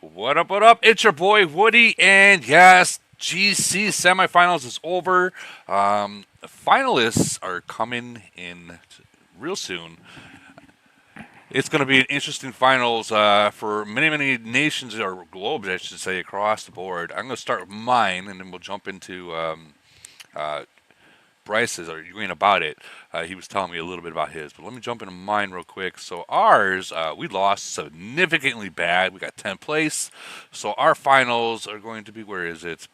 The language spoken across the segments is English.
What up, what up? It's your boy Woody, and yes, GC semifinals is over. Finalists are coming in real soon. It's going to be an interesting finals for many, many nations or globes, I should say, across the board. I'm going to start with mine, and then we'll jump into uh, Bryce's arguing about it. He was telling me a little bit about his, but let me jump into mine real quick. So ours, we lost significantly bad. We got 10th place. So our finals are going to be, where is it?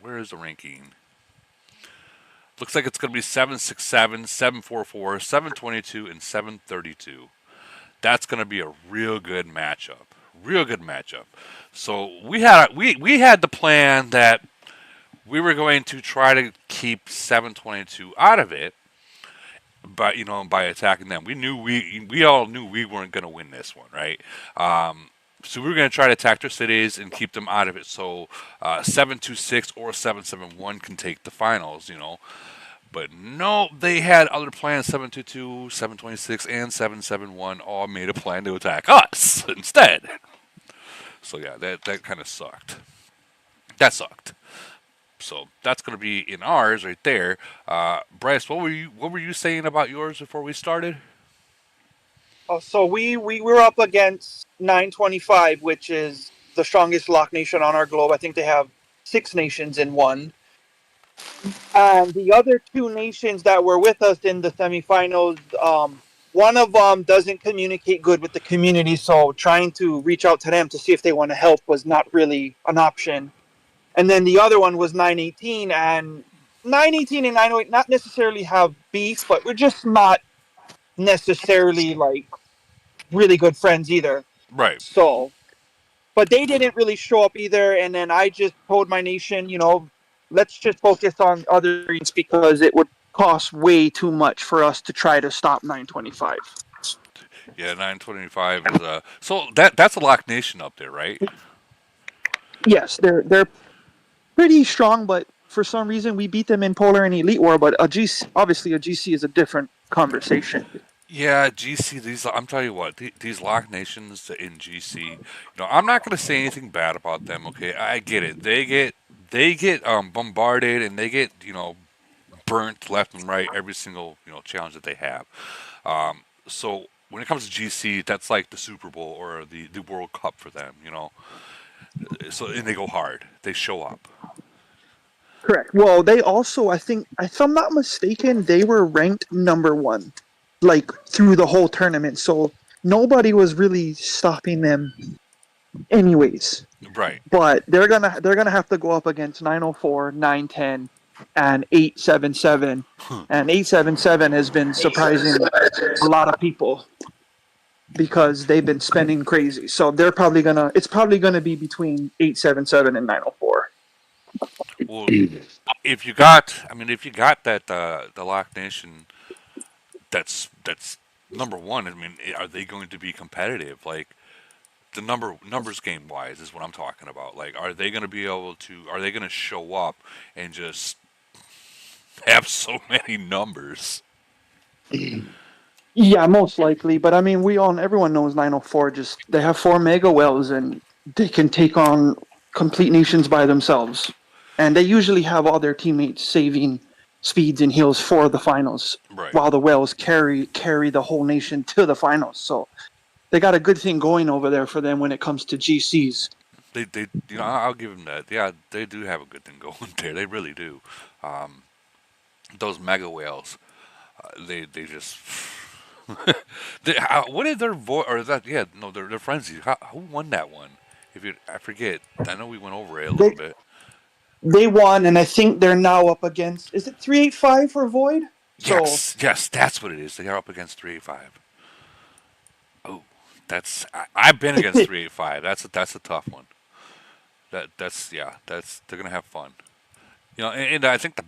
Where is the ranking? Looks like it's going to be 767, 744, 722, and 732. That's going to be a real good matchup. Real good matchup. So we had the plan that we were going to try to keep 722 out of it, but by attacking them. We all knew we weren't going to win this one, right? So we were going to try to attack their cities and keep them out of it. So 726 or 771 can take the finals. But no, they had other plans. 722, 726, and 771 all made a plan to attack us instead. So yeah, that kind of sucked. That sucked. So that's going to be in ours right there. Bryce, what were you saying about yours before we started? So we were up against 925, which is the strongest lock nation on our globe. I think they have six nations in one. And the other two nations that were with us in the semifinals, one of them doesn't communicate good with the community, so trying to reach out to them to see if they want to help was not really an option. And then the other one was 918, and 918 and 908 not necessarily have beef, but we're just not necessarily like really good friends either. Right. So, but they didn't really show up either. And then I just told my nation, let's just focus on other regions because it would cost way too much for us to try to stop 925. Yeah, 925 is so that's a Lock Nation up there, right? Yes, they're pretty strong, but for some reason we beat them in Polar and Elite War. But obviously a GC is a different conversation. Yeah, GC. I'm telling you what, these Lock Nations in GC. I'm not going to say anything bad about them. Okay, I get it. They get bombarded and they get burnt left and right every single challenge that they have. So when it comes to GC, that's like the Super Bowl or the World Cup for them. So and they go hard. They show up. Correct. Well, they also, I think, if I'm not mistaken, they were ranked number one, like through the whole tournament. So nobody was really stopping them, anyways. Right. But they're gonna have to go up against 904, 910, and 877. And 877 has been surprising a lot of people because they've been spending crazy. So it's probably gonna be between 877 and 904. Well, if you got that the Lock Nation, that's number one. I mean, are they going to be competitive? Like the numbers game wise is what I'm talking about. Like, are they going to be able to? Are they going to show up and just have so many numbers? Yeah, most likely. But I mean, everyone knows 904. Just they have four mega wells, and they can take on complete nations by themselves. And they usually have all their teammates saving speeds and heals for the finals, Right. while the wells carry the whole nation to the finals. So they got a good thing going over there for them when it comes to GCs. I'll give them that. Yeah, they do have a good thing going there. They really do. Um, those mega whales, they just. What did their voice or that? Yeah, no, their frenzy. Who won that one? I forget. I know we went over it a little They bit. they won, and I think they're now up against, is it 385 for Void? So Yes, yes, that's what it is. They are up against 385. Oh, I've been against 385. That's a tough one. That's yeah. They're gonna have fun. And I think the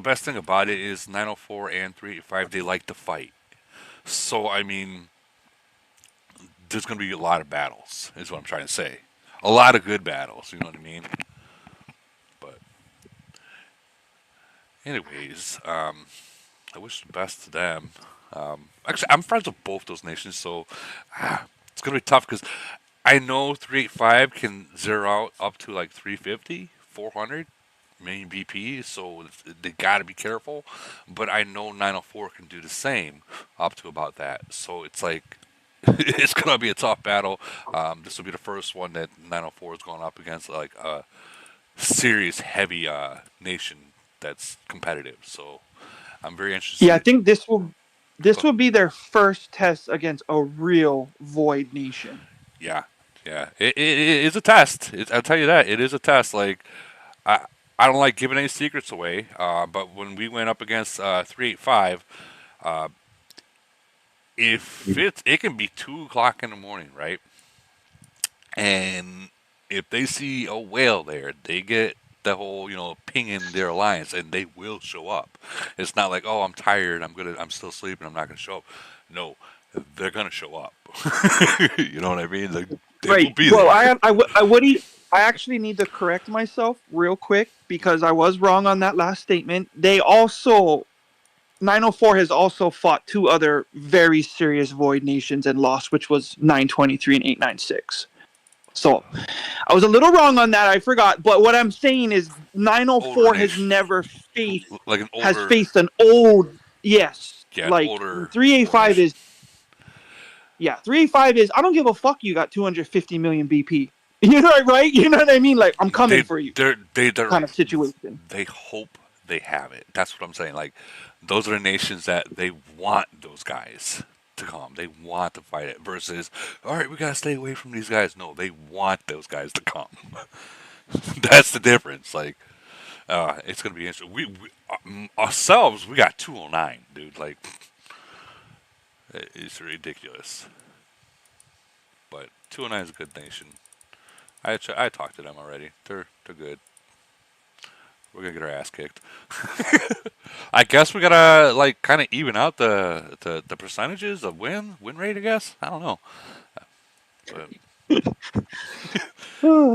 best thing about it is 904 and 385. They like to fight. So I mean, there's gonna be a lot of battles. Is what I'm trying to say. A lot of good battles. You know what I mean? But anyways, I wish the best to them. Actually, I'm friends with both those nations, so it's gonna be tough because I know 385 can zero out up to like 350, 400 million BP, so they got to be careful. But I know 904 can do the same up to about that. So it's like it's gonna be a tough battle. This will be the first one that 904 is going up against like a serious heavy nation that's competitive. So I'm very Yeah, I interested. think this Go. will be their first test against a real Void Nation. Yeah, yeah, it is a test. I'll tell you that it is a test. Like I I don't like giving any secrets away, but when we went up against 385, uh, if it can be 2 o'clock in the morning, right? And if they see a whale there, they get the whole ping in their alliance, and they will show up. It's not like, oh, I'm tired, I'm still sleeping, I'm not gonna show up. No, they're gonna show up. You know what I mean? They will Right. be Well, there. I would. I actually need to correct myself real quick because I was wrong on that last statement. They also 904 has also fought two other very serious Void Nations and lost, which was 923 and 896. So I was a little wrong on that. I forgot. But what I'm saying is Older 904 has nation, never faced like an has older, faced an old, yes, yeah, an like older war 385 nation. is, yeah, 385 is, I don't give a fuck you got 250 million BP. You know, right? You know what I mean? Like, I'm coming They for you they're kind of situation. they hope they have it. That's what I'm saying. Like those are the nations that they want those guys to come. They want to fight it. Versus, all right, we gotta stay away from these guys. No, they want those guys to come. That's the difference. Like, it's gonna be interesting. Ourselves, we got 209, dude. Like, it's ridiculous. But 209 is a good nation. I talked to them already. They're good. We're gonna get our ass kicked. I guess we gotta like kind of even out the percentages of win rate. I guess I don't know, but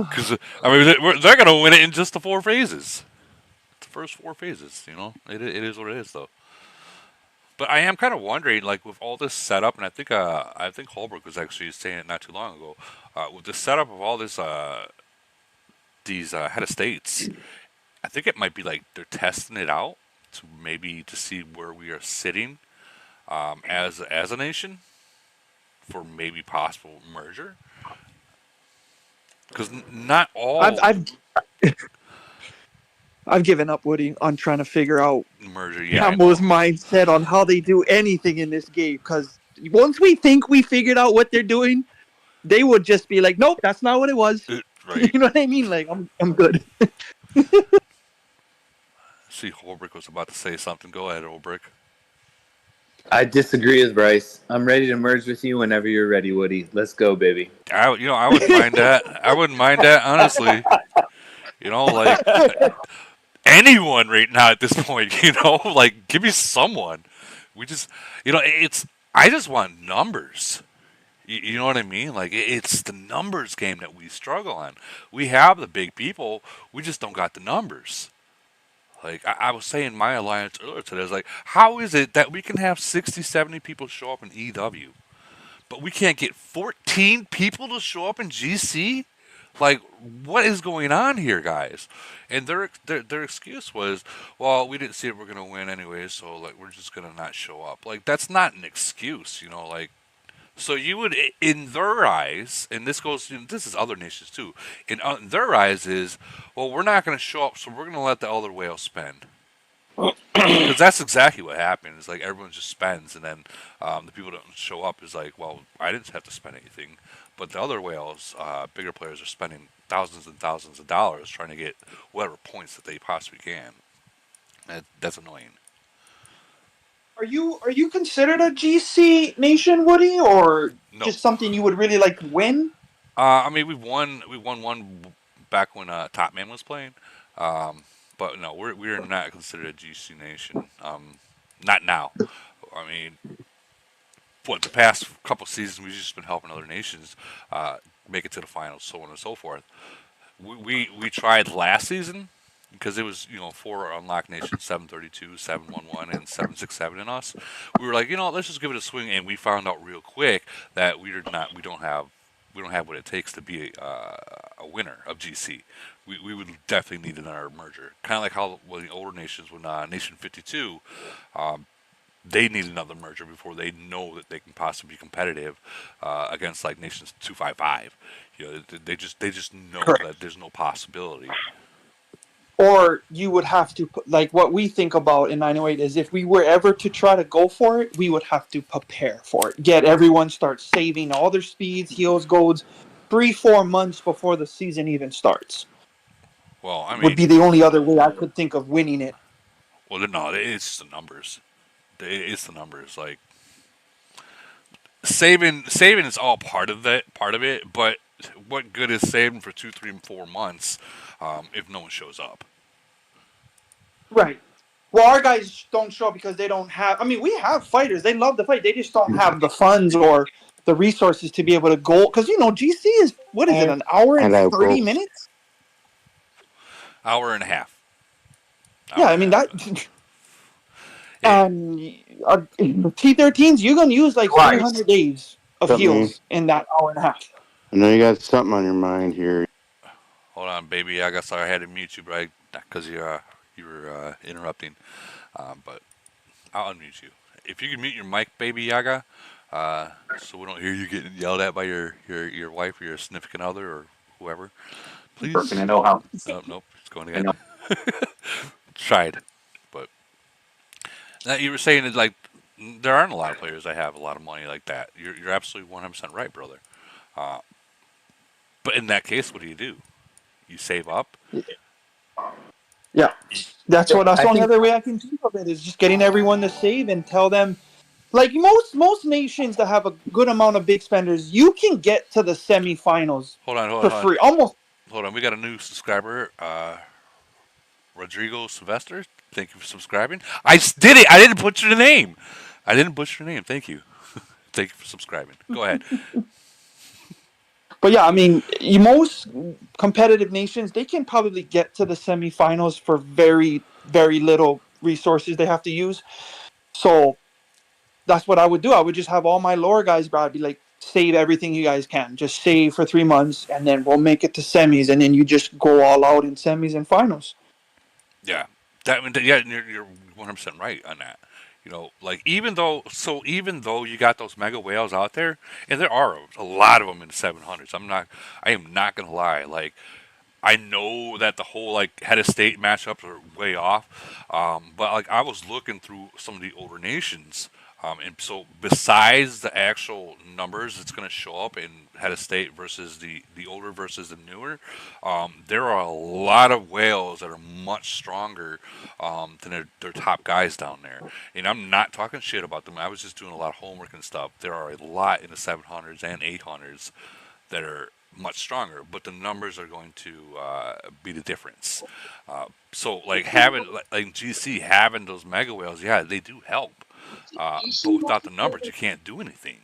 because I mean they're gonna win it in just the 4 phases. The first 4 phases. It is what it is though. But I am kind of wondering, like with all this setup, and I think Holbrook was actually saying it not too long ago. With the setup of all this these head of states, I think it might be like they're testing it out to maybe to see where we are sitting as a nation for maybe possible merger. Because not I've all I've I've given up, Woody, on trying to figure out merger, yeah, I Campbell's know. mindset on how they do anything in this game. Because once we think we figured out what they're doing, they would just be like, "Nope, that's not what it was." Right. You know what I mean? Like, I'm good. See, Holbrook was about to say something. Go ahead, Holbrook. I disagree with Bryce. I'm ready to merge with you whenever you're ready, Woody. Let's go, baby. I wouldn't mind that. I wouldn't mind that honestly. Like anyone right now at this point. Like give me someone. We just, it's. I just want numbers. You know what I mean? Like it's the numbers game that we struggle on. We have the big people, we just don't got the numbers. Like I was saying my alliance earlier today, I was like, how is it that we can have 60, 70 people show up in EW, but we can't get 14 people to show up in GC? Like, what is going on here, guys? And their excuse was, well, we didn't see if we're gonna win anyway, so like we're just gonna not show up. Like that's not an excuse, Like so you would, in their eyes, and this goes, this is other nations too. In their eyes, is well, we're not going to show up, so we're going to let the other whales spend, because that's exactly what happened. It's like everyone just spends, and then the people that don't show up is like, well, I didn't have to spend anything, but the other whales, bigger players, are spending thousands and thousands of dollars trying to get whatever points that they possibly can. That's annoying. Are you considered a GC nation, Woody, or No, just something you would really like to win? I mean we won one back when Topman was playing, but no, we're not considered a GC nation. Not now. I mean, what the past couple seasons we've just been helping other nations uh, make it to the finals, so on and so forth. We tried last season because it was four unlocked nations, 732, 711, and 767 in us. We were like, let's just give it a swing, and we found out real quick that we don't have we don't have what it takes to be a winner of GC. We would definitely need another merger. Kind of like how the older nations, when Nation 52, um, they need another merger before they know that they can possibly be competitive against like nations 255. You know, they just know Correct. that there's no possibility. Or you would have to put, like what we think about in 908 is if we were ever to try to go for it, we would have to prepare for it. Get everyone start saving all their speeds, heals, golds, 3-4 months before the season even starts. Well, I Would mean, be the only other way I could think of winning it. well, no, it's the numbers. It's the numbers. Like saving is all part of it. But what good is saving for 2, 3, and 4 months if no one shows up? Right. Well, our guys don't show up because they don't have. I mean, we have fighters. They love to fight. They just don't have the funds or the resources to be able to go. Because GC is what is it? An hour and Hello, 30 minutes? Hour and a half. Yeah, Hour I and a mean half. that. And T13s, you're gonna use like 300 days of Something. heals in that hour and a half. I know you got something on your mind here. Hold on, baby. I guess I had to mute you, but because you were interrupting. But I'll unmute you. If you can mute your mic, baby Yaga, so we don't hear you getting yelled at by your wife or your significant other or whoever, please. Oh, nope, it's going again. Tried, but now you were saying that like there aren't a lot of players that have a lot of money like that. You're absolutely 100% right, brother. Uh, but in that case, what do? You save up. Yeah, that's I the only think other way I can think of it is just getting everyone to save and tell them. Like most nations that have a good amount of big spenders, you can get to the semifinals Hold on, hold on, for hold on. free. Almost. Hold on. We got a new subscriber. Rodrigo Sylvester. Thank you for subscribing. Did it. I didn't butcher the name. I didn't butcher the name. Thank you. Thank you for subscribing. Go ahead. But yeah, I mean, most competitive nations they can probably get to the semifinals for very very little resources they have to use. So that's what I would do. I would just have all my lower guys, bro. I'd be like, save everything you guys can. Just save for 3 months, and then we'll make it to semis, and then you just go all out in semis and finals. Yeah. Yeah, you're 100% right on that. You know, like even though you got those mega whales out there, and there are a lot of them in the 700s. I am not gonna lie. Like I know that the whole like head of state matchups are way off, but like I was looking through some of the older nations, and so besides the actual numbers that's going to show up in head of state versus the older versus the newer, there are a lot of whales that are much stronger than their top guys down there. And I'm not talking shit about them. I was just doing a lot of homework and stuff. There are a lot in the 700s and 800s that are much stronger, but the numbers are going to be the difference. So, like like GC having those mega whales, yeah, they do help. But without the numbers, you can't do anything.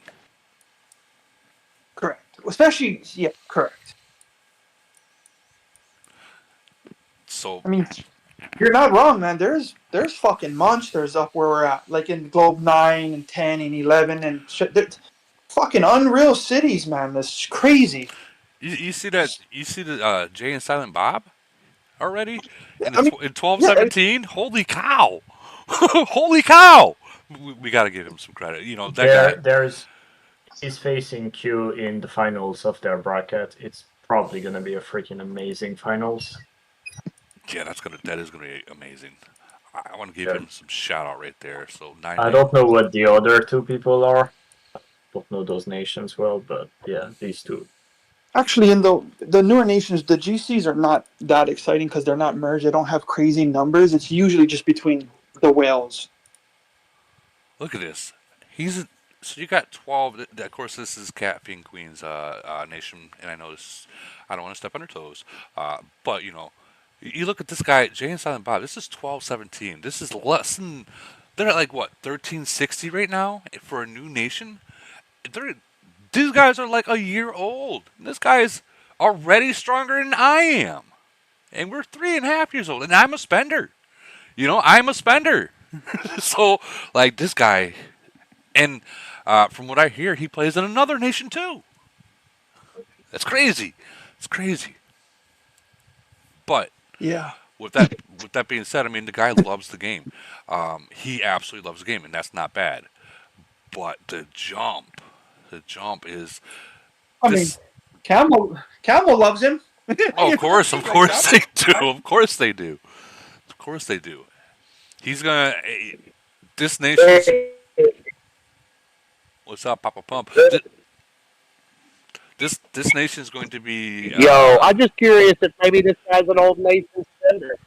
Correct. Especially, yeah, correct. So, I mean, you're not wrong, man. There's fucking monsters up where we're at, like in Globe 9 and 10 and 11 and shit. Fucking unreal cities, man. That's crazy. you see that? You see the Jay and Silent Bob already I mean, in 12 yeah, 17? Holy cow! Holy cow! We got to give him some credit. You know that guy. There's he's facing Q in the finals of their bracket. It's probably gonna be a freaking amazing finals. Yeah, that is gonna be amazing. I want to give Yeah. him some shout out right there. So nine. I don't know what the other two people are. I don't know those nations well, but yeah, these two. actually, in the newer nations, the GCs are not that exciting because they're not merged. They don't have crazy numbers. It's usually just between the whales. Look at this. So you got 12. Of course, this is Cat Queen's nation, and I know this. I don't want to step on her toes, but you look at this guy, Jay and Silent Bob. This is 12-17. This is less than. They're at like what 1360 right now for a new nation. These guys are like a year old. This guy's already stronger than I am, and we're 3.5 years old, and I'm a spender. I'm a spender. So like this guy, and from what I hear, he plays in another nation too. That's crazy. It's crazy. But Yeah. with that being said, I mean the guy loves the game. He absolutely loves the game, and that's not bad. But the jump is I mean, this. Campbell loves him. Oh, of Like course they Campbell. do. Of course they do. Of course they do. He's gonna. This nation's. Hey, What's up, Papa Pump? This nation's going to be. yo, I'm just curious if maybe this guy's an old Nathan Spender.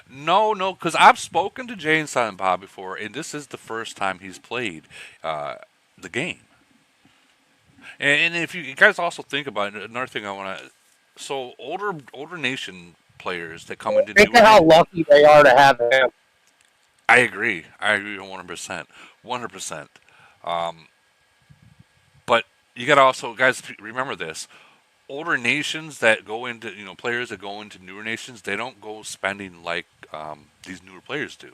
No, no, because I've spoken to Jay and Silent Bob before, and this is the first time he's played uh, the game. And if you guys also think about it, another thing I want to. So older nation players that come into Think newer. of how lucky they are to have him. I agree. I agree 100%. 100%. Um, but you got to also, guys, remember this. Older nations that go into, players that go into newer nations, they don't go spending like these newer players do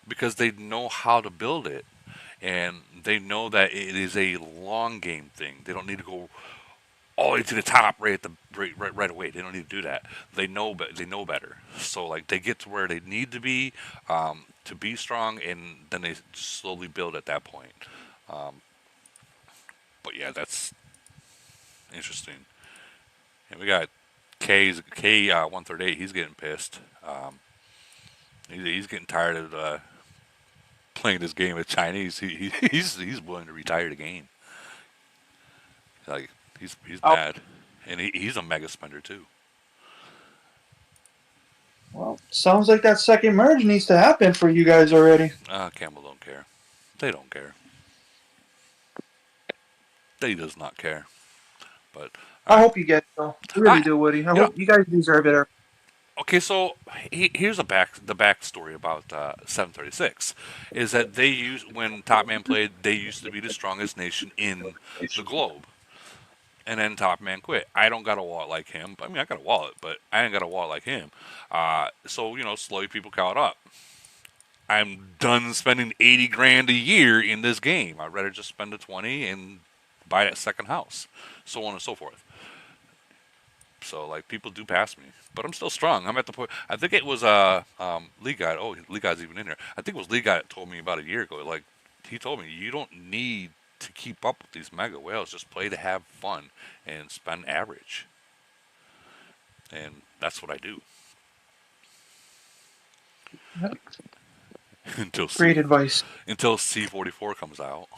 because they know how to build it and they know that it is a long game thing. They don't need to go all the way to the top right away. They don't need to do that. They know better. So like they get to where they need to be strong, and then they slowly build at that point. Um, but yeah, that's interesting. And we got K 138. He's getting pissed. He's getting tired of playing this game with Chinese. He's willing to retire the game. Like he's Oh, mad, and he's a mega spender too. well, sounds like that second merge needs to happen for you guys already. Campbell don't care. They don't care. They does not care. But I all right. hope you get it, though. I really I do, Woody. I you know hope you guys deserve it. okay. So here's the backstory about 736 is that they used when Top Man played. They used to be the strongest nation in the globe. And then Top Man quit. I don't got a wallet like him. I mean, I got a wallet, but I ain't got a wallet like him. So slowly people caught up. I'm done spending 80 grand a year in this game. I'd rather just spend the 20 and buy that second house, so on and so forth. So like people do pass me, but I'm still strong. I'm at the point. I think it was Lee guy. Oh, Lee guy's even in there. I think it was Lee guy that told me about a year ago. Like he told me you don't need to keep up with these mega whales. Just play to have fun and spend average, and that's what I do until Great advice. C44 comes out,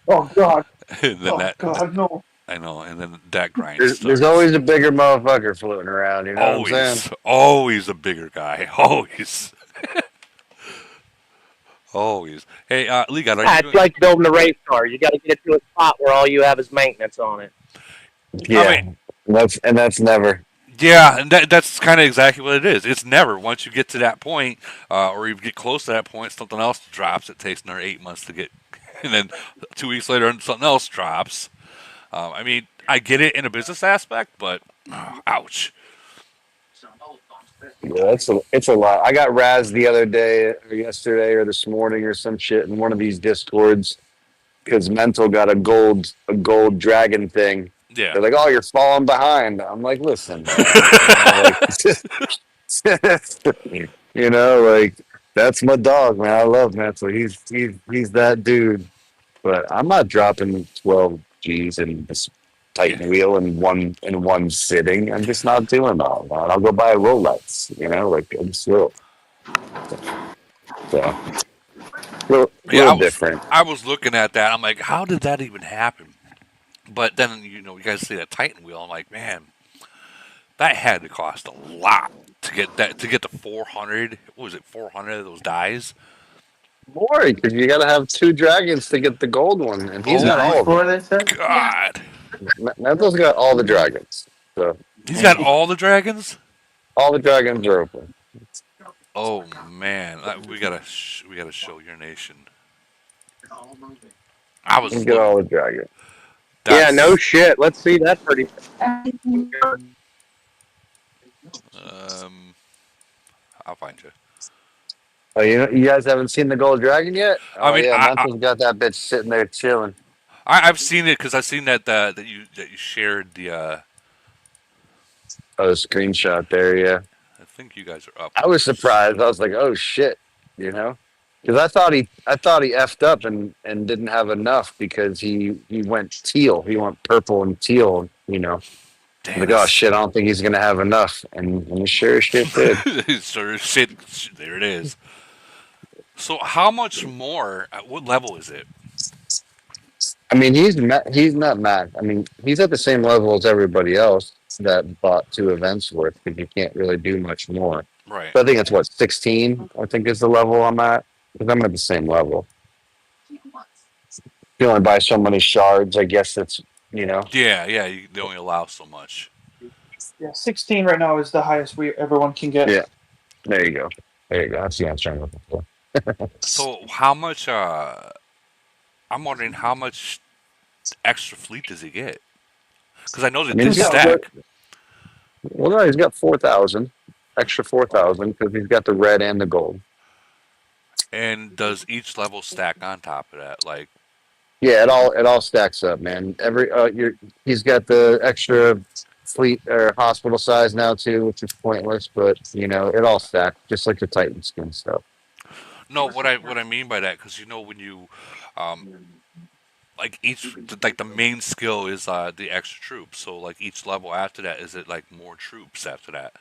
Oh God. and then Oh God, no. I know, and then that grind There's starts. always a bigger motherfucker floating around. You know what I'm saying? Always a bigger guy. Always, always. Hey, Lee, God, are you Yeah, it's doing? like building a race car. You got to get it to a spot where all you have is maintenance on it. I mean, Yeah, that's never. yeah, and that's kind of exactly what it is. It's never once you get to that point, or you get close to that point, something else drops. It takes another 8 months to get, and then 2 weeks later, something else drops. I mean, I get it in a business aspect, but ouch. Yeah, it's a lot. I got razzed the other day, or yesterday, or this morning, or some shit in one of these discords because Mental got a gold dragon thing. Yeah. They're like, "Oh, you're falling behind." I'm like, "Listen, man, like that's my dog, man. I love Mental. He's that dude." But I'm not dropping 12 G's in this Yeah. Titan wheel in one sitting. I'm just not doing that. Man. I'll go buy a Rolex. Like I'm still so Yeah, little different. I was looking at that. I'm like, how did that even happen? But then you guys see that Titan wheel. I'm like, man, that had to cost a lot to get the 400. What was it, 400 of those dies? More because you got to have two dragons to get the gold one, and he's got all of them. They said? God, Mental's got all the dragons, so he's got all the dragons. all the dragons are open. Oh man, we gotta show your nation. I was He's got all the dragons. Yeah, that's no shit. Let's see that pretty. um. I'll find you. Oh, you guys haven't seen the gold dragon yet? I Oh mean, yeah, Mental's got that bitch sitting there chilling. I've seen it because I've seen that you shared screenshot there. Yeah, I think you guys are up. I was surprised. I was like, oh shit, you know, because I thought he effed up and didn't have enough because he went teal. He went purple and teal. You know, Damn, like, oh shit, I don't think he's gonna have enough, and he sure as shit did. sort of shit. There it is. So how much more? At what level is it? I mean, he's not mad. I mean, he's at the same level as everybody else that bought 2 events worth because you can't really do much more. Right. So I think it's what 16. I think is the level I'm at because I'm at the same level. You only buy so many shards. I guess that's Yeah, yeah. They only allow so much. Yeah, 16 right now is the highest everyone can get. Yeah. There you go. There you go. That's the answer I'm looking for. So how much? I'm wondering how much extra fleet does he get? Because I know I that mean, this he's got stack. well, no, he's got 4,000 extra 4,000 because he's got the red and the gold. And does each level stack on top of that? Like, Yeah, it all stacks up, man. He's got the extra fleet or hospital size now too, which is pointless, but it all stacks just like the Titan skin stuff. no, what I mean by that, because when you, um, like like the main skill is the extra troops. So like each level after that, is it like more troops after that?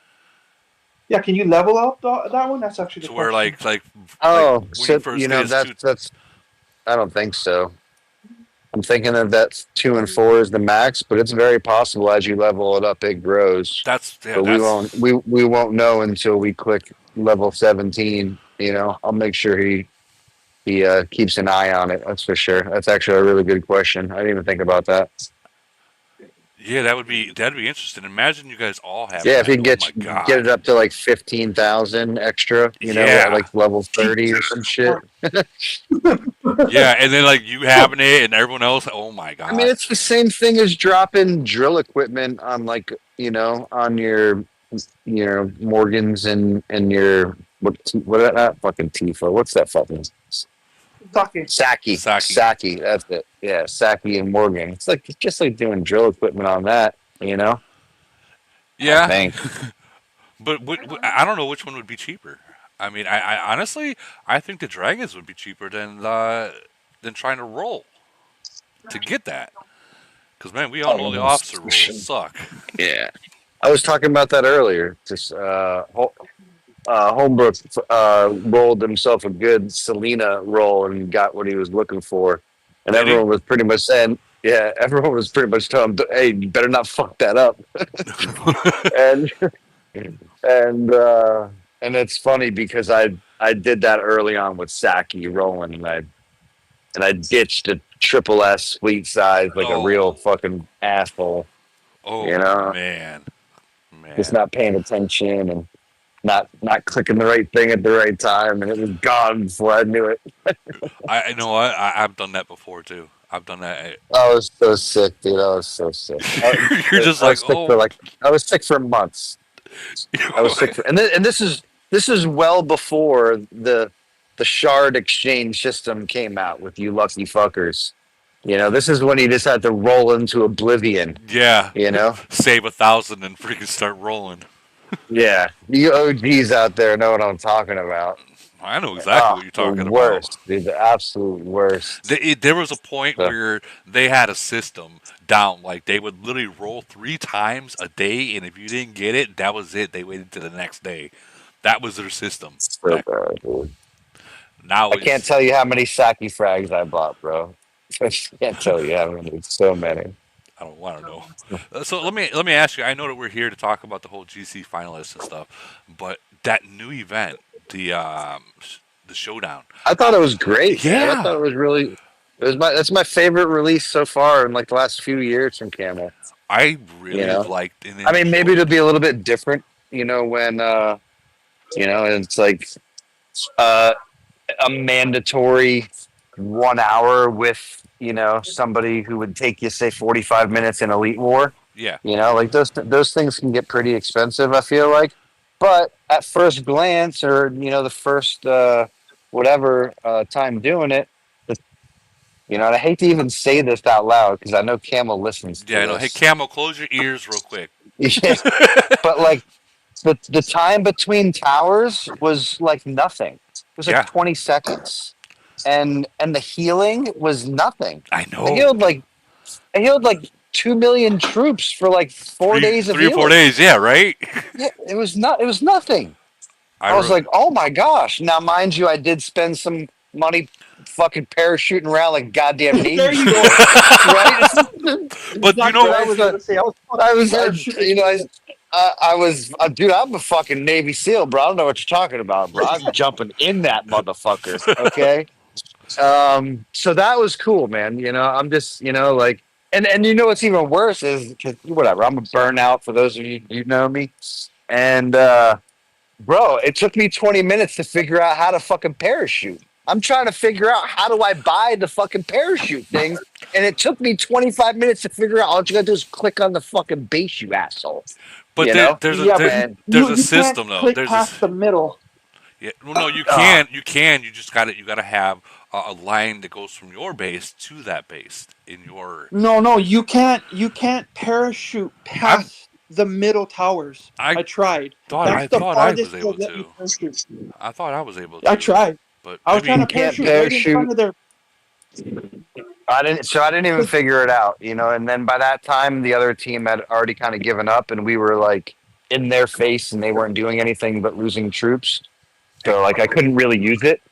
Yeah, can you level up that one? That's actually the So where question. like Oh, when you so first get his two. that's I don't think so. I'm thinking of that 2 and 4 is the max, but it's very possible as you level it up, it grows. That's But we won't we won't know until we click level 17. I'll make sure he keeps an eye on it. That's for sure. That's actually a really good question. I didn't even think about that. yeah, that'd be interesting. Imagine you guys all having Yeah, if that. he can Oh get my get god. it up to like 15,000 extra, at Yeah. like level 30 or some shit. Yeah, and then like you having it and everyone else. Oh my I mean, god. it's the same thing as dropping drill equipment on like on your Morgans and your what not fucking Tifa. What's that fucking Talking. Saki? Saki. Saki, that's it. Yeah, Saki and Morgan. It's just like doing drill equipment on that. I Yeah, think. but I don't know which one would be cheaper. I mean, I honestly I think the dragons would be cheaper than trying to roll to get that. Because man, we all know the officer rolls suck. Yeah, I was talking about that earlier. Just Holbrook rolled himself a good Selena roll and got what he was looking for, and Did he? everyone was pretty much saying, "Yeah," everyone was pretty much telling him, "Hey, you better not fuck that up." and and and it's funny because I did that early on with Saki rolling, and I ditched a triple S fleet size like a real Oh, fucking asshole. oh You know, man, just man. not paying attention and not clicking the right thing at the right time, and it was gone before I knew it. I know I've done that before too. I've done that. I was so sick, dude. I was so sick. You're just I like, was sick for oh. months. I was sick for, and this is well before the shard exchange system came out with you lucky fuckers. This is when you just had to roll into oblivion. Yeah, You know, save 1,000 and freaking start rolling. yeah, you OGs out there know what I'm talking about. I know exactly what you're The talking about. worst, dude, the absolute worst. There was a point So, where they had a system down. Like they would literally roll 3 times a day, and if you didn't get it, that was it. They waited to the next day. That was their system. so bad, dude. Now I can't it's tell you how many Saki frags I bought, bro. I just can't tell you how many. So many. I don't want to know. So let me ask you. I know that we're here to talk about the whole GC finalists and stuff, but that new event, the showdown. I thought it was great, man. I thought Yeah, it was really. That's my favorite release so far in like the last few years from Camel. I You really know, liked and I mean, maybe it'll enjoyed. be a little bit different. When it's like uh, a mandatory 1 hour with somebody who would take you say 45 minutes in Elite War. Yeah, Like those things can get pretty expensive, I feel like. But at first glance, or the first whatever time doing it, and I hate to even say this out loud because I know Camel listens to yeah. I know. Hey, this. Camo, close your ears real quick. Yeah, but like the time between towers was like nothing. It was like Yeah, 20 seconds, and the healing was nothing. I I know. healed like I healed like 2 million troops for like 4 days of 3 or 4 healing. days. Yeah, right. Yeah, it was not. It was nothing. I I was re- like, oh my gosh. Now, mind you, I did spend some money fucking parachuting around like goddamn Navy There you go. SEAL, right? but you Exactly know, what But I I was still, gonna say. I was I was, parachuting. I was, dude, I'm a fucking Navy SEAL, bro. I don't know what you're talking about, bro. I'm jumping in that motherfucker. Okay. So that was cool, man. I'm just, like, and you know what's even worse is 'cause whatever. I'm a burnout for those of you know me, and bro, it took me 20 minutes to figure out how to fucking parachute. I'm trying to figure out how do I buy the fucking parachute thing, and it took me 25 minutes to figure out. All you gotta do is click on the fucking base, you asshole. but You know, Yeah, but and there's a you can't system though. click There's this. past the middle. Yeah, well, no, you uh, can. You can. You just got to. You got to have a line that goes from your base to that base in your. No, you can't. You can't parachute I'm. past the middle towers. I I tried. thought. That's I the thought I was farthest they'll able let me to. parachute. I thought I was able I to, tried. but I was trying you to maybe. can't parachute right in front parachute. of their. I didn't. So I didn't even figure it out. And then by that time, the other team had already kind of given up, and we were like in their face, and they weren't doing anything but losing troops. So like I couldn't really use it.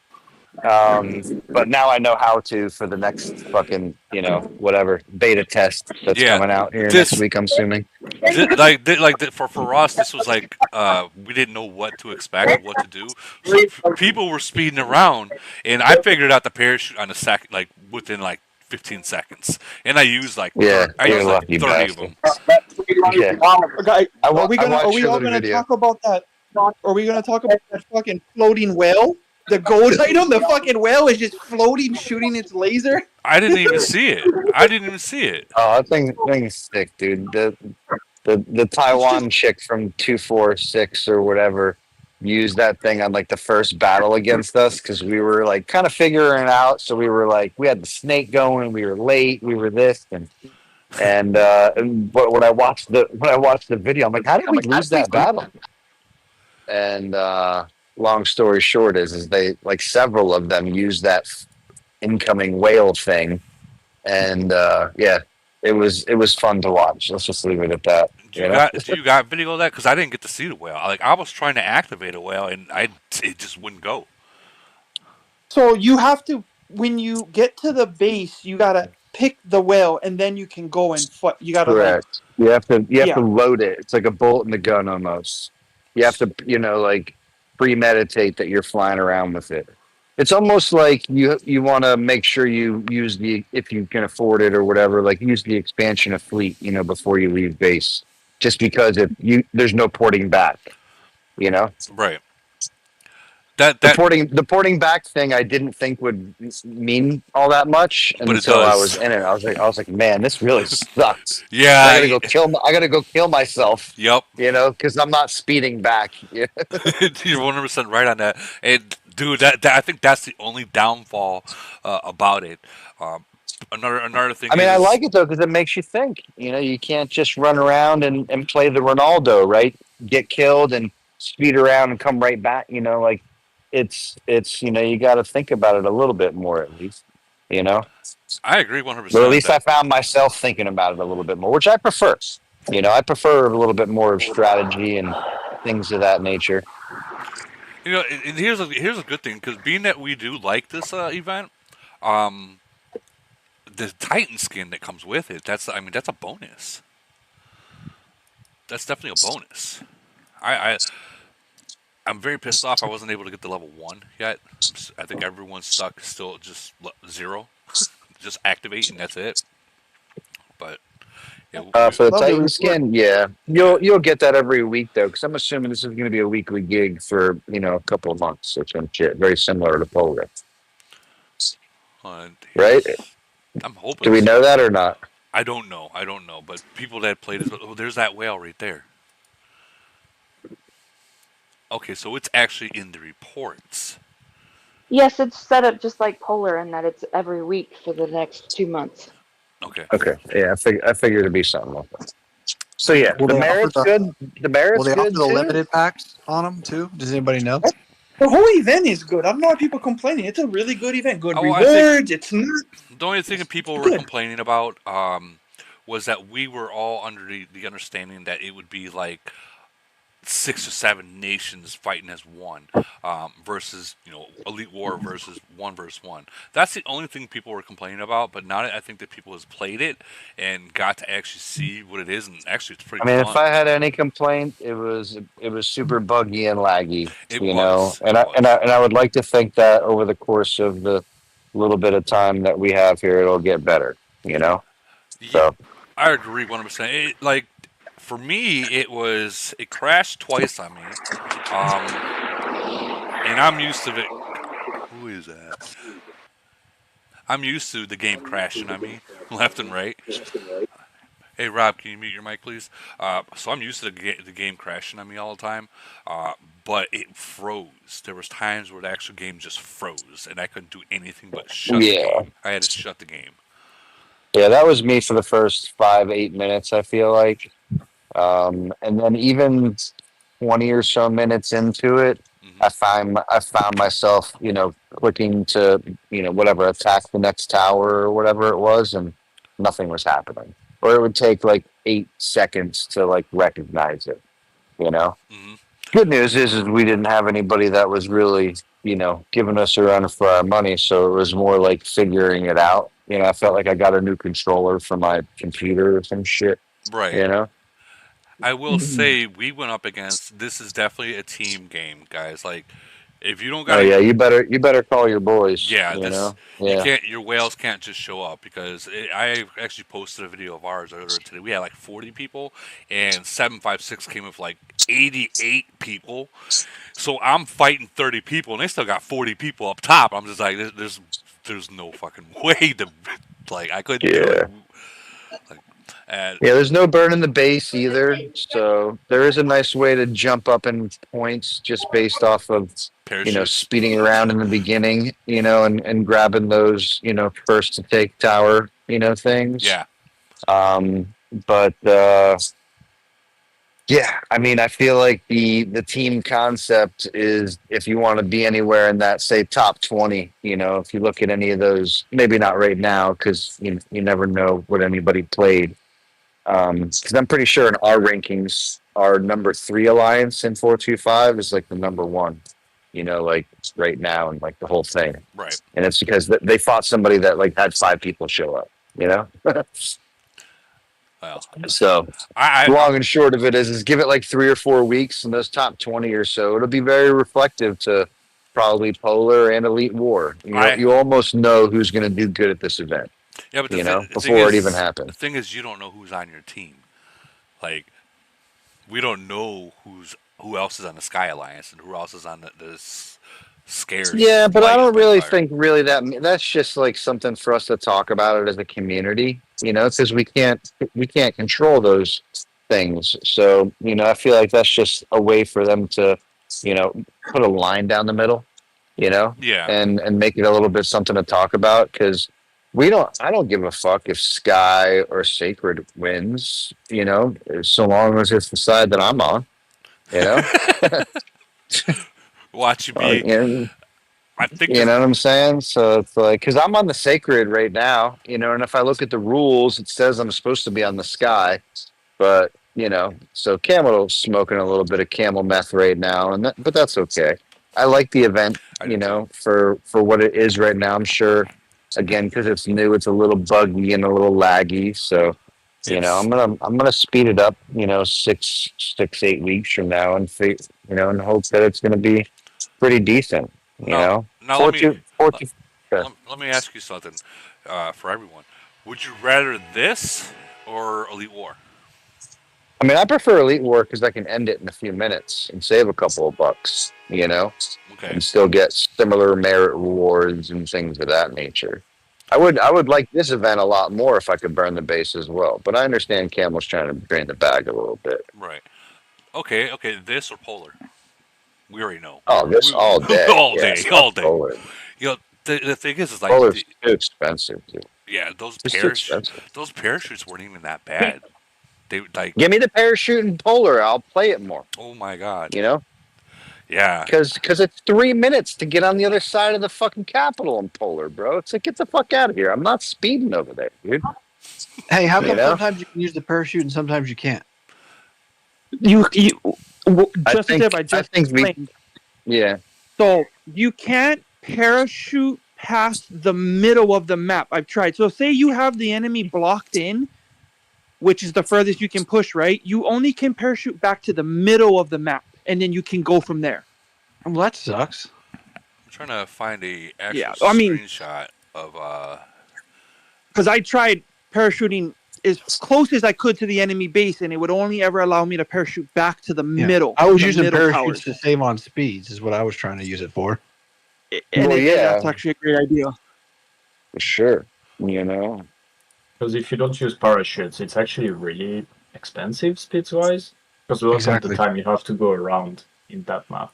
But now I know how to for the next fucking, whatever beta test that's Yeah. coming out here next This. week, I'm assuming. For us, this was like we didn't know what to expect or what to do. So people were speeding around, and I figured out the parachute on a second, like within like 15 seconds, and I used like Yeah, I you're used a like lucky 30 of bastard. them. Yeah, Okay, I are watched we your all little gonna video. talk about that? Are we gonna talk about that fucking floating whale? The gold item. The fucking whale is just floating, shooting its laser. I didn't even see it. I didn't even see it. Oh, that thing is sick, dude. The It's just Taiwan chick from 246 or whatever used that thing on like the first battle against us because we were like kind of figuring it out. So we were like, we had the snake going, we were late, we were this but when I watched the video, I'm like, how did we lose that battle? And long story short is they like several of them used that incoming whale thing, and yeah, it was fun to watch. Let's just leave it at that. Do you got video of that? Because I didn't get to see the whale. Like I was trying to activate a whale, and it just wouldn't go. so you have to when you get to the base, you gotta pick the whale, and then you can go and You gotta like Correct. You have to yeah. load it. It's like a bolt in the gun almost. You have to like premeditate that you're flying around with it. It's almost like you want to make sure you use the if you can afford it or whatever. Like use the expansion of fleet, before you leave base. Just because if there's no porting back. You know. Right. That The that, porting back thing I didn't think would mean all that much but it until I was does. in it. I was like, man, this really sucks. I Yeah. gotta go kill. I gotta go kill myself. Yep. Because I'm not speeding back. Yeah. You're 100% right on that. And dude, that I think that's the only downfall about it. Um, another thing I mean, I is like it though because it makes you think. You can't just run around and play the Ronaldo, right? Get killed and speed around and come right back. Like it's you got to think about it a little bit more at least. You know. I agree But at 100% least I that. found myself thinking about it a little bit more, which I prefer. I prefer a little bit more of strategy and things of that nature. And here's a good thing because being that we do like this event, um, the Titan skin that comes with it. That's a bonus. That's definitely a bonus. I I'm very pissed off. I wasn't able to get to level 1 yet. I think everyone's stuck still just 0. Just activate and that's it. But yeah, For the Love the Titan report. skin, yeah, yeah. you'll get that every week though, because I'm assuming this is going to be a weekly gig for a couple of months or some shit, very similar to Polar, right? I'm hoping Do we know so. that or not? I don't know. I don't know. But people that played it, oh, there's that whale right there. Okay, so it's actually in the reports. Yes, it's set up just like Polar in that it's every week for the next 2 months. Okay. Okay, yeah, I figured it'd be something like that. So yeah, Will the they offer merit's the good. The Will merit's they offer good the too. limited packs on them too? Does anybody know? The whole event is good. I don't know why people complaining. It's a really good event. Good Oh, I think rewards. It's not the only thing that people were good. complaining about was that we were all under the understanding that it would be like 6 or 7 nations fighting as one, versus Elite War versus one. That's the only thing people were complaining about. But now that I think that people has played it and got to actually see what it is, and actually it's pretty I mean, if fun. I had any complaint, it was super buggy and laggy, It you know. was. And It was. I would like to think that over the course of the little bit of time that we have here, it'll get better, you know. Yeah, So I agree 100%. Like for me, it crashed twice on me, and I'm used to it. Who is that? I'm used to the game crashing on me left and right. Hey Rob, can you mute your mic, please? So I'm used to the game crashing on me all the time, but it froze. There was times where the actual game just froze, and I couldn't do anything but shut the yeah, game. I had to shut the game. yeah, that was me for the first 5 8 minutes. I feel like, and then even 20 or so minutes into it, Hmm. I found myself, clicking to, whatever, attack the next tower or whatever it was, and nothing was happening. Or it would take like 8 seconds to like recognize it, you know? Hmm. Good news is we didn't have anybody that was really, giving us a run for our money. So it was more like figuring it out. I felt like I got a new controller for my computer or some shit, Right. you know? I will say we went up against. This is definitely a team game, guys. Like, if you don't got Oh to, yeah, you better call your boys, yeah, this you Yeah. can't. Your whales can't just show up because I actually posted a video of ours earlier today. We had like 40 people, and 756 came with like 88 people. So I'm fighting 30 people, and they still got 40 people up top. I'm just like, there's no fucking way to, like, I couldn't do it. Yeah. Like, and Yeah, there's no burn in the base either. So there is a nice way to jump up in points just based off of, parachutes. speeding around in the beginning, and grabbing those, first to take tower, things. Yeah. Um, but yeah, I mean, I feel like the team concept is if you want to be anywhere in that, say, top 20, if you look at any of those, maybe not right now because you never know what anybody played. Because I'm pretty sure in our rankings, our number 3 alliance in 425 is like the number 1, like right now and like the whole thing. Right. And it's because they fought somebody that like had 5 people show up, you know? Well, So I long and short of it is give it like 3 or 4 weeks, and those top 20 or so, it'll be very reflective to probably Polar and Elite War. I You almost know who's going to do good at this event, yeah, but the thing before it even is, the happens. thing is, you don't know who's on your team. Like, we don't know who else is on the Sky Alliance and who else is on the scarce Yeah, but I light don't really Empire. think really that's just like something for us to talk about it as a community, because we can't control those things. So, I feel like that's just a way for them to, you know, put a line down the middle, Yeah, and make it a little bit something to talk about because I don't give a fuck if Sky or Sacred wins, so long as it's the side that I'm on, you know. watch you Like, be. I think you this. know what I'm saying? So it's like, because I'm on the Sacred right now, and if I look at the rules, it says I'm supposed to be on the Sky, but so Camel smoking a little bit of camel meth right now, but that's okay. I like the event, I do too. for what it is right now. I'm sure, again, because it's new, it's a little buggy and a little laggy. So, It's I'm gonna speed it up, 6, 8 weeks from now, and hope that it's gonna be pretty decent. now. Now let Four me two, four let, two. Yeah. let me ask you something, for everyone. Would you rather this or Elite War? I mean, I prefer Elite War because I can end it in a few minutes and save a couple of bucks, Okay. and still get similar merit rewards and things of that nature. I would like this event a lot more if I could burn the base as well, but I understand Camel's trying to drain the bag a little bit. Right. Okay. Okay. This or Polar? We already know. Oh, this all day. All Yeah, day. fuck All day. Polar. The thing is like Polar's too expensive, dude. yeah, It's too expensive. those parachutes weren't even that bad. They like, Give me the parachute and polar. I'll play it more. oh my god, You know, yeah. because it's 3 minutes to get on the other side of the fucking Capitol in polar, bro. It's like get the fuck out of here. I'm not speeding over there, dude. Hey, how You come know, sometimes you can use the parachute and sometimes you can't? Just as if I I just think we, explained. yeah. So you can't parachute past the middle of the map. I've tried. So say you have the enemy blocked in, which is the furthest you can push, right? You only can parachute back to the middle of the map, and then you can go from there. Well, that sucks. I'm trying to find a actual Yeah, I mean, screenshot of because I tried parachuting as close as I could to the enemy base, and it would only ever allow me to parachute back to the Yeah. middle. I was the using middle parachutes towers. to save on speeds, is what I was trying to use it for. And, Well, and yeah, that's actually a great idea. for sure. You know, Because if you don't use parachutes, it's actually really expensive speeds-wise. Because a lot of Exactly. the time you have to go around in that map.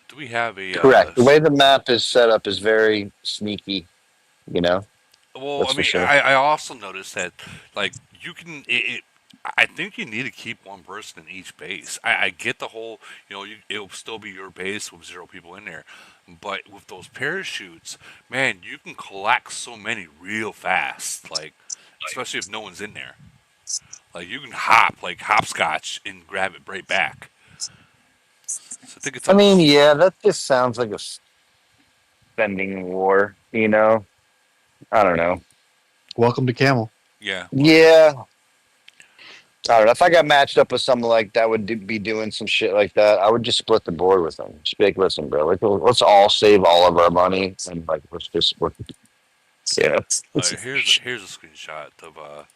do we have a correct. The way the map is set up is very sneaky. You know, well, that's I for mean, sure. I also noticed that like you can I think you need to keep one person in each base. I get the whole, it'll still be your base with 0 people in there, but with those parachutes, man, you can collect so many real fast. Like, especially if no one's in there. Like you can hop like hopscotch and grab it right back. So I think it's I up. mean, yeah, that just sounds like a spending war. You know, I don't know. Welcome to Camel. Yeah. Yeah, I don't know. If I got matched up with someone like that, would be doing some shit like that. I would just split the board with them. Just be like, listen, bro, like, let's all save all of our money and like let's just work. Yeah. Here's a screenshot of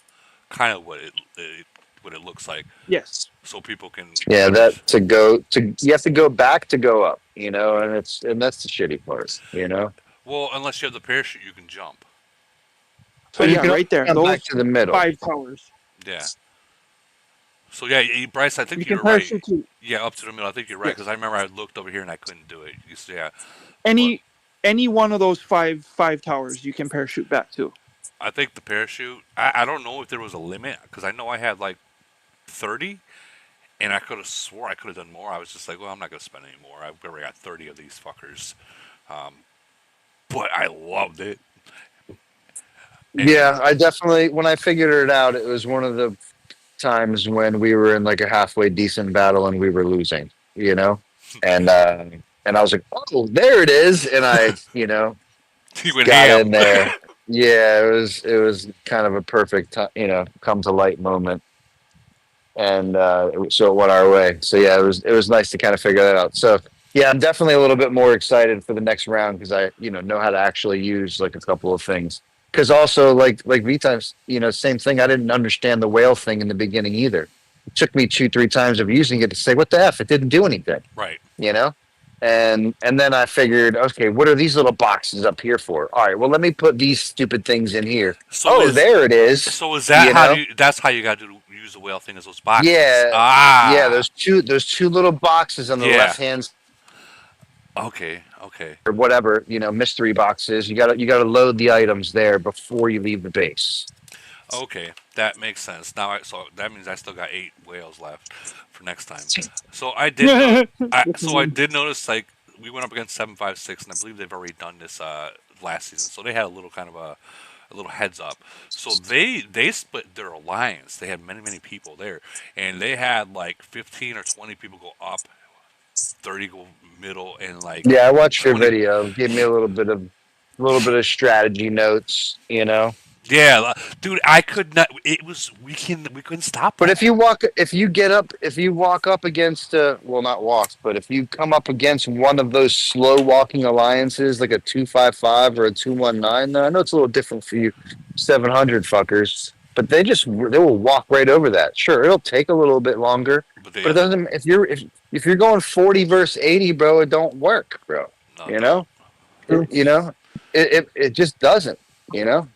kind of what it looks like, Yes. so people can Yeah, understand. that you have to go back to go up, you know, and that's the shitty part, you know. Well, unless you have the parachute, you can jump. So But you yeah, can right there. come back Those to the middle. 5 towers. Yeah. So yeah, Bryce, I think You can you're right. parachute to Yeah, up to the middle. I think you're right yes. because I remember I looked over here and I couldn't do it. Yeah, Any one of those five towers you can parachute back to. I think the parachute. I don't know if there was a limit because I know I had like 30, and I could have swore I could have done more. I was just like, well, I'm not gonna spend any more. I've already got 30 of these fuckers. But I loved it. And Yeah, I definitely when I figured it out, it was one of the times when we were in like a halfway decent battle and we were losing, you know, and I was like, oh, there it is, and I, you know, you went got ham. in there. Yeah, it was kind of a perfect, come to light moment, and so it went our way. So yeah, it was nice to kind of figure that out. So yeah, I'm definitely a little bit more excited for the next round because I know how to actually use like a couple of things. Because also like V times, same thing. I didn't understand the whale thing in the beginning either. It took me 2-3 times of using it to say, what the f? It didn't do anything, Right. you know. And then I figured, okay, what are these little boxes up here for? All right, well, let me put these stupid things in here. So There it is. So is that You how know? you? That's how you got to use the whale thing? Is those boxes? Yeah, yeah. Ah. Those two little boxes on the Yeah. left hand Okay. Okay. or whatever, mystery boxes. You gotta load the items there before you leave the base. Okay. That makes sense. So that means I still got 8 whales left for next time. So I did. So I did notice like we went up against 756, and I believe they've already done this last season. So they had a little kind of a little heads up. So they split their alliance. They had many people there, and they had like 15 or 20 people go up, 30 go middle, and like Yeah, I watched your 20. video. Give me a little bit of strategy notes. Yeah, dude, I could not. It was we couldn't stop. But That. if you walk up against, well, not walk, but if you come up against one of those slow walking alliances, like a 255 or a 219, now I know it's a little different for you, 700 fuckers, but they will walk right over that. Sure, it'll take a little bit longer, But but it doesn't. If you're going 40 versus 80, bro, it don't work, bro. no, You no. know, it just doesn't.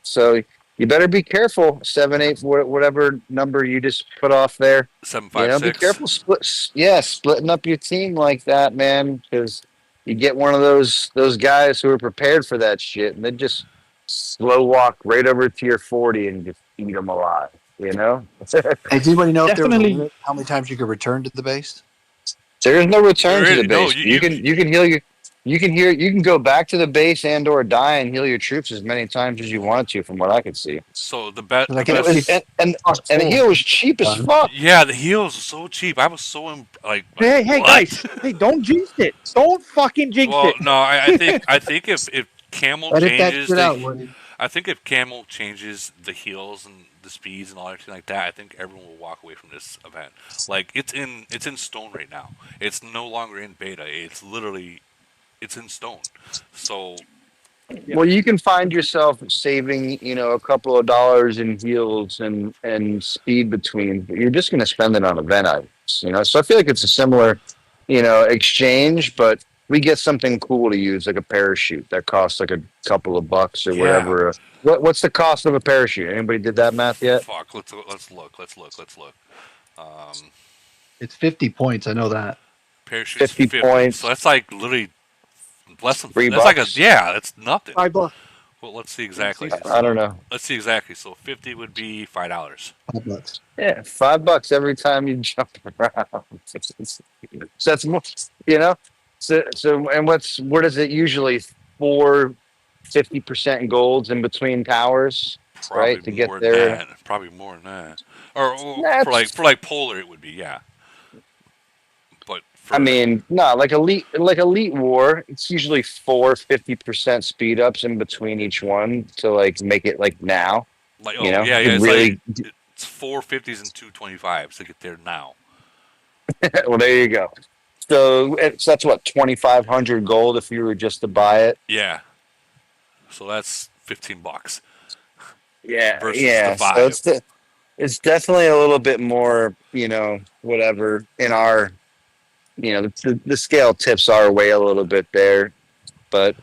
So you better be careful. 7, 8, whatever number you just put off there. Seven five Be six. careful splitting up your team like that, man, because you get one of those guys who are prepared for that shit, and they just slow walk right over to your 40 and just eat them alive. You know, Hey, does anybody know if there was a Definitely. limit how many times you could return to the base? there is no return There to is the no base. You can heal your. You can go back to the base and or die and heal your troops as many times as you wanted to, from what I could see. so Because I the can And it was see best. and the heal was cheap as fuck. Yeah, the heals are so cheap. I was so like Hey, what? guys! Hey, don't jinx it! Don't fucking jinx Well, it! no, I think if Camel edit that changes shit the out, Woody. I think if Camel changes the heals and the speeds and all everything like that, I think everyone will walk away from this event. Like it's in stone right now. It's no longer in beta. It's in stone. So Well, you can find yourself saving, a couple of dollars in heals and speed between. But you're just going to spend it on event items. So I feel like it's a similar, exchange, but we get something cool to use, like a parachute that costs like a couple of bucks or yeah, whatever. What's the cost of a parachute? Anybody did that math yet? fuck. Let's look. Um, It's 50 points. I know that. Parachute's 50 50. So points, that's like literally less than. three That's like a bucks. yeah. That's nothing. $5. Well, let's see Yeah, see? exactly. I don't So know. let's see exactly. So 50 would be $5. $5. Yeah, $5 every time you jump around. So that's more, you know. So and what is it usually for? 50% golds in between towers, right? Probably To get more than there. that. Probably more than that. Or for That's like polar, it would be yeah. But I for mean, no, like elite war, it's usually 50% speed ups in between each one to like make it like now, like you yeah, could it's like really it's 450s and 225s to get there now. well there you go. So that's what 2,500 gold if you were just to buy it. Yeah. So that's $15 Yeah, versus the yeah. So five. it's definitely a little bit more, whatever in our, the scale tips our way a little bit there, but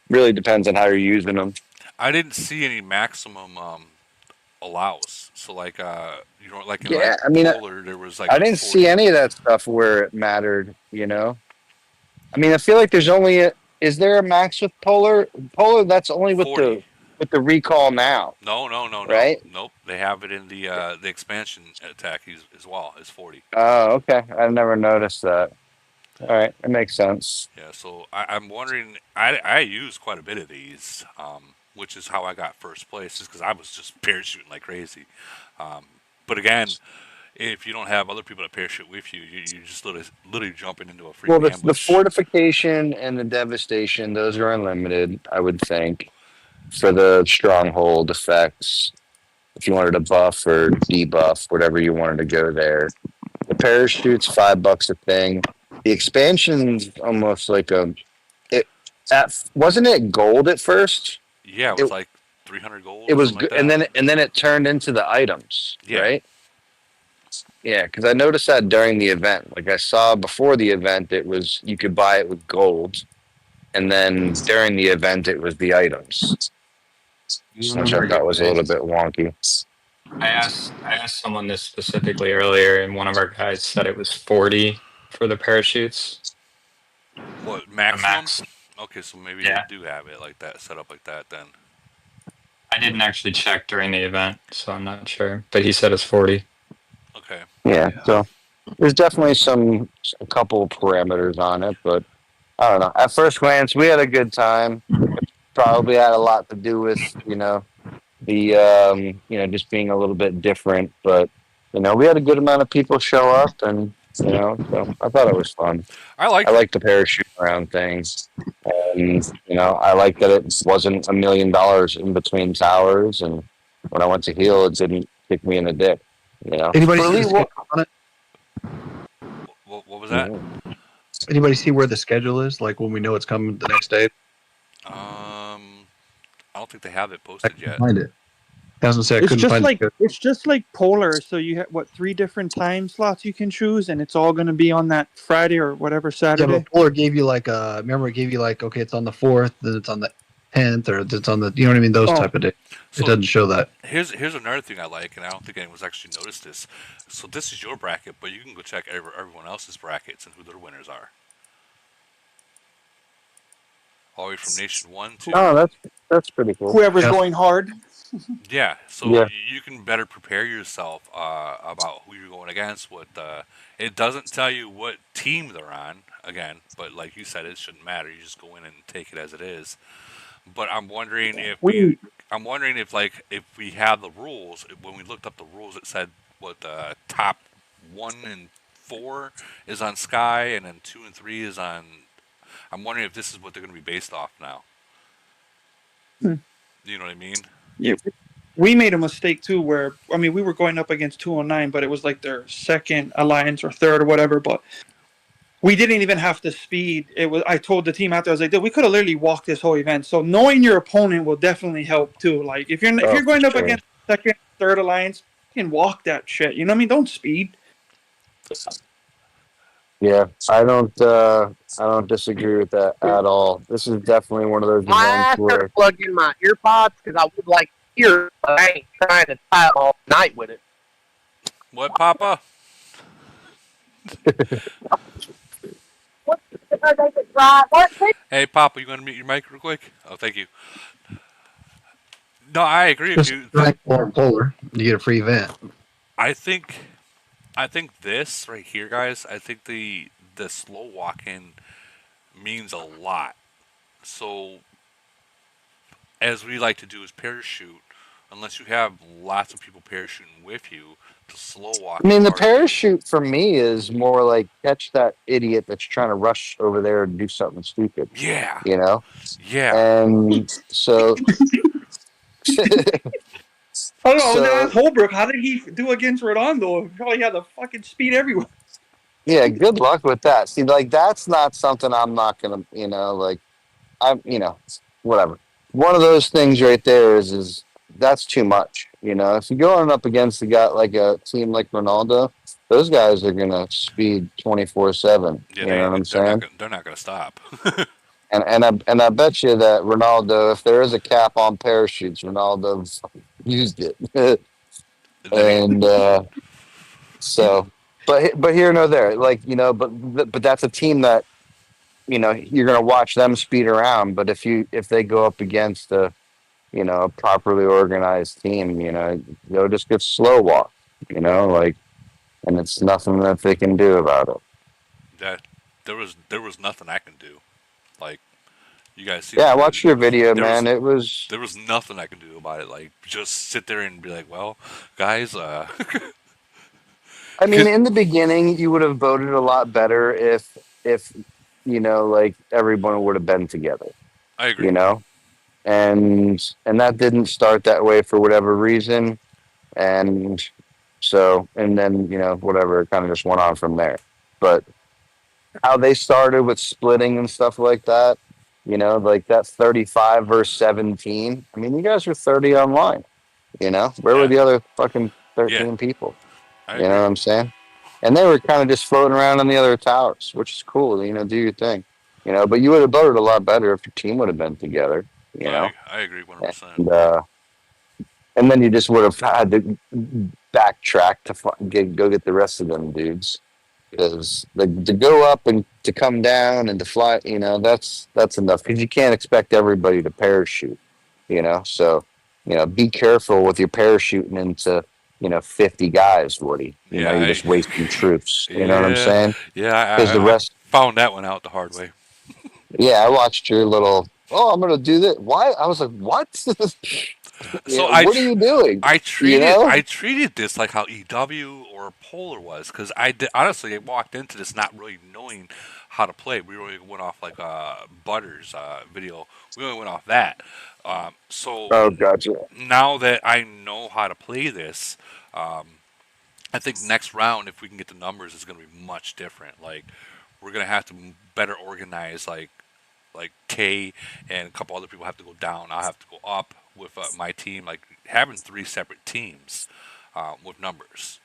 really depends on how you're using them. I didn't see any maximum allows. So like like in like Yeah, I mean, polar there was like I a didn't see 40. any of that stuff where it mattered. I mean, I feel like there's only is there a max with polar? Polar, that's only with 40. the recall now, No. right? Nope. They have it in the expansion attack as well. Is 40. Oh, okay. I've never noticed that. All right, that makes sense. Yeah. So I'm wondering. I use quite a bit of these, which is how I got first place, just because I was just parachuting like crazy. Um, but again, if you don't have other people that parachute with you, you just literally jumping into a Well, freaking the ambush. fortification and the devastation, those are unlimited, I would think, for the stronghold effects. If you wanted to buff or debuff, whatever you wanted to go there. The parachute's $5 a thing. The expansion's almost like it. Wasn't it gold at first? Yeah, it It was like 300 gold it or was something like good, and that. then it turned into the items, Yeah. right? Yeah, because I noticed that during the event. Like I saw before the event, it was you could buy it with gold, and then during the event, it was the items, which I thought was a little bit wonky. I asked someone this specifically earlier, and one of our guys said it was 40 for the parachutes. What The maximum? max. Okay, so maybe they Yeah. do have it like that, set up like that then. I didn't actually check during the event, so I'm not sure. But he said it's 40. Okay. Yeah, so there's definitely a couple of parameters on it, but I don't know. At first glance, we had a good time. Probably had a lot to do with the just being a little bit different, but we had a good amount of people show up, and so I thought it was fun. I I liked it. like the parachute around things, and I like that it wasn't $1 million in between towers, and when I went to heal, it didn't kick me in the dick. Anybody For see the Elite War, schedule on it? What was that? Anybody see where the schedule is? Like when we know it's coming the next day? I don't think they have it I posted couldn't yet. find it. I was gonna say I It's couldn't just find like it. it's just like polar. So you have 3 different time slots you can choose, and it's all going to be on that Friday or whatever Yeah, Saturday. but Polar gave you like remember it gave you like okay, it's on the 4th, then it's on the 10th, or it's on the what I mean, those Oh. type of days. So It doesn't show that. here's another thing I like, and I don't think anyone's actually noticed this. So this is your bracket, but you can go check everyone else's brackets and who their winners are. All the way from Nation 1 to Oh, that's pretty cool. Whoever's Yeah. going hard. Yeah, so Yeah. you can better prepare yourself about who you're going against. What it doesn't tell you what team they're on again, but like you said, it shouldn't matter. You just go in and take it as it is. But We I'm wondering if like if we have the rules. When we looked up the rules, it said what the top 1 and 4 is on Sky, and then 2 and 3 is on. I'm wondering if this is what they're going to be based off now. Hmm. You know what I mean? yeah, we made a mistake too. Where I mean, we were going up against 209, but it was like their second alliance or third or whatever. But we didn't even have the speed. It was. I told the team after I was like, "Dude, we could have literally walked this whole event." So knowing your opponent will definitely help too. Like if Oh, you're for going up sure. against second, third alliance, you can walk that shit. You know what I mean? Don't speed. Yeah, I don't disagree with that at all. This is definitely one of those My events ass to where plug in my earpods because I would like to hear, but I ain't trying to tie all night with it. What, Papa? Hey, Papa, you want to mute your mic real quick? Oh, thank you. No, I agree with Just you. drink more polar. You get a free event. I think, I think this right here, guys. I think the slow walking means a lot. So, as we like to do is parachute. Unless you have lots of people parachuting with you, the slow I walking mean, the part of it. parachute for me is more like catch that idiot that's trying to rush over there and do something stupid, Yeah, you know? yeah, And so, I don't know. I was gonna so ask Holbrook, how did he do against Redondo? He probably had the fucking speed everywhere. yeah, good luck with that. See, like that's not something I'm not gonna, like whatever. One of those things right there is that's too much. If you're going up against a guy like a team like Ronaldo, those guys are gonna speed 24/7. yeah. You know what I'm saying? They're not gonna stop. And I bet you that Ronaldo, if there is a cap on parachutes, Ronaldo's used it. Then he, And so, but here nor there, like but that's a team that you're going to watch them speed around. But if they go up against a properly organized team, they'll just get slow walk, like, and it's nothing that they can do about it. that there was nothing I can do. Like you guys see the Yeah, I video. watched your video, There was man. It was, there was nothing I can do about it. Like just sit there and be like, well, guys, I mean, 'cause- in the beginning, you would have voted a lot better if like everyone would have been together, I agree. you know, and that didn't start that way for whatever reason, and so and then whatever, it kind of just went on from there. But how they started with splitting and stuff like that, like that 35 versus 17. I mean, you guys were 30 online. Where were Yeah, the other fucking yeah, 13 people? I You know agree. what I'm saying? And they were kind of just floating around on the other towers, which is cool. Do your thing. But you would have voted a lot better if your team would have been together. You know, I agree 100%. and and then you just would have had to backtrack to go get the rest of them dudes, because to go up and to come down and to fly, that's enough, because you can't expect everybody to parachute. So be careful with your parachuting into 50 guys, Woody. Yeah, You're just wasting troops. You know what I'm yeah, saying? yeah. Because the I rest, found that one out the hard way. yeah, I watched your little. Oh, I'm gonna do that. Why? I was like, what? So What are you doing? I treated this like how EW or Polar was, because honestly I walked into this not really knowing how to play. We really went off like Butters video. We only went off that. So Oh, gotcha. now that I know how to play this, um, I think next round, if we can get the numbers, is going to be much different. Like we're going to have to better organize, like K and a couple other people have to go down. I'll have to go up with my team, like having 3 separate teams with numbers.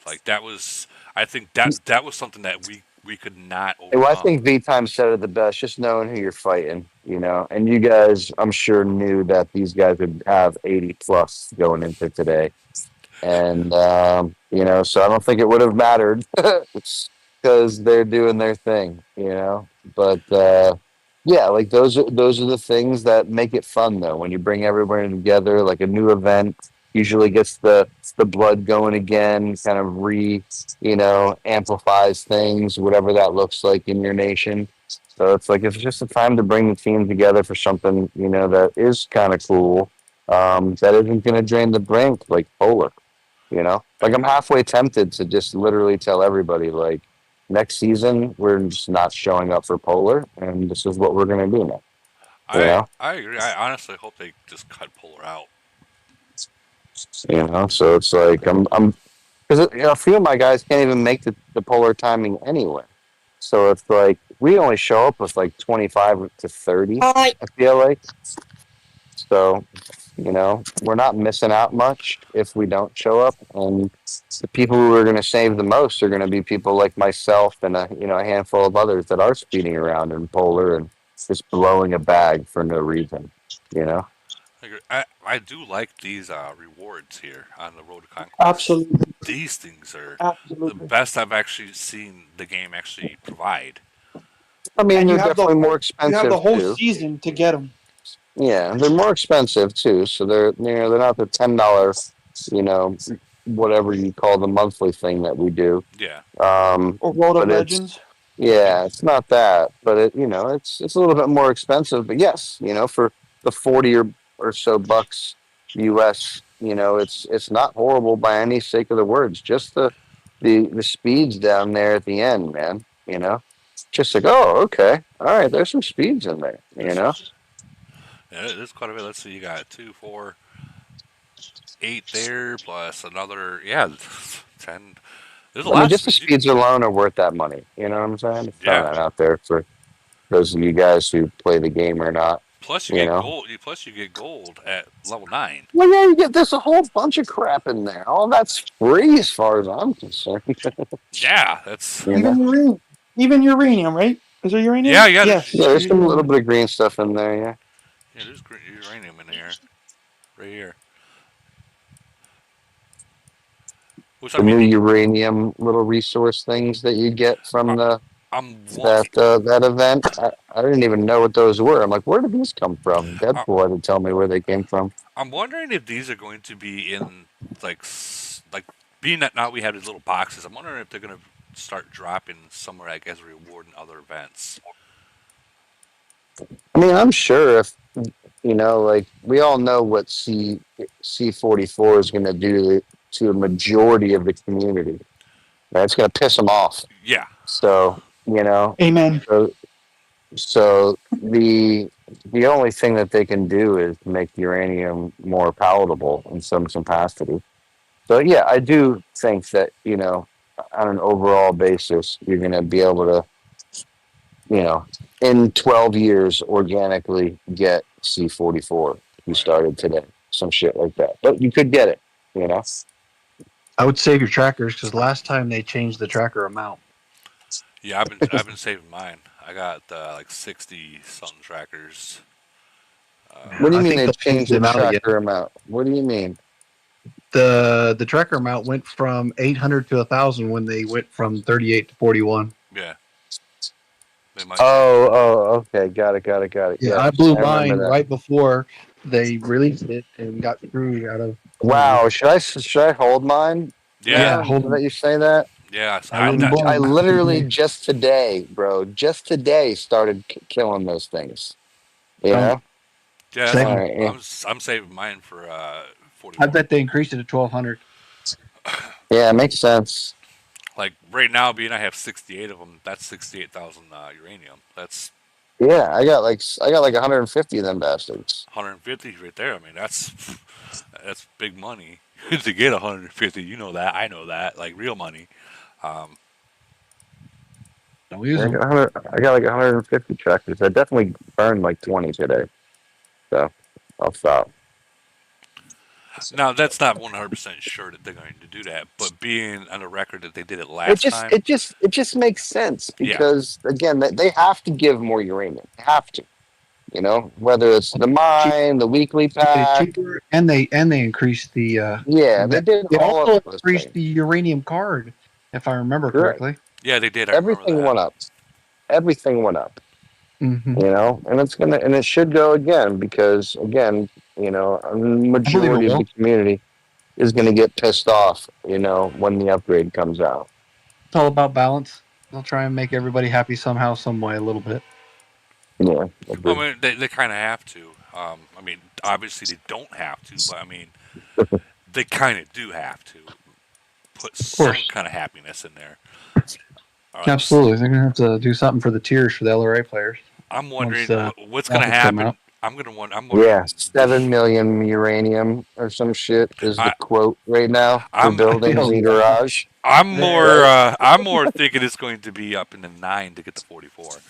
Like that was, I think that was something that we could not Well, I overcome. think V Time said it the best, just knowing who you're fighting, and you guys, I'm sure, knew that these guys would have 80 plus going into today. And, so I don't think it would have mattered because they're doing their thing, but, Yeah, like those are the things that make it fun though. When you bring everybody together, like a new event usually gets the blood going again, kind of amplifies things, whatever that looks like in your nation. So it's like it's just a time to bring the team together for something, that is kind of cool. That isn't gonna drain the brain like polar, Like I'm halfway tempted to just literally tell everybody like next season we're just not showing up for polar and this is what we're gonna do now. I agree. I honestly hope they just cut Polar out. So it's like I'm because a few of my guys can't even make the polar timing anyway. So it's like we only show up with like 25 to 30, I feel like. So, we're not missing out much if we don't show up. And the people who are going to save the most are going to be people like myself and a handful of others that are speeding around in polar and just blowing a bag for no reason. I do like these rewards here on the Road to Conquest. Absolutely. These things are the Absolutely. best I've actually seen the game actually provide. I mean, And they're you have definitely more you expensive have the whole too. season to get them. Yeah, they're more expensive too. So they're not the $10, whatever you call the monthly thing that we do. Yeah. Or Road of But Legends. it's not that, but it's a little bit more expensive. But yes, for the 40 or so bucks US, it's not horrible by any sake of the words. Just the speeds down there at the end, man. Just like, oh, okay, all right, there's some speeds in there. Yeah, there's quite a bit. Let's see, you got 2, 4, 8 there, plus another, 10. There's a I mean, lot of just the speed. speeds alone are worth that money. You know what I'm saying? Just throwing that out there for those of you guys who play the game or not. Plus you get gold. Plus you get gold at level 9. Well, yeah, you get there's a whole bunch of crap in there. All that's free as far as I'm concerned. Yeah, that's Even uranium, right? Is there uranium? yeah. Yes. Yeah, there's some little bit of green stuff in there. Yeah. Yeah, there's uranium in here, right here. Which The new uranium little resource things that you get from that event. I didn't even know what those were. I'm like, where did these come from? Deadpool had to tell me where they came from. I'm wondering if these are going to be in like being that now we have these little boxes. I'm wondering if they're going to start dropping somewhere, I guess, reward in other events. I mean, I'm sure if like we all know what C44 is going to do to a majority of the community. Right? It's going to piss them off. Yeah. So Amen. So the only thing that they can do is make uranium more palatable in some capacity. So yeah, I do think that on an overall basis, you're going to be able to in 12 years organically get C44 if you started today, some shit like that. But you could get it, I would save your trackers because last time they changed the tracker amount. Yeah, I've been saving mine. I got like 60 something trackers. What do you mean they changed the tracker amount? What do you mean? The tracker amount went from 800 to 1,000 when they went from 38 to 41. Yeah. Okay, got it. Yeah, I blew mine right before they released it and got screwed out of. Wow, should I hold mine? Yeah, hold that you say that. Yeah, I literally just today started killing those things. Yeah. Yeah, I'm saving mine for 40. I bet they increased it to 1,200. Yeah, it makes sense. Like right now, being I have 68 of them, that's 68,000 uranium. That's I got like 150 of them bastards. 150 right there. I mean, that's big money to get 150. You know that. I know that. Like real money. Don't use them. I got like 150 trackers. I definitely burned like 20 today. So I'll stop. Now that's not 100% sure that they're going to do that, but being on the record that they did it last time, it just makes sense because again, they have to give more uranium. They have to, whether it's the mine, the weekly pack, and they increased the they did. They also increased the uranium card, if I remember correctly. Yeah, they did. Everything went up. Everything went up. Hmm. And it should go again because again, a I believe it majority of the will. community is gonna get pissed off, when the upgrade comes out. It's all about balance. They'll try and make everybody happy somehow, some way, a little bit. Yeah, I agreed. mean, they kind of have to. I mean, obviously they don't have to, but I mean, they kind of do have to put Of some course. kind of happiness in there. Absolutely. They're going to have to do something for the tiers for the LRA players I'm once wondering what's going to profits come out. happen. I'm Yeah, wondering. 7 million uranium or some shit is the I, quote right now for I'm buildings Oh, and yeah. garage. There. Right? I'm more thinking it's going to be up in the 9 to get the 44.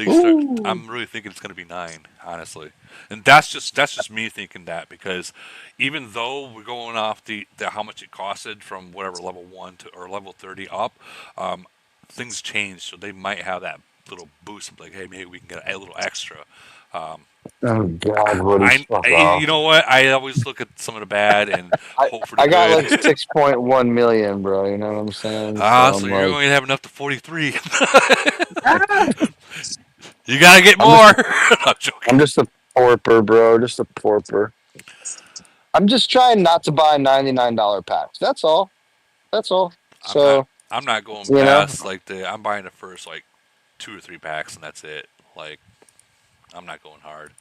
Ooh. I'm really thinking it's going to be 9, honestly, and that's just me thinking that because even though we're going off the how much it costed from whatever level 1 to or level 30 up, um, things change, so they might have that little boost, like hey, maybe we can get a little extra. Um, Oh God, Woody, fuck you off. know what? I always look at some of the bad and I hope for the I got like good. 6.1 million, bro. You know what I'm saying? So Ah, so I'm you're like, going to have enough to 43. Ah! You gotta get I'm more. just I'm I'm joking. just a porper, bro. Just a porper. I'm just trying not to buy $99 packs. That's all. That's all. I'm not. So I'm not going you know, past like the. I'm buying the first like 2 or 3 packs and that's it. Like I'm not going hard.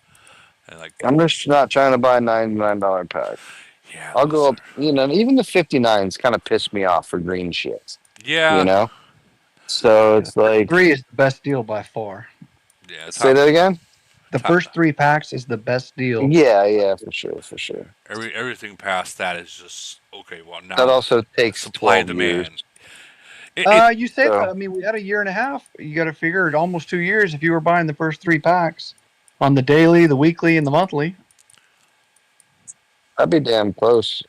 And like I'm just not trying to buy $99 pack. yeah, I'll those go are up. Even the 59s kind of piss me off for green shit. You yeah know. So Yeah, the it's first like, three is the best deal by far. yeah say that again. The top first 3 packs is the best deal. Yeah, yeah, for sure, for sure. everything past that is just okay. Well That now also takes supply and 12 years. demand. It You say that. So I mean, we had a year and a half. You got to figure it almost 2 years if you were buying the first 3 packs on the daily, the weekly, and the monthly. I'd be damn close.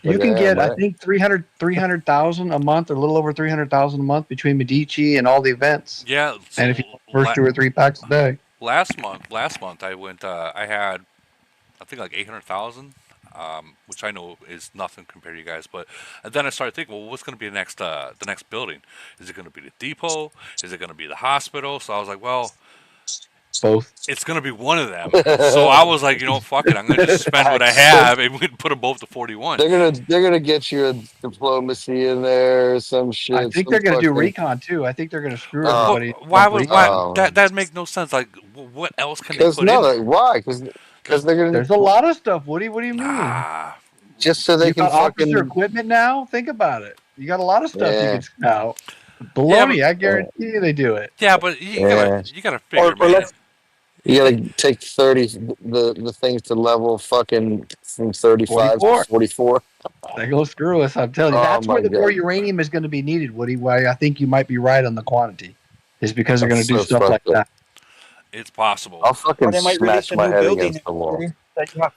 You Look at can him, get, I right? think, 300,000 a month, or a little over 300,000 a month between Medici and all the events. yeah. And if you So first 2 or 3 packs a day, last month I went. I had I think like 800,000, which I know is nothing compared to you guys. But and then I started thinking, well, what's going to be the next building? Is it going to be the depot? Is it going to be the hospital? So I was like, well, both. it's going to be one of them. So I was like, fuck it, I'm going to just spend what I Facts. have and we can put them both to 41. They're gonna get you a diplomacy in there or some I shit. think Some they're going to do fucking recon too. I think they're going to screw But, uh everybody but on why would why recon. that make no sense? Like, what else can they because put in no, there? why? Because There's they're gonna There's a lot of stuff, Woody. What do you mean? nah. just so they You can got officer fucking equipment now? Think about it. You got a lot of stuff you yeah can scout. Yeah, but Baloney, I guarantee you they do it. you gotta yeah. figure, Or man. let's You gotta take 30 the things to level fucking from 35 to 44. 44. They go screw us. I'm telling you. Oh That's my where the more god, uranium is going to be needed, Woody. Why I think you might be right on the quantity is because they're that's going to do so stuff like fucked up. that. It's possible. I'll or fucking they might release smash a my new head building against the wall. that you have.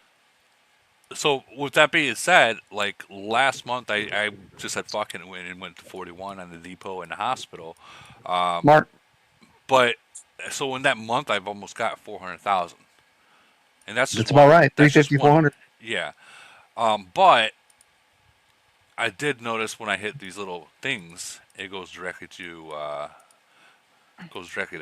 So with that being said, like last month, I just had fucking went to 41 on the depot and the hospital. Um, Mark, but so in that month, I've almost got 400,000, and that's just that's about one. right. That's just 350, one. 400. Yeah. But I did notice when I hit these little things, it goes directly to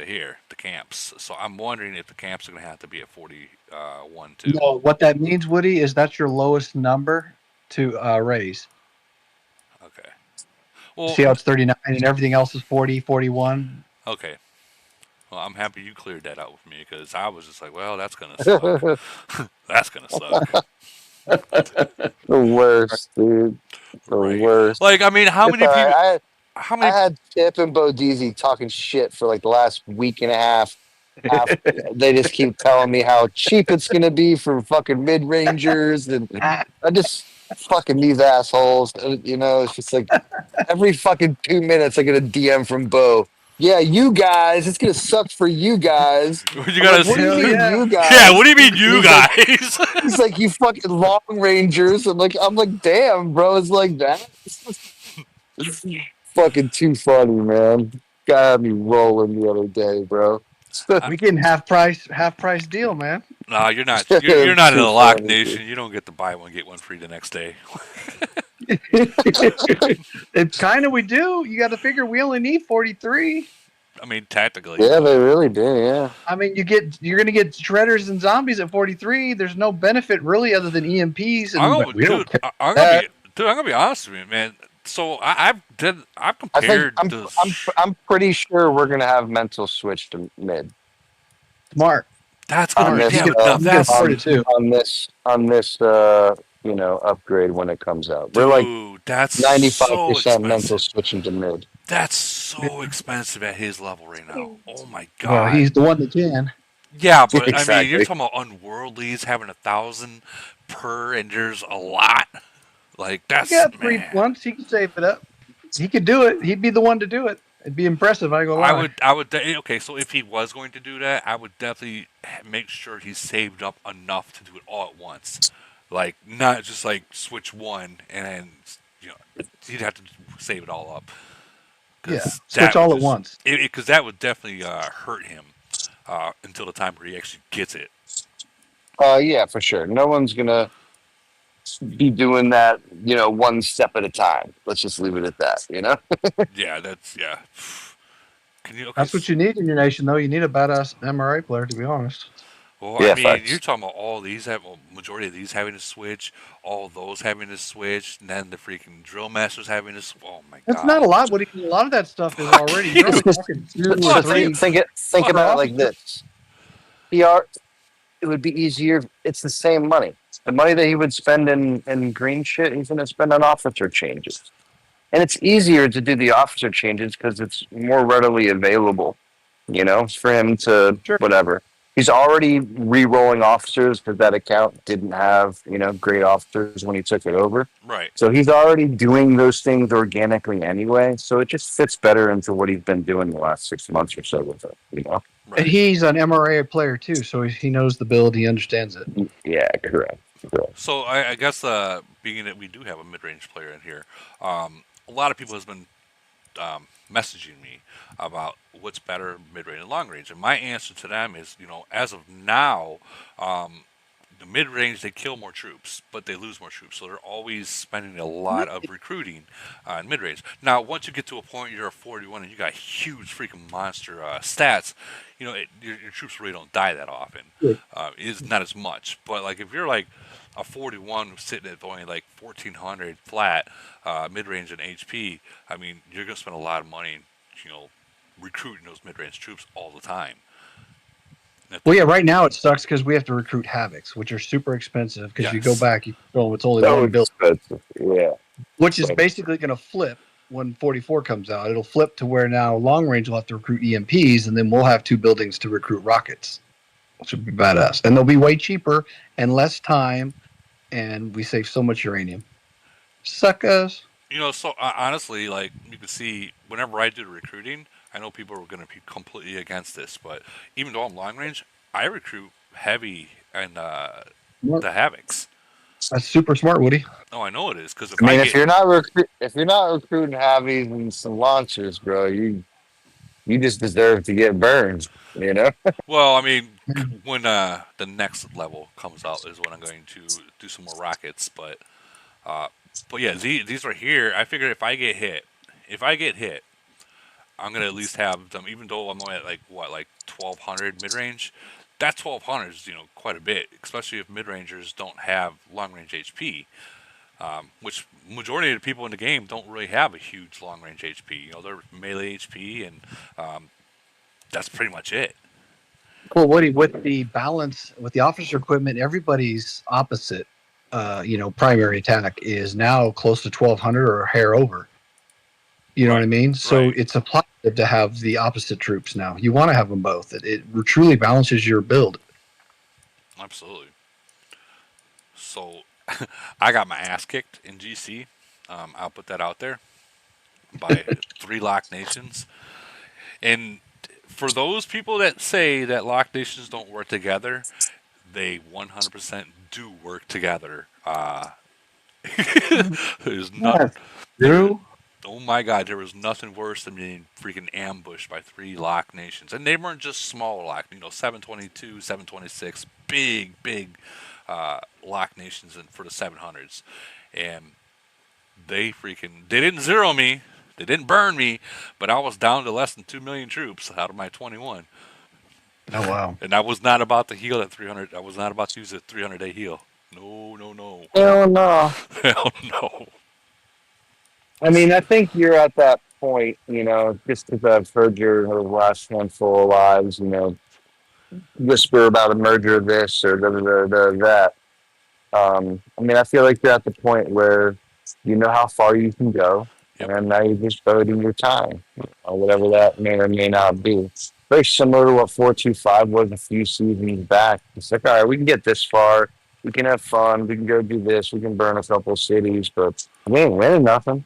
here, the camps. So I'm wondering if the camps are gonna have to be at 41 too. No, what that means, Woody, is that's your lowest number to raise. Okay. Well, See how it's 39 and everything else is 40, 41? okay. Well, I'm happy you cleared that out with me because I was just like, well, that's gonna suck. That's gonna suck. The worst, dude. The Right. worst. Like, I mean, how It's many all people? right. How I many? had Tip and Bodizi talking shit for like the last week and a half. After they just keep telling me how cheap it's gonna be for fucking mid rangers, and I just fucking these assholes. It's just like every fucking 2 minutes I get a DM from Bo. Yeah, you guys, it's gonna suck for you guys. You I'm like, gotta. what do you Hell mean, yeah. you Yeah. What guys? do you mean, And you guys? he's like, you fucking long rangers. I'm like, damn, bro, it's like that. It's fucking too funny, man. Guy had me rolling the other day, bro. I, We getting half price deal, man. no, you're not. You're not in Too a lock funny, dude. nation. You don't get to buy one get one free the next day. It's kind of we do. You got to figure we only need 43. I mean, tactically, Yeah, but they really do. Yeah. I mean, you're gonna get shredders and zombies at 43. There's no benefit really other than EMPs, I'm and gonna, we don't dude. care I'm gonna that. be, dude. I'm gonna be honest with you, man. So I've I think compared the. I'm pretty sure we're gonna have mental switch to mid Smart, That's gonna on be, smart. this yeah, but now You can that's, afford it too. on this upgrade when it comes out. We're like dude. That's so 95% mental expensive. switching to mid. That's so expensive at his level right now. Oh my Well, god. he's the one that can. Yeah, but I mean, you're Exactly. talking about unworldlies having 1,000 per, and there's a lot. Like He that's, got three man. once. He can save it up. He could do it. He'd be the one to do it. It'd be impressive. I ain't gonna lie. Okay. So if he was going to do that, I would definitely make sure he saved up enough to do it all at once. Like not just like switch one and then he'd have to save it all up Yeah, because switch all at once. because that would definitely hurt him until the time where he actually gets it. Yeah, for sure. No one's gonna be doing that, one step at a time. Let's just leave it at that. Yeah, yeah. Can you okay? That's what you need in your nation, though. You need a badass MRA player, to be honest. Well, I Yeah, mean, you're facts. talking about all these majority of these having to switch, all those having to switch, and then the freaking drill masters having to. Oh my That's not a god! lot. But a lot of that stuff is already. You're only talking two But or Well, three. think about it like this. PR, it would be easier. It's the same money. The money that he would spend in green shit, he's going to spend on officer changes. And it's easier to do the officer changes because it's more readily available, for him to Sure. whatever. He's already re-rolling officers because that account didn't have, great officers when he took it over. right. So he's already doing those things organically anyway. So it just fits better into what he's been doing the last 6 months or so with it. And Right. he's an MRA player too, so he knows the build. He understands it. Yeah, correct. So I guess being that we do have a mid-range player in here, a lot of people has been messaging me about what's better mid-range and long-range, and my answer to them is, as of now, the mid-range they kill more troops, but they lose more troops, so they're always spending a lot of recruiting in mid-range. Now, once you get to a point you're a 41 and you got huge freaking monster stats, your troops really don't die that often. It's not as much, but like if you're like a 41 sitting at only like 1,400 flat mid-range and HP, I mean, you're gonna spend a lot of money, recruiting those mid-range troops all the time. Well, yeah. Right now it sucks because we have to recruit havocs, which are super expensive. Because you go Yes. back, it's only So one build, expensive. Yeah. which is basically going to flip when 44 comes out. It'll flip to where now long range will have to recruit EMPs, and then we'll have two buildings to recruit rockets, which would be badass. And they'll be way cheaper and less time, and we save so much uranium. Suckers. So honestly, like you can see, whenever I do the recruiting, I know people are going to be completely against this, but even though I'm long range, I recruit heavy and the havocs. That's super smart, Woody. Oh, I know it is because I mean, if you're not recruiting heavies and some launchers, bro, you just deserve to get burned. well, I mean, when the next level comes out is when I'm going to do some more rockets, but yeah, these right here, I figure if I get hit, I'm gonna at least have them. Even though I'm only at like 1,200 mid range, that 1,200 is quite a bit, especially if mid rangers don't have long range HP, which majority of the people in the game don't really have a huge long range HP. They're melee HP, and that's pretty much it. Well, Woody, with the balance, with the officer equipment, everybody's opposite, primary attack is now close to 1,200 or a hair over. You know what I mean? So it's a positive to have the opposite troops now. You want to have them both. It truly balances your build. Absolutely. So, I got my ass kicked in GC. I'll put that out there by 3 lock nations. And for those people that say that lock nations don't work together, they 100% do work together. There's not. Drew? Oh my god, there was nothing worse than being freaking ambushed by 3 lock nations. And they weren't just small lock, 722, 726, big lock nations for the 700s. And they didn't zero me. They didn't burn me, but I was down to less than 2 million troops out of my 21. Oh wow. And I was not about to heal at 300. I was not about to use a 300-day heal. No, no, no. Hell no. Hell no. I mean, I think you're at that point, just because I've heard your last handful of lives, whisper about a merger of this or that. I mean, I feel like you're at the point where you know how far you can go, Yep. and now you're just voting your time, or whatever that may or may not be. Very similar to what 425 was a few seasons back. It's like, all right, we can get this far. We can have fun. We can go do this. We can burn a couple of cities, but we ain't winning nothing.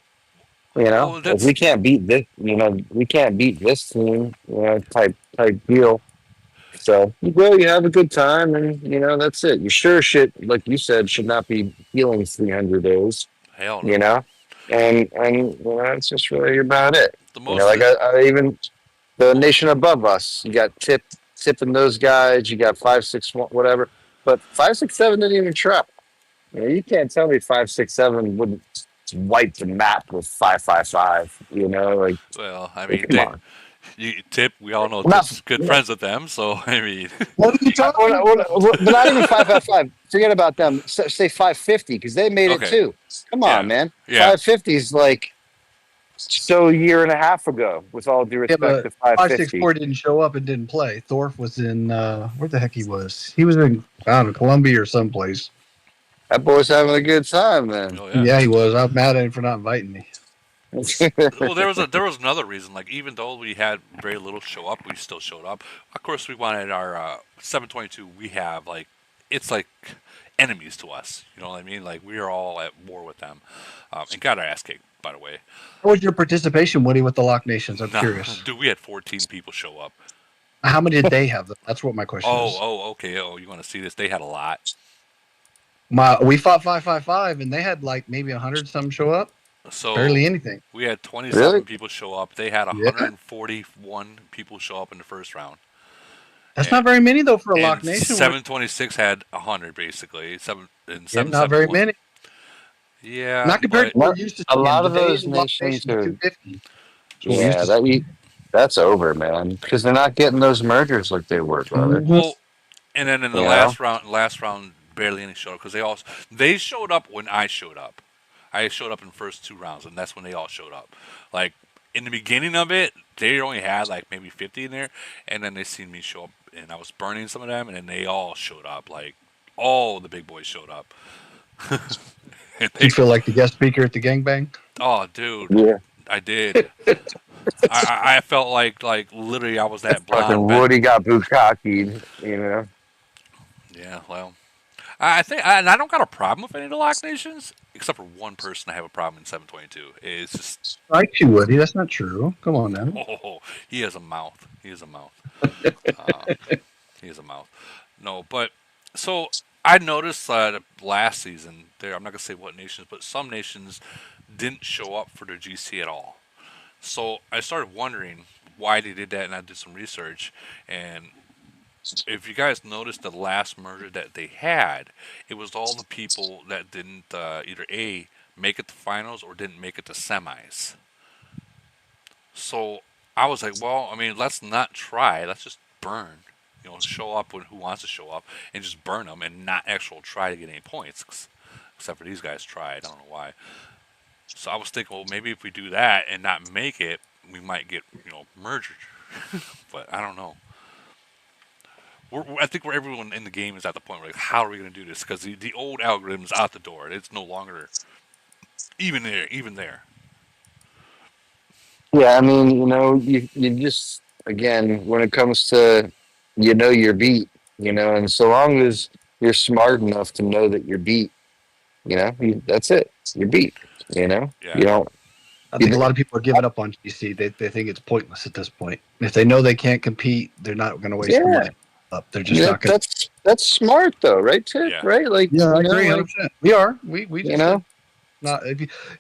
Well, If that's we can't beat this, we can't beat this team, type deal. So you go, you have a good time, and that's it. You sure shit, like you said, should not be healing 300 days, hell you no. know, and it's just really about it. The most Like I even the nation above us, you got Tip and those guys, you got 561 whatever, but 567 didn't even try. You can't tell me 567 wouldn't wipe the map with 555. Like well, I hey, mean, come on. Tip. We all know Well, not, Tip's good friends with them, so I mean, What are you talking about? but not even 555. Forget about them. Say 550 because they made it okay, too. Come yeah, on, man. yeah. 550 is like so a year and a half ago. With all due Yeah, respect but to 550, 564 didn't show up and didn't play. Thorpe was in where the heck he was? He was in I don't know, Columbia or someplace. that boy's having a good time, man. Oh Yeah. He was. I'm mad at him for not inviting me. Well, there was another reason. Like even though we had very little show up, we still showed up. Of course, we wanted our 722. We have it's like enemies to us. You know what I mean? Like we are all at war with them, and got our ass kicked. By the way, What was your participation, Woody, with the Lock Nations? I'm Nah, curious. dude, we had 14 people show up. How many did they have? That's what my question is. Okay. Oh, you want to see this? They had a lot. We fought 555, and they had like maybe 100 some show up. So Barely anything. we had 27 Really? people show up. They had Yeah. 141 people show up in the first round. That's not very many though for a Lock And Nation. 726 had 100 basically. Yeah, not very many. Yeah, Not compared to but what we're used to a seeing. lot of Today, those the Lock nations Nation are. 250. Yeah, that's over, man. Because they're not getting those mergers like they were, brother. Well, and then in the You last round, barely any showed up because they showed up when I showed up. I showed up in the first 2 rounds, and that's when they all showed up. Like in the beginning of it, they only had like maybe 50 in there, and then they seen me show up, and I was burning some of them, and then they all showed up. Like all the big boys showed up. Do you feel like the guest speaker at the gangbang? Oh, dude, Yeah. I did. I felt like literally I was that Fucking blonde. Woody got bukkakied, Yeah, well, I think and I don't got a problem with any of the Lock Nations except for one person I have a problem in 722. It's just Like you, Woody. That's not true. Come on now. he has a mouth. He has a mouth. He has a mouth. No, but so I noticed last season there. I'm not gonna say what nations, but some nations didn't show up for their GC at all. So I started wondering why they did that, and I did some research. And if you guys noticed the last merger that they had, it was all the people that didn't either A, make it to finals or didn't make it to semis. So I was like, well, I mean, let's not try. Let's just burn. Show up when who wants to show up and just burn them and not actually try to get any points. Except for these guys tried. I don't know why. So I was thinking, well, maybe if we do that and not make it, we might get, merged. But I don't know. I think where everyone in the game is at the point where, like, how are we going to do this? Because the old algorithm is out the door. It's no longer even there. Yeah, I mean, you just again when it comes to you're beat, and so long as you're smart enough to know that you're beat, that's it. You're beat. Yeah. You don't. I think a lot of people are giving up on GC. They think it's pointless at this point. If they know they can't compete, they're not going to waste the money up. They're just not going. That's smart though, right, Tip? Yeah. Right? Like, I agree 100%. We are. We just not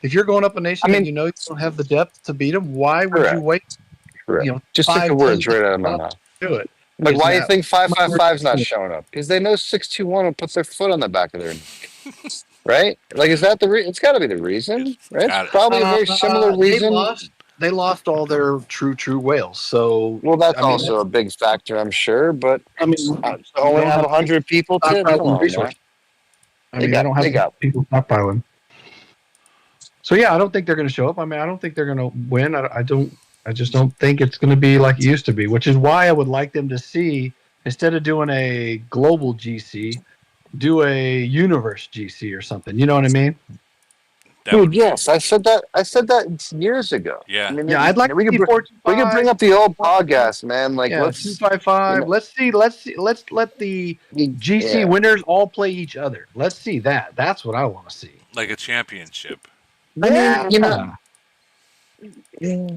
if you're going up a nation and you don't have the depth to beat them, why would you wait? Correct. Just took the words right out of my mouth. Do it. Like, why do you think 555's not showing up? Because they know 621 will put their foot on the back of their neck. Right? Like, is that the reason? It's got to be the reason, right? It's probably a very similar reason. they lost all their true whales. So Well, that's I mean, also a big factor, I'm sure. But I mean, to you only don't have have 100 people, Tip. Come stockpiling on, man. resources. I mean, they don't have They got. people stockpiling. So yeah, I don't think they're going to show up. I mean, I don't think they're going to win. I don't. I just don't think it's going to be like it used to be. Which is why I would like them to see, instead of doing a global GC, do a universe GC or something. You know what I mean? That Dude, would yes, I said that. I said that years ago. yeah. I mean, Yeah, I'd like we to could see 425. bring up the old podcast, man. Like, Yeah, let's 255. Let's let the GC yeah. winners all play each other. Let's see that. That's what I want to see. Like a championship. I mean, You know,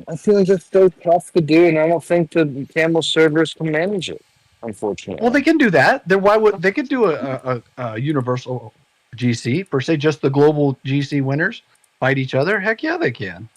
I feel like that's so tough to do, and I don't think the camel servers can manage it. Unfortunately, well, they can do that. Then why would they could do a universal GC per se? Just the global GC winners fight each other. Heck yeah, they can.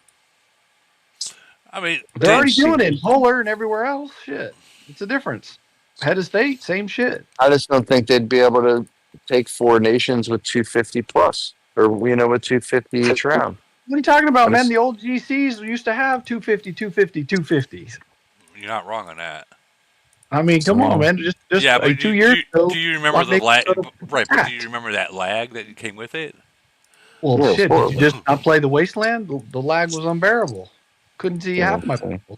I mean, They're already doing it in Polar and everywhere else. Shit, it's a difference. Head of state, same shit. I just don't think they'd be able to take 4 nations with 250 plus, or with 250 each round. What are you talking about, man? The old GCs used to have 250, 250, 250s. You're not wrong on that. I mean, come on, man. Just yeah, but 2 years ago. Do you remember the lag? Right, but do you remember that lag that came with it? Well, shit. Did you just not play the Wasteland? The lag was unbearable. Couldn't see half my people.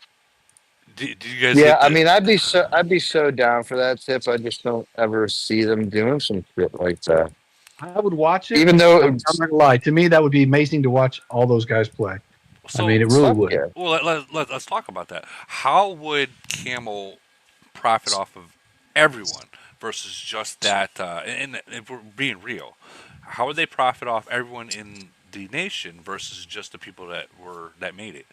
Did you guys? Yeah, I mean, I'd be so down for that Tip. I just don't ever see them doing some shit like that. I would watch it, even though I'm not gonna lie. To me, that would be amazing to watch all those guys play. So, I mean, it really would. Yeah. Well, let's talk about that. How would Camel profit off of everyone versus just that? And if we're being real, how would they profit off everyone in the nation versus just the people that made it?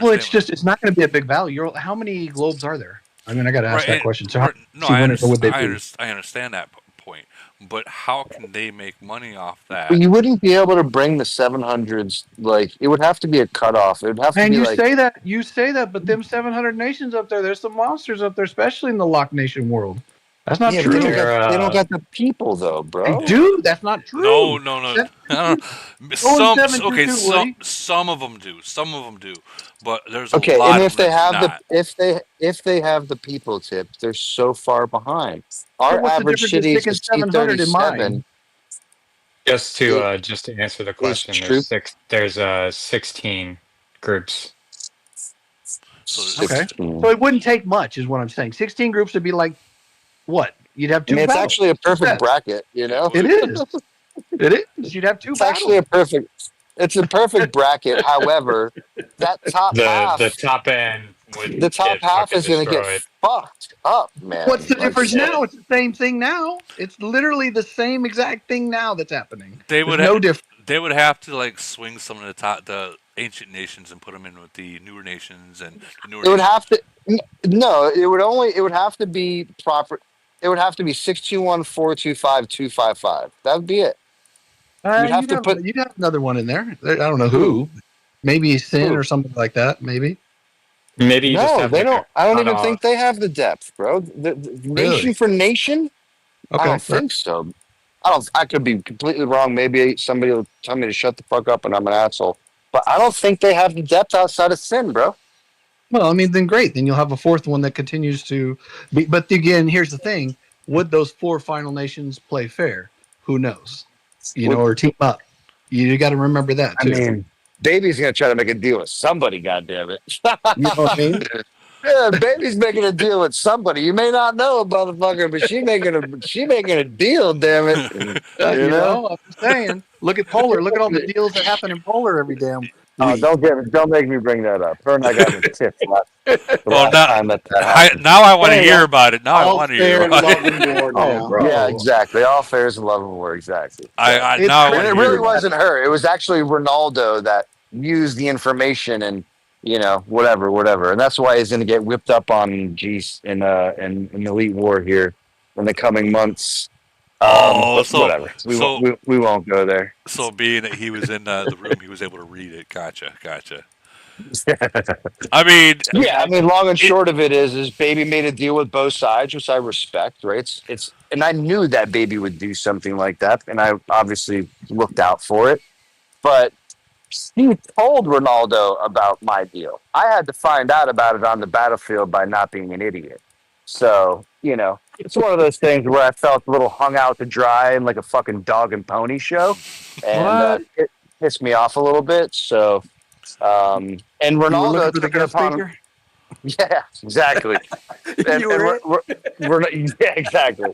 Well, it's not going to be a big value. How many globes are there? I mean, I got to ask that question. So, I understand that point, but how can they make money off that? Well, you wouldn't be able to bring the 700s. Like, it would have to be a cutoff. It would have to be. And you say that, but them 700 nations up there, there's some monsters up there, especially in the Lock Nation world. That's not true. They don't got the people though, bro. They do. That's not true. No. Some of them do. Some of them do. But there's a lot. And if they have the people, Tip, they're so far behind. Our average city is 737. Just to answer the question, there's 16 groups. Okay, so it wouldn't take much, is what I'm saying. 16 groups would be like what? You'd have 2 it's battles. actually a perfect bracket, It is. It is. You'd have 2 it's battles. It's a perfect bracket. However, that top half, the top end the top half is going to get fucked up, man. What's the difference now? It's the same thing now. It's literally the same exact thing now that's happening. No difference. They would have to swing some of the ancient nations and put them in with the newer nations and the newer. It would have to. No, it would have to be proper. It would have to be 621, 425, 255. That would be it. You'd have another one in there. I don't know who. Maybe Sin or something like that. Maybe. Maybe they don't. I don't even think they have the depth, bro. The nation for nation. Okay, I don't think so. I could be completely wrong. Maybe somebody will tell me to shut the fuck up and I'm an asshole. But I don't think they have the depth outside of Sin, bro. Well, I mean, then great. Then you'll have a 4th one that continues to be. But again, here's the thing: would those 4 final nations play fair? Who knows? Or team up. You got to remember that too. I mean, Baby's gonna try to make a deal with somebody. Goddamn it! You know what I mean? Yeah, Baby's making a deal with somebody. You may not know, motherfucker, but she making a deal. Damn it! You know, I'm just saying. Look at Polar. Look at all the deals that happen in Polar every damn week. Don't make me bring that up. Her and I got the tip. Now I want to hear about it. Now I want to hear about it. Yeah, exactly. All fair is in love and war. Exactly. It really wasn't her. It was actually Ronaldo that used the information and whatever. And that's why he's going to get whipped up on G's in Elite War here in the coming months. Whatever. We won't go there. So being that he was in the room, he was able to read it. Gotcha. I mean, long and short of it is Baby made a deal with both sides, which I respect, right? And I knew that Baby would do something like that, and I obviously looked out for it. But he told Ronaldo about my deal. I had to find out about it on the battlefield by not being an idiot. So, it's one of those things where I felt a little hung out to dry in like a fucking dog and pony show. And What? it pissed me off a little bit. So, and You were looking Ronaldo for the took it guest upon him. speaker? Yeah, exactly. And, You and were it? we're not, yeah, exactly.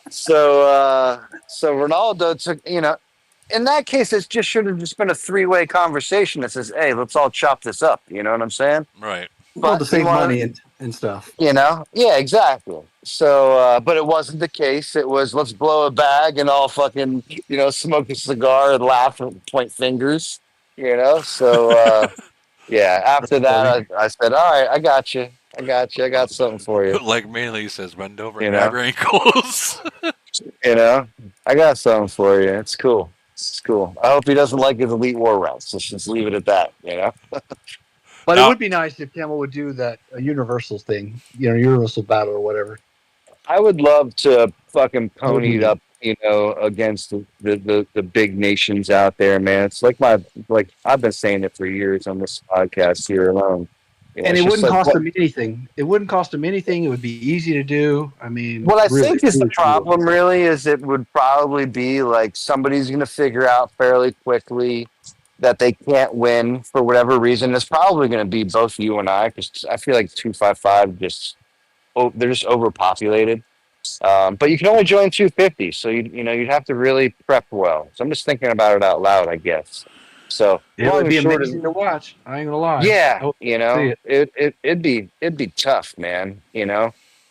So Ronaldo took, in that case, it just should have just been a three-way conversation that says, "Hey, let's all chop this up." You know what I'm saying? Right. Well, But to he save wanted, money and stuff. yeah, exactly. So, but it wasn't the case. It was let's blow a bag and all fucking, smoke a cigar and laugh and point fingers. So yeah. That's After funny. that, I said, "All right, I got you. I got you. I got something for you." Like mainly he says, bend over, You grab know. your ankles. I got something for you. It's cool. It's cool. I hope he doesn't like his Elite War routes. Let's just leave it at that. But it Now, would be nice if Camel would do that universal thing, universal battle or whatever. I would love to fucking That would be pony it neat. up, against the big nations out there, man. It's like I've been saying it for years on this podcast here alone. And It's it just wouldn't like cost them anything. It wouldn't cost them anything. It would be easy to do. I mean, what I really, think is the really, truly would. problem really is it would probably be like somebody's going to figure out fairly quickly that they can't win for whatever reason. It's probably going to be both you and I because I feel like 255 they're just overpopulated. But you can only join 250, so you'd have to really prep well. So I'm just thinking about it out loud, I guess. So It long would and be short is, amazing to watch. I ain't gonna lie. yeah, I would see it. it'd be tough, man.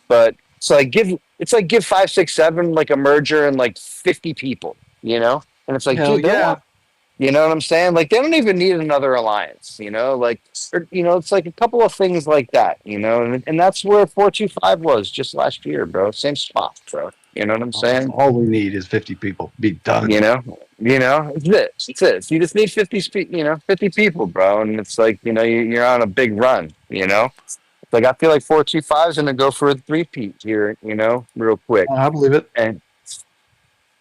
But it's like give 5, 6, 7 like a merger and like 50 people, and it's like, Hell dude, they're yeah. not. You know what I'm saying? Like they don't even need another alliance, it's like a couple of things like that, and that's where 425 was just last year, bro. Same spot, bro. You know what I'm saying? All we need is 50 people. Be done. It's it. You just need 50 people, bro, and it's like you're on a big run. It's like I feel like 425 is gonna go for a three-peat here, real quick, I believe it. and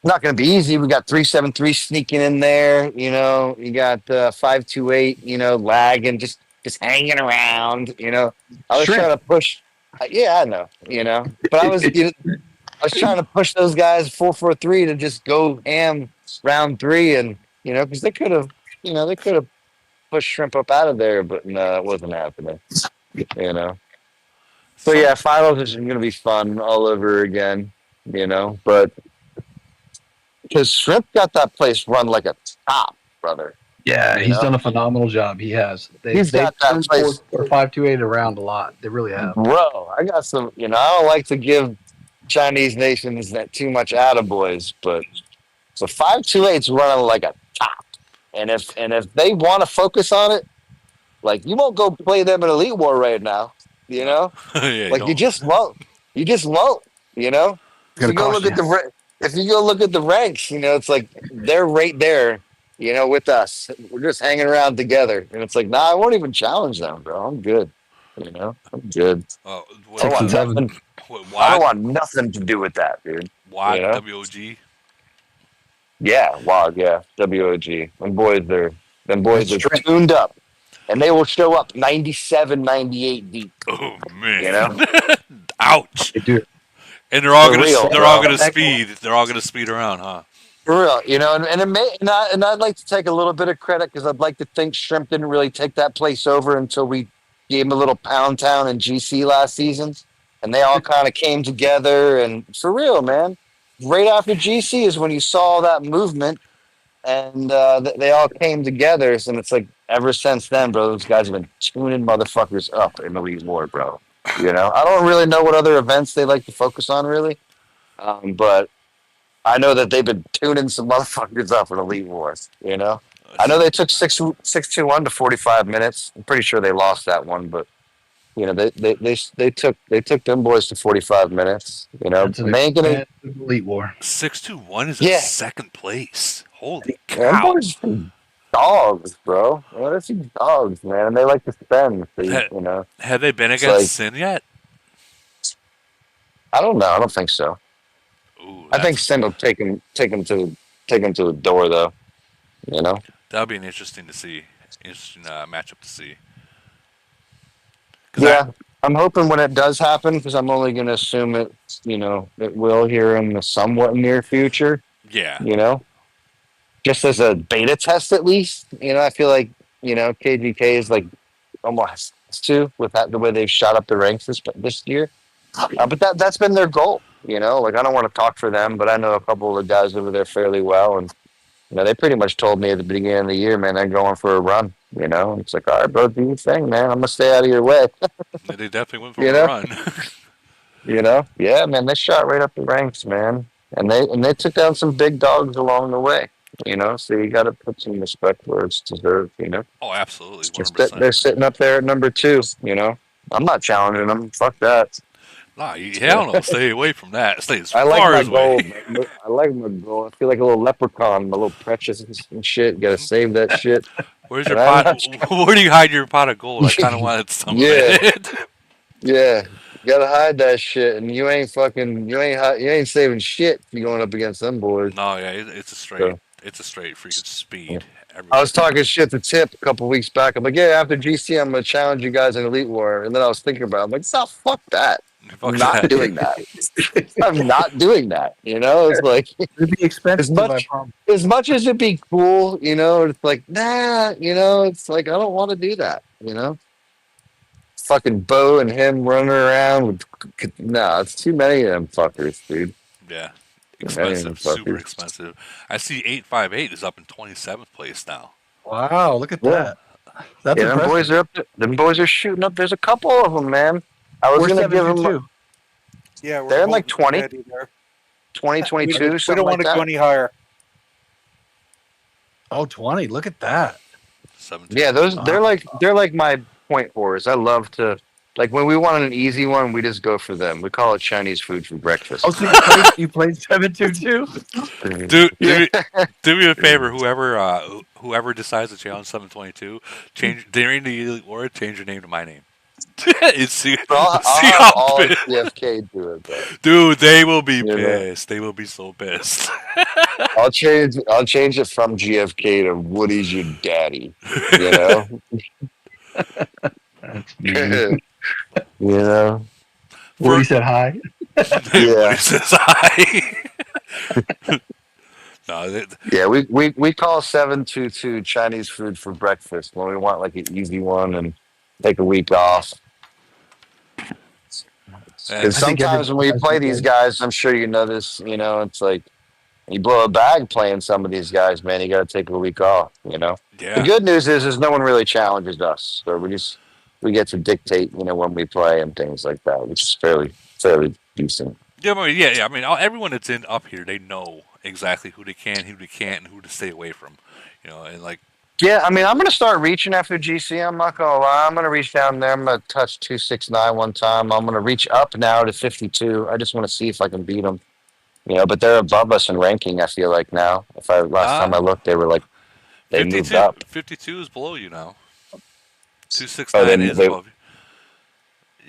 not going to be easy. We got 373 sneaking in there. You got 528. Lagging, just hanging around. I was trying Shrimp. to push. Yeah, I know. But I was trying to push those guys 443 to just go ham round three, and because they could have pushed shrimp up out of there, but no, it wasn't happening. You know. So some yeah, finals is going to be fun all over again. But because Shrimp got that place run like a top, brother. Yeah, You he's know, done a phenomenal job. He has. he's They've got that turned place, 528 around a lot. They really have. bro. I got some. I don't like to give Chinese nations that too much attaboys, but so 528's running like a top. And if they want to focus on it, like you won't go play them in Elite War right now. no. Yeah, you Like you don't. just won't. You just won't. It's If gonna you go cost look you. at if you go look at the ranks, it's like they're right there, with us. We're just hanging around together, and it's like, nah, I won't even challenge them, bro. I'm good. I'm good. Oh, I don't what, Six want and seven. nothing. I don't what? want nothing to do with that, dude. What? WOG? Yeah, WOG, yeah, WOG. Them boys That's are Shrimp. tuned up, and they will show up 97, 98 deep. Oh You man! know, Ouch! They do. And they're all for real, they're all bro. gonna speed. They're all gonna speed around, huh? For real, and it may, and I'd like to take a little bit of credit because I'd like to think Shrimp didn't really take that place over until we gave him a little pound town in GC last season, and they all kind of came together. And for real, man, right after GC is when you saw that movement, and they all came together. And it's like ever since then, bro, those guys have been tuning motherfuckers up in the Elite War, bro. I don't really know what other events they like to focus on, really, but I know that they've been tuning some motherfuckers up in Elite Wars. I know they took 6-2-1 to 45 minutes. I'm pretty sure they lost that one, but they took them boys to 45 minutes. That's an And they ain't gonna. expensive Elite War. 621 is in Yeah, second place. Holy them cow! boys are dogs, bro. They're some dogs, man, and they like to spend. So Have they been it's against like Sin yet? I don't know. I don't think so. Ooh, I think that's Sin will take him to the door, though. That'll be an interesting to see, interesting matchup to see. Because Yeah, I'm hoping when it does happen, because I'm only going to assume it, it will here in the somewhat near future. yeah, You know, just as a beta test at least. I feel like KGK is like almost to with that the way they've shot up the ranks this year. But that's been their goal. Like I don't want to talk for them, but I know a couple of the guys over there fairly well, and they pretty much told me at the beginning of the year, man, they're going for a run. It's like, all right, bro, do your thing, man. I'm gonna stay out of your way. they definitely went for you a know, run. yeah, man, they shot right up the ranks, man, and they took down some big dogs along the way. So you got to put some respect where it's deserved. Oh, absolutely, They're 100%. sitting up there at number 2. I'm not challenging them. Fuck that. Nah, hell no, stay away from that. Stay as I like far my as away. gold. I like my gold. I feel like a little leprechaun, a little precious and shit. Got to save that shit. Where's your And I'm pot? not. Where do you hide your pot of gold? I kind of wanted some of Yeah, it. yeah. Gotta hide that shit, and you ain't fucking. You ain't saving shit. If you're going up against them boys. No, yeah, it's a straight. So, It's a straight freaking yeah. speed I was everywhere. talking shit to Tip a couple weeks back. I'm like, yeah, after GC, I'm gonna challenge you guys in Elite War, and then I was thinking about, it. I'm like, no, fuck that. I'm Fuck not that. doing that. I'm not doing that. It's like It'd be as expensive, I much promise. as much as it'd be cool, it's like nah, it's like I don't want to do that, Fucking Bo and him running around with no, it's too many of them fuckers, dude. Yeah, Too many of them expensive, super fuckers. expensive. I see 858 is up in 27th place now. Wow, look at Yeah, that. That's yeah, them impressive. boys are up. Them boys are shooting up. There's a couple of them, man. I was We're gonna give them. 722. Yeah, we're They're in like both 20, steady there. 20, We 22, don't, we something don't like want to go that. any higher. Oh, 20. Look at that. 17. Yeah, they're like my point whores. I love to like when we want an easy one, we just go for them. We call it Chinese food for breakfast. Oh, so you played 722? Do Yeah. do me a favor, whoever decides to challenge 722, change during the Elite War, change your name to my name. see, I'll see have how all of pissed. CFK do it, bro. Dude, they will be You know? pissed. They will be so pissed. I'll change it from GFK to Woody's your daddy. You know? That's you mean. know? Woody For said hi. what Yeah. he says, I. No, Yeah, we call 722 Chinese food for breakfast when we want like an easy one and take a week off. and Because I think sometimes when everybody we has play their these goal. guys, I'm sure you know this, it's like you blow a bag playing some of these guys, man, you got to take a week off. The yeah, good news is no one really challenges us. So we get to dictate, when we play and things like that, which is fairly decent. yeah, yeah. I mean, everyone that's in up here, they know exactly who they can, who they can't, and who to stay away from. And like, Yeah, I mean, I'm going to start reaching after GC. I'm not going to lie. I'm going to reach down there. I'm going to touch 269 one time. I'm going to reach up now to 52. I just want to see if I can beat them. But they're above us in ranking, I feel like now. Last time I looked, they were like, they moved 52, up. 52 is below you now. Oh, 269 is above you.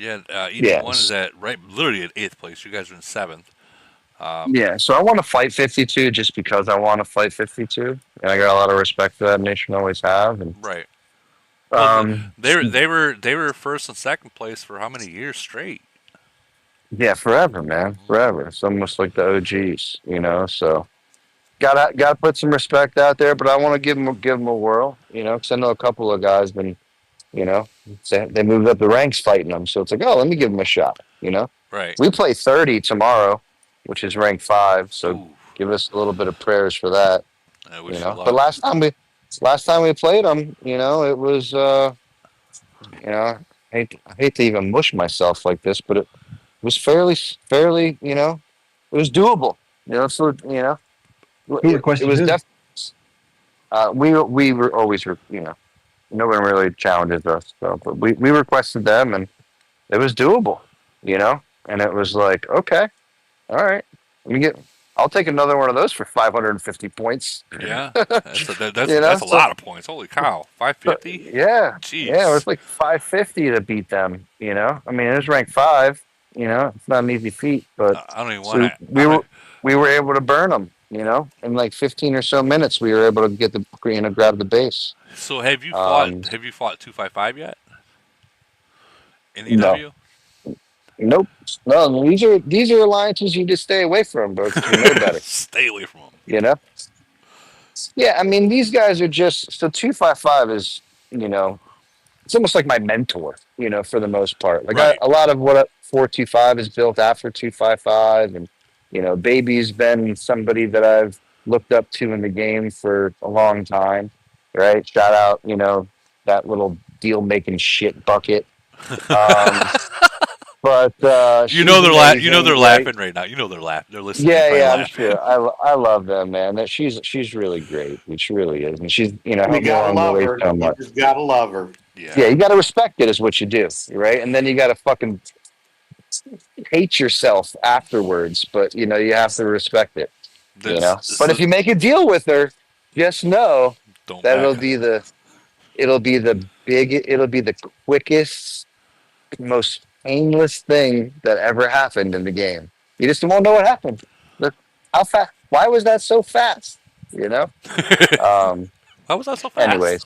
Yeah, ED1 is yes. literally at 8th place. You guys are in 7th. Yeah, so I want to fight 52 just because I want to fight 52. And I got a lot of respect for that nation, always have. And Right. Well, um, they were first and second place for how many years straight? yeah, forever, man, forever. It's almost like the OGs. So gotta put some respect out there. But I want to give them a whirl, because I know a couple of guys been, they moved up the ranks fighting them. So it's like, oh, let me give them a shot. Right. We play 30 tomorrow, which is rank 5. So Ooh, give us a little bit of prayers for that. I wish you But luck. last time we played them, it was I hate to even mush myself like this, but it was fairly, it was doable. So Who it requested was who? we were always no one really challenges us, so but we requested them and it was doable, and it was like, okay, all right, I'll take another one of those for 550 points. Yeah, that's a So lot of points. Holy cow, 550. yeah, it was Jeez. like 550 to beat them. I mean, it was ranked 5. It's not an easy feat, but I don't even so want to. we were able to burn them. You know, in like 15 or so minutes, we were able to get the grab the base. So have you fought? Um, Have you fought 255 yet in no, EW? nope, no. These are alliances you just stay away from, bro, because you know better. Stay away from them. You know. Yeah, I mean, these guys are just so 255 is, you know, it's almost like my mentor, you know, for the most part. Like Right. a lot of what 425 is built after 255, and you know, Baby's been somebody that I've looked up to in the game for a long time. Right? Shout out, you know, that little deal making shit bucket. Um, but You she's know amazing, they're right? laughing right now. You know they're laughing. They're listening. They're Yeah, probably yeah, I'm laughing. sure. I love them, man. That she's really great. She really is, and she's, you know, You helped me gotta along the love way her. so You much. just gotta love her. Yeah. Yeah, you got to respect it, is what you do, right? And then you got to fucking hate yourself afterwards, but you know you have to respect it. You That's know, but if you make a deal with her, just know don't that back. it'll be the quickest, most painless thing that ever happened in the game. You just won't know what happened. Look, how fast? Why was that so fast? You know. Um. Why was that so fast? Anyways,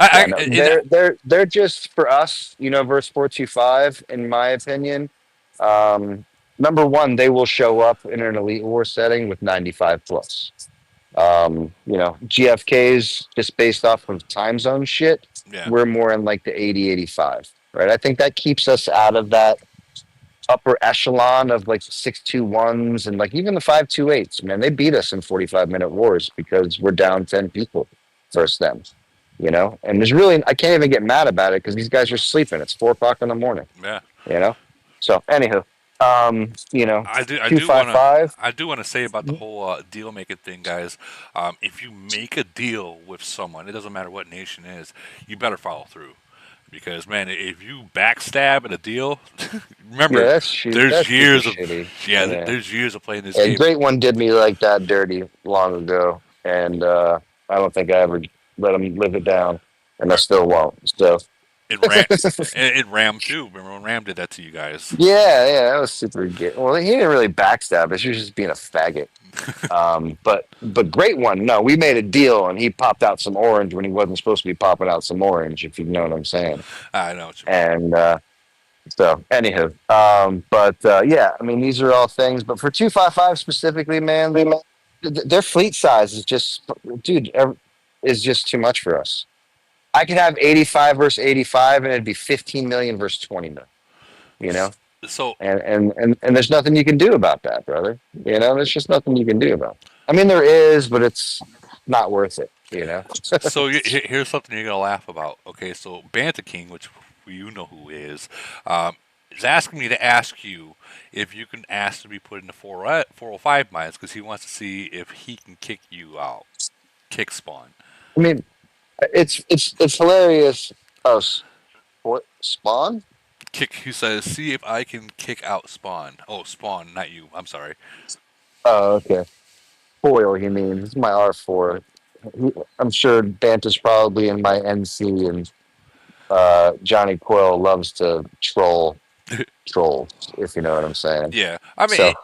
yeah, no, And they're just for us, you know, verse 425, in my opinion. Um, Number one, they will show up in an elite war setting with 95 plus. You know, GFKs just based off of time zone shit, yeah, we're more in like the 80, 85, right? I think that keeps us out of that upper echelon of like 621s and like even the 528s. Man, they beat us in 45-minute wars because we're down 10 people versus them, you know. And there's really, I can't even get mad about it because these guys are sleeping. It's 4 o'clock in the morning, yeah. you know. So anywho, you know, I two do five wanna five. I do want to say about the whole deal making thing, guys. If you make a deal with someone, it doesn't matter what nation it is, you better follow through. Because man, if you backstab at a deal, Yeah, remember that's shit. there's That's super years of shitty. Yeah, there's years of playing this a game. great one did me like that dirty long ago, and I don't think I ever let him live it down, and I Right. still won't. So. And Ram and Ram too. Remember when Ram did that to you guys? Yeah, yeah, that was super good. Well, he didn't really backstab us. He was just being a faggot. But great one. No, we made a deal, and he popped out some orange when he wasn't supposed to be popping out some orange. If you know what I'm saying. I know what you mean. And so, anywho, but yeah, I mean, these are all things. But for 255 specifically, man, their fleet size is just, dude, is just too much for us. I could have 85 versus 85, and it'd be 15 million versus 20 million. You know. So And there's nothing you can do about that, brother. You know, there's just nothing you can do about it. I mean, there is, but it's not worth it. You know. here's something you're gonna laugh about. Okay, so Banta King, which you know who is asking me to ask you if you can ask to be put into 405 mines because he wants to see if he can kick you out, kick spawn. I mean, it's hilarious. Oh, what Spawn? Kick. He says, see if I can kick out spawn. Oh, spawn, not you. I'm sorry. Oh, okay. Foil, he means. It's my R4. I'm sure Banta's probably in my NC, and Johnny Quill loves to troll, if you know what I'm saying. Yeah, I mean, So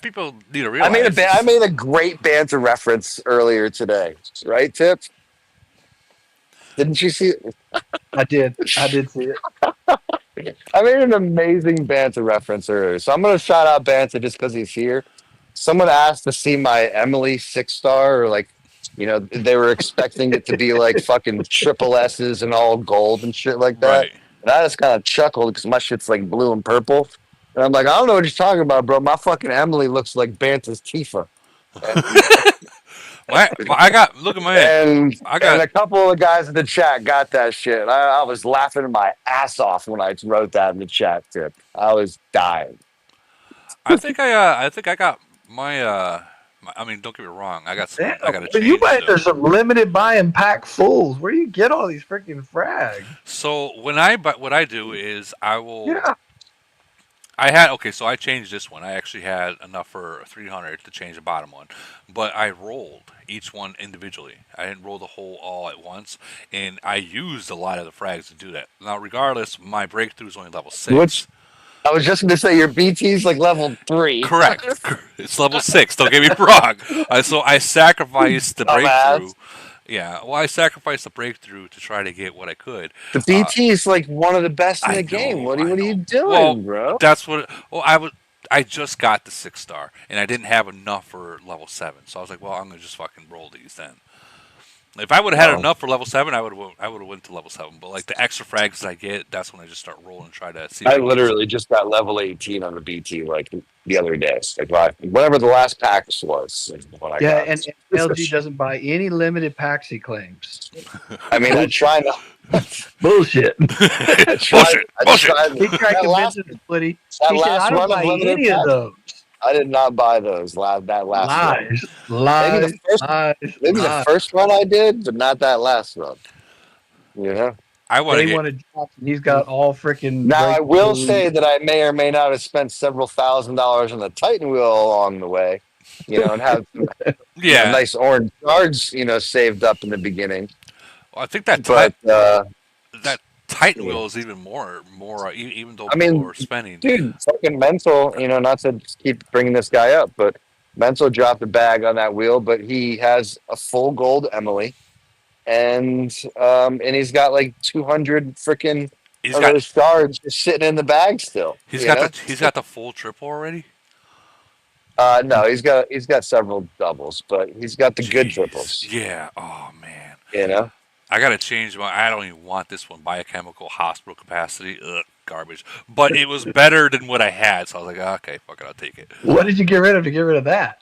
people need to I realize. I made a great Banta reference earlier today, right, Tip? Didn't you see? I did. I did see it. I made an amazing Banta reference earlier, so I'm gonna shout out Banta just because he's here. Someone asked to see my Emily 6-star, or like, you know, they were expecting it to be like fucking triple S's and all gold and shit like that. Right. And I just kind of chuckled because my shit's like blue and purple, and I'm like, I don't know what you're talking about, bro. My fucking Emily looks like Banta's Tifa. I got. Look at my. I And got. a couple of guys in the chat got that shit. I was laughing my ass off when I wrote that in the chat tip. I was dying. I think I. I think I got my. I mean, don't get me wrong. I got some. Damn, I got to but you change guys are stuff. some limited buy and pack fools. Where do you get all these freaking frags? So when I but what I do is I will. Yeah. I had okay, so I changed this one. I actually had enough for 300 to change the bottom one, but I rolled each one individually. I didn't roll the whole all at once, and I used a lot of the frags to do that. Now, regardless, my breakthrough is only level Which 6. I was just gonna say your BT's like level 3. Correct. It's level 6. Don't get me wrong. So I sacrificed the breakthrough. Dumbass. Yeah. Well, I sacrificed the breakthrough to try to get what I could. The Uh, BT is like one of the best in I the game. know. What I are you know. Well, doing, bro? that's what. Well, I was. I just got the 6 star, and I didn't have enough for level 7. So I was like, well, I'm gonna just fucking roll these then. If I would have had Well, enough for level 7, I would have went to level 7. But like the extra frags I get, that's when I just start rolling and try to see if I I can get. literally just got level 18 on the BT like the other day. Whatever the last packs was is what I Yeah, got. and LG doesn't buy any limited packs he claims. I mean, I try not. Bullshit. I tried. Bullshit. I Bullshit. tried He tried that last convincing us, Woody. that He said, last I don't run of buy limited any of packs. those. I did not buy those. That last run. Lies, Maybe the lies, first. lies, Maybe the lies. first run I did, but not that last run. You know. I want to Day get. one of drops, and he's got all freaking Now I will breakthrough. say that I may or may not have spent several $1,000s on the Titan wheel along the way, and have some, Yeah. nice orange cards, saved up in the beginning. Well, I think that But that Titan yeah. wheel is even more. Even though I people mean, are spending. dude, fucking Mental, not to keep bringing this guy up, but Mental dropped a bag on that wheel, but he has a full gold Emily, and he's got like 200 freaking He's of got. those shards just sitting in the bag still. He's got the full triple already. No, he's got several doubles, but he's got the good Jeez. triples. Yeah. Oh man. You know, I gotta change my. I don't even want this one. Biochemical hospital capacity. Ugh, garbage. But it was better than what I had, so I was like, okay, fuck it, I'll take it. What did you get rid of to get rid of that?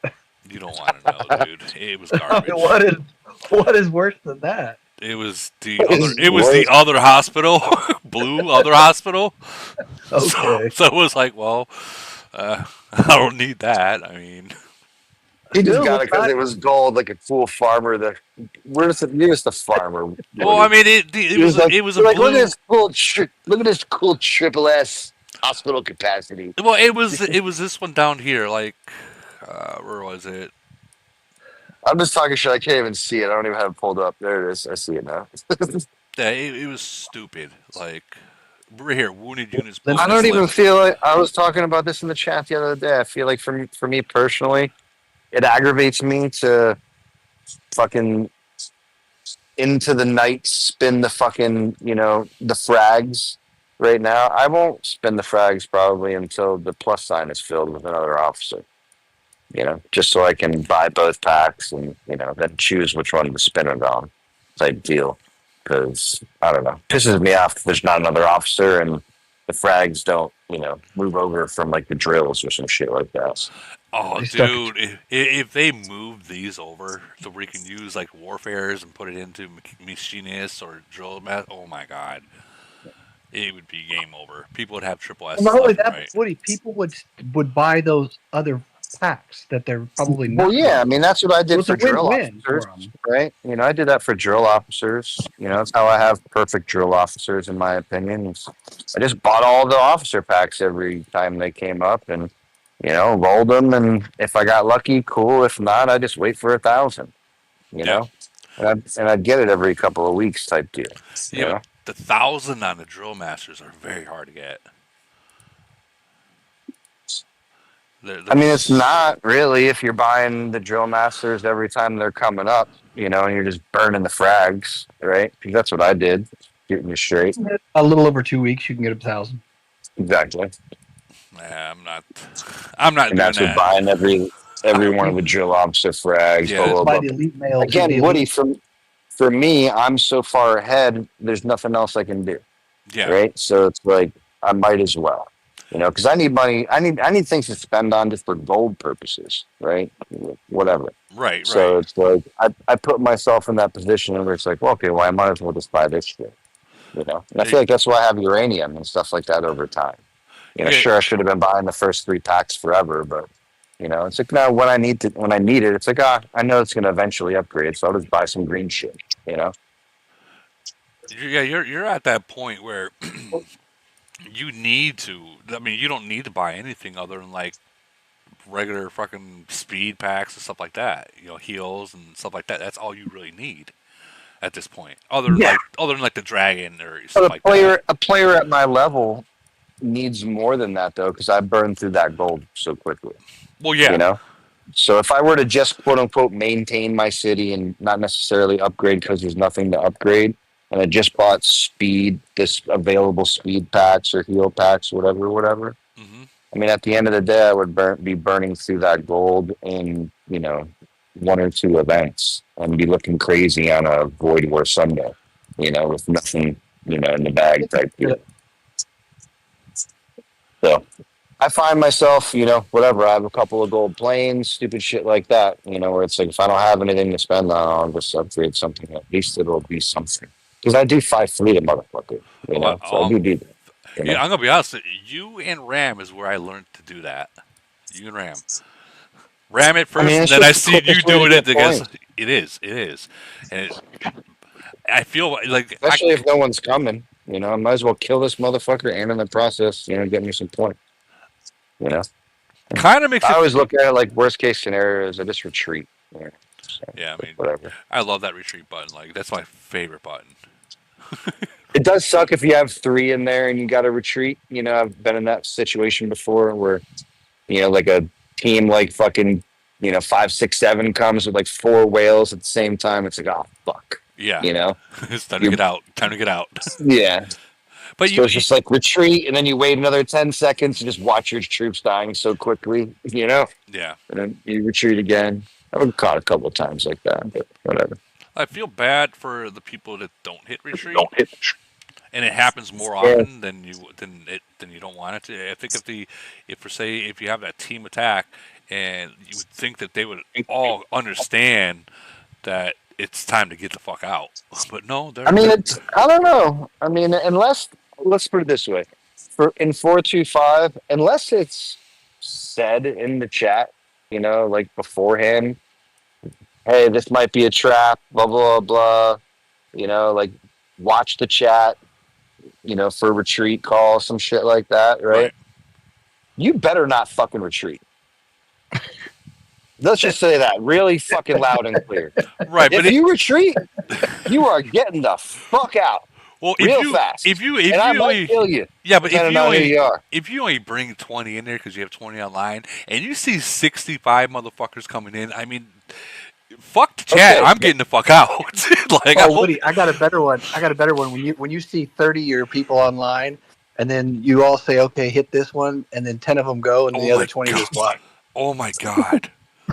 You don't want to know, dude. It was I garbage. mean, what is worse than that? It was the What other. is It was the worse? other hospital, blue other hospital. Okay. So it was like, well, I don't need that. I mean, He just Still, got it because it was gold, like a cool farmer. You're just a farmer. well, I mean, it He was was like, it was a you're like, look at blue. this cool, look at this cool triple S hospital capacity. Well, it was this one down here. Like, where was it? I'm just talking shit. I can't even see it. I don't even have it pulled up. There it is. I see it now. Yeah, it was stupid. Like, right here, wounded units. I I bonus don't even limit. feel like I was talking about this in the chat the other day. I feel like for me personally, it aggravates me to fucking into the night spin the fucking the frags right now. I won't spin the frags probably until the plus sign is filled with another officer. Just so I can buy both packs and then choose which one to spin it on type deal. Because I don't know, pisses me off if there's not another officer and the frags don't move over from like the drills or some shit like that. Oh, They stuck- dude, if they move these over so we can use like warfares and put it into machinists or drill oh my god, it would be game over. People would have triple S Not only left and that, right. but Woody, people would buy those other packs that they're probably not. Well, yeah, I mean that's what I So did it's for a drill win-win for officers, 'em. right? I did that for drill officers. That's how I have perfect drill officers, in my opinion. I just bought all the officer packs every time they came up, and rolled them. And if I got lucky, cool. If not, I just wait for 1,000. You Yeah. know, and I'd get it every couple of weeks type deal. You Yeah, know, but the 1,000 on the drill masters are very hard to get. I mean, it's not really if you're buying the drill masters every time they're coming up, and you're just burning the frags, right? 'Cause that's what I did, shooting you straight. A little over 2 weeks, you can get 1,000. Exactly. Nah, I'm not And doing that's what that. buying every one of the drill officer frags. Yeah. Blah, Buy blah, the blah. elite mail. Again, Woody, for me, I'm so far ahead. There's nothing else I can do. Yeah. Right. So it's like I might as well, because I need money. I need things to spend on just for gold purposes. Right. Whatever. Right. So it's like I put myself in that position where it's like, well, okay, well, I might as well just buy this shit. And I feel like that's why I have uranium and stuff like that over time. Yeah. Sure, I should have been buying the first 3 packs forever, but it's like now when I need it, it's like I know it's going to eventually upgrade, so I'll just buy some green shit. Yeah, you're at that point where you need to. I mean, you don't need to buy anything other than like regular fucking speed packs and stuff like that. Heals and stuff like that. That's all you really need at this point. Other than like the dragon or stuff But like that. a player at my level, needs more than that though, because I burned through that gold so quickly. Well, You yeah. know. So if I were to just quote unquote maintain my city and not necessarily upgrade because there's nothing to upgrade, and I just bought speed, this available speed packs or heal packs, whatever. Hmm. I mean, at the end of the day, I would be burning through that gold in, one or two events and be looking crazy on a Void War Sunday, with nothing, in the bag type deal. So I find myself, whatever. I have a couple of gold planes, stupid shit like that, where it's like if I don't have anything to spend on, I'll just upgrade something. At least it'll be something. Because I do 5 fleet a motherfucker, Well, so I do that. yeah, I'm gonna be honest. You and Ram is where I learned to do that. You and Ram it I first, mean, and it's then I just the see you quickest way to doing it get because points. it is, and I feel like Especially if no one's coming, I might as well kill this motherfucker and in the process, get me some points. You know, kind of makes I it. always look at it like worst case scenarios. I just retreat. So, Yeah, I mean, whatever. I love that retreat button. Like that's my favorite button. It does suck if you have 3 in there and you got to retreat. I've been in that situation before where, like a team like fucking, 5, 6, 7 comes with like 4 whales at the same time. It's like, oh fuck. Yeah, You know, it's time to you get out. Time to get out. yeah. But So it's just like retreat, and then you wait another 10 seconds to just watch your troops dying so quickly, yeah. and then you retreat again. I've been caught a couple of times like that, but whatever. I feel bad for the people that don't hit retreat, and it happens more Yeah. often than you don't want it to. I think if you have that team attack, and you would think that they would all understand that it's time to get the fuck out, but no, I mean, I don't know. I mean, unless, let's put it this way, in 425, unless it's said in the chat, like beforehand, hey, this might be a trap, blah blah blah. Like watch the chat, for retreat call, some shit like that, right? right. You better not fucking retreat. Let's just say that really fucking loud and clear. Right, but If you retreat, you are getting the fuck out well, real fast. if you And I might kill you. yeah, but Depending on who you are. if you only bring 20 in there because you have 20 online, and you see 65 motherfuckers coming in, I mean, fuck the chat. Okay. I'm getting the fuck out. Like, Oh, Woody, I got a better one. When you see 30 of your people online, and then you all say, "Okay, hit this one," and then 10 of them go, and Oh the my other 20 God. just block. Oh my god.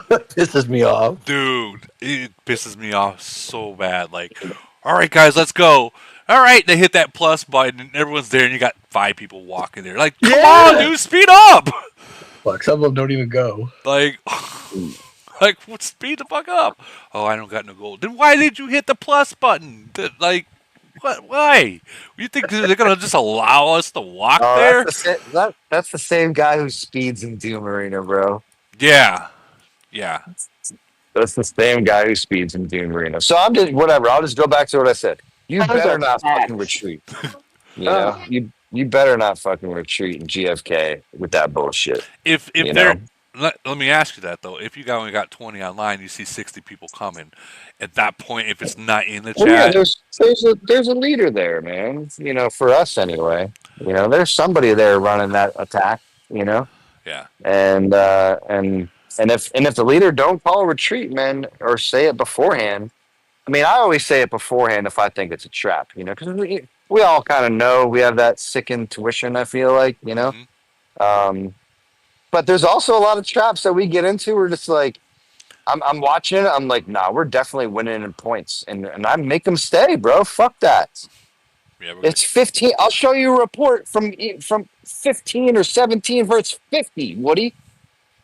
Pisses me off. Dude, it pisses me off so bad. Like, all right, guys, let's go. All right, they hit that plus button, and everyone's there, and you got 5 people walking there. Like, come on, dude, speed up! Fuck, some of them don't even go. Like, speed the fuck up. Oh, I don't got no gold. Then why did you hit the plus button? Like, what? Why? You think they're gonna just allow us to walk there? That's the same guy who speeds in Doom Arena, bro. Yeah. That's the same guy who speeds in Doom Arena. So I'm just whatever. I'll just go back to what I said. You Those better are not facts. fucking retreat. You better not fucking retreat in GFK with that bullshit. If You they're know? let me ask you that though. If you only got 20 online, you see 60 people coming. At that point, if it's not in the Well, yeah, chat, there's a leader there, man. For us anyway. There's somebody there running that attack. yeah, And if the leader don't call retreat, man, or say it beforehand. I mean, I always say it beforehand if I think it's a trap, because we all kind of know we have that sick intuition. I feel like, Mhm. But there's also a lot of traps that we get into. We're just like, I'm watching it. I'm like, nah, we're definitely winning in points, and I make them stay, bro. Fuck that. yeah. It's 15. I'll show you a report from 15 or 17 where it's 50, Woody,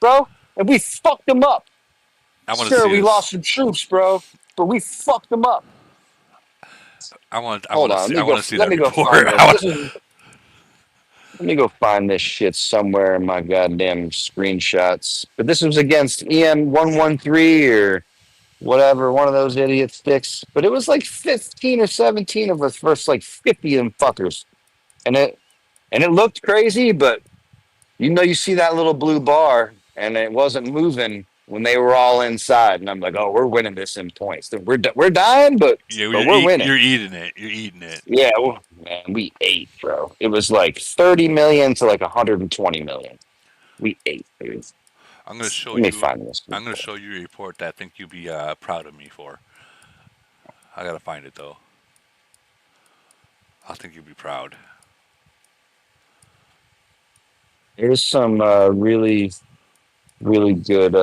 bro, and we fucked them up. I want to Sure, see we this. lost some troops, bro, but we fucked them up. I want Hold to on, see. I want to see let that me go report. find this. Let me go find this shit somewhere in my goddamn screenshots. But this was against EM113 or whatever, one of those idiot sticks. But it was like 15 or 17 of us versus like 50 of them fuckers. And it looked crazy, but you see that little blue bar and it wasn't moving. when they were all inside, and I'm like, oh, we're winning this in points. We're dying, but Yeah, we're winning. you're eating it. You're eating it. Yeah, well, man, we ate, bro. It was like 30 million to like 120 million. We ate, dude. I'm gonna show Let me you. find this. I'm gonna show you a report that I think you'll be proud of me for. I gotta find it though. I think you'll be proud. There's some really, really good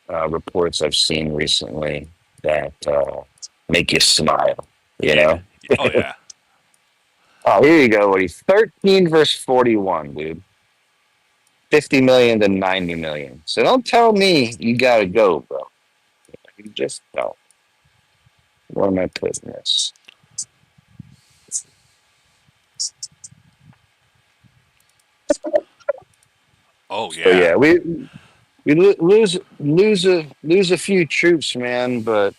reports I've seen recently that make you smile. You Yeah. know? Oh yeah. Oh, here you go, Woody. 13 versus 41, dude. 50 million to 90 million. So don't tell me you gotta go, bro. You just don't. Where am I putting this? Oh So yeah. yeah, we lose a few troops, man, but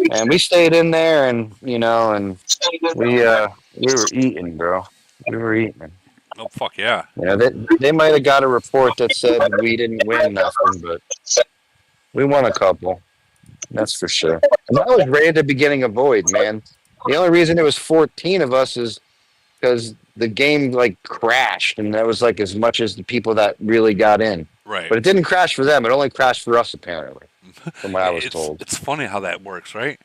man, we stayed in there, and and we were eating, bro. We were eating. Oh fuck yeah. They might have got a report that said we didn't win nothing, but we won a couple. That's for sure. And that was right at the beginning of Void, man. The only reason there was 14 of us is because the game like crashed, and that was like as much as the people that really got in. Right. But it didn't crash for them. It only crashed for us, apparently, from what I was told. It's funny how that works, right,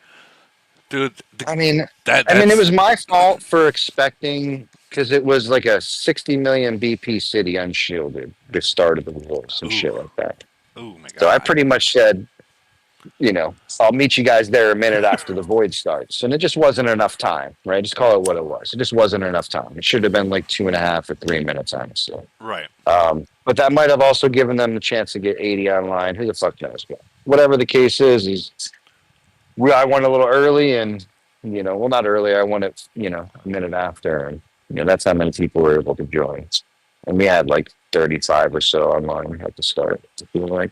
dude? I mean, That's it was my fault for expecting because it was like a 60 million BP city unshielded. The start of the war, some shit like that. Oh my god. So I pretty much said, I'll meet you guys there a minute after the void starts. And it just wasn't enough time, right? Just call it what it was. It just wasn't enough time. It should have been like 2.5 or 3 minutes, honestly. Right. But that might have also given them the chance to get 80 online. Who the fuck knows? But whatever the case is, I won a little early, and well, not early. I won it, a minute after, and that's how many people were able to join. And we had like 35 or so online at the start. I feel like.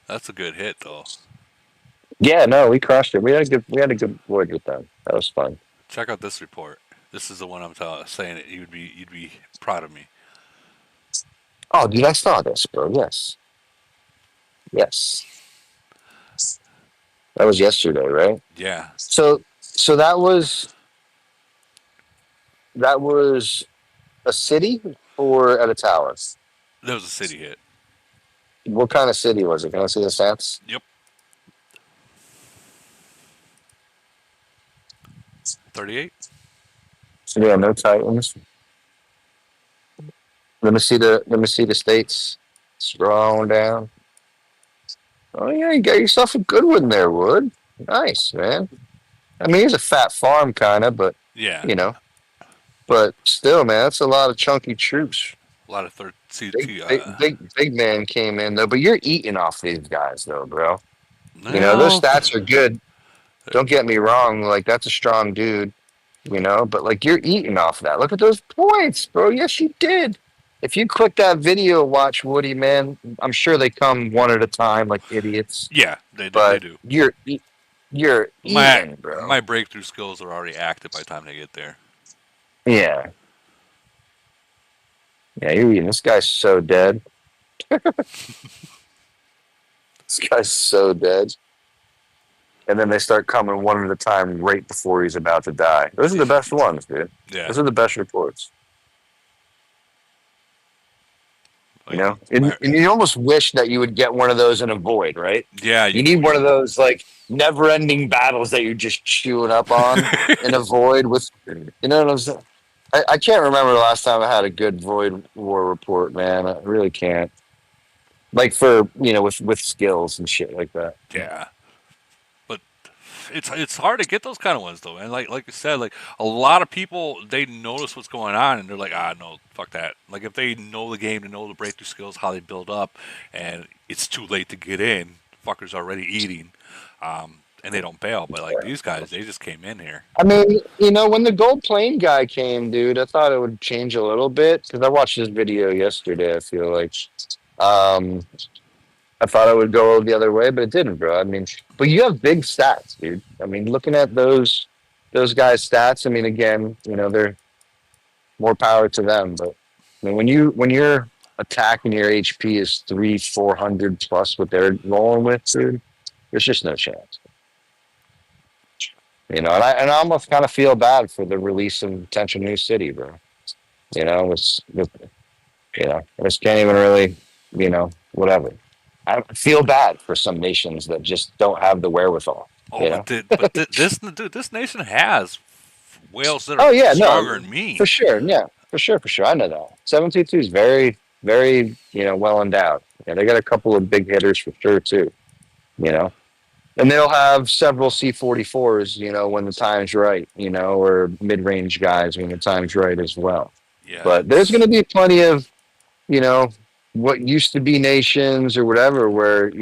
That's a good hit though. Yeah, no, we crushed it. We had a good void with them. That was fun. Check out this report. This is the one I'm saying that you'd be proud of me. Oh, dude, I saw this, bro. Yes. That was yesterday, right? Yeah. So that was a city or at a tower? That was a city hit. What kind of city was it? Can I see the stats? Yep. 38. Yeah, no Titans. Let me see the states. Scroll down. Oh yeah, you got yourself a good one there, Wood. Nice, man. I mean, it's a fat farm kind of, but Yeah. But still, man, that's a lot of chunky troops. A lot of third. Big man came in though, but you're eating off these guys though, bro. No. Those stats are good. Don't get me wrong, like that's a strong dude, but like you're eating off that. Look at those points, bro. Yes, you did. If you click that video, watch Woody, man. I'm sure they come one at a time like idiots. Yeah, they But do. you're eating, bro. My breakthrough skills are already active by the time they get there. Yeah. Yeah, you're eating. This guy's so dead. This guy's so dead. And then they start coming one at a time right before he's about to die. Those are the best ones, dude. Yeah. Those are the best reports. And you almost wish that you would get one of those in a void, right? Yeah. You need one of those like never-ending battles that you're just chewing up on in a void with, what I'm saying? I can't remember the last time I had a good void war report, man. I really can't. Like for with skills and shit like that. Yeah. But it's hard to get those kind of ones though, and like you said, like a lot of people they notice what's going on and they're like, no, fuck that. Like if they know the game, to know the breakthrough skills, how they build up, and it's too late to get in, fuckers already eating, and they don't bail. But like these guys, they just came in here. I mean, when the gold plane guy came, dude, I thought it would change a little bit because I watched this video yesterday. I feel like. I thought I would go the other way, but it didn't, bro. I mean, but you have big stats, dude. I mean, looking at those guys' stats, I mean, again, they're more power to them. But I mean, when you're attack and your HP is 300-400 plus what they're rolling with, dude, there's just no chance. And I almost kind of feel bad for the release of potential new city, bro. I just can't even really, whatever. I feel bad for some nations that just don't have the wherewithal. Oh, this nation has whales that Oh are yeah, stronger no, than me. for sure, yeah, for sure. I know that 722 is very, very, well endowed. Yeah, they got a couple of big hitters for sure too. You know, and they'll have several C-44s. When the time's right. Or mid-range guys when the time's right as well. Yeah, But there's going to be plenty of what used to be nations or whatever where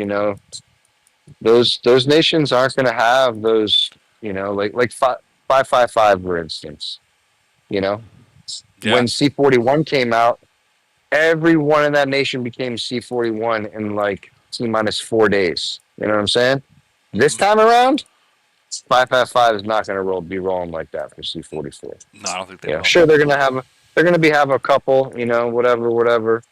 those nations aren't going to have those like 555 for instance. You know, yeah. when C-41 came out, everyone in that nation became C-41 in like T-minus 4 days. You know what I'm saying? This Mhm. time around, 555 is not going to be rolling like that for C-44. No, I don't think they will. Sure, they're gonna have a couple, whatever,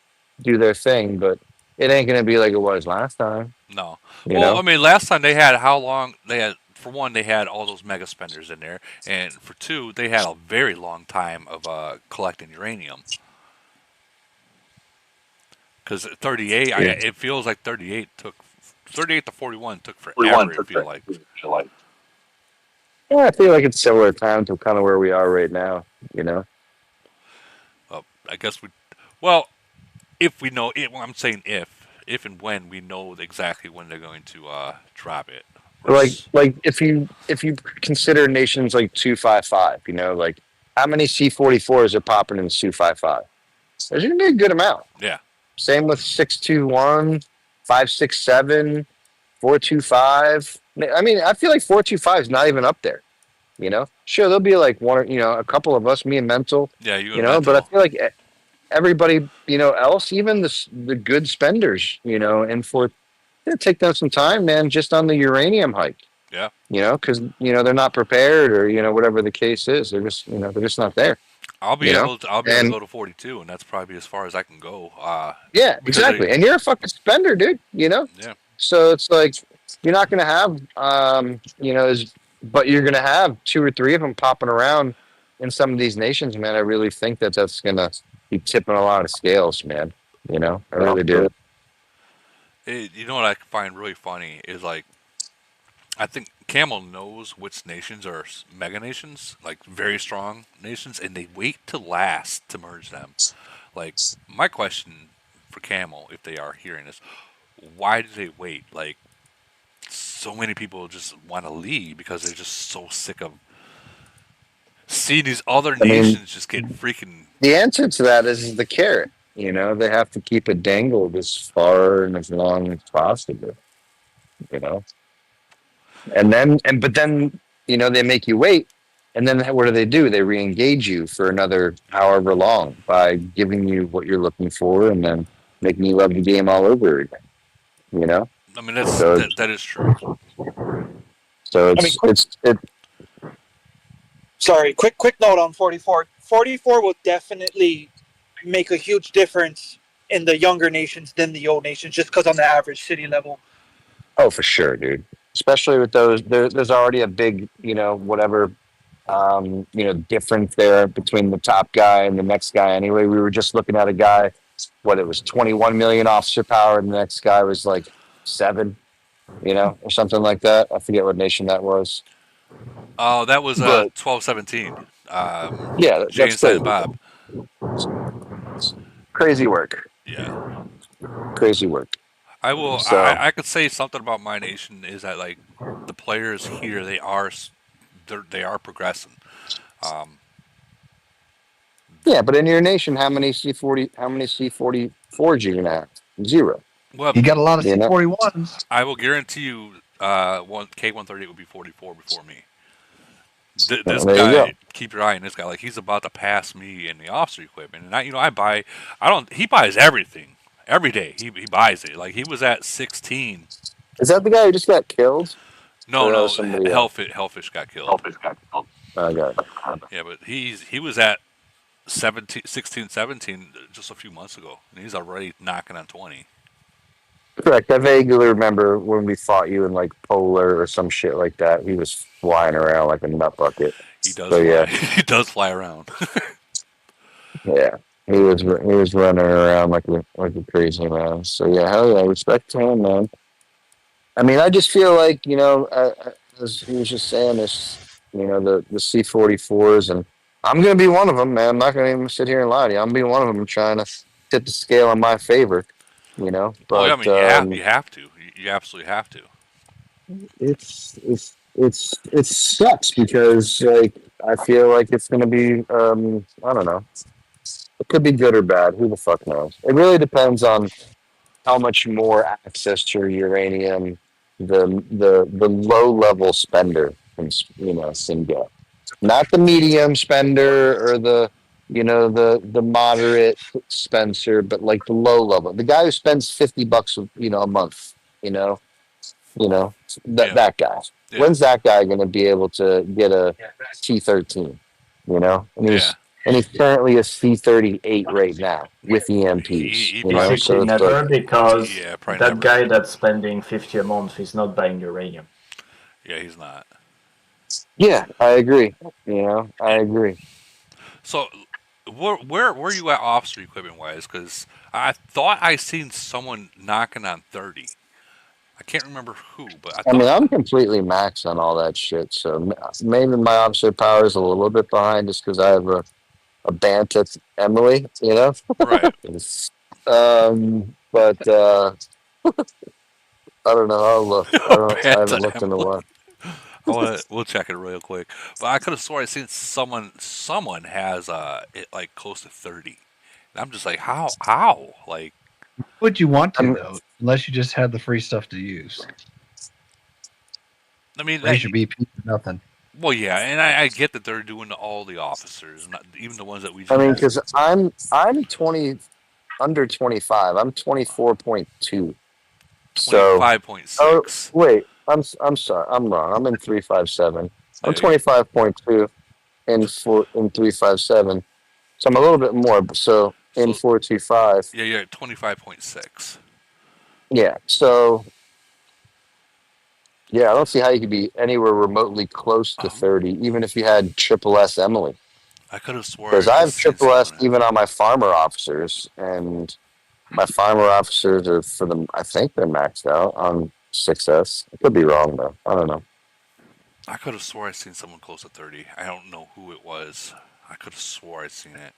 do their thing, but it ain't gonna be like it was last time. No. You Well, I know, mean, last time they had how long? They had for one, they had all those mega spenders in there, and for two, they had a very long time of collecting uranium. Because 38, yeah. it feels like 38 to 41 took forever. It feel like. Yeah, I feel like it's similar time to kind of where we are right now. You know, I guess we. Well, if we know it, well, I'm saying if and when we know exactly when they're going to drop it. like if you consider nations like 255, like how many C-44s are popping in 255? There's gonna be a good amount. Yeah. Same with 621, 567, 425. I mean, I feel like 425 is not even up there. Sure, there'll be like one or a couple of us, me and Mental. Yeah, you and Mental. But I feel like everybody, else, even the good spenders, and for take them some time, man, just on the uranium hike. Yeah. Because they're not prepared, or whatever the case is, they're just not there. I'll be able to go to 42, and that's probably as far as I can go. Yeah, exactly. And you're a fucking spender, dude. Yeah. So it's like you're not going to have, but you're going to have two or three of them popping around in some of these nations, man. I really think that's going to be tipping a lot of scales, man. I really do. You know what I find really funny is like, I think Camel knows which nations are mega nations, like very strong nations, and they wait to last to merge them. Like, my question for Camel, if they are hearing this, why do they wait? Like, so many people just want to leave because they're just so sick of seeing these other nations just get freaking. The answer to that is the carrot. They have to keep it dangled as far and as long as possible. And then, but then, they make you wait. And then what do? They re-engage you for another however long by giving you what you're looking for and then making you love the game all over again. I mean, that is true. So Sorry, quick note on 44. 44 will definitely make a huge difference in the younger nations than the old nations, just because on the average city level. Oh, for sure, dude. Especially with those, there's already a big, whatever, difference there between the top guy and the next guy. Anyway, we were just looking at a guy, it was 21 million officer power, and the next guy was like 7, or something like that. I forget what nation that was. Oh, that was 1217. Yeah, Jay and that's Silent Bob. Crazy work. Yeah. Crazy work. I will. So, I could say something about my nation is that like the players here they are progressing. Yeah, but in your nation, how many C-44s you gonna have? 0. Well, You got a lot of C-41s. I will guarantee you, one K-138 will be 44 before me. This guy, keep your eye on this guy. Like he's about to pass me in the officer equipment, and I buy. I don't. He buys everything every day. He buys it. Like he was at 16. Is that the guy who just got killed? No. Hellfish got killed. Okay. Yeah, but he was at 17, 16, 17 just a few months ago, and he's already knocking on 20. Correct. I vaguely remember when we fought you in like Polar or some shit like that. He was flying around like a nut bucket. He does So fly. yeah, He does fly around. yeah. He was running around like a crazy man. So yeah, hell yeah, respect to him, man. I mean, I just feel like as he was just saying, this, the C-44s, and I'm gonna be one of them, man. I'm not gonna even sit here and lie to you. I'm gonna be one of them trying to tip the scale in my favor, Oh yeah, I But mean you have to. You absolutely have to. it sucks because like I feel like it's gonna be I don't know. It could be good or bad. Who the fuck knows? It really depends on how much more access to uranium the low level spender can get. Not the medium spender or the moderate spencer, but like the low level. The guy who spends $50 a month, you know, you know that Yeah, that guy. yeah, When's that guy going to be able to get a T-13? And yeah. he's currently a C-38 right now with EMPs. He probably. Basically So it's like, never, because Yeah, probably that never. guy that's spending 50 a month is not buying uranium. Yeah, he's not. yeah, I agree. I And agree. so, where were you at officer equipment wise? Because I thought I seen someone knocking on 30. I can't remember who, but I I mean, thought. I'm completely maxed on all that shit. So maybe my officer power is a little bit behind just because I have a bant that's Emily. Right. But I don't know. I'll look. I Bad haven't to looked in a Emily. while. We'll check it real quick. But I could have swore I seen someone has it like close to 30. And I'm just like, how? Like, Would you want to I'm, though? Unless you just had the free stuff to use. I mean, Raise your BP for nothing. well, yeah, and I get that they're doing all the officers, not even the ones that we I just mean, had. because I'm 20 under 25. I'm 24.2. So, oh 25.6. wait, I'm sorry. I'm wrong. I'm in 357. I'm Yeah, 25.2 in 357. So I'm a little bit more. So in so 425. yeah, you're at 25.6. Yeah. So yeah, I don't see how you could be anywhere remotely close to Um, 30, even if you had triple S Emily. I could have swore Because I I have seen triple S someone. even on my farmer officers, and my farmer officers are for them. I think they're maxed out on 6S. I could be wrong though. I don't know. I could have swore I seen someone close to 30. I don't know who it was. I could have swore I seen it.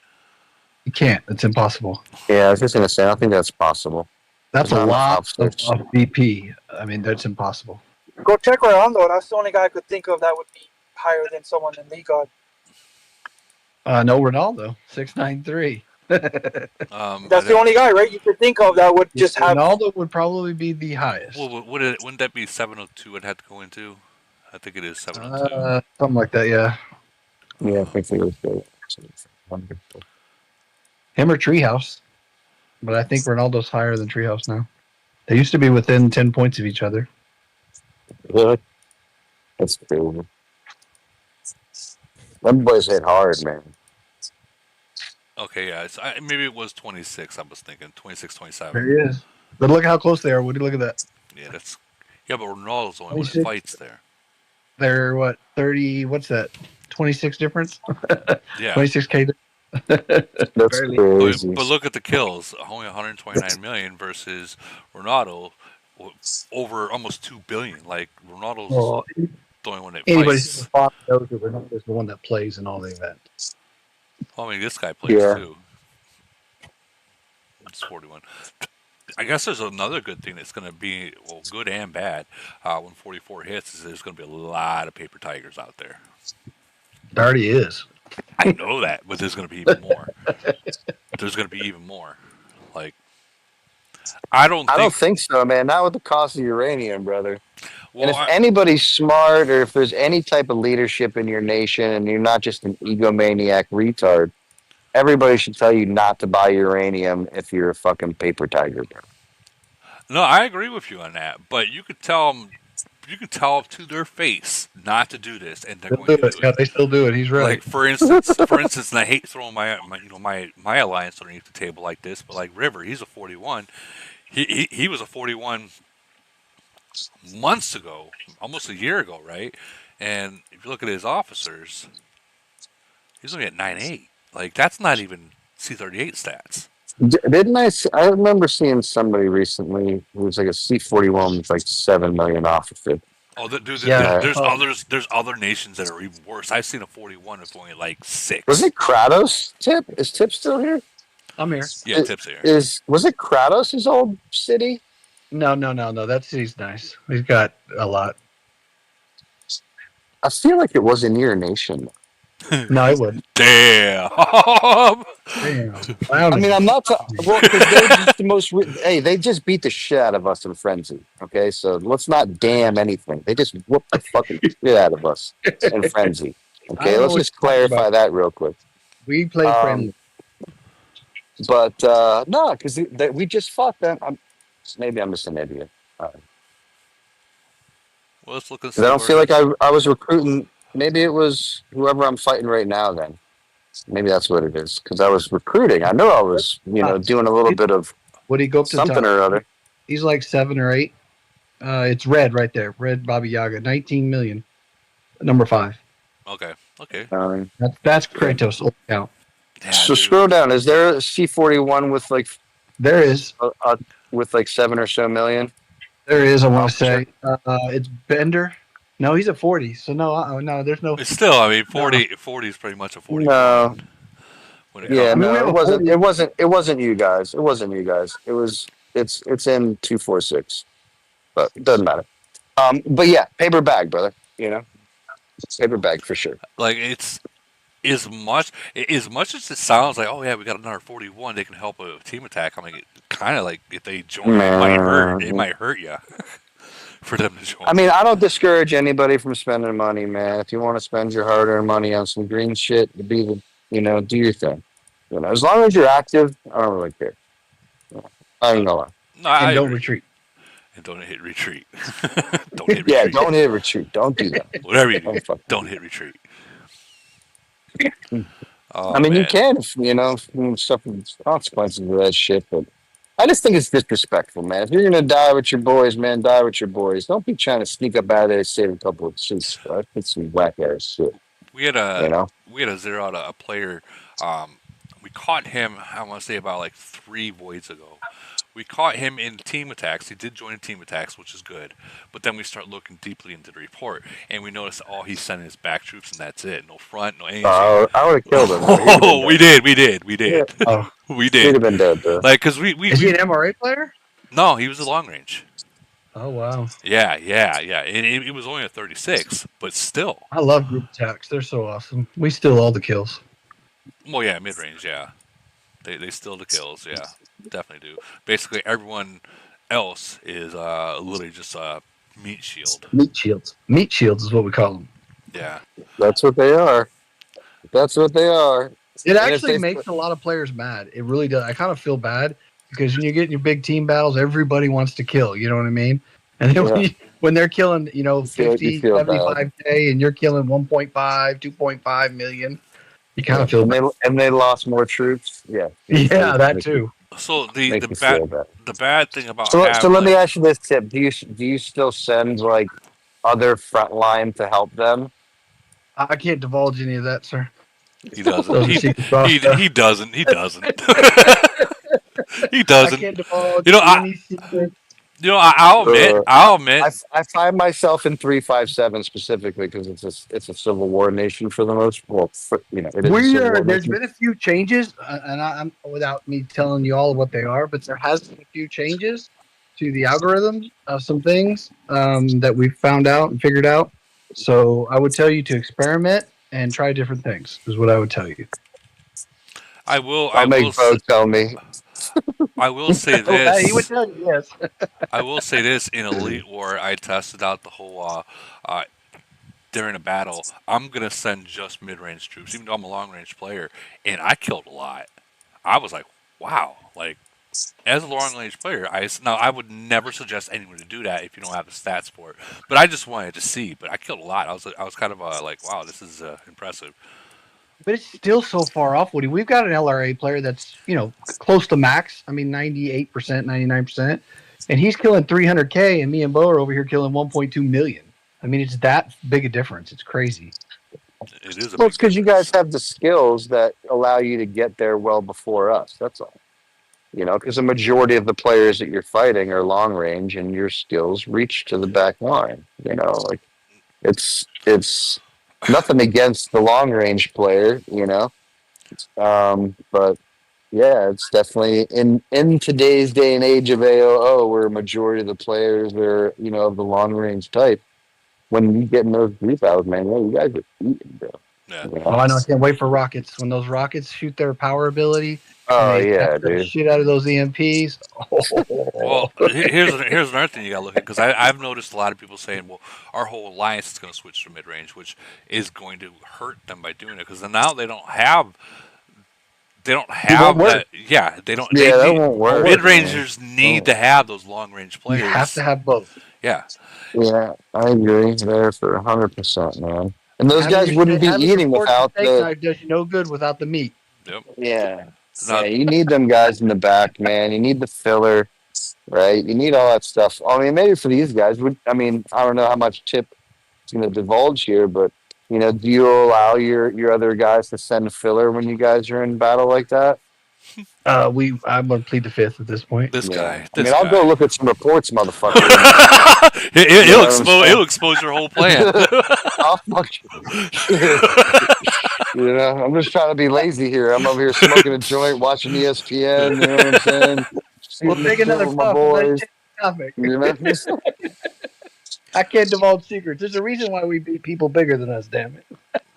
You can't. It's impossible. Yeah, I was just gonna say I don't think that's possible. That's There's a not enough lot officers. of BP. I mean, that's impossible. Go check Rolando. That's the only guy I could think of that would be higher than someone in League God. No, Ronaldo, 693. That's the only guy, right? You could think of that would just have. Ronaldo would probably be the highest. Well, wouldn't that be 702? I'd have to go into. I think it is 702. Something like that, yeah. Yeah, I think it was good. Him or Treehouse. But I think Ronaldo's higher than Treehouse now. They used to be within 10 points of each other. Really? That's crazy. Them boys hit hard, man. Okay, yeah, maybe it was 26. I was thinking 26, 27. There he is. But look how close they are. Woody, look at that. Yeah, but Ronaldo's the only one that 26. fights there. They're what, 30, what's that? 26 difference? Yeah. 26K. That's Barely. crazy. But look at the kills. Only 129 million versus Ronaldo over almost 2 billion. Like Ronaldo's Well, the only one that anybody fights. who's fought knows that Ronaldo's the one that plays in all the events. Well, I mean, this guy plays Yeah. too. It's 41. I guess there's another good thing that's going to be, well, good and bad, when 44 hits, is there's going to be a lot of paper tigers out there. It already is. I know that, but there's going to be even more. There's going to be even more. Like, I don't think so, man. Not with the cost of uranium, brother. Well, And if anybody's smart, or if there's any type of leadership in your nation, and you're not just an egomaniac retard, everybody should tell you not to buy uranium if you're a fucking paper tiger. no, I agree with you on that. But you could tell them, you can tell to their face not to do this, and they're They'll going do to it. do Yeah, it. they still do it. He's right. Like for instance, and I hate throwing my alliance underneath the table like this, but like River, he's a 41. He was a 41 months ago, almost a year ago, right? And if you look at his officers, he's only at 9.8. Like that's not even C38 stats. Didn't I remember seeing somebody recently who was like a C41 with like 7 million off of it. Oh, dude, Yeah. there's others. There's other nations that are even worse. I've seen a 41 with only like 6. Was it Kratos? Tip? Is Tip still here? I'm here. Yeah, tips here. Was it Kratos' old city? No. That city's nice. He's got a lot. I feel like it was in your nation. No, I wouldn't. Damn. Damn. I mean, I'm not well because they're just the most. Hey, they just beat the shit out of us in Frenzy. Okay, so let's not damn anything. They just whooped the fucking shit out of us in Frenzy. I Okay, don't know let's what just you're talking clarify about. that real quick. We play friendly. But no, because we just fought them. Maybe I'm just an idiot. Well, let's look and 'Cause see I don't where feel it like is. I was recruiting. Maybe it was whoever I'm fighting right now. Then maybe that's what it is. Because I was recruiting. I know I was, doing a little bit of Would he go up to the something top? or other. He's like 7 or 8. It's red right there. Red Baba Yaga. 19 million. Number 5. Okay. That's Kratos' old count. Yeah, So dude. scroll down. Is there a C41 with like There is. with like 7 or so million? There is, I want to Officer? say. It's Bender. No, he's at 40. So no, there's no. It's still, I mean, 40 is pretty much a 41. No. When it Yeah, comes. I mean, we no, have it a wasn't. 40. It wasn't. It wasn't you guys. It wasn't you guys. It was. It's in 246, but it doesn't matter. But yeah, paper bag, brother. Paper bag for sure. Like it's as much as it sounds like, oh yeah, we got another 41, they can help a team attack. I mean, it kind of like if they join, it might hurt. It might hurt you for them to join. I mean, I don't discourage anybody from spending money, man. If you want to spend your hard-earned money on some green shit, do your thing. As long as you're active, I don't really care. I don't know. No, I And don't agree. retreat. And don't hit retreat. Don't hit retreat. Yeah, don't hit retreat. Don't do that. Whatever you do, Don't fuck. don't hit retreat. Oh, I mean, you man. can, if suffer the consequences of that shit, but I just think it's disrespectful, man. If you're gonna die with your boys, man, die with your boys. Don't be trying to sneak up out of there and save a couple of seats. I think some whack ass shit. We had You know? a zero out a player. We caught him. I want to say about like 3 voids ago. We caught him in team attacks. He did join team attacks, which is good. But then we start looking deeply into the report, and we noticed all he's sending is back troops, and that's it. No front, no anything. I would have killed him. Oh, we did. Oh, We He'd did. have been dead, though. Like, cause we is he an MRA player? no, he was a long range. Oh wow. Yeah. And it was only a 36, but still. I love group attacks. They're so awesome. We steal all the kills. Well, yeah, mid range, yeah. They steal the kills, yeah, definitely do. Basically, everyone else is literally just a meat shield. Meat shields. Meat shields is what we call them. Yeah, That's what they are. That's what they are. It And if actually they- makes a lot of players mad. It really does. I kind of feel bad because when you get in your big team battles, everybody wants to kill. You know what I mean? And then when they're killing, feel 50, bad. 75K and you're killing 1.5, 2.5 million, you kind of feel bad. and they lost more troops. Yeah. Yeah, that too. so the Make you feel bad. bad thing about So having, let me ask you this, Tip. Do you still send like other frontline to help them? I can't divulge any of that, sir. he doesn't. Those are secret sauce stuff. He doesn't. He doesn't. He I doesn't. can't divulge You know, any secrets. I'll admit. I find myself in 357 specifically because it's a Civil War nation for the most. Well, it is. A Civil War There's nation. been a few changes, and I'm without me telling you all what they are, but there has been a few changes to the algorithm of some things that we found out and figured out. So I would tell you to experiment and try different things. Is what I would tell you. I will. I'll make Bo tell me. I will say Okay, he would this. tell you yes. I will say this. In Elite War, I tested out the whole. During a battle, I'm gonna send just mid-range troops, even though I'm a long-range player, and I killed a lot. I was like, wow, like as a long range player, now I would never suggest anyone to do that if you don't have the stats for it. But I just wanted to see. But I killed a lot. I was kind of like, wow, this is impressive. But it's still so far off, Woody. We've got an LRA player that's, close to max. I mean, 98%, 99%. And he's killing 300K, and me and Bo are over here killing 1.2 million. I mean, it's that big a difference. It's crazy. It is a Well, big it's because you difference. guys have the skills that allow you to get there well before us. That's all. Because the majority of the players that you're fighting are long range, and your skills reach to the back line. Like it's nothing against the long range player. But yeah, it's definitely in today's day and age of AOO, where a majority of the players are of the long range type. When you get in those group outs, man, yeah, you guys are eating, bro. Yeah. Oh, I know. I can't wait for rockets. When those rockets shoot their power ability and Oh they tap yeah, the dude. shit out of those EMPs. Well, Oh. here's another thing you got to look at because I've noticed a lot of people saying, "Well, our whole alliance is going to switch to mid range," which is going to hurt them by doing it because now they don't It won't have work. that. Yeah, they don't. They Yeah, that need won't work. mid Man. rangers need to have those long range You have players. to have both. Yeah, Yeah, I agree there for 100%, man. And those Having guys your wouldn't be having your eating fork and without steak the. knife does you no good without the meat. yep. Yeah, Now, yeah. You need them guys in the back, man. You need the filler, right? You need all that stuff. I mean, maybe for these guys, I don't know how much Tip is going to divulge here, but do you allow your other guys to send filler when you guys are in battle like that? I'm gonna plead the fifth at this point. Yeah. I this mean, I'll go guy, look at some reports, motherfucker. And, you he'll know what I'm expose. saying? He'll expose your whole plan. I'll fuck you. I'm just trying to be lazy here. I'm over here smoking a joint, watching ESPN. You know what I'm saying? We'll Shooting the take shit another with my puff and let's boys. change the topic. You know? I can't divulge secrets. There's a reason why we beat people bigger than us. Damn it!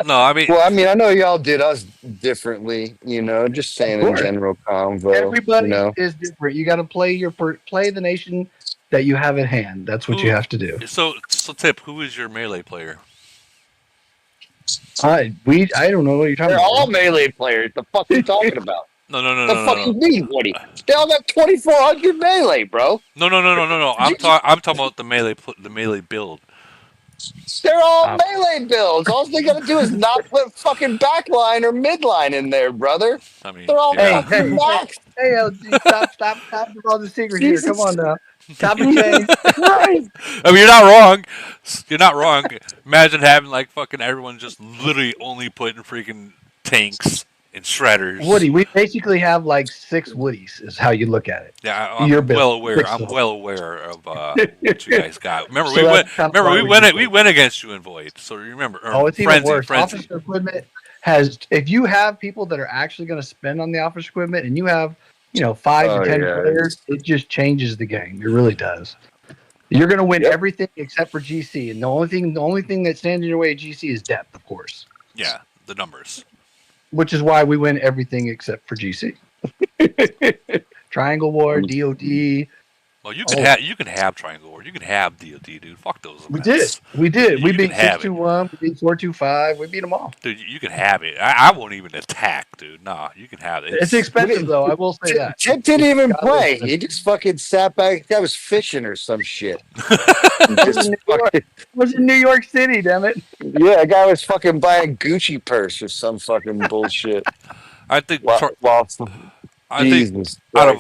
No, I mean, Well, I mean, I know y'all did us differently. Just Of saying in course, general convo. everybody is different. You got to play the nation that you have at hand. That's what you who? have to do. So Tip, who is your melee player? I don't know what you're talking They're about. all melee players. The fuck you talking about? No, no, no, The no, fuck no, you mean, Woody? They all got 2,400 melee, bro. no, no, no, no, no, no. I'm talking about the melee build. They're all Um, melee builds. All they gotta do is not put fucking backline or midline in there, brother. I mean, They're all yeah. fucking max. hey, LG, stop with all the secrets here. Come Jesus on now. Topic change. Christ. I mean, you're not wrong. You're not wrong. Imagine having like fucking everyone just literally only putting freaking tanks and shredders. Woody, we basically have like 6 Woodies, is how you look at it. Yeah, Your I'm build. well aware. Six I'm of them. well aware of what you guys got. Remember, So that's kind of why we went against you in Void. So remember, Oh, it's even worse. Frenzy. Officer equipment has, if you have people that are actually going to spend on the officer equipment and you have, 5 Oh to 10 yeah. players, it just changes the game. It really does. You're going to win Yep. everything except for GC. And the only thing that stands in your way at GC is depth, of course, Yeah, the numbers. which is why we win everything except for GC. Triangle War, DOD. Well, you can have Triangle War. You can have DOD, dude. Fuck those We events. did. We did. We You beat can have it. 621. We beat 425. We beat them all. Dude, you can have it. I won't even attack, dude. Nah, you can have it. It's expensive, though. I will say that. Tip didn't even It's play. expensive. He just fucking sat back. That was fishing or some shit. I was in New York. I was in New York City, damn it. Yeah, a guy was fucking buying Gucci purse or some fucking bullshit. I think. I think Jesus out of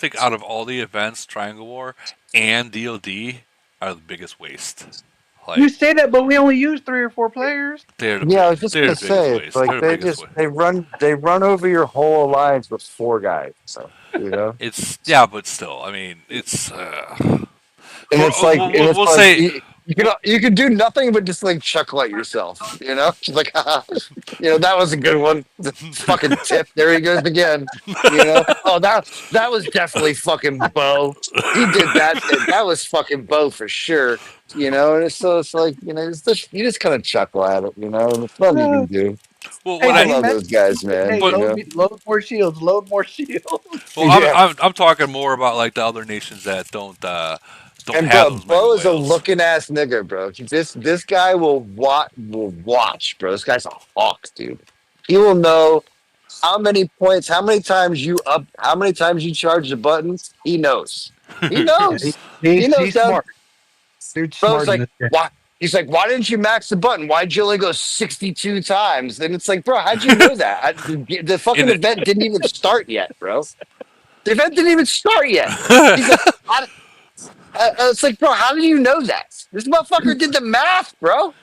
Christ. out of all the events, Triangle War and DOD are the biggest waste. Like You say that, but we only use 3 or 4 players. they're the Yeah, I was just they're gonna the biggest say, waste. it's like They're the they biggest just waste. they run over your whole alliance with 4 guys. So It's yeah, but still, I mean, it's. and it's like, We'll say you can do nothing but just like chuckle at yourself, just like that was a good one. The fucking Tip, there he goes again. Oh, that was definitely fucking Bo. He did that. That was fucking Bo for sure. And so it's like it's just, you just kind of chuckle at it. And it's nothing you can do. well, Hey, what I but he love meant- those guys, man. Hey, load more shields. Load more shields. well, Yeah. I'm talking more about like the other nations that don't And have bro, those Bo mega is a whales. looking ass nigga, bro. This guy will watch, bro. This guy's a hawk, dude. He will know how many points, how many times you charge the button, he knows. He Yeah, knows. He knows he's that. smart. Dude's Bro's smart in like, this game. why? He's like, why didn't you max the button? Why'd you only go 62 times? Then it's like, bro, how'd you know that? The In fucking the, event didn't even start yet, bro. The event didn't even start yet. He's like, it's like, bro, how do you know that? This motherfucker did the math, bro.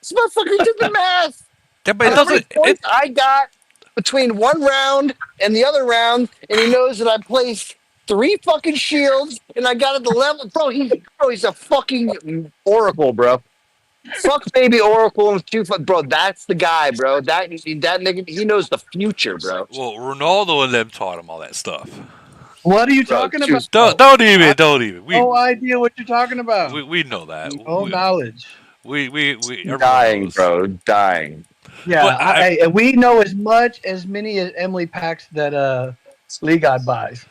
This motherfucker did the math. yeah, but On it how many doesn't. points I got between one round and the other round, and he knows that I placed 3 fucking shields and I got at the level. He's a fucking oracle, bro. Fuck baby oracle and bro. That's the guy, bro. That nigga, he knows the future, bro. Well, Ronaldo and them taught him all that stuff. What are you Bro, talking about? Don't even. Don't even. No idea what you're talking about. We know that. No knowledge. We everyone dying, knows. bro, dying. Yeah, But we know as many as Emily packs that Lee God buys.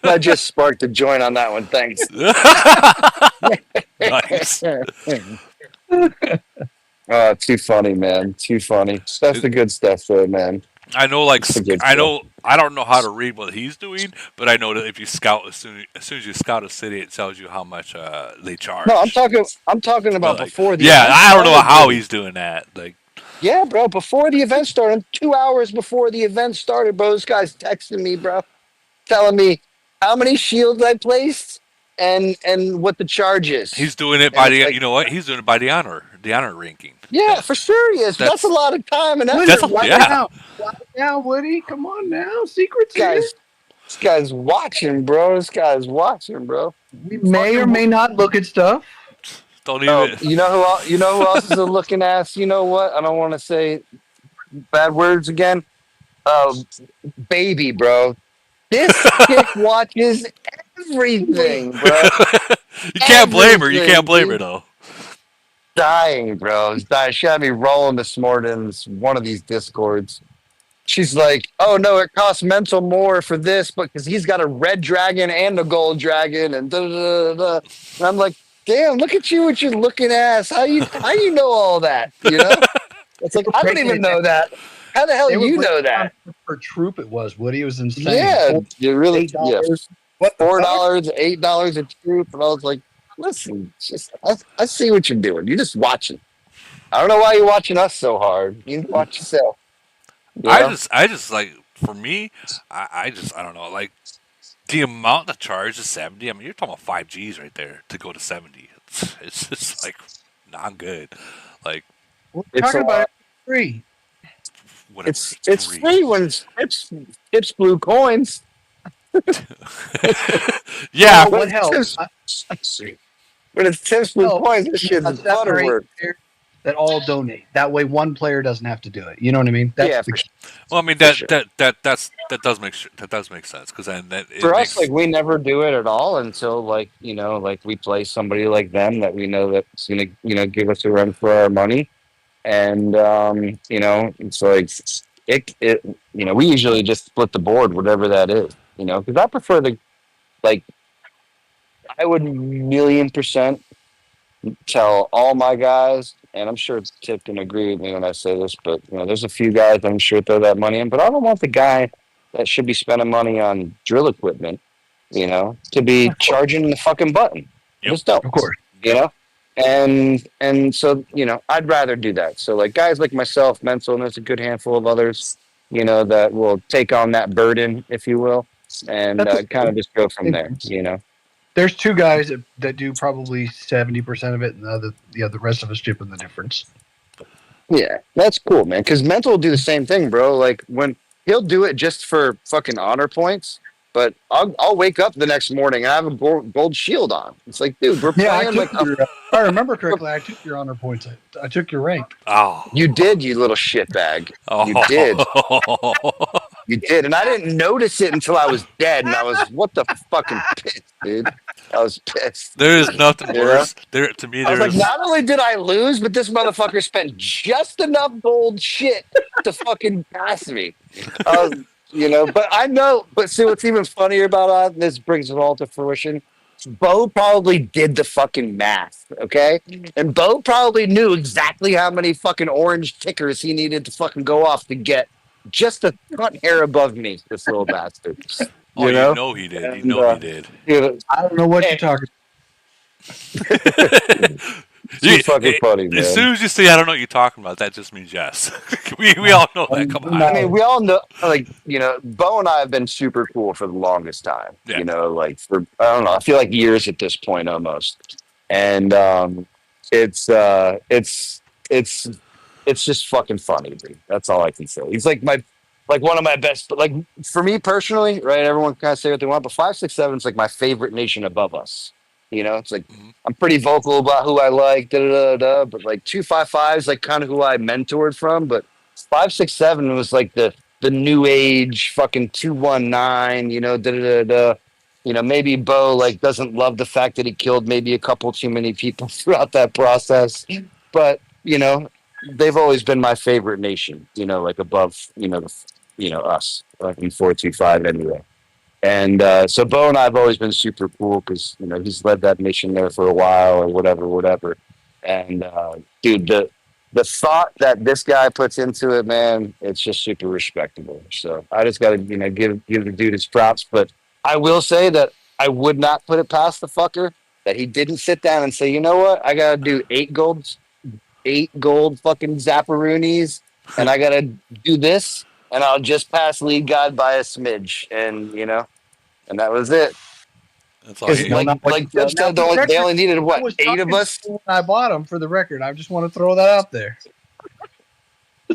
I just sparked a joint on that one. Thanks. Nice. Oh, too funny, man. Too funny. That's the good stuff, though, man. I know, like That's the good I stuff. know. I don't know how to read what he's doing, but I know that if you scout as soon as you scout a city, it tells you how much they charge. No, I'm talking about Like, before the yeah, event I don't know started, how dude. he's doing that. Like, Yeah, bro. Before the event started, 2 hours before the event started, bro, this guy's texting me, bro, telling me how many shields I placed and what the charge is. he's doing it And by it's the. like, You know what? He's doing it by the honor ranking. yeah, for sure he is. That's a lot of time and That's effort. yeah. Why now, Woody? Come on now. Secrets here. This guy's watching, bro. This guy's watching, bro. We may or may not look at stuff. Don't Oh, even. you know who else is a looking ass? You know what? I don't want to say bad words again. Baby, bro. This chick watches everything, bro. You can't blame her. You Everything, can't blame her dude. though. Dying, bro. It's dying. She had me rolling this morning in one of these discords. She's like, "Oh no, it costs mental more for this, but because he's got a red dragon and a gold dragon, and da da da da." And I'm like, "Damn, look at you with your looking ass. How you know all that? You know?" It's like I don't even know that. How the hell They were you breaking know that? down per troop it was. Woody, it was insane. Yeah, you really yeah. $8. What the fuck? $4, $8 a troop, and I was like, "Listen, just I see what you're doing. You're just watching. I don't know why you're watching us so hard. You need to watch yourself." You know? I just like for me, I don't know, like the amount of charge is 70. I mean, you're talking about 5 Gs right there to go to 70. It's just like not good. Like We're It's talking a about lot. it for free. whatever. It's free when it's blue coins. Yeah, Well, what helps? When it's tips blue No, coins, this shit's a 7 or 8 butterwork. players that all donate. That way, one player doesn't have to do it. You know what I mean? Yeah, the for key. well, I mean For sure. that does make sense because then that it For makes, us, like we never do it at all until like like we play somebody like them that we know that's gonna give us a run for our money, and it's like it we usually just split the board, whatever that is, because I prefer like I would 1,000,000% tell all my guys, and I'm sure Tip can agree with me when I say this, but there's a few guys I'm sure throw that money in, but I don't want the guy that should be spending money on drill equipment, to be charging the fucking button. Yep. Just don't, Of course. and so I'd rather do that. So like guys like myself, Mental, and there's a good handful of others, that will take on that burden, if you will, and kind of just go from there. There's 2 guys that do probably 70% of it, and the rest of us chip in the difference. Yeah, that's cool, man. Because Mental will do the same thing, bro. Like when he'll do it just for fucking honor points, but I'll wake up the next morning and I have a gold shield on. It's like, dude, we're Yeah, playing like if I remember correctly, I took your honor points. I took your rank. oh you did, you little shitbag. You did, you did, and I didn't notice it until I was dead, and I was what the fucking pissed, dude. I was pissed. There is nothing Yeah. worse. There to me, I was like, there's not only did I lose, but this motherfucker spent just enough gold shit to fucking pass me. But I know. But see, what's even funnier about that, and this brings it all to fruition. Bo probably did the fucking math, okay? And Bo probably knew exactly how many fucking orange tickers he needed to fucking go off to get just a cut hair above me, this little bastard. Oh, You you know? know he did. You And know he did. you know, I don't know what you're hey, talking too fucking funny, As man. soon as you say I don't know what you're talking about, that just means yes. we all know that. Come about. on. I mean, we all know, like, Bo and I have been super cool for the longest time. Yeah. Like for I don't know, I feel like years at this point almost. And it's it's it's just fucking funny, dude. That's all I can say. He's like one of my best, but like for me personally, right? Everyone kind of say what they want, but 5, 6, 7 is like my favorite nation above us. It's like Mhm. I'm pretty vocal about who I like, da da da da. But like 255 is like kind of who I mentored from, but 5, 6, 7 was like the new age fucking 219, da da da da. Maybe Bo like doesn't love the fact that he killed maybe a couple too many people throughout that process, but they've always been my favorite nation. Like above us like in 425 anyway. And so Bo and I have always been super cool because he's led that mission there for a while or whatever. And dude, the thought that this guy puts into it, man, it's just super respectable. So I just got to give the dude his props. But I will say that I would not put it past the fucker that he didn't sit down and say, you know what, I got to do 8 gold fucking zapparoonies, and I got to do this, and I'll just pass lead god by a smidge, and that was it. That's all Because you. Well, like Deb now said, for the they record, only needed I what, was 8 of talking to us. you when I bought them. For the record, I just want to throw that out there,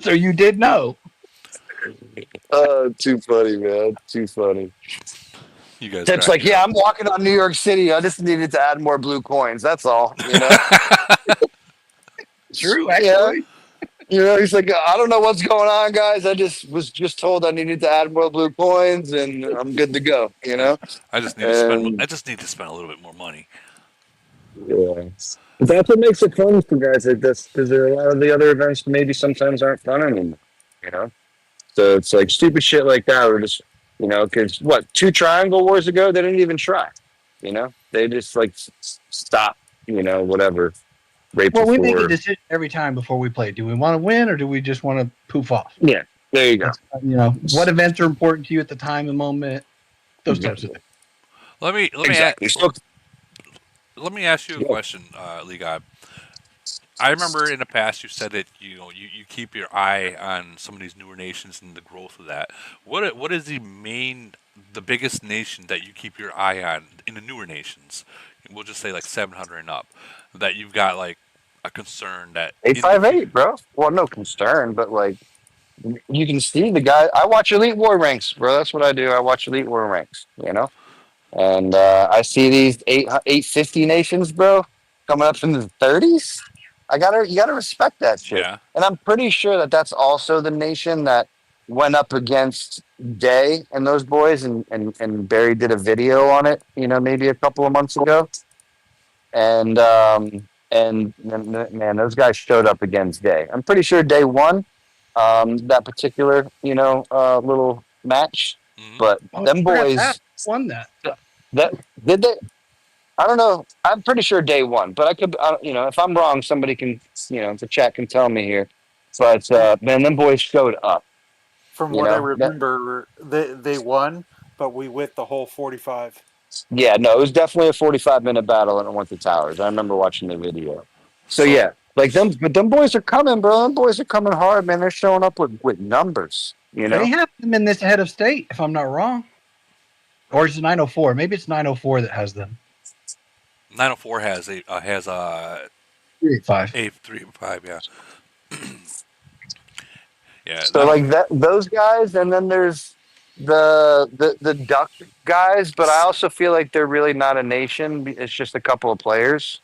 so you did know. Too funny, man. Too funny. You guys Deb's crack like, me yeah, up. I'm walking on New York City. I just needed to add more blue coins. That's all. True, Yeah. actually. He's like, I don't know what's going on, guys. I just was just told I needed to add more blue coins, and I'm good to go. I just need to spend. And I just need to spend a little bit more money. yeah, but that's what makes it fun for guys like this, because there are a lot of the other events maybe sometimes aren't fun anymore. You know, so it's like stupid shit like that. Or just because what 2 Triangle Wars ago they didn't even try. They just like stop. Whatever right Well, we make a before. decision every time before we play. Do we want to win or do we just want to poof off? Yeah, there you go. That's what events are important to you at the time and moment. Those types of things. Exactly. So Let me ask you a question, Lee God. I remember in the past you said that you keep your eye on some of these newer nations and the growth of that. What is the biggest nation that you keep your eye on in the newer nations? We'll just say like 700 and up, that you've got like a concern that in the 858, bro. Well, no concern, but like you can see the guy. I watch Elite War ranks, bro. That's what I do. I watch Elite War ranks. And I see these 850 nations, bro, coming up in the 30s. You gotta respect that shit. Yeah, And I'm pretty sure that that's also the nation that went up against Day and those boys, and Barry did a video on it. Maybe a couple of months ago. And man, those guys showed up against Day. I'm pretty sure Day won that particular little match, hmm but Oh, them I forgot that boys won that. that did they. I don't know. I'm pretty sure Day won, but I could, if I'm wrong, somebody can, the chat can tell me here. But man, them boys showed up. From You what I know, that, remember, they won, but we went the whole 45. yeah, no, it was definitely a 45-minute battle, and it went to towers. I remember watching the video. So so yeah, like them, but them boys are coming, bro. Them boys are coming hard, man. They're showing up with numbers. They have them in this head of state, if I'm not wrong. Or is it 904? Maybe it's 904 that has them. 904 has 385. A385. Yeah, yeah. So like that, those guys, and then there's the duck guys, but I also feel like they're really not a nation. It's just a couple of players.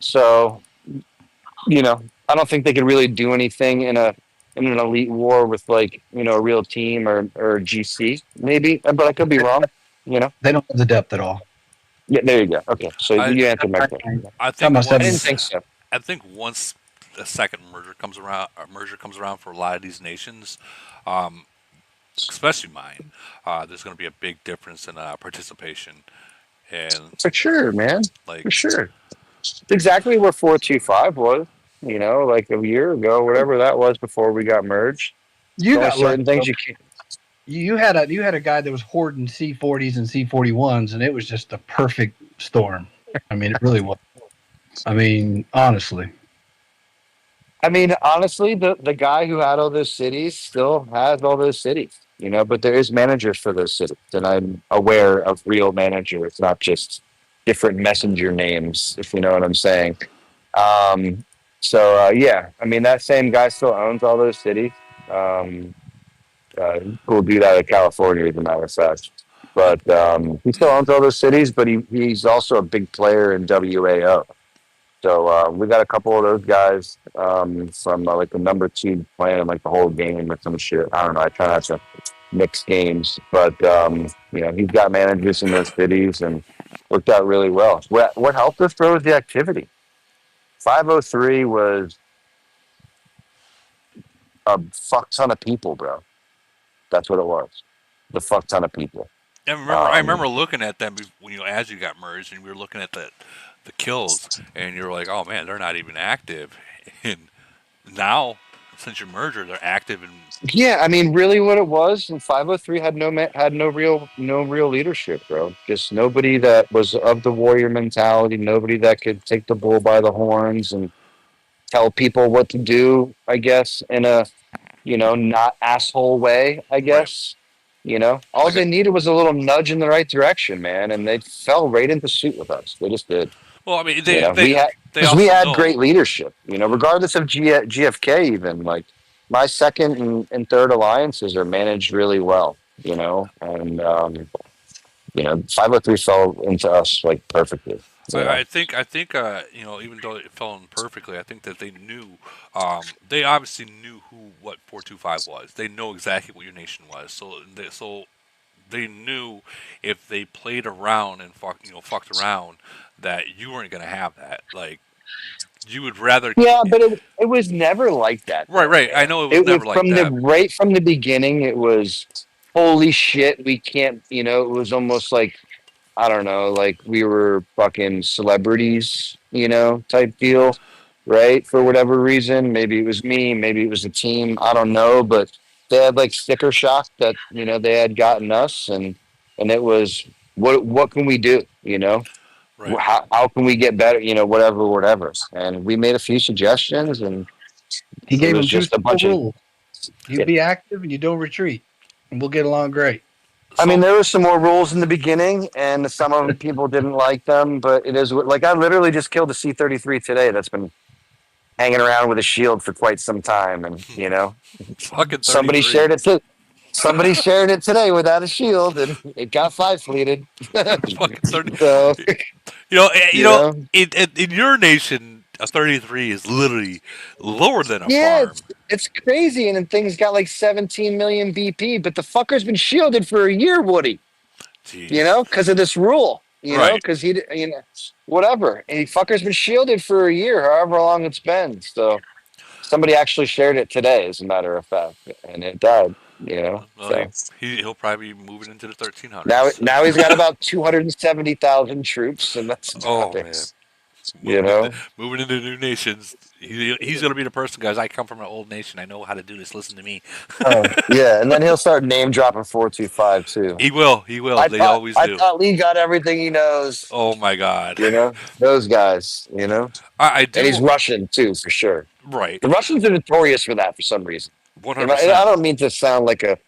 So I don't think they could really do anything in an elite war with like a real team or GC maybe, but I could be wrong. They don't have the depth at all. Yeah, there you go. Okay, so I you answered my question. I Talking think about I didn't once think so. I think once a second merger comes around for a lot of these nations, especially mine, there's going to be a big difference in participation. and For sure, man. like For sure. It's exactly what 425 was, like a year ago, whatever that was before we got merged. You There's only got lucky, certain things though. you can't. You had a guy that was hoarding C40s and C41s, and it was just the perfect storm. I mean, it really was. I mean, honestly. I mean, honestly, the guy who had all those cities still has all those cities, but there is managers for those cities. And I'm aware of real managers, not just different messenger names, if you know what I'm saying. Um, yeah, I mean, that same guy still owns all those cities. Um, cool dude out of California, as a matter of fact. But he still owns all those cities, but he's also a big player in WAO. So we got a couple of those guys from like the number two playing like the whole game or some shit. I don't know. I try not to mix games, but he's got managers in those cities and worked out really well. What helped us, bro, was the activity. 503 was a fuck ton of people, bro. That's what it was. The fuck ton of people. I Um, remember looking at them when as you got merged, and we were looking at the kills, and you're like, oh man, they're not even active, and now since your merger, they're active and Yeah, I mean, really, what it was, and 503 had no real leadership, bro. Just nobody that was of the warrior mentality, nobody that could take the bull by the horns and tell people what to do. I guess in a not asshole way. I right. guess all Like, they needed was a little nudge in the right direction, man, and they fell right into suit with us. They just did. well, I mean, We had they because we also had know, great leadership. Regardless of GFK, even like my second and third alliances are managed really well. And 503 fell into us like perfectly. even though it fell in perfectly, I think that they knew, they obviously knew what 425 was. They know exactly what your nation was. So they knew if they played around and fucked around, that you weren't gonna have that. Like you would rather, Yeah, but it was never like that right, though, right. I man. know it was It was never like that. right from the beginning. It was holy shit. We can't. It was almost like I don't know, like we were fucking celebrities, type deal, right? For whatever reason, maybe it was me, maybe it was the team, I don't know, but they had like sticker shock that they had gotten us, and it was what can we do, Right. how can we get better, whatever, and we made a few suggestions, and He it gave was him two just a simple bunch of. rules. You be active and you don't retreat, and we'll get along great. I mean, So there were some more rules in the beginning, and some of them people didn't like them. But it is like I literally just killed a C-33 today. That's been hanging around with a shield for quite some time, and fucking somebody 33. shared it. Somebody shared it today without a shield, and it got five fleeted. Fucking 30. So You you know, know, in your nation, a 33 is literally lower than a yeah, farm. it's crazy, and then things got like 17 million BP, but the fucker's been shielded for a year, Woody. Jeez. Because of this rule, Right. because whatever. And fucker's been shielded for a year, however long it's been. So somebody actually shared it today, as a matter of fact, and it died. Well, So he'll probably be moving into the now, 1300s. now he's got about 270,000 troops, and that's Oh about man, it. You moving into know? moving into new nations. He's gonna be the person, guys. I come from an old nation. I know how to do this. Listen to me. Oh, yeah. And then he'll start name dropping 425 too. He will. He will. I They thought, always I do. thought Lee got everything he knows. Oh my God. Those guys, I and he's do. Russian too, for sure. Right. The Russians are notorious for that for some reason. One hundred And I percent. don't mean to sound like a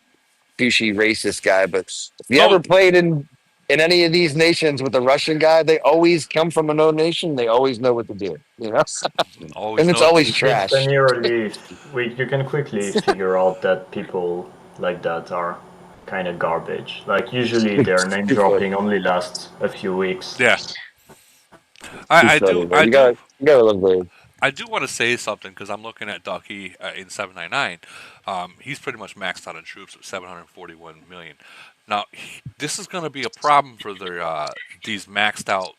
douchey racist guy, but if you No. ever played in any of these nations with a Russian guy, they always come from another nation. They always know what to do, Always and it's know what to always do. When trash. you're least, you can quickly figure out that people like that are kind of garbage. Like usually their name Too funny. dropping only lasts a few weeks. Yeah. Too I funny, do. man. You gotta love Blade. I do want to say something because I'm looking at Ducky in 799. He's pretty much maxed out on troops at 741 million. Now, this is going to be a problem for these maxed out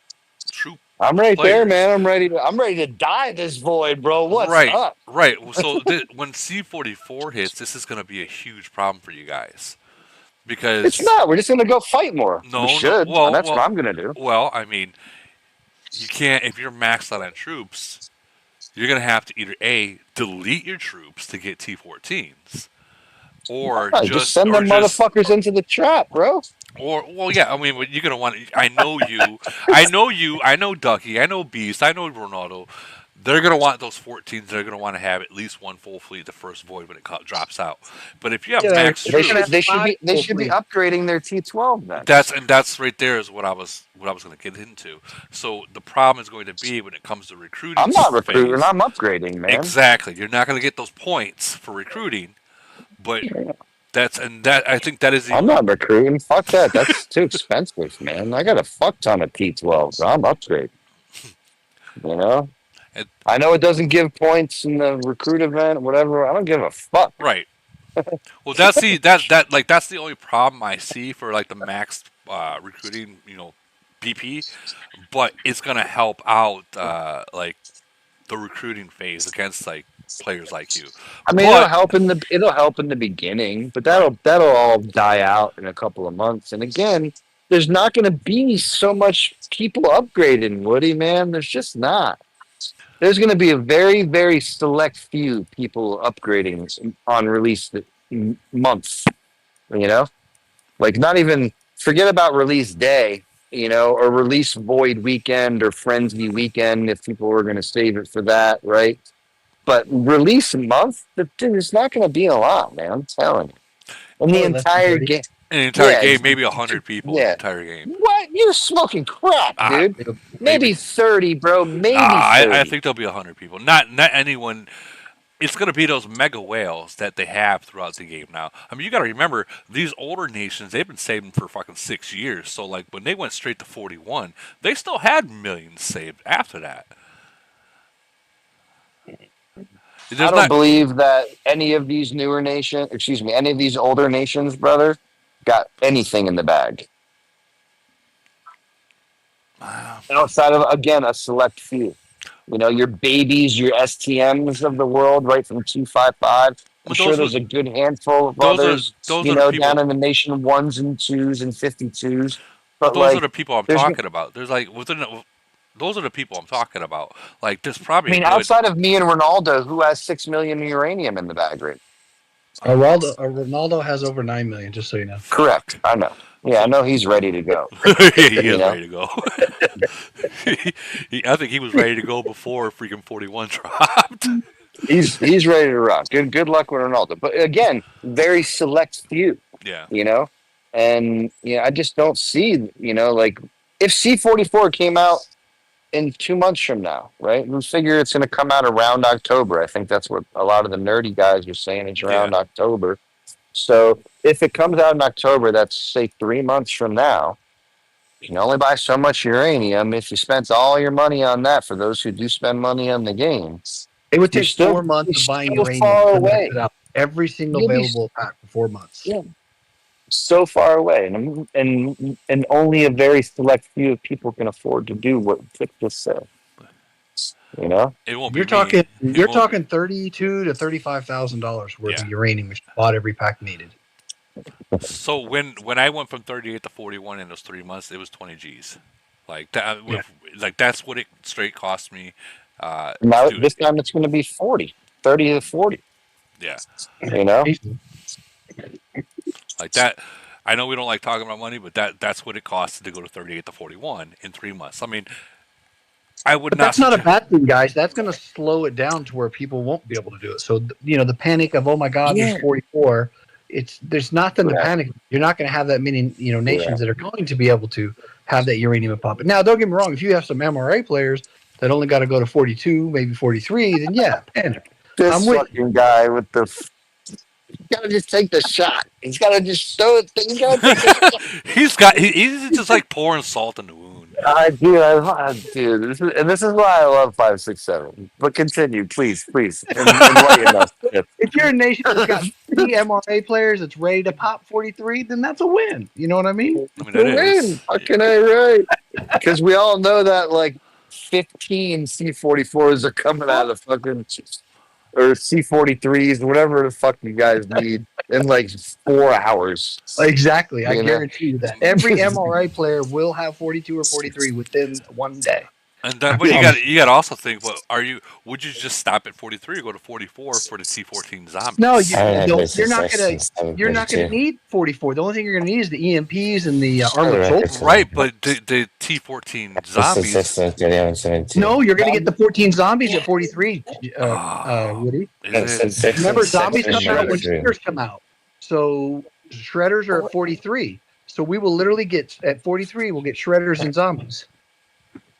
troop I'm right there, players. man. I'm ready to die this void, bro. What's Right, up? right. So when C44 hits, this is going to be a huge problem for you guys because It's not. We're just gonna go fight more. We no, no. should. Well, That's what well, I'm gonna do. well. I mean, you can't if you're maxed out on troops. You're gonna have to either a delete your troops to get T14s, or Just send them motherfuckers into the trap, bro. or well, yeah. I mean, you're gonna want. I know you. I know you. I know Ducky. I know Beast. I know Ronaldo. They're gonna want those 14s. They're gonna want to have at least one full fleet the first void when it drops out. But if you have Yeah, max They troops, should. They should be. They Full should be fleet. upgrading their T12 then. that's right there is what I was going to get into. So the problem is going to be when it comes to recruiting. I'm not recruiting. phase, I'm upgrading, man. Exactly. You're not going to get those points for recruiting, but that I think that is the I'm not recruiting. Fuck that. That's too expensive, man. I got a fuck ton of T12s. I'm upgrading. You know. It- I know it doesn't give points in the recruit event, whatever. I don't give a fuck. right. Well, that's that's the only problem I see for like the max recruiting, BP, but it's going to help out like the recruiting phase against like players like you. I mean, But it'll help in the beginning, but Right. that'll all die out in a couple of months. And again, there's not going to be so much people upgrading, Woody, man. There's just not. There's going to be a very, very select few people upgrading on release months. You know, like not even forget about release day. You know, or release void weekend or frenzy weekend if people were going to save it for that, right? But release a month, there's not going to be a lot, man. I'm telling you. In the Oh, that's entire pretty. game. in the entire Yeah, game, maybe 100 people in the yeah. entire game. What? You're smoking crap, Ah, dude. Maybe. Maybe 30, bro. Maybe 30. I think there'll be 100 people. Not anyone. It's going to be those mega whales that they have throughout the game now. I mean, you got to remember these older nations. They've been saving for fucking 6 years. So like when they went straight to 41, they still had millions saved after that. There's I don't not. believe that any of these newer nations, excuse me, any of these older nations, brother, got anything in the bag. Outside of, again, a select few. You know, your babies, your STMs of the world, right from 255. I'm But sure those there's are a good handful of those are others, those you are the know, people. down in the nation ones and twos and 52s. But But those are like, the people I'm there's, talking about. There's like within. Those are the people I'm talking about. Like there's I probably a mean, good. outside of me and Ronaldo, who has 6 million uranium in the bag right? Ronaldo has over 9 million, just so you know. Correct. I know. Yeah, I So know he's ready to go. he You is know? ready to go. I think he was ready to go before freaking 41 dropped. He's ready to rock. Good luck with Ronaldo. But again, very select few, Yeah. you know? And I just don't see, like if C44 came out in 2 months from now, right? We figure it's gonna come out around October. I think that's what a lot of the nerdy guys are saying. It's around Yeah. October. So if it comes out in October, that's say 3 months from now. You can only buy so much uranium. If you spent all your money on that, for those who do spend money on the game, It would You're take still- 4 months you're of buying still uranium far to max away. it out. Every single You'll be- available pack for 4 months. Yeah. So far away, and only a very select few of people can afford to do what Vic just said. You know, It won't be You're me. talking. It You're won't- talking $32,000 to $35,000 worth of uranium, which bought every pack needed. So when I went from 38 to 41 in those 3 months, it was 20 G's. Like that. Like that's what it straight cost me. now to- this time it's going to be 30 to 40. yeah. You know, Like that. I know we don't like talking about money, but that's what it costs to go to 38 to 41 in 3 months. I mean, I would But not. that's not a bad thing, guys. That's going to slow it down to where people won't be able to do it. So the panic of, oh my God, Yeah. there's 44. There's nothing to Correct. panic. You're not going to have that many nations that are going to be able to have that uranium pump. Now, don't get me wrong. If you have some MRA players that only got to go to 42, maybe 43, then yeah, panic. this I'm with fucking guy with the. He's got to just take the shot. He's got to just throw it. He's got to take the shot. He's just like pouring salt in the wound. Dude, this is why I love 567. But continue, please, enlighten us. If you're a nation that's got 3 MRA players that's ready to pop 43, then that's a win. You know what I mean? I mean, that is. Fucking A, right? Because we all know that like 15 C44s are coming out of fucking or C43s, whatever the fuck you guys need. in like 4 hours. Exactly. I You know? guarantee you that. Every MRA player will have 42 or 43 within one day. And then, but you got to also think, well, would you just stop at 43 or go to 44 for the T14 zombies? No, you're not gonna need 44. The only thing you're gonna need is the EMPs and the armored soldiers. Right, but the T14 zombies. No, you're gonna get the 14 zombies at 43. Woody. Is it? Remember, zombies come out when shredders come out. So shredders are at 43. So we will literally get at 43. We'll get shredders and zombies.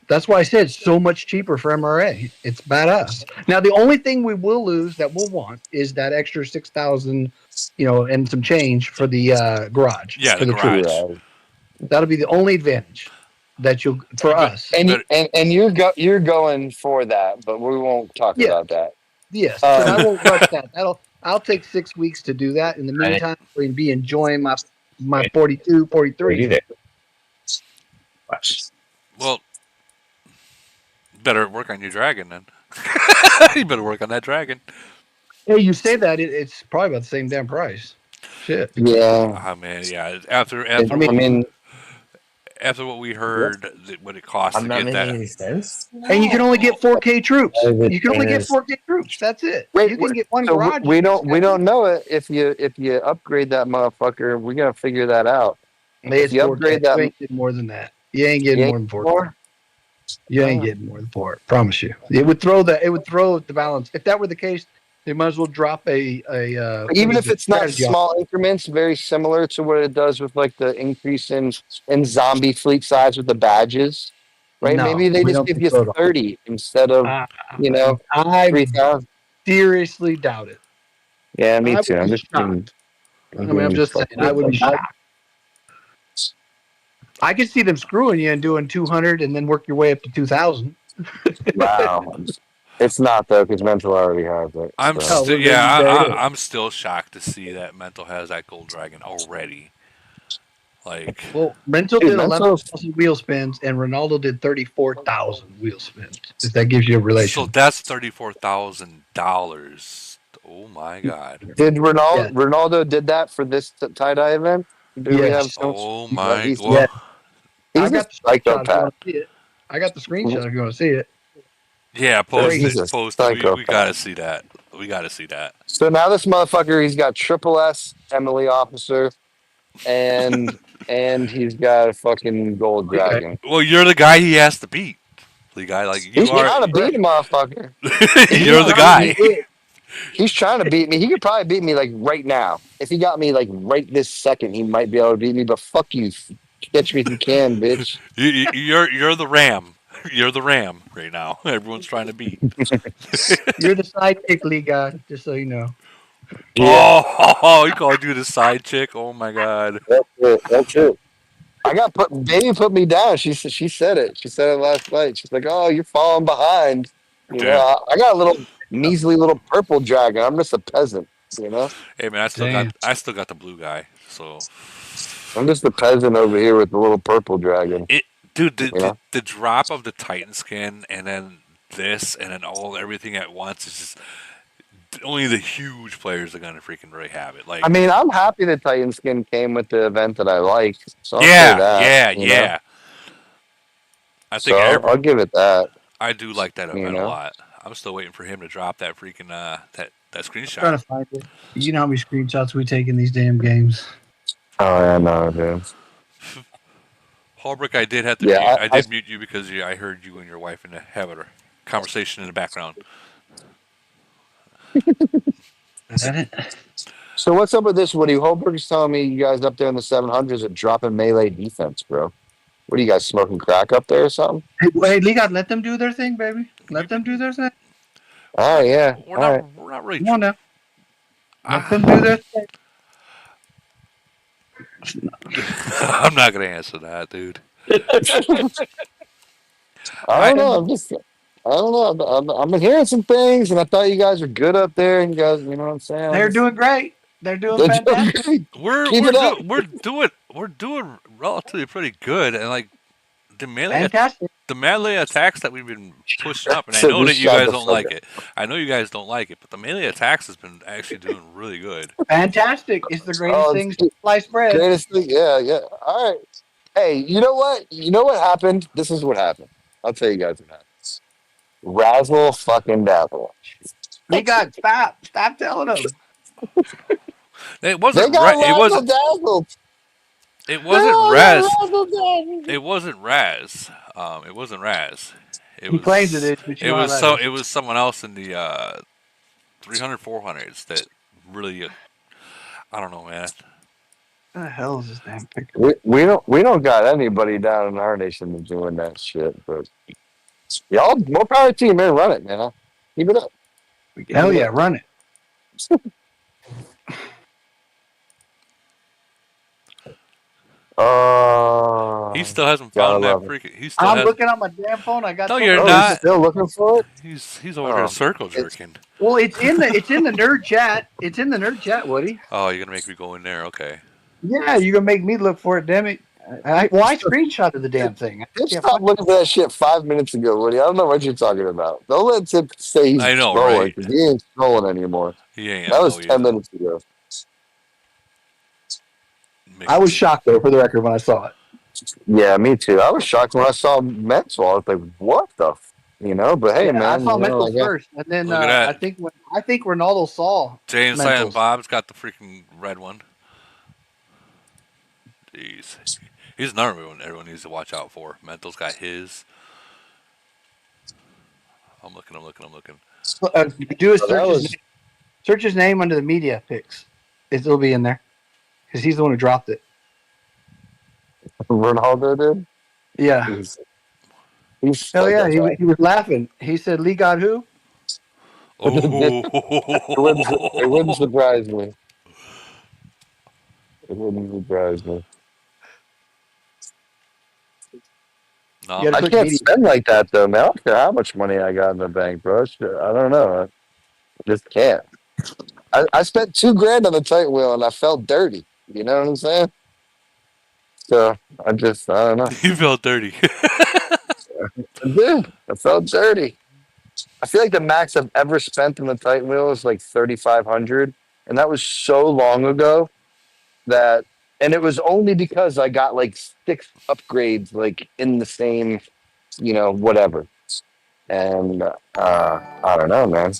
That's why I said it's so much cheaper for MRA. It's badass. Now the only thing we will lose that we'll want is that extra 6,000, and some change for the garage. Yeah, for the garage. Right. That'll be the only advantage that you'll for us. And you're going for that, but we won't talk about that. Yes, but I won't rush that. I'll take 6 weeks to do that. In the meantime, we can be enjoying my 42, 43. Well, better work on your dragon then. You better work on that dragon. Hey, you say that it's probably about the same damn price. Shit. Yeah. Oh man, yeah. After what we heard, what it costs to get that. Sense. And you can only get 4K troops. You can only get 4K troops. That's it. You can get one garage. We don't know it. If you upgrade that motherfucker, we gotta figure that out. If you upgrade that, you ain't getting more than that. You ain't getting more than 4K. You ain't getting more than 4. Promise you. It would throw the balance. If that were the case, they might as well drop a even if it's not small increments, very similar to what it does with like the increase in zombie fleet size with the badges, right? No, maybe they just give you 30 instead of 3,000. Seriously doubt it. Yeah, me too. I'm just saying. I would be shocked. I could see them screwing you and doing 200 and then work your way up to 2,000. Wow. It's not though, because Mental already has it. I'm still shocked to see that Mental has that gold dragon already. Like, well, Mental did 11,000 wheel spins, and Ronaldo did 34,000 wheel spins. If that gives you a relation, so that's $34,000. Oh my God! Did Ronaldo did that for this tie-dye event? Yes. Oh my! He's I got the psychopath. I got the screenshot if you want to see it. Yeah, post it. We gotta see that. We gotta see that. So now this motherfucker, he's got triple S Emily officer, and he's got a fucking gold dragon. Well, you're the guy he has to beat. The guy he's trying to beat him, motherfucker. You're the guy. He's trying to beat me. He could probably beat me like right now. If he got me like right this second, he might be able to beat me. But fuck you, catch me if you can, bitch. You're the Ram. You're the Ram right now. Everyone's trying to beat. You're the sidekick, Liga, just so you know. Yeah. Oh, he called you the side chick. Oh my God. That's it. Baby put me down. She said it. She said it last night. She's like, "Oh, you're falling behind." You know, I got a little measly little purple dragon. I'm just a peasant. You know. Hey man, I still got the blue guy. So I'm just a peasant over here with the little purple dragon. Dude, the drop of the Titan skin and then this and then everything at once is just only the huge players are gonna freaking really have it. Like, I mean, I'm happy the Titan skin came with the event that I like. So I'll say yeah. I think I'll give it that. I do like that event a lot. I'm still waiting for him to drop that freaking that screenshot. I'm trying to find it. You know how many screenshots we take in these damn games. Oh yeah, no, dude. Holbrook, I did have to mute. I did mute you because I heard you and your wife have a conversation in the background. Is that it? So what's up with this, Woody? Holbrook's telling me you guys up there in the 700s are dropping melee defense, bro. What are you guys smoking crack up there or something? Hey, Liga, let them do their thing, baby. Let them do their thing. Oh yeah, we're not really. Come on now. Let them do their thing. I'm not gonna answer that, dude. I don't know. I don't know. I'm hearing some things, and I thought you guys were good up there. And you guys, you know what I'm saying? They're doing great. They're doing fantastic. We're doing relatively pretty good, and like the melee Fantastic. the melee attacks that we've been pushing up, and I So know that just you shut guys the don't fuck like up. it. I know you guys don't like it, but the melee attacks has been actually doing really good. Fantastic. It's the greatest Oh, thing it's since sliced bread. greatest thing. Yeah, yeah. All right. Hey, you know what? You know what happened? This is what happened. I'll tell you guys what happened. Razzle fucking dazzle. Lee God, stop. Stop telling them. It They wasn't got It razzle wasn't. dazzled. It They wasn't all Raz. got razzle dazzled. It wasn't Raz. It wasn't Raz. It He claims it was. is, but you know how that is. It was someone else in the 300 400s that really. I don't know, man. What the hell is this damn picture? We don't got anybody down in our nation that's doing that shit. But y'all, more power to you, man. Run it, man. Keep it up. Hell yeah, run it. He Oh, still hasn't gotta found that love it. freaking. He still I'm has. looking on my damn phone. I got No, so you're many- Oh, not. he's still looking for it. He's over here circle it's- jerking. Well, it's in the nerd chat. It's in the nerd chat, Woody. Oh, you're gonna make me go in there? Okay. Yeah, you're gonna make me look for it, damn it. I screenshotted the damn thing. Tip Yeah, stopped looking for that shit 5 minutes ago, Woody. I don't know what you're talking about. Don't let Tip say he's I know, scrolling right? because he ain't scrolling anymore. He ain't. That I was know he 10 isn't. minutes ago. I was shocked though, for the record, when I saw it. Yeah, me too. I was shocked when I saw Maxwell. I was like, "What the?" You know. But hey, Yeah, man, I saw you know, Mentals first, and then Look at that. I think Ronaldo saw Jay and Silent Mentals. Bob's got the freaking red one. Jeez. He's another one everyone needs to watch out for. Mental's got his. I'm looking. Do a So that was search his name under the media picks. It'll be in there because he's the one who dropped it. Ronaldo did. Yeah. He's Hell yeah, fucking he was laughing. He said, "Lee got who?" It wouldn't surprise me. It wouldn't surprise me. No, You gotta I click can't media. spend like that though, man. I don't care how much money I got in the bank, bro. I don't know. I just can't. I spent $2,000 on the tight wheel and I felt dirty. You know what I'm saying? So I don't know. he felt dirty. I did. I felt dirty. I feel like the max I've ever spent on the tight wheel is like 3,500, and that was so long ago that, and it was only because I got like 6 upgrades, like in the same, whatever. And I don't know, man.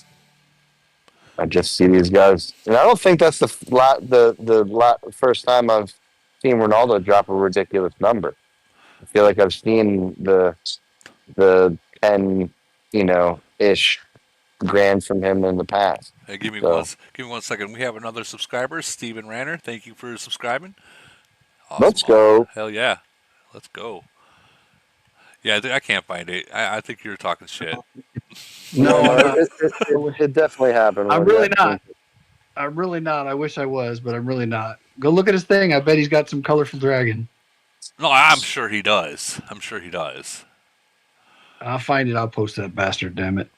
I just see these guys, and I don't think that's the first time I've seen Ronaldo drop a ridiculous number. I feel like I've seen the 10, ish grand from him in the past. Hey, give me So one second. We have another subscriber, Steven Ranner. Thank you for subscribing. Awesome. let's go. Hell yeah. Let's go. Yeah, I can't find it. I think you're talking shit. No, It definitely happened. I'm Woody. really not. I'm really not. I wish I was, but I'm really not. Go look at his thing. I bet he's got some colorful dragon. No, I'm sure he does. I'm sure he does. I'll find it. I'll post that bastard. Damn it.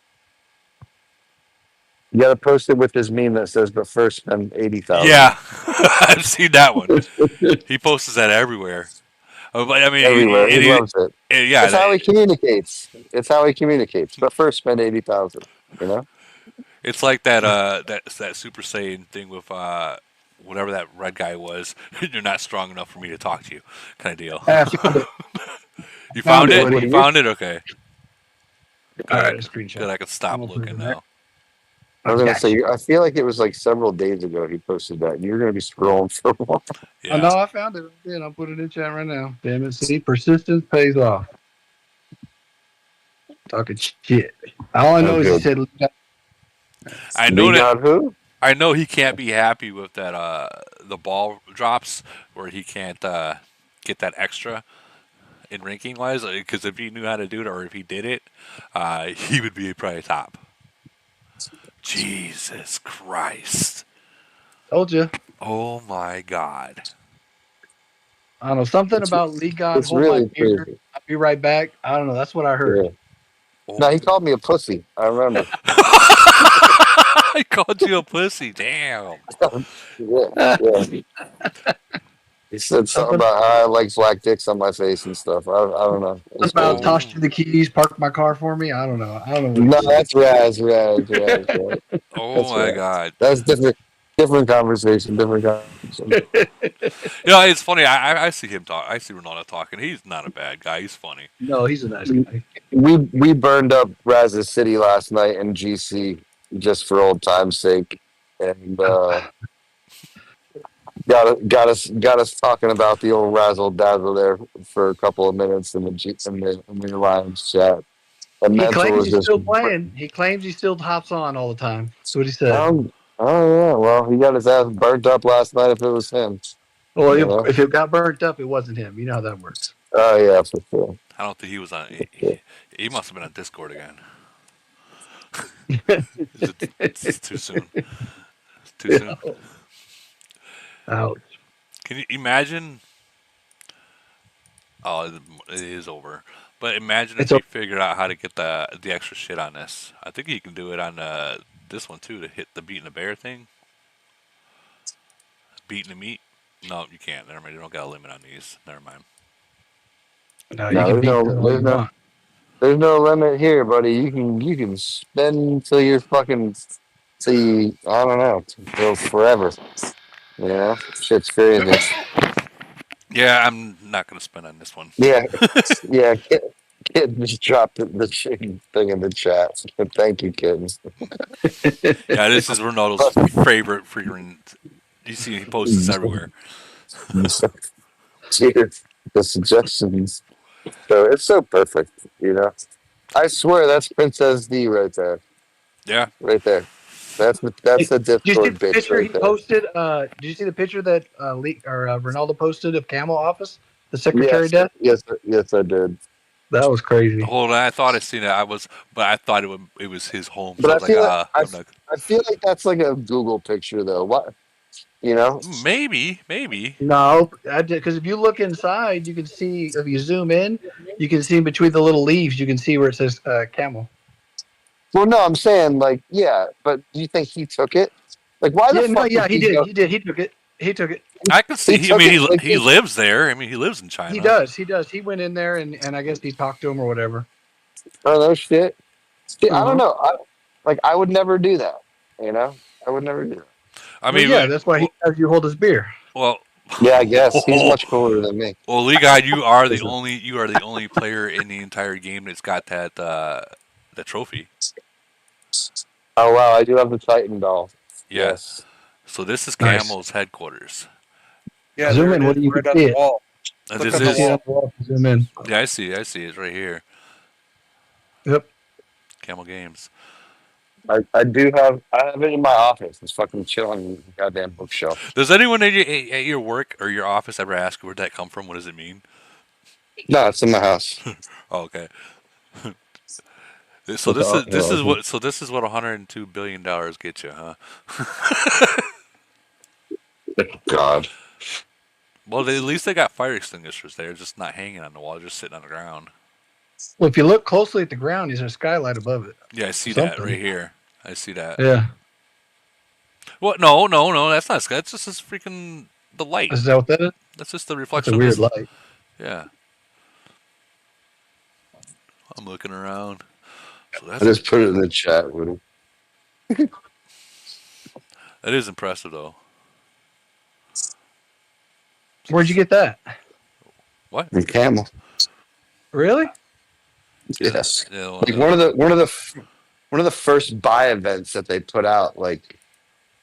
You got to post it with his meme that says, "But first spend 80,000." Yeah, I've seen that one. He posts that everywhere. But I mean, Everywhere. He loves it. Yeah, It's how he communicates. But first spend 80,000. You know. it's like that that Super Saiyan thing with whatever that red guy was. You're not strong enough for me to talk to you, kind of deal. You found it? Woody. You found it? Okay. All right, Good. screenshot. Good. I can stop I'm gonna put it looking in there. now. I was gonna say, I feel like it was like several days ago he posted that. You're gonna be scrolling for a while. Yeah. No, I found it. Yeah, I'll put it in chat right now. Damn it. See, persistence pays off. Talking shit. All I know is he said, I know We that. got who? I know he can't be happy with that. The ball drops where he can't get that extra in ranking wise. Because if he knew how to do it, or if he did it, he would be probably top. Jesus Christ! told you. Oh my God! I don't know. Something about Lee God. It's Hold really my beer. crazy. I'll be right back. I don't know. That's what I heard. Yeah. No, he called me a pussy. I remember. I called you a pussy. Damn. Yeah. He said something Something about how I like black dicks on my face and stuff. I don't know. It's about crazy. tossed you the keys, parked my car for me. I don't know. I don't know what he No, said. that's Raz. Oh That's my Raz. god. That's different conversation. Different conversation. You know, it's funny. I see him talk. I see Ronaldo talking. He's not a bad guy. He's funny. No, he's a nice guy. We burned up Raz's city last night in GC just for old time's sake, and got us talking about the old razzle dazzle there for a couple of minutes in the Lions chat. And He Mental claims was he's just still playing. He claims he still hops on all the time. That's what he said. oh yeah, well he got his ass burnt up last night if it was him, Well, you know. if it got burnt up, it wasn't him. You know how that works. Oh yeah, for sure. I don't think he was on. He must have been on Discord again. It's too soon. It's too soon. Ouch. Can you imagine? Oh, it is over. But imagine if It's he figured out how to get the extra shit on this. I think he can do it on this one too to hit the beating the bear thing. Beating the meat. No, you can't. Never mind. You don't got a limit on these. Never mind. no, you No, can beat that all you want. there's no limit here, buddy. You can spend till you're fucking till you, I don't know, till forever. You know, shit's crazy. Yeah, I'm not gonna spend on this one. Yeah, yeah. Kid just dropped the chicken thing in the chat. Thank you, kids. Yeah, this is Ronaldo's favorite freaking. You see, he posts this everywhere. Cheers. The suggestions. So it's so perfect, you know. I swear that's Princess D right there, Yeah, right there. That's the Did you see Discord the bitch picture he right there. posted? Did you see the picture that Ronaldo posted of Camel Office, the secretary Yes, death? yes, I did. That was crazy. hold on. I thought I seen it. But I thought it was his home. So But I I was like, feel like I'm not. I feel like that's like a Google picture though. What, you know? Maybe. No, because if you look inside, you can see. If you zoom in, you can see between the little leaves. You can see where it says Camel. Well, no, I'm saying like, yeah, but do you think he took it? Like, why the Yeah, no, fuck yeah, would he he did. go? He did. He took it. He took it. I can see. He I took mean, it like he lives there. I mean, he lives in He China. does. He does. He went in there and I guess he talked to him or whatever. oh no shit. See, I don't Uh-huh. know. I would never do that. You know, I would never do that. I Well, mean, yeah, that's why he has you hold his beer. well, Yeah, I guess he's much cooler than me. well, Lee God, Listen. you are the only player in the entire game that's got that trophy. Oh wow, I do have the Titan doll. Yeah. Yes. So this is Nice. Camel's headquarters. Yeah, Zoom there in. it What is, do you right can on see the it? wall. And Look this on You the can see it is on wall. the wall. Zoom in. yeah, I see it's right here. Yep. Camel Games. I have it in my office. It's fucking chilling in the goddamn bookshelf. Does anyone at your work or your office ever ask where'd that come from? What does it mean? No, it's in my house. Oh, okay. So With the, this is what 102 billion dollars get you, huh? God. Well, at least they got fire extinguishers there, just not hanging on the wall, just sitting on the ground. Well, if you look closely at the ground, there's a skylight above it. Yeah, I see that Something. right here. I see that. Yeah. What? No. That's not sky. That's just this freaking the light. Is that what that is? That's just the That's reflection a of weird this. light. Yeah. I'm looking around. So I just put it in the chat, Woody. that is impressive, though. Where'd you get that? What? And Camel. Really? Yes. Yeah, Like one of the first buy events that they put out, like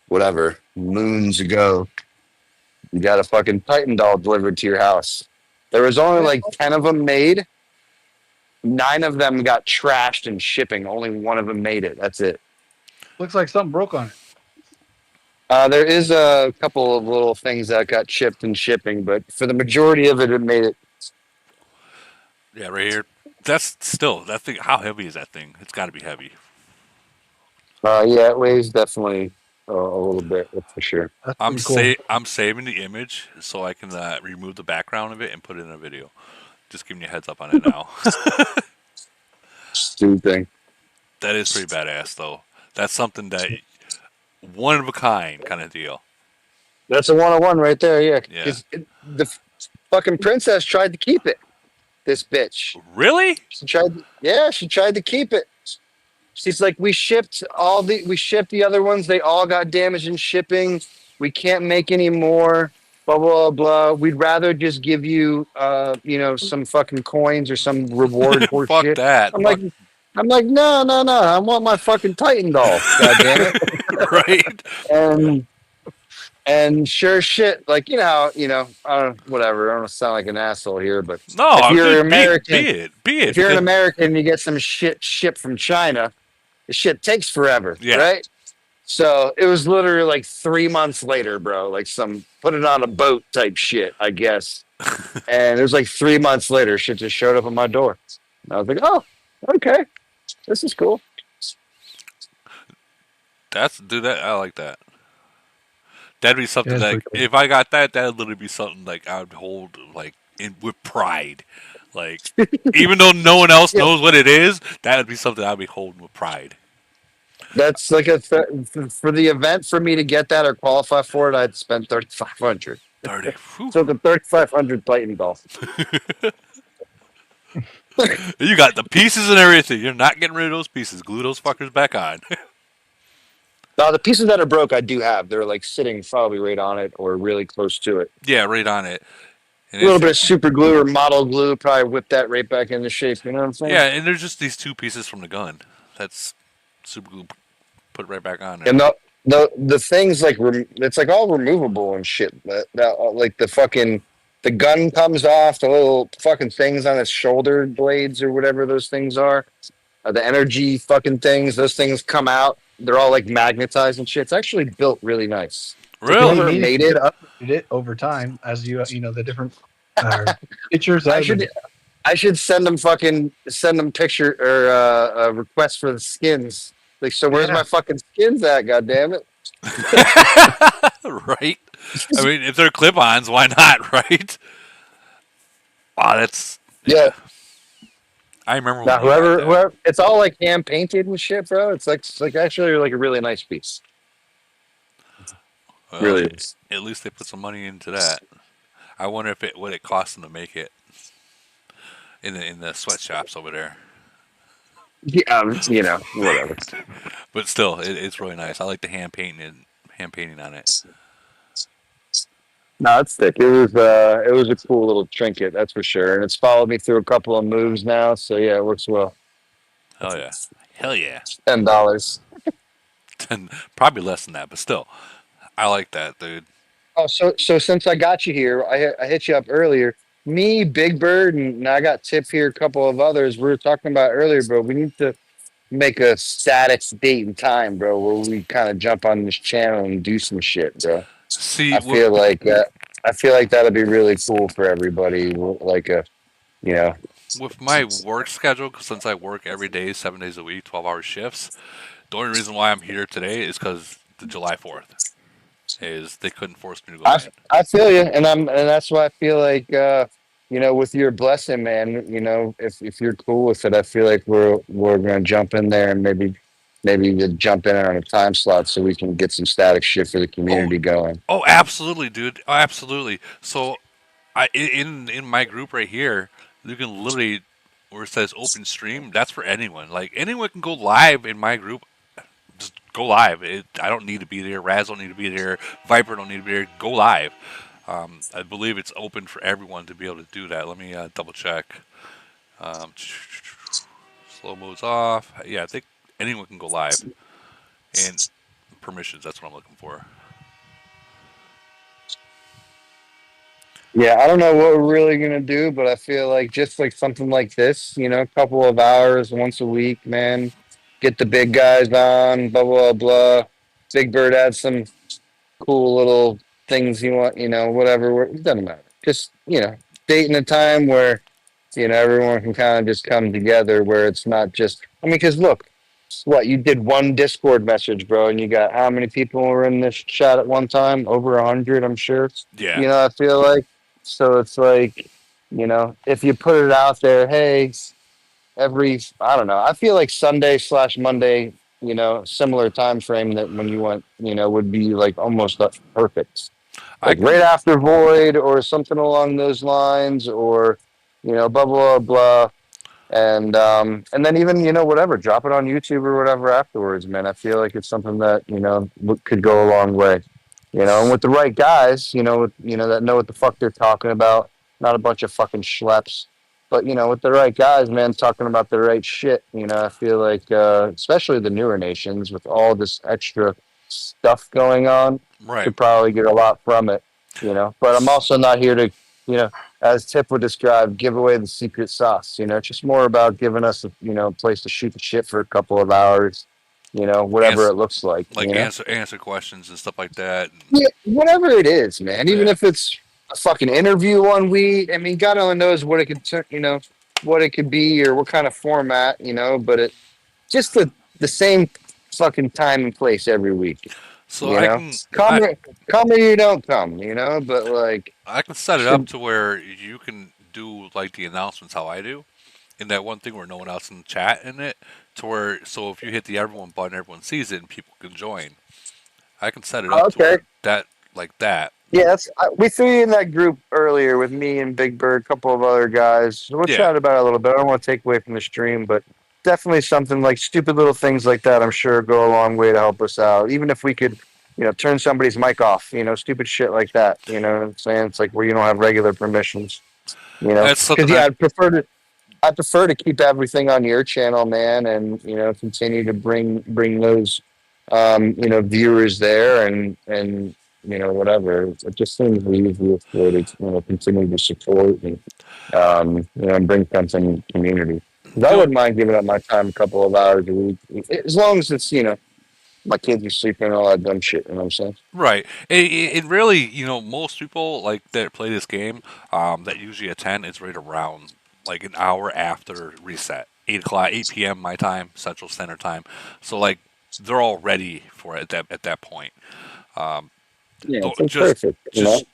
whatever, moons ago. You got a fucking Titan doll delivered to your house. There was only like 10 of them made. 9 of them got trashed in shipping. Only one of them made it. That's it. Looks like something broke on it. There is a couple of little things that got chipped in shipping, but for the majority of it, it made it. Yeah, right here. That's still that thing. How heavy is that thing? It's got to be heavy. Yeah, it weighs definitely a little bit, that's for sure. That's pretty cool. I'm saving the image so I can remove the background of it and put it in a video. Just giving you a heads up on it now. Stupid thing. That is pretty badass, though. That's something that one of a kind kind of deal. That's a 101 right there. Yeah, Yeah. because the fucking princess tried to keep it. This bitch. Really? She tried. Yeah, she tried to keep it. She's like, we shipped the other ones. They all got damaged in shipping. We can't make any more. Blah blah blah. We'd rather just give you, some fucking coins or some reward horse Fuck shit. that. I'm like, Fuck. no, no, no. I want my fucking Titan doll. God damn it. Right? And and sure as shit, like whatever. I don't wanna sound like an asshole here, but if No, you're dude, American, be it, if you're an because American, you get some shit shipped from China. The shit takes forever, yeah. right? So it was literally like 3 months later, bro. Like some put it on a boat type shit, I guess. And it was like 3 months later, shit just showed up at my door. And I was like, oh, okay, this is cool. That I like that. That'd be something Yeah, it's like pretty cool. if I got that, that'd literally be something like I would hold like in with pride. Like even though no one else Yeah, knows what it is, that would be something I'd be holding with pride. that's like for the event for me to get that or qualify for it, I'd spend 3,500. 30. Whew. So the 3,500 Titan doll. You got the pieces and everything. You're not getting rid of those pieces. Glue those fuckers back on. Now the pieces that are broke, I do have. They're like sitting probably right on it or really close to it. Yeah, right on it. And A little bit of super glue or model glue, probably whip that right back into shape. You know what I'm saying? yeah, and there's just these two pieces from the gun. That's super glue. Put it right back on there. And the things like it's like all removable and shit. Like the gun comes off, the little fucking things on its shoulder blades or whatever those things are. The energy fucking things, those things come out. They're all like magnetized and shit. It's actually built really nice. So What do you whoever Really? mean if made you it, could upgrade it over time as the different pictures I out of should I should send them picture or a request for the skins. Like, so where's Yeah. my fucking skins at? God damn it! Right? I mean, if they're clip-ons, why not? Right? Wow, that's Yeah. I remember Now when you got that. whoever, it's all like hand painted and shit, bro. It's like actually like a really nice piece. Well, Really is. at least they put some money into that. I wonder if what it cost them to make it in the sweatshops over there. Yeah, whatever. But still, it's really nice. I like the hand painting on it. No, it's thick. It was a cool little trinket, that's for sure. And it's followed me through a couple of moves now, so yeah, it works well. Hell yeah, hell yeah. $10. And probably less than that, but still, I like that, dude. Oh, so since I got you here, I hit you up earlier. Me, Big Bird, and I got Tip here, a couple of others. We were talking about earlier, bro. We need to make a static date and time, bro, where we kind of jump on this channel and do some shit, bro. See, I feel like that'd be really cool for everybody. Like you know, with my work schedule, 'cause since I work every day, 7 days a week, 12-hour shifts, the only reason why I'm here today is because the July 4th is they couldn't force me to go in. I feel you, and that's why I feel like with your blessing, man. If you're cool with it, I feel like we're gonna jump in there and maybe to jump in on a time slot so we can get some static shit for the community going. Oh, absolutely, dude. Oh, absolutely. So, in my group right here, you can literally where it says open stream. That's for anyone. Like anyone can go live in my group. Just go live. I don't need to be there. Raz don't need to be there. Viper don't need to be there. Go live. I believe it's open for everyone to be able to do that. Let me double check. Um, slow mode's off. Yeah, I think anyone can go live. And permissions. That's what I'm looking for. Yeah, I don't know what we're really gonna do, but I feel like just like something like this, a couple of hours once a week, man. Get the big guys on, blah blah blah. Big Bird adds some cool little things you want, whatever. It doesn't matter. Just date and a time where everyone can kind of just come together, where it's not just. I mean, because look, what you did one Discord message, bro, and you got how many people were in this chat at one time? Over 100, I'm sure. Yeah. I feel like. So it's like, if you put it out there, hey, I don't know. I feel like Sunday/Monday, similar time frame that when you went, would be like almost perfect. I like right can. after Void or something along those lines, or blah blah blah. And then even whatever, drop it on YouTube or whatever afterwards, man. I feel like it's something that could go a long way, and with the right guys, that know what the fuck they're talking about, not a bunch of fucking schleps, but with the right guys, man, talking about the right shit. I feel like especially the newer nations with all this extra stuff going on, Right. could probably get a lot from it. But I'm also not here to you know as Tip would describe, give away the secret sauce. It's just more about giving us a place to shoot the shit for a couple of hours. Whatever Answer, it looks like. like answer questions and stuff like that. Yeah, whatever it is, man. Even Yeah. if it's a fucking interview one week. I mean, God only knows what it could turn. What it could be or what kind of format. But it just the same fucking time and place every week. So I can Come I or come or you don't come. But like I can set it up should to where you can do like the announcements how I do, in that one thing where no one else can chat in it, to where so if you hit the everyone button, everyone sees it and people can join. I can set it up to okay. where that like that. Yeah, we threw you in that group earlier with me and Big Bird, a couple of other guys. So we'll Yeah. chat about it a little bit. I don't want to take away from the stream, but definitely something like stupid little things like that, I'm sure go a long way to help us out. Even if we could, turn somebody's mic off, stupid shit like that. You know what I'm saying? It's like where you don't have regular permissions, That's something because I I prefer to keep everything on your channel, man, and continue to bring those viewers there and whatever. It just seems the easiest way to continue to support and bring something to the community. 'Cause I the wouldn't mind giving up my time a couple of hours a week, as long as it's my kids are sleeping and all that dumb shit. You know what I'm saying? right. It really, most people like that play this game, that usually attend, is right around like an hour after reset, 8 o'clock, 8 p.m. my time, Central Standard Time. So like they're all ready for it at that point. Um, Yeah, don't, it's perfect.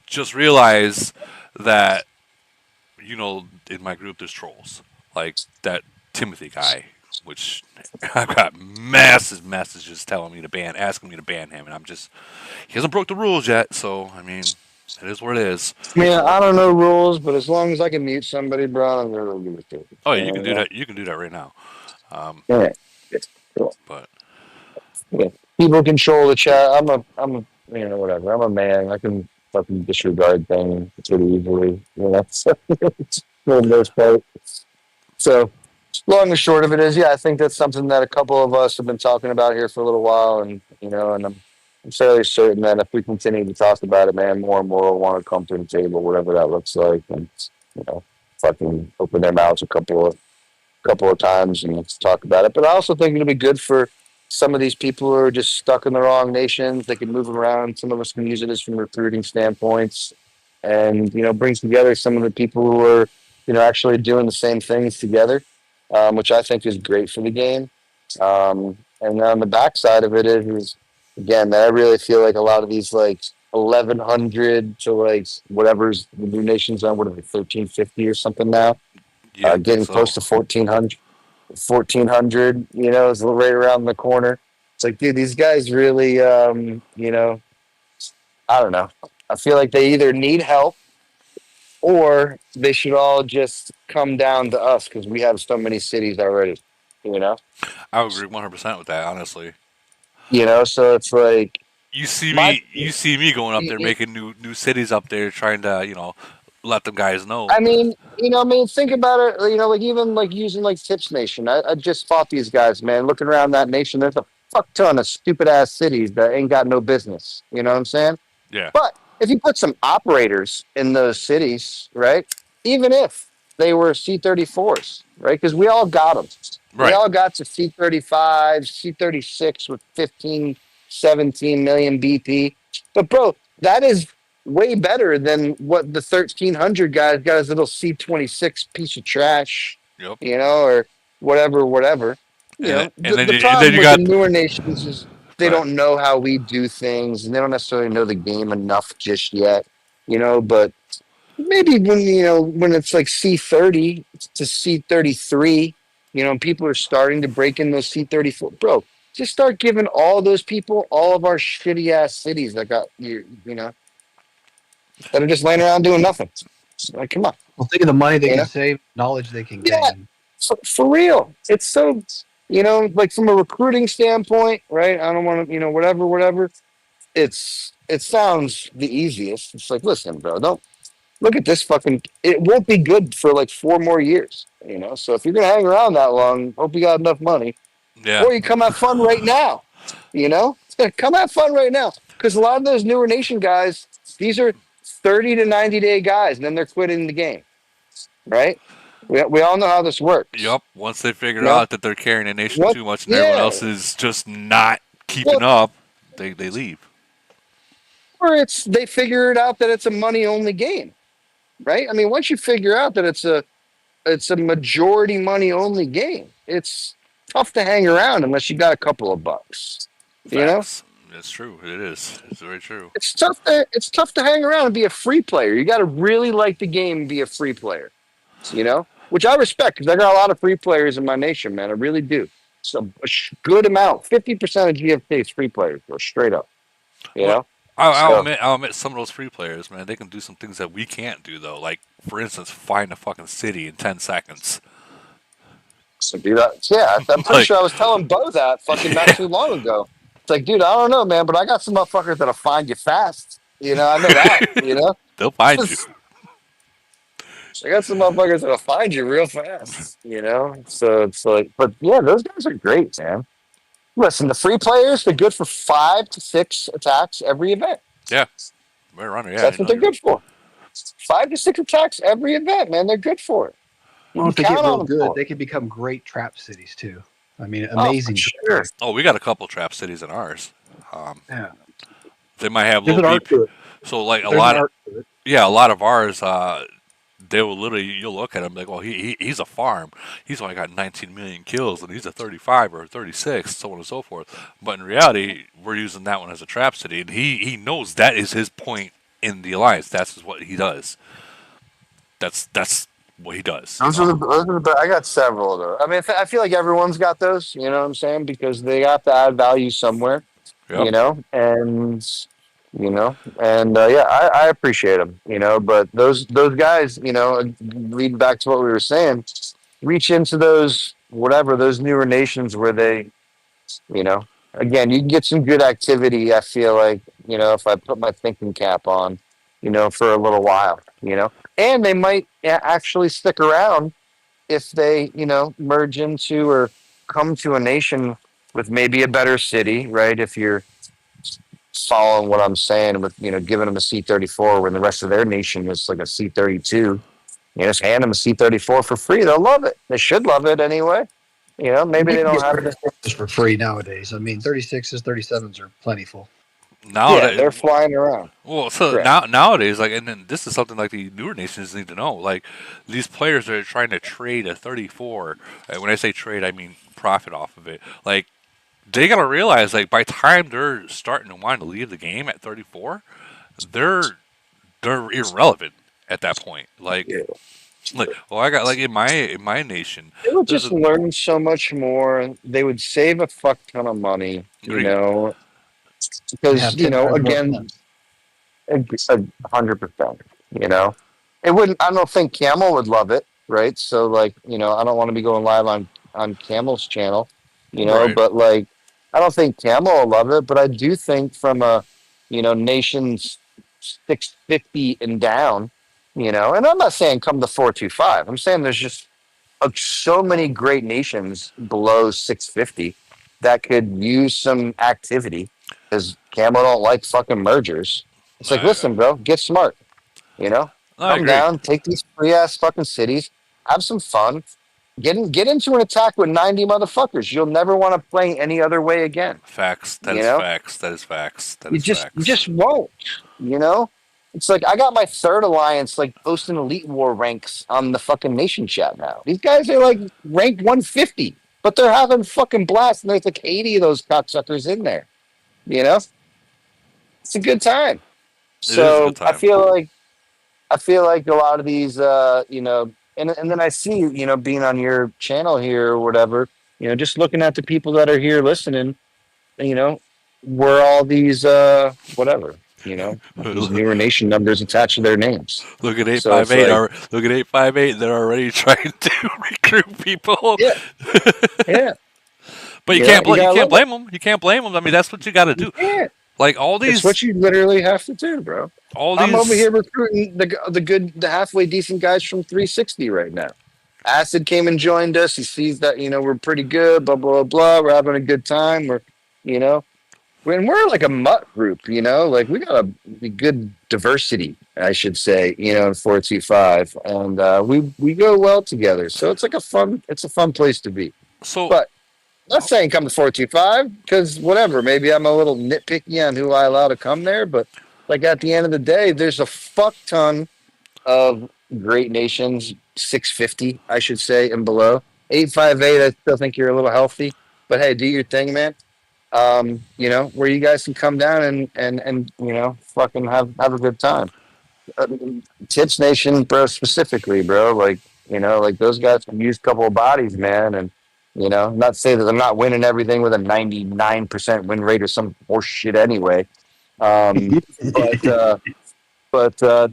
just realize that in my group there's trolls like that Timothy guy, which I've got massive messages telling me to ban, asking me to ban him, and he hasn't broke the rules yet. So I mean, it is what it is. Yeah, I don't know rules, but as long as I can mute somebody, bro, I'm gonna give it to you. Oh, yeah, you can do that. You can do that right now. Yeah. Cool. But Yeah. People control the chat. Whatever. I'm a man. I can fucking disregard things pretty easily. So, for the most part. So, long and short of it is, yeah, I think that's something that a couple of us have been talking about here for a little while, and I'm fairly certain that if we continue to talk about it, man, more and more will want to come to the table, whatever that looks like, and you know, fucking open their mouths a couple of times and let's talk about it. But I also think it'll be good for some of these people who are just stuck in the wrong nations. They can move around. Some of us can use it as from recruiting standpoints, and brings together some of the people who are actually doing the same things together, which I think is great for the game. And on the backside of it is again that I really feel like a lot of these like 1100 to like whatever's the new nations on, what are they, 1350 or something now, yeah, I think getting so. close to 1400. 1400, is right around the corner. It's like, dude, these guys really, I don't know. I feel like they either need help or they should all just come down to us because we have so many cities already, you know? I would agree 100% with that. Honestly, So it's like, my, you see me going up there making new cities up there, trying to let them guys know. think about it, like even like using like Tips Nation. I just fought these guys, man. Looking around that nation, there's a fuck ton of stupid ass cities that ain't got no business. You know what I'm saying? Yeah, But if you put some operators in those cities, right? Even if they were C-34s, right? Because we all got them. We right. all got to C-35, C-36 with 15, 17 million BP. But bro, that is way better than what the 1300 guys got his little C-26 piece of trash, Yep. Or whatever. The And then problem you with the got. newer nations is Go they ahead. don't know how we do things and they don't necessarily know the game enough just yet, but maybe when it's like C30 to C33, people are starting to break in those C34, bro, just start giving all those people all of our shitty ass cities that got you know that are just laying around doing nothing. Like, come on. Well, think of the money they You can know? save, knowledge they can Yeah, gain. for real. It's so, like from a recruiting standpoint, right? I don't want to, whatever. It sounds the easiest. It's like, listen, bro, don't look at this fucking. It won't be good for like 4 more years, So if you're gonna hang around that long, hope you got enough money, Yeah. or you come have fun right now. Come have fun right now, because a lot of those newer nation guys, these are 30 to 90-day guys, and then they're quitting the game, right? We all know how this works. Yep. Once they figure You know out that they're carrying a nation what? too much and everyone Yeah. else is just not keeping Well, up, they leave. or they figure it out that it's a money only game, right? I mean, once you figure out that it's a majority money only game, it's tough to hang around unless you got a couple of bucks. You know, Facts. It's true. It is. It's very true. it's tough to hang around and be a free player. You got to really like the game and be a free player. Which I respect because I got a lot of free players in my nation, man. I really do. So good amount, 50% of GFK is free players, bro, straight up. You Well, know, I'll so admit, I'll admit, some of those free players, man, they can do some things that we can't do though. Like, for instance, find a fucking city in 10 seconds. so do that. Yeah, I'm pretty Like, sure I was telling Bo that fucking not yeah, too long ago. It's like, dude, I don't know, man, but I got some motherfuckers that'll find you fast. I know that. they'll find you. I got some motherfuckers that'll find you real fast. So it's like, but yeah, those guys are great, man. Listen, the free players, they're good for 5 to 6 attacks every event. Yeah, we're runner. Yeah, That's what they're good for. 5 to 6 attacks every event, man. They're good for it. You Well, can if they get count on real them good, for they it. can become great trap cities too. I mean, Oh, amazing. for sure. Oh, we got a couple trap cities in ours. Um, Yeah. they might have There's low an art BP. to it. So like There's an art to it. a lot of ours, they will literally, you'll look at him like, well, he's a farm. He's only got 19 million kills, and he's a 35 or a 36, so on and so forth. But in reality, we're using that one as a trap city, and he knows that is his point in the alliance. That's what he does. That's what he does. I got several of those. I mean, I feel like everyone's got those. You know what I'm saying? Because they have to add value somewhere. Yep. And yeah, I appreciate them. But those guys, leading back to what we were saying, reach into those newer nations where they, again, you can get some good activity. I feel like if I put my thinking cap on, for a little while, and they might actually stick around if they, merge into or come to a nation with maybe a better city, right? If you're following what I'm saying with, giving them a C-34 when the rest of their nation is like a C-32, just hand them a C-34 for free. They'll love it. They should love it anyway. Maybe You they can don't get have it. 36s for free nowadays. I mean, 36s, 37s are plentiful. Now Yeah, that they're flying around. Well, so Correct. nowadays, like, and then this is something like the newer nations need to know. Like, these players that are trying to trade a 34. When I say trade, I mean profit off of it. Like, they gotta realize, like, by the time they're starting to want to leave the game at 34, they're irrelevant at that point. Yeah. Well, I got like in my nation, They would there's just a learn so much more. They would save a fuck ton of money, agreed. And because have 10 times more again, fun. 100%. It wouldn't. I don't think Camel would love it, right? So like, I don't want to be going live on Camel's channel, Right. but like, I don't think Camel will love it, but I do think from a, nation's 650 and down, and I'm not saying come to 425. I'm saying there's just so many great nations below 650 that could use some activity because Camel don't like fucking mergers. It's like, I, listen, bro, get smart. You know, I come agree. down, take these free ass fucking cities, have some fun, get into an attack with 90 motherfuckers. You'll never want to play any other way again. Facts. That You is know, facts. That is facts. That you is just you facts. just won't. You know, it's like I got my third alliance like posting elite war ranks on the fucking nation chat now. These guys are like ranked 150, but they're having fucking blast, and there's like 80 of those cocksuckers in there. You know, it's a good time. It is a good So I time. feel like a lot of these, and then I see, being on your channel here or whatever, just looking at the people that are here listening, you know, were all these, whatever. these newer nation numbers attached to their names. Look at eight So five it's eight. like, Look at 858. They're already trying to recruit people. yeah, yeah, But you you gotta can't love it. blame them. You can't blame them. I mean, that's what you got to You do. can't. Like It's what you literally have to do, bro. all I'm over these. here recruiting the halfway decent guys from 360 right now. Acid came and joined us. He sees that we're pretty good. Blah blah blah. We're having a good time. You know, we're like a mutt group. Like we got a good diversity, I should say. In 425, and we go well together. So it's a fun place to be. So But not saying come to 425 because whatever. Maybe I'm a little nitpicky on who I allow to come there, but like at the end of the day, there's a fuck ton of great nations, 650, I should say, and below. 858, I still think you're a little healthy, but hey, do your thing, man. Where you guys can come down and fucking have a good time. uh, Tips Nation, bro, specifically, bro. Like those guys can use a couple of bodies, man. And, not say that I'm not winning everything with a 99% win rate or some horse shit anyway. Um, but, uh,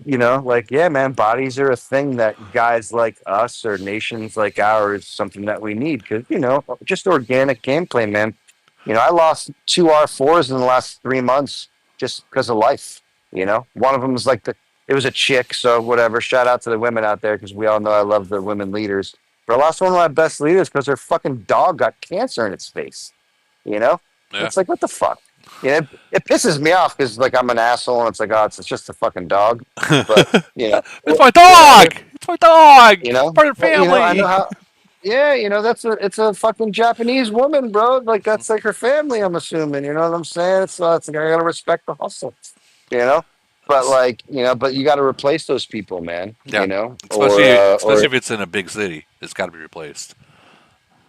like, yeah, man, bodies are a thing that guys like us or nations like ours, something that we need because, just organic gameplay, man. I lost two R4s in the last 3 months just because of life. One of them was it was a chick, so whatever. Shout out to the women out there because we all know I love the women leaders. But I lost one of my best leaders because her fucking dog got cancer in its face. You know, yeah. it's like, what the fuck? It pisses me off because like I'm an asshole and it's like, oh, it's just a fucking dog. But It's my whatever. dog. It's my dog. It's part of the Well, I know family. how. Yeah, it's a fucking Japanese woman, bro. Like that's like her family. I'm assuming. You know what I'm saying? So it's like I gotta respect the hustle. You know, but but you got to replace those people, man. Yeah, Or especially if it's in a big city, it's got to be replaced.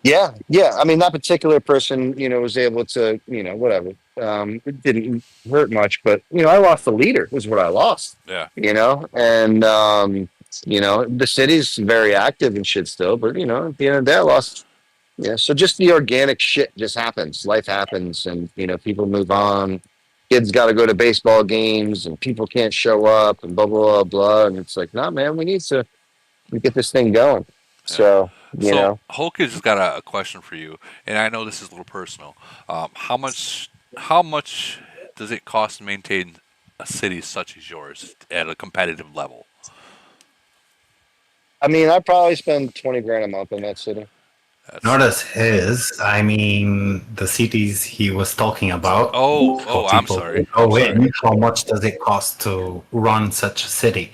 yeah, yeah. I mean, that particular person, was able to, whatever. It didn't hurt much, but I lost the leader. Was what I lost. Yeah. And the city's very active and shit still, but at the end of the day, I lost. Yeah, so just the organic shit just happens. Life happens, and people move on. Kids got to go to baseball games, and people can't show up, and blah blah blah blah. And it's like, nah, man, we need to get this thing going. Yeah. So So Hulk has got a question for you, and I know this is a little personal. How much does it cost to maintain a city such as yours at a competitive level? I mean, I probably spend 20 grand a month in that city. Not as his. I mean, the cities he was talking about. For I'm people sorry. who go in, how much does it cost to run such a city?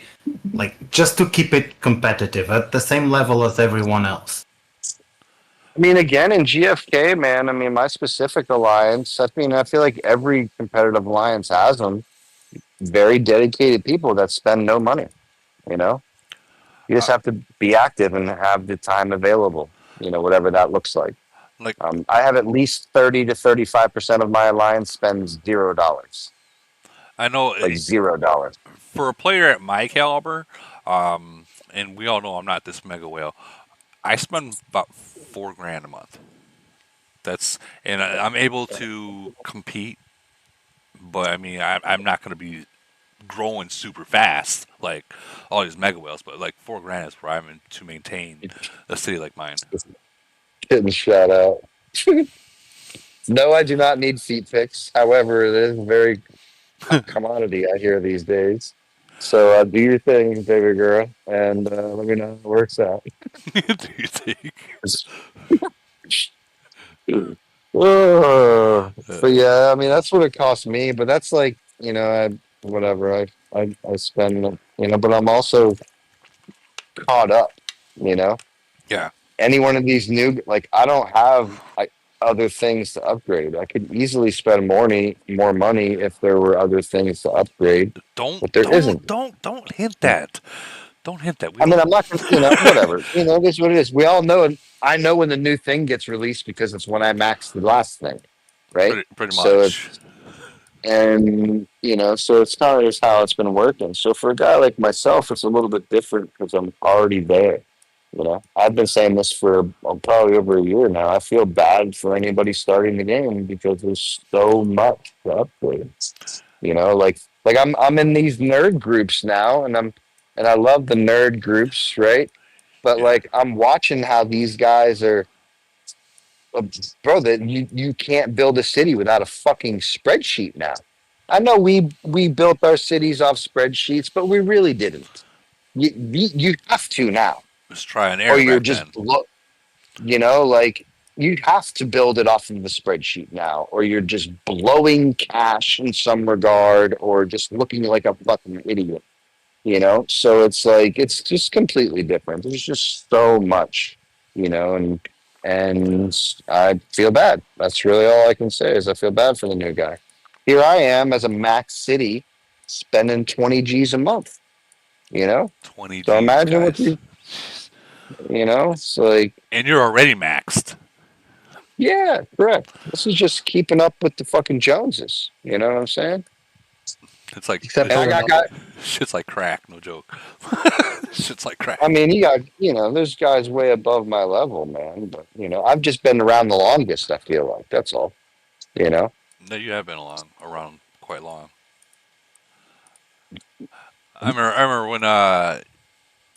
Like, just to keep it competitive at the same level as everyone else. I mean, again, in GFK, man, I mean, my specific alliance, I feel like every competitive alliance has them. Very dedicated people that spend no money, you know? You just have to be active and have the time available, whatever that looks like. Like I have at least 30 to 35% of my alliance spends $0. I know, Like $0. for a player at my caliber, and we all know I'm not this mega whale. I spend about $4,000 a month. I'm able to compete, but I mean, I'm not going to be growing super fast like all these mega whales. But like $4,000 is where I'm in to maintain a city like mine. Getting shot out. No, I do not need feet pics. However, it is a very hot commodity I hear these days. So do your thing, baby girl, and let me know how it works out. Do you think? But yeah, I mean that's what it costs me. But that's like whatever I spend. But I'm also caught up. You know, Yeah. any one of these new I don't have other things to upgrade. I could easily spend more money if there were other things to upgrade, Don't but there don't isn't. don't hint that. Don't hint that. We I mean, don't. I'm not gonna, whatever. It is what it is. We all know it. I know when the new thing gets released because it's when I maxed the last thing, right? Pretty So much. so it's kind of just how it's been working. So for a guy like myself, it's a little bit different because I'm already there. I've been saying this for probably over a year now. I feel bad for anybody starting the game because there's so much to upgrade. Like Like I'm in these nerd groups now, and I love the nerd groups, right? But Yeah. like I'm watching how these guys are, uh, bro. That you can't build a city without a fucking spreadsheet now. I know we built our cities off spreadsheets, but we really didn't. You have to now, Just try and or error you're back just then. like you have to build it off of the spreadsheet now, or you're just blowing cash in some regard, or just looking like a fucking idiot. So it's like it's just completely different. There's just so much, and I feel bad. That's really all I can say is I feel bad for the new guy. Here I am as a max city spending 20 G's a month, you know? 20 So G's, imagine what guys. it's like, And you're already maxed. yeah, correct. This is just keeping up with the fucking Joneses. You know what I'm saying? It's like Except And for I the got guys. shit's like crack, no joke. Shit's like crack. I mean, there's guys way above my level, man. But I've just been around the longest. I feel like that's all. You know. No, you have been around quite long. I remember when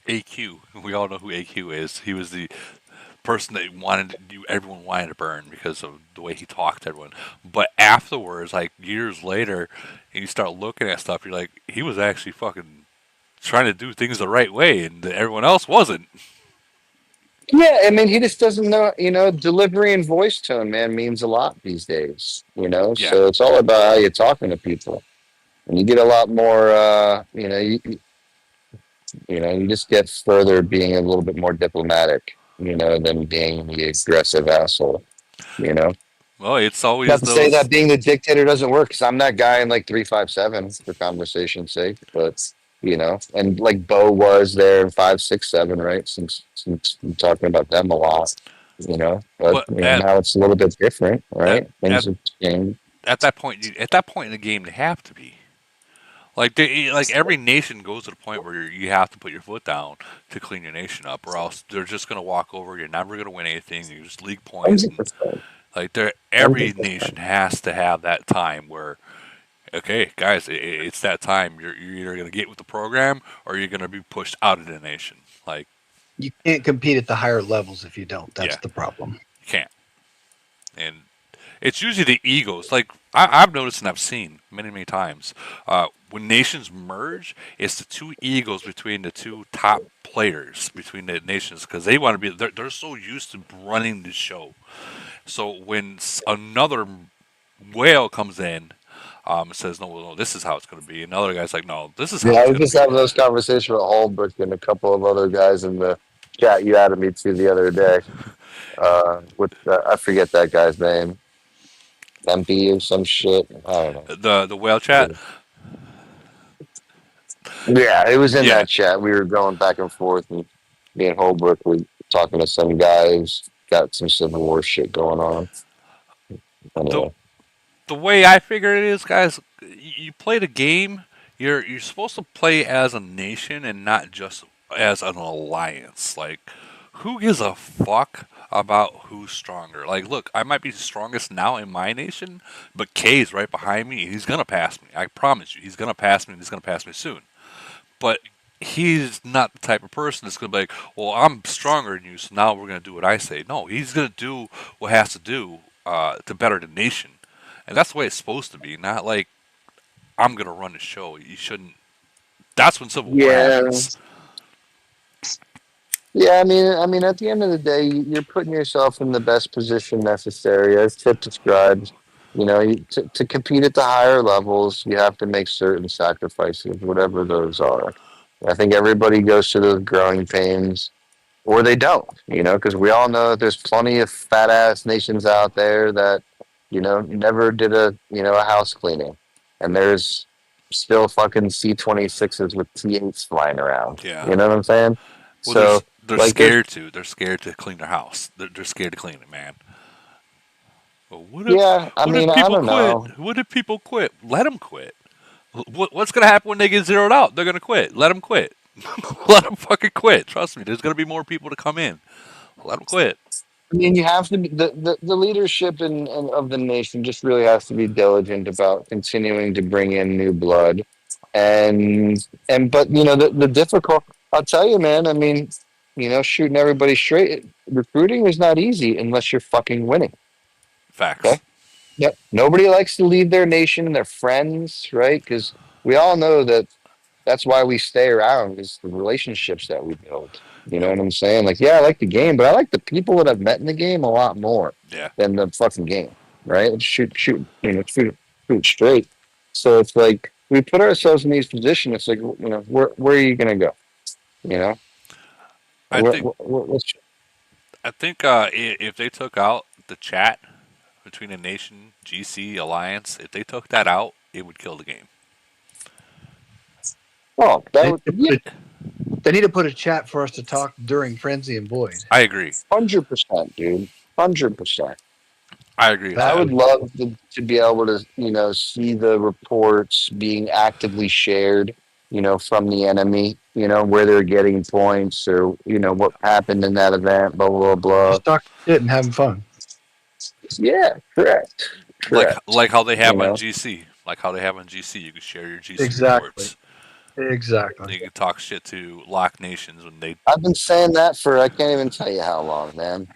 AQ. We all know who AQ is. He was the person that everyone wanted to burn because of the way he talked to everyone. But afterwards, like years later, and you start looking at stuff, you're like, he was actually fucking trying to do things the right way, and everyone else wasn't. Yeah, I mean, he just doesn't know. Delivery and voice tone, man, means a lot these days. Yeah. So it's all about how you're talking to people, and you get a lot more. You just get further being a little bit more diplomatic. Than being the aggressive asshole. You know. Well, it's always Not to say those. that being the dictator doesn't work, because I'm that guy in like 357 for conversation's sake, but and like Bo was there in 567, right? Since I'm talking about them a lot, but But at now it's a little bit different, at right? Things at, have changed. at that point, at that point in the game, they have to be. Like every nation goes to the point where you have to put your foot down to clean your nation up, or else they're just gonna walk over. You're never gonna win anything. You just league points, and 100%. like every nation has to have that time where, okay, guys, it's that time. You're either gonna get with the program or you're gonna be pushed out of the nation. Like you can't compete at the higher levels if you don't. That's yeah, the problem. you can't. And it's usually the egos. Like I've noticed and I've seen many times when nations merge, it's the two egos between the two top players between the nations because they want to be. They're so used to running the show. So when another whale comes in, and says, no, this is how it's going to be. Another guy's like, no, this is Yeah, how I it's was going to just be. having those conversations with Holbrook and a couple of other guys in the chat you added me to the other day. With I forget that guy's name, MP or some shit. I don't know. The whale chat. Yeah, it was in Yeah. that chat. We were going back and forth, and me and Holbrook were talking to some guys. Got some Civil War shit going on. The Anyway, the way I figure it is, guys, you play the game. You're supposed to play as a nation and not just as an alliance. Like, who gives a fuck about who's stronger? Like, look, I might be the strongest now in my nation, but Kay's right behind me. He's gonna pass me. I promise you, he's gonna pass me. And he's gonna pass me soon. But he's not the type of person that's gonna be like, well, I'm stronger than you, so now we're gonna do what I say. No, he's gonna do what has to do to better the nation, and that's the way it's supposed to be. Not like I'm gonna run the show. You shouldn't. That's when Civil War yeah, happens. yeah. I mean, at the end of the day, you're putting yourself in the best position necessary, as Tip described. To compete at the higher levels, you have to make certain sacrifices, whatever those are. I think everybody goes through those growing pains, or they don't, because we all know that there's plenty of fat ass nations out there that, never did a house cleaning. And there's still fucking C-26s with T-8s flying around. Yeah. You know what I'm saying? Well, So, they're like, there's, scared to. They're scared to clean their house. They're scared to clean it, man. Well, yeah, I what if mean, I people don't quit? know. What if people quit? Let them quit. What's gonna happen when they get zeroed out? They're gonna quit. Let them quit. Let them fucking quit. Trust me. There's gonna be more people to come in. Let them quit. I mean, you have to be the leadership of the nation just really has to be diligent about continuing to bring in new blood. And but the difficult. I'll tell you, man. I mean, shooting everybody straight. Recruiting is not easy unless you're fucking winning. Okay. Facts. Yep. Nobody likes to leave their nation and their friends, right? Because we all know that that's why we stay around is the relationships that we build. You know Yep. what I'm saying? Like, yeah, I like the game, but I like the people that I've met in the game a lot more Yeah. than the fucking game, right? Shoot straight. So it's like we put ourselves in these positions. It's like, where are you gonna go? You know, I think what's I think if they took out the chat between the nation, GC, alliance, if they took that out, it would kill the game. oh that They, would they, yeah, put a, they need to put a chat for us to talk during Frenzy and Void. I agree. 100%, dude, 100%. I agree with I That that. would would love to be able to, see the reports being actively shared, from the enemy, where they're getting points or, what happened in that event, blah, blah, blah. just talk shit and having fun. Yeah, correct. Correct. Like how they You have on know, GC. Like how they have on GC. You can share your GC Exactly. reports. Exactly. You can talk shit to lock nations when they. I've been saying that for, I can't even tell you how long, man.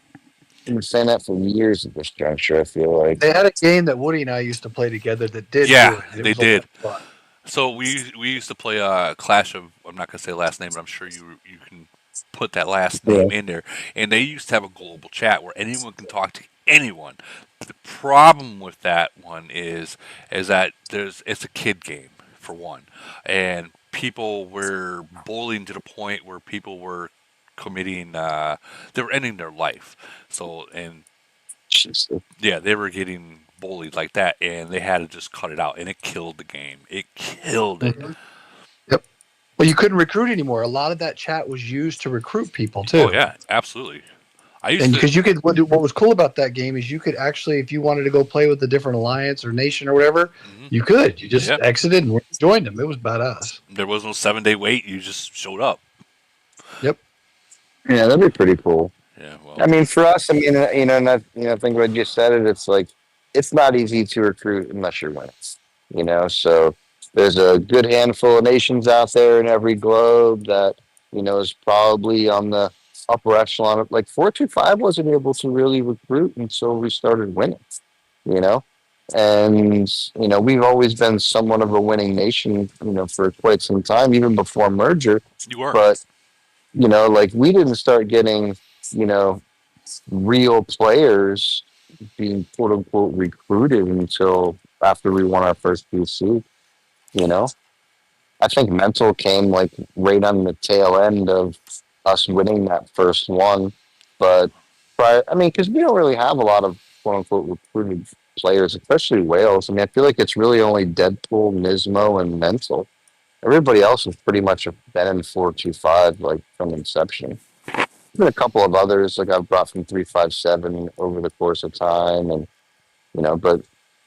I've been saying that for years at this juncture, I feel like. They had a game that Woody and I used to play together that did do Yeah, it. And it they was a lot did. of fun. So we used to play Clash of. I'm not gonna say last name, but I'm sure you can put that last Yeah. name in there. And they used to have a global chat where anyone can talk to anyone. The problem with that one is that it's a kid game for one, and people were bullying to the point where people were committing. They were ending their life. So and Jesus. yeah, they were getting bullied like that, and they had to just cut it out, and it killed the game. It killed it. Mhm. Yep. Well, you couldn't recruit anymore. A lot of that chat was used to recruit people Oh too. yeah, absolutely. I used And to. because you could, what was cool about that game is you could actually, if you wanted to go play with a different alliance or nation or whatever, Mhm. you could. You just Yeah, exited and joined them. It was badass. there was no 7 day wait. You just showed up. Yep. Yeah, that'd be pretty cool. Yeah, I well, mean, for us, I mean, and I think what I just said it. It's like it's not easy to recruit unless you're winning. So there's a good handful of nations out there in every globe that is probably on the upper echelon. Like 425 wasn't able to really recruit until we started winning. You know, and we've always been somewhat of a winning nation. For quite some time, even before merger. you were. But like we didn't start getting you know real players being quote unquote recruited until after we won our first PC. You know, I think mental came like right on the tail end of us winning that first one. But I mean, because we don't really have a lot of quote unquote recruited players, especially Wales. I mean, I feel like it's really only Deadpool, Nismo, and Mental. Everybody else has pretty much been in 425 like from inception. Been a couple of others like I've brought from 357 over the course of time, and but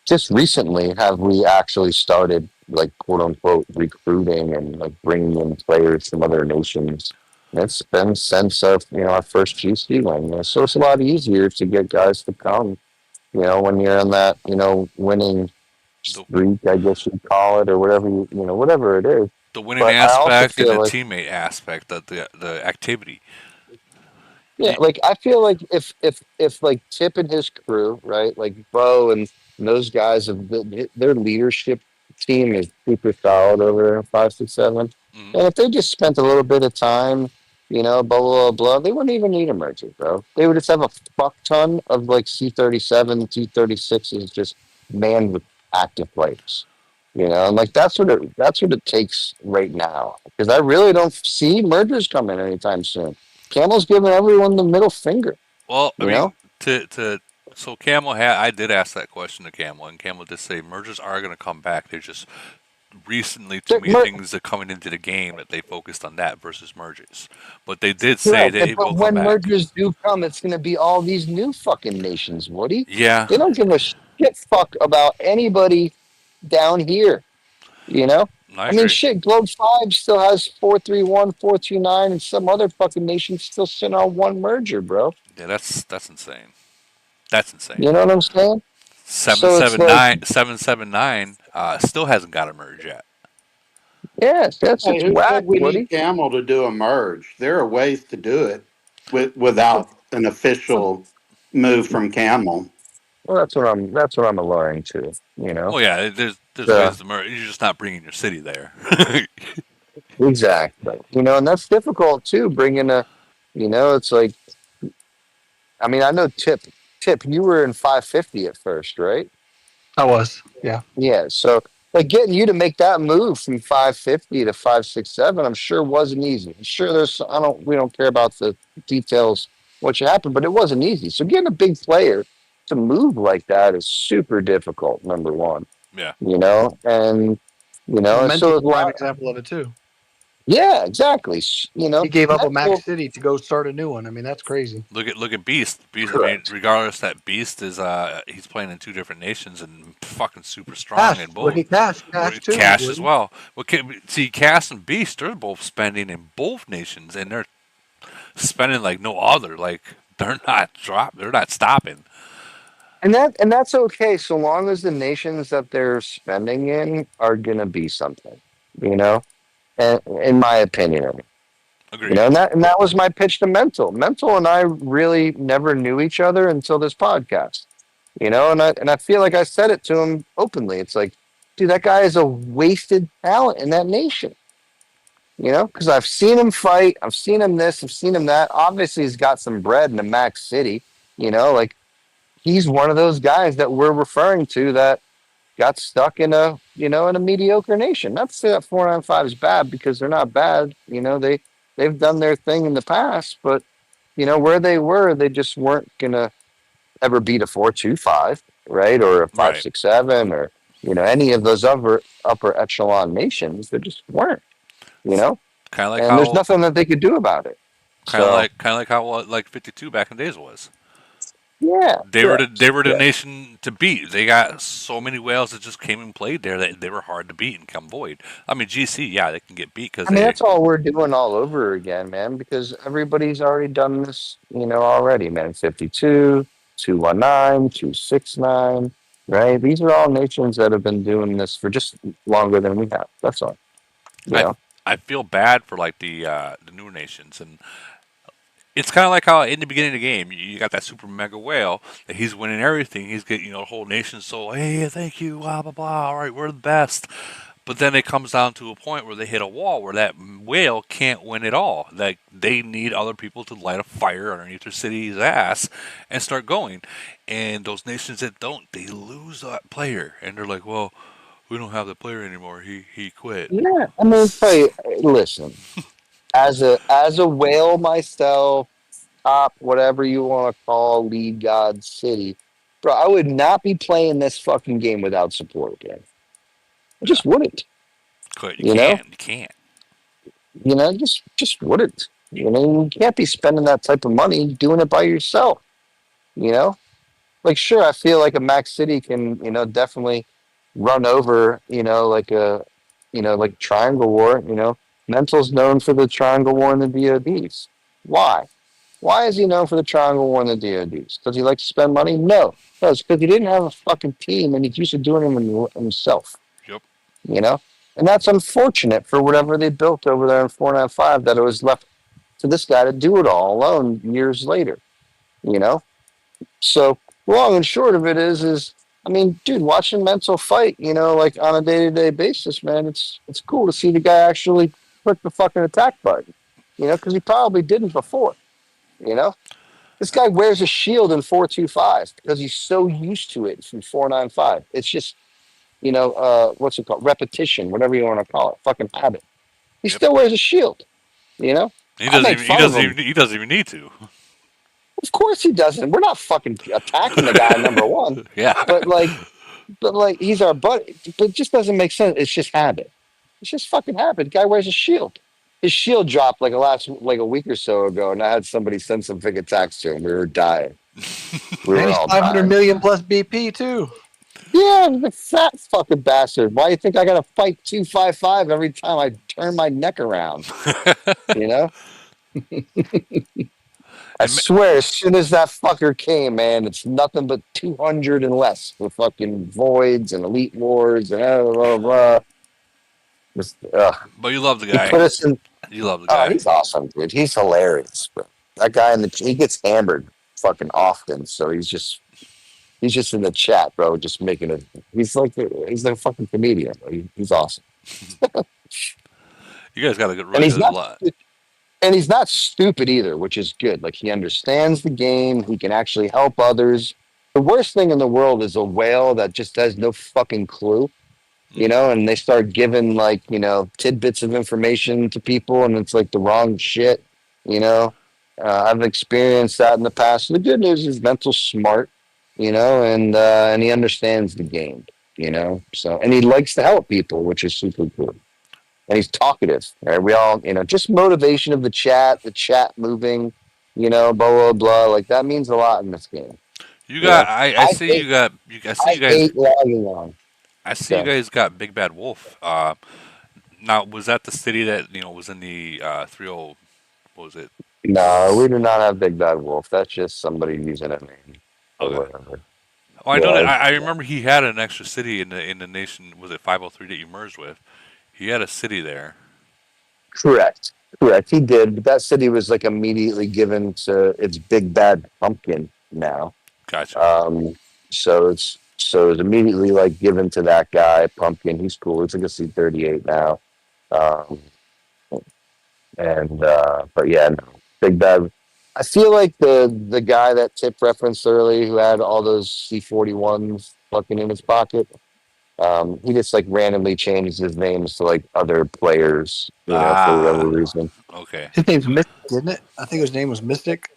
just recently have we actually started like quote unquote recruiting and like bringing in players from other nations. And it's been since our first GC win. So it's a lot easier to get guys to come. When you're on that winning The, streak, I guess you'd call it, or whatever whatever it is. the winning But I also aspect and feel the like teammate aspect of the activity. yeah, like I feel like if like Tip and his crew, right, like Bo and those guys of their leadership team is super solid over there in 567. Mhm. And if they just spent a little bit of time, blah blah blah, they wouldn't even need a merger, bro. They would just have a fuck ton of like C-37, T-36s just manned with active players. And like that's what it takes right now. Because I really don't see mergers coming anytime soon. Camel's giving everyone the middle finger. Well, I You mean, know, to so Camel had. I did ask that question to Camel, and Camel did say mergers are going to come back. There's just recently too many things that coming into the game that they focused on that versus mergers. But they did say correct. that it But will come when back. mergers do come, it's going to be all these new fucking nations, Woody. Yeah, They don't give a shit fuck about anybody down here. You know, I I mean, agree. shit. Globe 5 still has 431, 429, and some other fucking nations still sitting on one merger, bro. Yeah, that's insane. That's insane. You know what I'm saying? Seven So it's seven like, nine 779 still hasn't got a merge yet. Yes, that's Hey, it's who whack, said we Woody. need camel to do a merge? There are ways to do it without an official move from camel. Well, that's what I'm alluring to. You know. Well, yeah, there's So ways to merge. You're just not bringing your city there. exactly. You know, and that's difficult too. Bringing a, you know, it's like I mean, I know Tip, you were in 550 at first, right? I was, yeah. Yeah. So like getting you to make that move from 550 to 567, I'm sure wasn't easy. I'm sure we don't care about the details what should happen, but it wasn't easy. So getting a big player to move like that is super difficult. Number one, Yeah. you know, and you Well, know, and Mental's so a prime example of it too. yeah, exactly. You know, He gave up a mental, Max City to go start a new one. I mean, that's crazy. Look at Beast. Beast. I mean, correct. regardless that Beast is he's playing in two different nations and fucking super strong Cash, in look both. at Cash, Cash too. Cash as Woody. well. Well, see, Cash and Beast, they're both spending in both nations, and they're spending like no other. Like they're not stopping. And that's okay so long as the nations that they're spending in are gonna be something, you know. And in my opinion, you Agreed. know, and that was my pitch to Mental. Mental and I really never knew each other until this podcast, you know. And I feel like I said it to him openly. It's like, dude, that guy is a wasted talent in that nation, you know, because I've seen him fight, I've seen him this, I've seen him that. Obviously, he's got some bread in the Max City, you know, like he's one of those guys that we're referring to that got stuck in a in a mediocre nation. Not to say that 495 is bad because they're not bad. You know, they've done their thing in the past, but you know where they were, they just weren't gonna ever beat a 425, right? Or a five Right. six seven or any of those upper echelon nations. They just weren't, you know, Kind of like and there's how nothing that they could do about it. So kind of like how like 52 back in the days was. yeah, yeah, They were the yeah. nation to beat. They got so many whales that just came and played there that they were hard to beat and come void. I mean, GC, yeah, they can get beat because I mean, they that's all we're doing all over again, man, because everybody's already done this, already, man. 52, 219, 269, right? These are all nations that have been doing this for just longer than we have. That's all, you I know? I feel bad for like the newer nations, and it's kind of like how in the beginning of the game you got that super mega whale that he's winning everything. He's getting the whole nation so hey thank you blah blah blah. All right, we're the best. But then it comes down to a point where they hit a wall where that whale can't win it all. Like they need other people to light a fire underneath their city's ass and start going. And those nations that don't, they lose that player, and they're like, well, we don't have the player anymore. He quit. Yeah. I mean, tell you, listen, as a whale myself, top, whatever you want to call lead god city, bro, I would not be playing this fucking game without support, man. I Yeah, just wouldn't, quit. You you know? can't. You can't. Just wouldn't. You can't be spending that type of money doing it by yourself. You know, like sure, I feel like a Max City can, definitely run over, like Triangle War. Mental's known for the Triangle War in the DoDs. Why? Why is he known for the Triangle War in the DoDs? Because he likes to spend money? No, it's because he didn't have a fucking team and he's used to doing them himself. Yep. You know, and that's unfortunate for whatever they built over there in 495 that it was left to this guy to do it all alone years later, you know? So long and short of it is I mean, dude, watching Mental fight, like on a day-to-day basis, man, it's cool to see the guy actually click the fucking attack button, because he probably didn't before, you know? This guy wears a shield in 425 because he's so used to it from 495. It's just, what's it called? Repetition, whatever you want to call it, fucking habit. He Yep. still wears a shield, you know? I make fun of him. He doesn't even need to. Of course he doesn't. We're not fucking attacking the guy, number one. Yeah. But like he's our buddy. But it just doesn't make sense. It's just habit. It's just fucking habit. Guy wears a shield. His shield dropped like a week or so ago, and I had somebody send some big attacks to him. We were dying. We And were he's all 500 dying. million plus BP too. Yeah, the fat fucking bastard. Why do you think I gotta fight 255 every time I turn my neck around? You know? I And swear, as soon as that fucker came, man, it's nothing but 200 and less for fucking voids and elite wars and blah, blah, blah. But you love the He put guy. us in. You love the Oh, guy. he's awesome, dude. He's hilarious. Bro. That guy he gets hammered fucking often, so he's just in the chat, bro, just making it. He's like a fucking comedian. He's awesome, You guys got a good and really he's good not lot. and he's not stupid either, which is good. Like he understands the game. He can actually help others. The worst thing in the world is a whale that just has no fucking clue, and they start giving like, tidbits of information to people and it's like the wrong shit, you know. I've experienced that in the past. The good news is mental smart, and he understands the game, so, and he likes to help people, which is super cool. And he's talkative, right? We all, just motivation of the chat moving, blah blah blah, like that means a lot in this game. You you got. know I i see hate you got. I see I you guys. hate logging on. I see you So guys got Big Bad Wolf. Now was that the city that was in the 30? What was it? no, we do not have Big Bad Wolf. That's just somebody using a name or Okay. whatever. Well, I know that Yeah, I remember he had an extra city in the nation. Was it 503 that you merged with? He had a city there. correct. Correct. He did, but that city was like immediately given to its Big Bad Pumpkin now. Gotcha. Um, so it's immediately like given to that guy, Pumpkin. He's cool. It's like a C-38 now. Um, but yeah, no, Big Bad. I feel like the guy that Tip referenced earlier, who had all those C-41s fucking in his pocket. He just like randomly changes his names to like other players, for whatever Ah. reason. Okay. His name's Mystic, isn't it? I think his name was Mystic.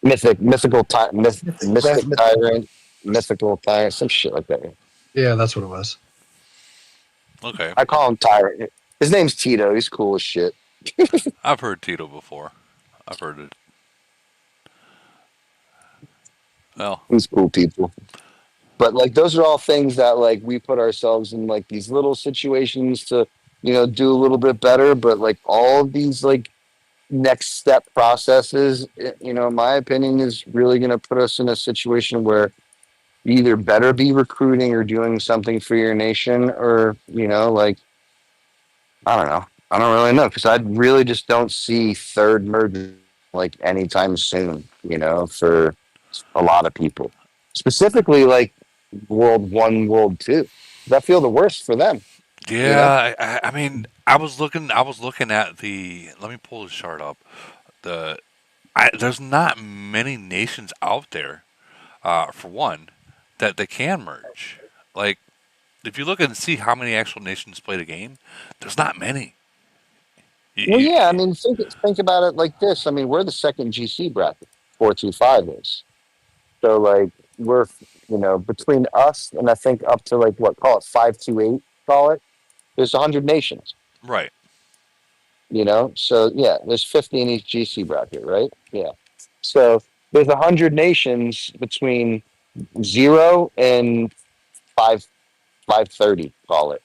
Mystic That's Mystic. tyrant, mythical tyrant, some shit like that. Yeah, that's what it was. Okay. I call him tyrant. His name's Tito. He's cool as shit. I've heard Tito before. I've heard it. Well, He's cool people. But like those are all things that like we put ourselves in like these little situations to, do a little bit better. But like all of these like next step processes, in my opinion, is really going to put us in a situation where you either better be recruiting or doing something for your nation, or like, I don't know. I don't really know because I really just don't see third merger like anytime soon. For a lot of people, specifically like World One, World Two. That feel the worst for them. You know. yeah. I mean, I was looking. I was looking at the. Let me pull the chart up. The. There's not many nations out there. For one, that they can merge. Like, if you look and see how many actual nations play the game, there's not many. You, Well, you, yeah. I mean, think about it like this. I mean, we're the second GC bracket. 425 is. So like we're between us and I think up to like what, call it 528, call it. There's 100 nations. right. So yeah, there's 50 in each GC bracket, right? Yeah. So there's 100 nations between 0 and 530, call it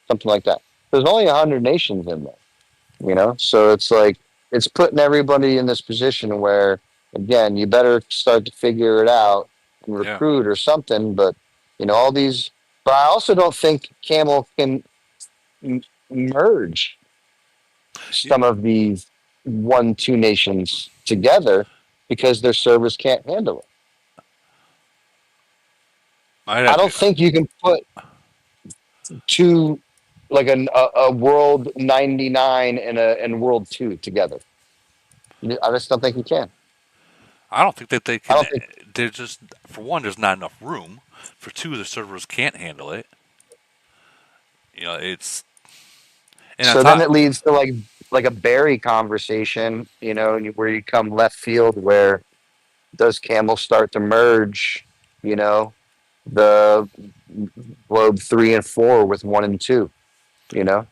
something like that. There's only 100 nations in there. So it's like it's putting everybody in this position where again you better start to figure it out and Yeah. recruit or something. But all these, but I also don't think Camel can merge Y- some of these 1-2 nations together because their servers can't handle it. I'd I have to. don't think you can put two like a world 99 and world 2 together. I just don't think you can. I don't think that they I can. don't think There's just, for one, there's not enough room. For two, the servers can't handle it. It's, and on so. Then top. it leads to like a Barry conversation, where you come left field. Where does Camel start to merge? The globe 3 and 4 with 1 and 2.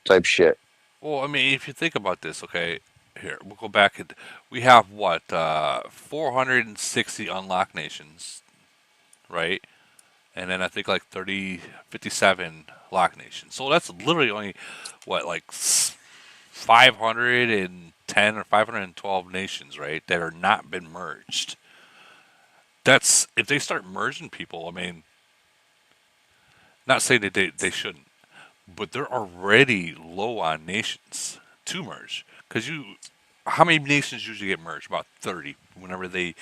Type shit. Well, I mean, if you think about this, okay, here we'll go back and we have what 460 unlocked nations, right? And then I think like 30, 57 lock nations. So that's literally only what, like 510 or 512 nations, right? That are not been merged. That's if they start merging people. I mean, not saying that they shouldn't, but they're already low on nations to merge. Because how many nations usually get merged? About 30 whenever they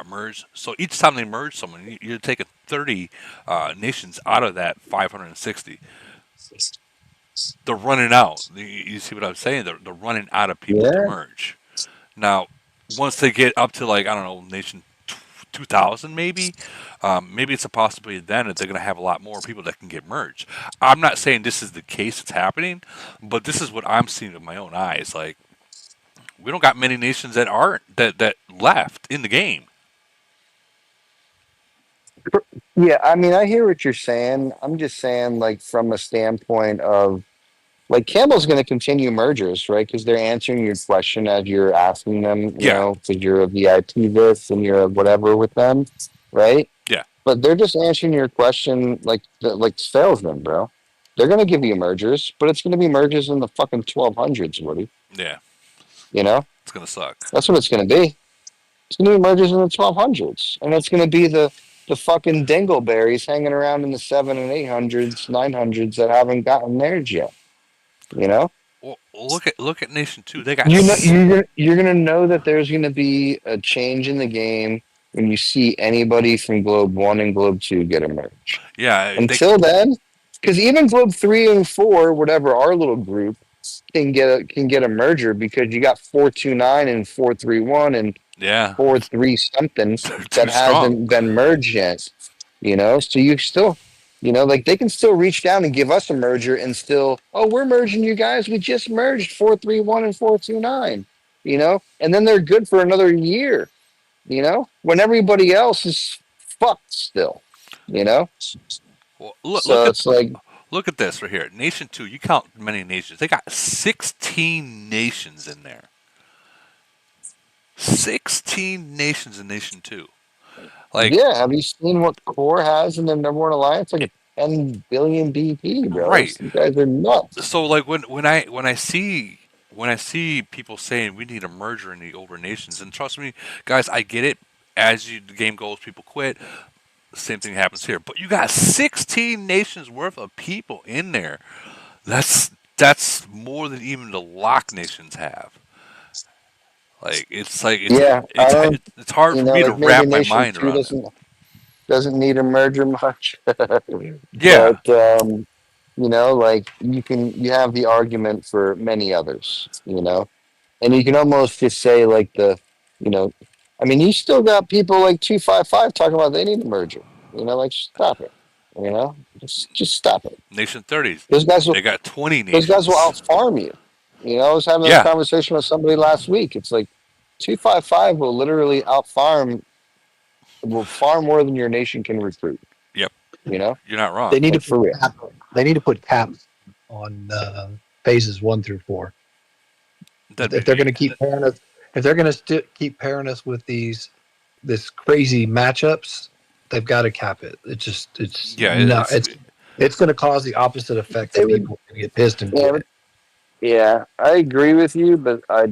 merge. So each time they merge someone, you're taking 30 nations out of that 560. They're running out. You see what I'm saying? They're running out of people to Yeah. merge. Now, once they get up to like I don't know, nation 2000 maybe, maybe it's a possibility then that they're going to have a lot more people that can get merged. I'm not saying this is the case it's happening, but this is what I'm seeing with my own eyes. Like we don't got many nations that aren't that left in the game. Yeah, I mean, I hear what you're saying. I'm just saying, like, from a standpoint of, like, Campbell's going to continue mergers, right? Because they're answering your question as you're asking them, Yeah, because you're a VIP this and you're a whatever with them, right? yeah, But they're just answering your question like salesmen, bro. They're going to give you mergers, but it's going to be mergers in the fucking 1200s, Woody. yeah. You know? It's going to suck. That's what it's going to be. It's going to be mergers in the 1200s. And it's going to be the fucking dingleberries hanging around in the 7 and 800s, 900s that haven't gotten theirs yet. You know? Well, look at Nation Two. They got You know, you're gonna know that there's gonna be a change in the game when you see anybody from Globe One and Globe Two get a merge. yeah. They Until then, because even Globe Three and Four, whatever our little group can get a merger because you got 429 and 431 and yeah. 4-3 something They're too that strong. hasn't been merged yet. So you still, like they can still reach down and give us a merger and still, oh, we're merging you guys. We just merged 431 and 429. And then they're good for another year. When everybody else is fucked still. You know, Well, so it's like, look at this right here. Nation Two. You count many nations. They got 16 nations in there. 16 nations in Nation Two. Like yeah. Have you seen what Core has in their number one alliance? Like a 10 billion BP, bro. right. You guys are nuts. So like when I see people saying we need a merger in the older nations, and trust me, guys, I get it. As the game goes, people quit. Same thing happens here. But you got 16 nations worth of people in there. That's more than even the lock nations have. Like Yeah, I don't. it's hard for me to Like maybe wrap my Nation mind Two around it. doesn't need a merger much, Yeah, but like you have the argument for many others, and you can almost just say like you know, I mean, you still got people like 255 talking about they need a merger. Like stop it, just stop it. Nation 30s. Those guys will They got 20 those guys will nations. outfarm you. I was having this Yeah. conversation with somebody last week. It's like 255 will literally outfarm will far more than your nation can recruit. Yep. You know, You're not They wrong. need to like for real. they need to put caps on phases 1 through 4. That'd If be they're going to neat. keep pairing us, if they're going to keep pairing us with this crazy matchups, they've got to cap it. It's Yeah, no, it's going to cause the opposite effect They that would, people get pissed and yeah, quit. yeah. I agree with you, but I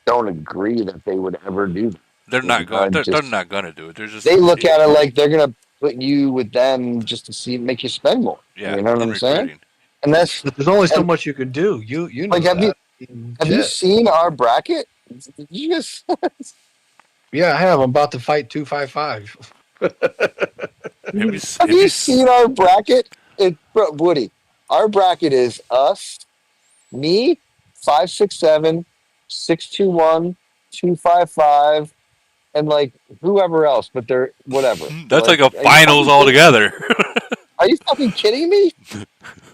don't agree that they would ever do that. they're not I going. They're just not going to do it. They're just they look at it like they're gonna put you with them just to make you spend more. yeah You know what in I'm saying? recruiting. And that's But there's only so and much you can do. You like know that. have you Shit. seen our bracket? Did you just Yeah, I have. I'm about to fight 255. have Have you you seen our bracket? Woody, our bracket is us, me, 567, 621, 255, and like whoever else, but they're whatever. That's like Like, a finals altogether. are you fucking kidding me?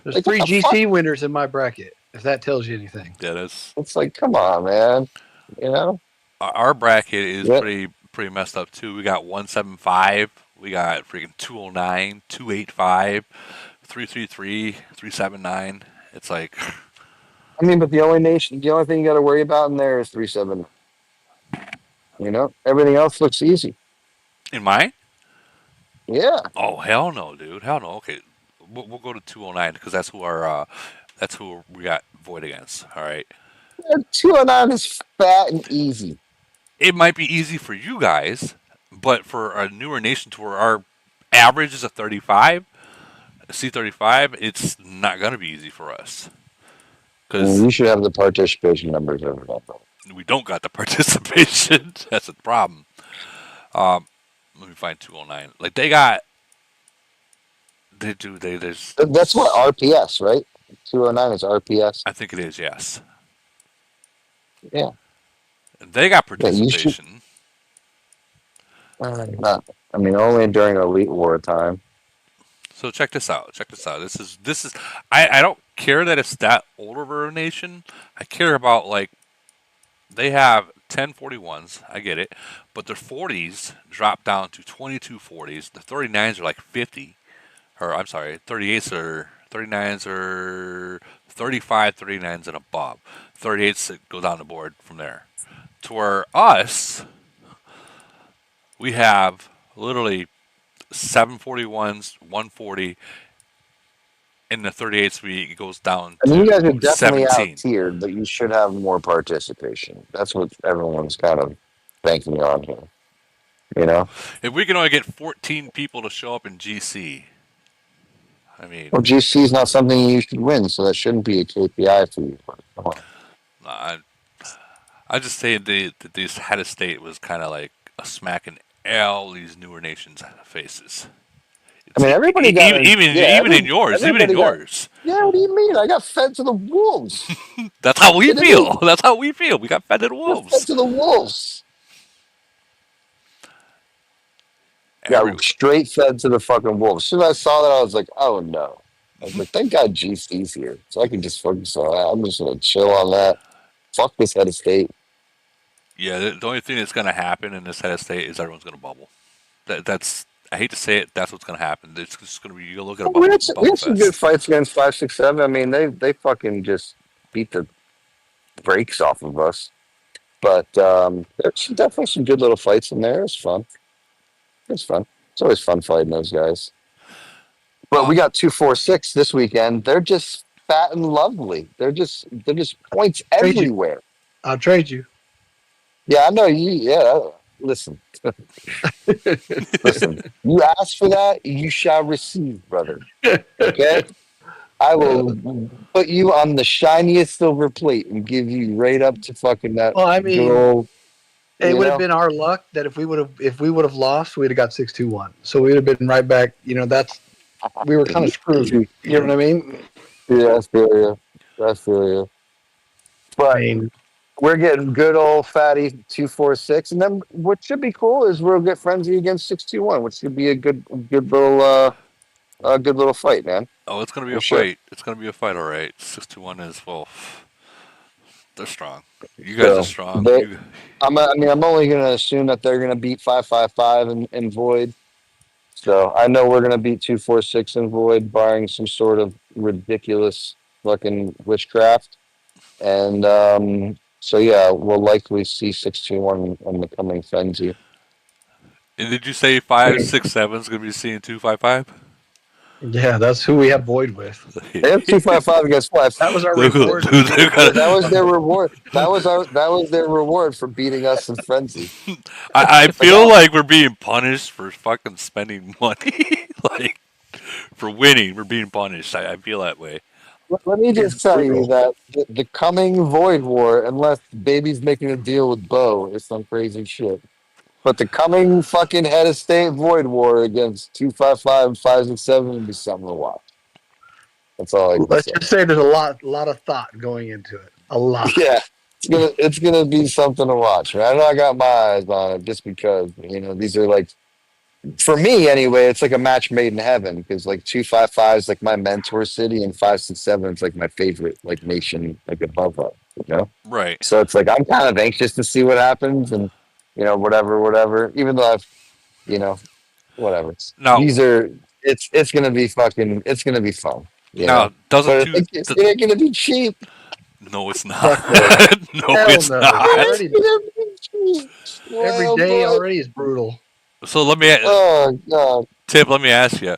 There's Like, what 3 the fuck? GC winners in my bracket. If that tells you anything. Yeah, that's It's like, come on, man. You know? our bracket is Yeah. pretty messed up too. We got 175. We got freaking 209, 285, 333, 379. It's like I mean, but the only thing you got to worry about in there is 3-7. Everything else looks easy. in mine. Yeah. Oh hell no, dude. Hell no. Okay, we'll go to 209 because that's who we got void against. All right. 209 is fat and easy. It might be easy for you guys, but for a newer nation to where our average is a 35, C35, it's not going to be easy for us And because you should have the participation numbers over that. we don't got the participation. That's a problem. Um, Let me find 209. Like they got, they do. They there's, That's what RPS, right? 209 is RPS. I think it is. Yes, Yeah. they got Yeah, you should. participation. Not, I mean, only during Elite War time. So check this out. Check this out. This is. I don't care that it's that older of a nation. I care about like they have 1041s. I get it, but their 40s drop down to 2240s. The 39s are like 50. Or I'm sorry, 38s are 39s are 35, 39s and above. 38s go down the board from there. To where us, we have literally 741s, 140, in the 38s it goes down I mean, you guys are to definitely out 17. tiered, but you should have more participation. That's what everyone's kind of banking on here. You know? If we can only get 14 people to show up in GC, I mean, Well, GC is not something you should win, so that shouldn't be a KPI for you. Come on. I, I just say that this head of state was kind of like a smack in all these newer nations' faces. I mean, everybody got a yeah. Even in yours, even in Everybody got. yours. Yeah, what do you mean? I got fed to the wolves. That's how we Kidding me? feel. That's how we feel. We got fed to the Got fed wolves. to the wolves. Every, Got straight fed to the fucking wolves. As soon as I saw that, I was like, oh no. I was like, thank God GC's here, so I can just focus on that. I'm just gonna chill on that. Fuck this head of state. yeah, the only thing that's going to happen in this head of state is everyone's going to bubble. That's I hate to say it. That's what's going to happen. It's just going to be you look at a Well, we bubble had some good fest. fights against 567. I mean, they fucking just beat the brakes off of us. But there's definitely some good little fights in there. It's fun. It's fun. It's always fun fighting those guys. But we got 246 this weekend. They're just fat and lovely. They're just points Trade you. everywhere. I'll trade you. Yeah, I know you. Yeah, listen, listen. You ask for that, you shall receive, brother. Okay, I will put you on the shiniest silver plate and give you right up to fucking that Well, I good mean, old. it You would have know, been our luck that if we would have lost, we'd have got 6-2-1. So we'd have been right back. We were kind of screwed. You know what I mean? yeah, I feel you. I feel you. I But mean, we're getting good old fatty 246, and then what should be cool is we'll get frenzy against 621, which should be a good little fight, man. Oh, it's going to be For a sure. fight. It's going to be a fight, all right. 621 is well. They're strong. You guys are So strong. they, I mean, I'm only gonna assume that they're gonna beat 555 and void. So I know we're gonna beat 246 and void, barring some sort of ridiculous fucking witchcraft. And so yeah, we'll likely see 621 on the coming frenzy. And did you say 567 is going to be seeing 255? yeah, that's who we had Void with. They have 255 against what? That was our Look, reward. look, That was their reward. That was their reward for beating us in frenzy. I It's like, feel like we're being punished for fucking spending money. Like, for winning, we're being punished. I feel that way. let me It's just tell you brutal. that the coming Void War, unless Baby's making a deal with Bo, is some crazy shit. But the coming fucking head of state Void War against 255 and 567 would be something to watch. That's all I can Let's say. just say there's a lot of thought going into it. A lot. Yeah, it's gonna be something to watch. Man. I know I got my eyes on it just because these are like, for me anyway, it's like a match made in heaven because like 255 is like my mentor city and 567 is like my favorite like nation like above us. Right. So it's like I'm kind of anxious to see what happens and whatever. Even though I've you know whatever. Now, These are it's gonna be fun. doesn't But two? it's not gonna be cheap. No, it's not. Fuck no. No, Hell it's no. not. Already, It's gonna be cheap. every Well, day boy. already is brutal. So let me, Oh god. Tip. Let me ask you.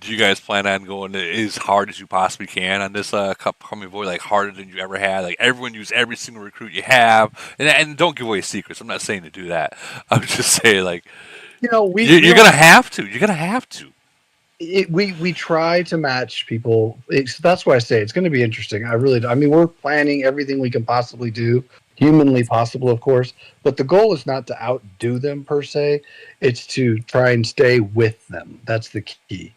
Do you guys plan on going as hard as you possibly can on this coming void, like harder than you ever had? Like everyone use every single recruit you have, and don't give away secrets. I'm not saying to do that. I'm just saying like We you're gonna have to. You're gonna have to. We try to match people. That's why I say it's going to be interesting. I mean, we're planning everything we can possibly do, humanly possible, of course. But the goal is not to outdo them per se. It's to try and stay with them. That's the key.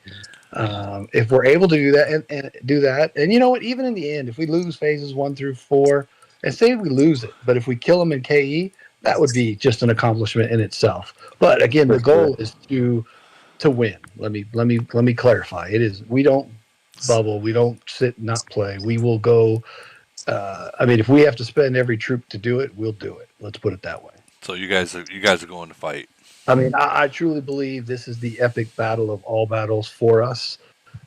If we're able to do that and do that, and you know what, even in the end, if we lose phases 1 through 4, and say we lose it, but if we kill them in KE, that would be just an accomplishment in itself. But again, For the sure. goal is to win. Let me clarify. It is we don't bubble. We don't sit and not play. We will go. I mean, if we have to spend every troop to do it, we'll do it. Let's put it that way. So you guys are going to fight. I mean, I truly believe this is the epic battle of all battles for us.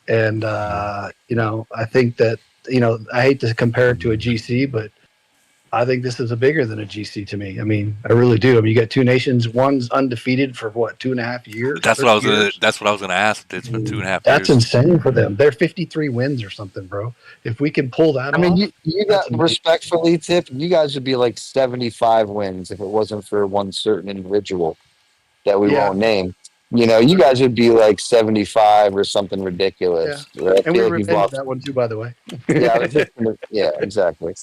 And I think that I hate to compare it to a GC, but I think this is a bigger than a GC to me. I mean, I really do. I mean, you got two nations. One's undefeated for what, 2.5 years, That's what 3 I was gonna. years. That's what I was gonna ask. It's been 2.5 That's years. insane for them. They're 53 wins or something, bro. If we can pull that I mean, off, you that's got amazing. respectfully, Tip. You guys would be like 75 wins if it wasn't for one certain individual that we Yeah, won't name. You guys would be like 75 or something yeah. ridiculous. I And we feel like you've revenged lost. that one too, by the way. Yeah, I was just yeah, exactly.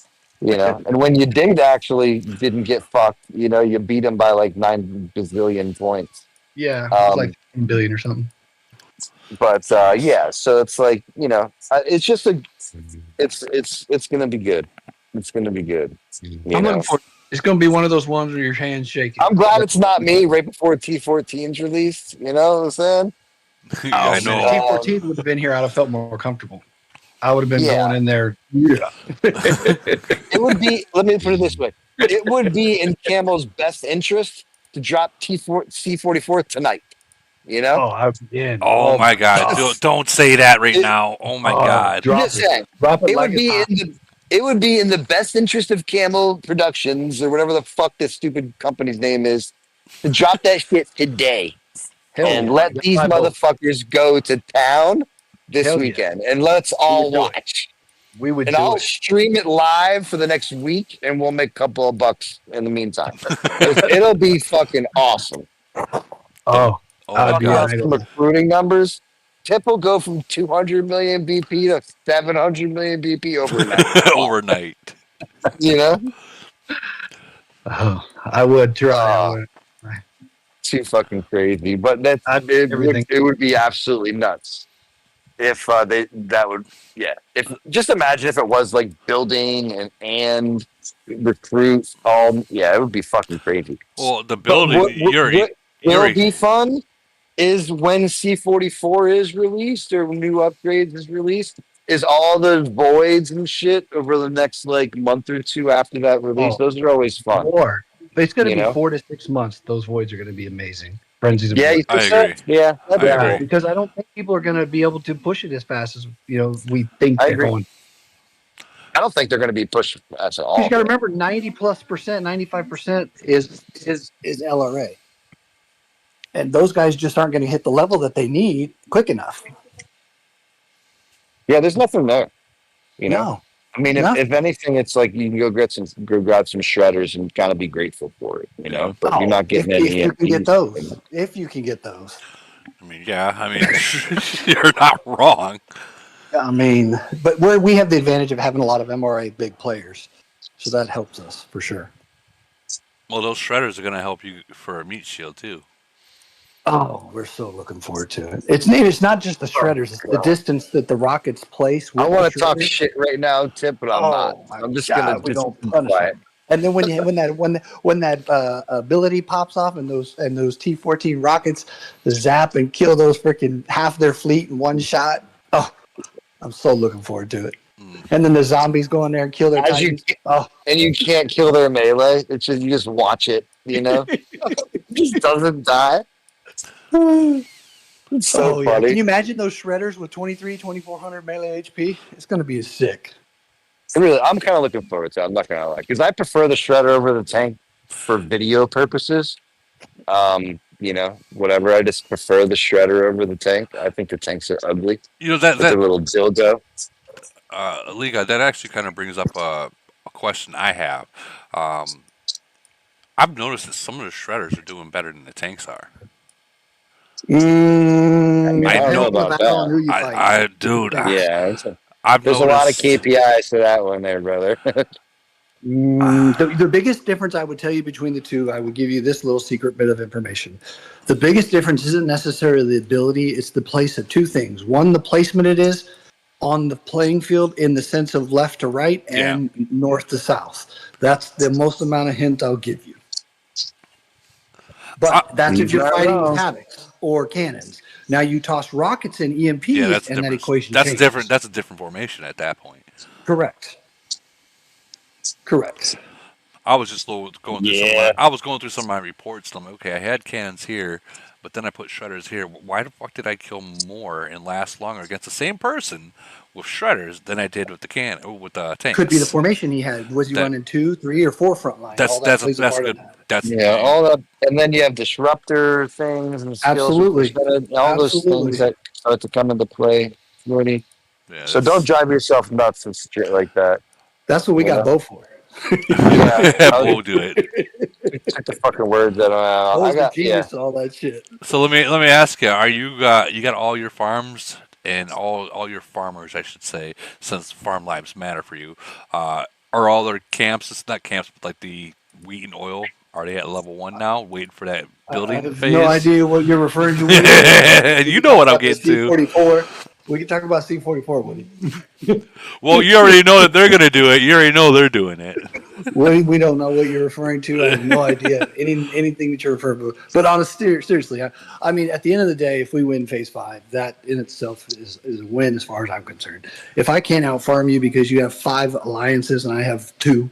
And when you did actually didn't get fucked, you beat him by like 9 bazillion points. Yeah, it was like Um, 10 billion or something. but yeah, so it's like it's just it's gonna be good. It's gonna be good. I'm looking for. It's going to be one of those ones where your hands shaking. I'm glad it's not me right before T14's released. You know what I'm saying? I Man, know. T14 would have been here. I'd have felt more comfortable. I would have been Yeah, going in there. Yeah. it would be. Let me put it this way: it would be in Camel's best interest to drop C44 tonight. You know, Oh, I've been. Oh Oh my my God! god. Don't say that right it, now. Oh my Oh, God! I'm drop just it. saying Drop it it like would it's be hot. in the best interest of Camel Productions or whatever the fuck this stupid company's name is to drop that shit today Hell and yeah. let You got these my vote. motherfuckers go to town this Hell yeah. weekend and let's We all would do it. watch. We would And do I'll it. stream it live for the next week and we'll make a couple of bucks in the meantime. It'll be fucking awesome. Oh, Oh my I'd Talk be an God! about some idol. recruiting numbers. Tip will go from 200 million BP to 700 million BP overnight. Overnight. You know? Oh, I would try. I Uh, would. too fucking crazy. But I'd do it would everything. it would be absolutely nuts if that would yeah. If just imagine if it was like building and recruit all yeah, it would be fucking crazy. Well, the But building. You're what will you're. be fun is when C44 is released or new upgrades is released, is all the voids and shit over the next like month or two after that release. Oh, Those are always fun, more. It's going to you be know? 4 to 6 months. Those voids are going to be amazing. Frenzies of Yeah, void. you I think so? agree. Yeah, that'd I be Yeah, cool. agree. because I don't think people are going to be able to push it as fast as we think I they're agree. going. I don't think they're going to be pushed at Because you all. got to remember, 90+%, 95% is LRA, and those guys just aren't going to hit the level that they need quick enough. Yeah, there's nothing there, you know? No, I mean, nothing. if anything, it's like you can go grab some shredders and kind of be grateful for it, you Yeah. know? But you're Oh, not getting if any you can get MPs. those, if you can get those. I mean, yeah. I mean, you're not wrong. I mean, but we have the advantage of having a lot of MRA big players, so that helps us for sure. Well, those shredders are gonna help you for a meat shield too. Oh, we're so looking forward to it. It's not just the shredders; it's the distance that the rockets place I with the want to talk shredders. shit right now, Tip, but I'm not. Oh my I'm just going to God, we just don't be punish quiet. them. And then when that ability pops off and those T14 rockets zap and kill those freaking half their fleet in one shot. Oh, I'm so looking forward to it. Mm. And then the zombies go in there and kill their As you titans. Oh, and you can't kill their melee. It's just you just watch it, you know. It just doesn't die. It's so oh yeah. Can funny. you imagine those shredders with 2,400 melee HP? It's going to be sick. Really, I'm kind of looking forward to it. I'm not gonna lie, because I prefer the shredder over the tank for video purposes. Whatever. I just prefer the shredder over the tank. I think the tanks are ugly You know that with the that little dildo. Liga, that actually kind of brings up a question I have. I've noticed that some of the shredders are doing better than the tanks are. I don't Depends know on the about battle and that. who you fight. Dude, Yeah, I've there's a lot of noticed. KPIs to that one there, brother. The biggest difference I would tell you between the two, I would give you this little secret bit of information. The biggest difference isn't necessarily the ability, it's the place of two things. One, the placement it is on the playing field in the sense of left to right and north to south. That's the most amount of hint I'll give you. But that's if you're I don't fighting know. havocs or cannons. Now you toss rockets and Yeah, EMPs, that's a and that different. equation That's a changes. different. That's a different formation at that point. Correct. Correct. I was just going through some of my. Yeah. I was going through some of my reports. And I'm like, okay, I had cannons here, but then I put shredders here. Why the fuck did I kill more and last longer against the same person with shredders than I did with the tanks? Could be the formation he had. Was he That- running 2, 3, or 4 front line? That's All that that's a, plays a that's a part in good. that. That's Yeah, all that, and then you have disruptor things and skills with Absolutely. percentage, all those Absolutely. things that start to come into play, Woody. Yeah, So don't drive yourself nuts with shit like that. That's what we got Bo for. Yeah, Bo do it. Took the fucking words that I Bo's the got. genius of all that shit. So let me ask you: Are you got all your farms and all your farmers, I should say, since farm lives matter for you? Are all their camps? It's not camps, but like the wheat and oil. Are they at level 1 now, waiting for that building I have phase? no idea what you're referring to. You know what I'm getting to. C-44. We can talk about C-44, Woody. Well, you already know that they're going to do it. You already know they're doing it. We don't know what you're referring to. I have no idea anything that you're referring to. But honestly, seriously, I mean, at the end of the day, if we win Phase 5, that in itself is a win as far as I'm concerned. If I can't out-farm you because you have 5 alliances and I have 2,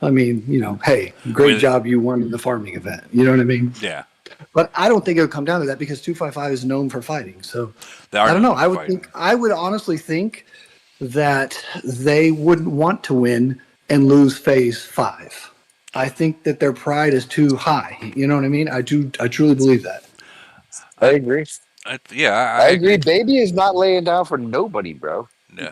I mean, hey, great job, you won the farming event. You know what I mean? Yeah. But I don't think it would come down to that because 255 is known for fighting. So I don't know. I would honestly think that they wouldn't want to win and lose Phase 5. I think that their pride is too high. You know what I mean? I truly believe that. I agree. I agree. Baby is not laying down for nobody, bro.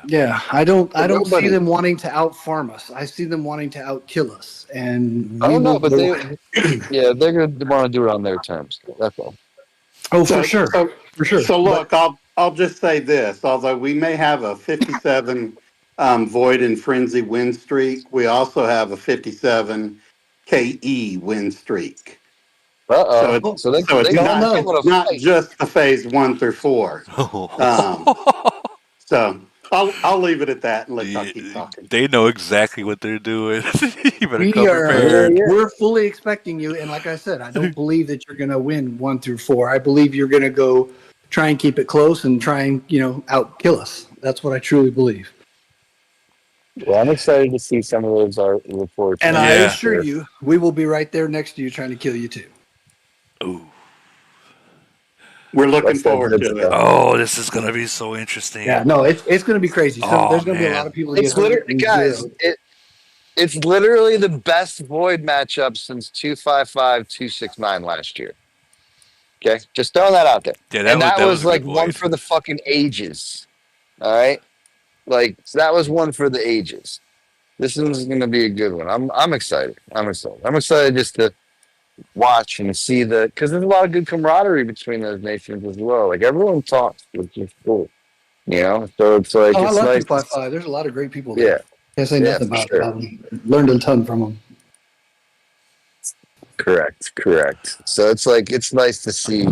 Yeah, I don't see them wanting to out farm us. I see them wanting to out kill us. And they're gonna want to do it on their terms. That's all. Oh, for sure. For sure. So look, I'll just say this. Although we may have a 57 Void and Frenzy win streak, we also have a 57 KE win streak. Uh-oh. So it's not just the Phase 1 through 4. So I'll leave it at that and let y'all keep talking. They know exactly what they're doing. You better come prepared. We're fully expecting you, and like I said, I don't believe that you're going to win 1 through 4. I believe you're going to go try and keep it close and try and out kill us. That's what I truly believe. Well, I'm excited to see some of those reports. And I assure you, we will be right there next to you trying to kill you too. Ooh. We're looking forward to it. Oh, this is going to be so interesting. Yeah, no, it's going to be crazy. So there's going to be a lot of people. It's literally, guys. It's literally the best Void matchup since 255, 269 last year. Okay, just throwing that out there. Yeah, that was like Void. one for the fucking ages. All right, so that was one for the ages. This is going to be a good one. I'm excited. I'm excited just to watch and see because there's a lot of good camaraderie between those nations as well. Like everyone talks, which is cool. So it's like I it's love nice. 255. There's a lot of great people there. Yeah, Can't say nothing about them. Learned a ton from them. Correct. So it's like it's nice to see,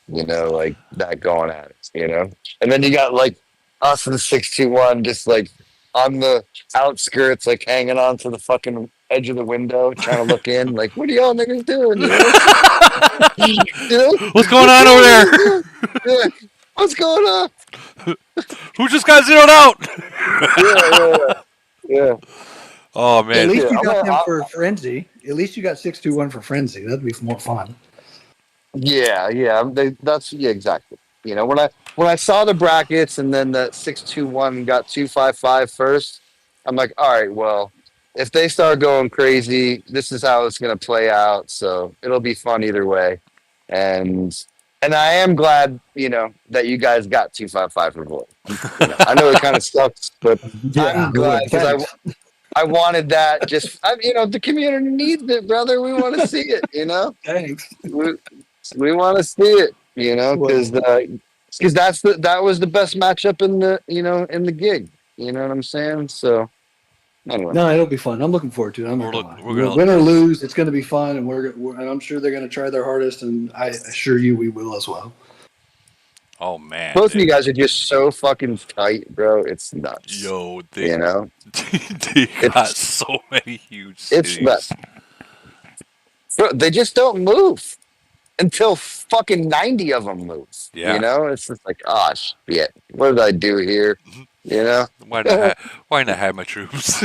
like that going at it, And then you got like us in 621 just like on the outskirts, like hanging on to the fucking edge of the window, trying to look in, like, what are y'all niggas doing? What's going on over there? Yeah. What's going on? Who just got zeroed out? Yeah. Oh man. At least you got them for frenzy. At least you got 621 for frenzy. That'd be more fun. Yeah. Exactly. When I saw the brackets and then the 621 got 255 first, I'm like, all right, well, if they start going crazy, this is how it's going to play out. So it'll be fun either way. And I am glad, that you guys got 255 for Void. I know it kind of sucks, but I'm glad because I wanted that. The community needs it, brother. We want to see it. Thanks. We want to see it. Because Well, that was the best matchup in the in the gig. You know what I'm saying? So anyway, no, it'll be fun. I'm looking forward to it. I'm not We're gonna look. lie. We're gonna. Win or lose, it's going to be fun, and and I'm sure they're going to try their hardest, and I assure you, we will as well. Oh man, both of you guys are just so fucking tight, bro. It's nuts. yo, You know, they got it's so many huge it's nuts. cities. Bro, they just don't move until fucking 90 of them move. Yeah. It's just like, oh shit, what did I do here? You know, Why not? Why not have my troops?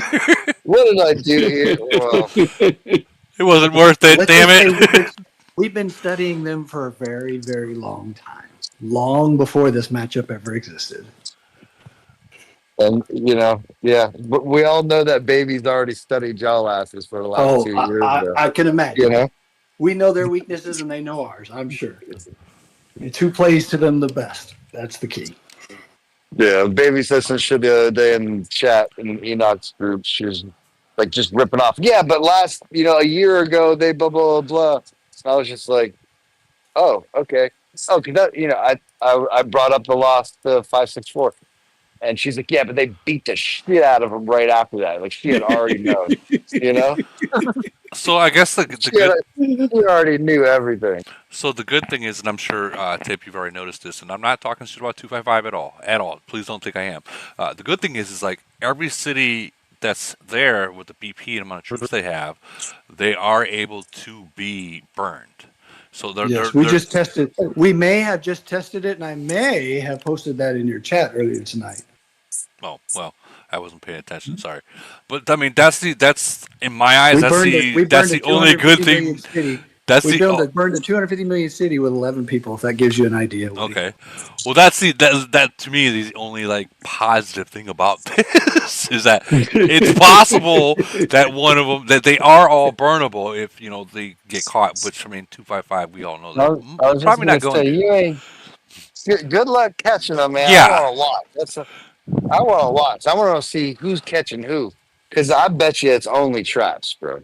what did I do here? Well, It wasn't worth it. Let's Damn just say it. we've been studying them for a very, very long time, long before this matchup ever existed. and yeah, but we all know that baby's already studied y'all asses for the last Oh, 2 years, though. I can You imagine. know, We know their weaknesses, and they know ours. I'm sure. It's who plays to them the best. That's the key. yeah. Baby said some shit the other day in chat in Enoch's group. She was like just ripping off. Yeah, but a year ago they blah blah blah. And I was just like, oh, okay. Oh, cause that I brought up the loss to 564, and she's like, yeah, but they beat the shit out of him right after that. Like she had already known, you know. So I guess She already knew everything. so the good thing is, and I'm sure Tip, you've already noticed this, and I'm not talking shit about 255 at all. At all. Please don't think I am. The good thing is like every city that's there with the BP and amount of troops they have, they are able to be burned. So Yes, we just tested. We may have just tested it, and I may have posted that in your chat earlier tonight. Oh well, I wasn't paying attention. Sorry, but I mean that's in my eyes that's the only good thing. That's We the burned a 250 million city with 11 people. If that gives you an idea. Woody. okay. Well, that's that to me is the only like positive thing about this is that it's possible that one of them that they are all burnable if they get caught. Which I mean, 255 we all know I they're was just probably gonna not going say to. you ain't. Good luck catching them, man. I Yeah, want to watch. I want to watch. I want to see who's catching who. Because I bet you it's only traps, bro.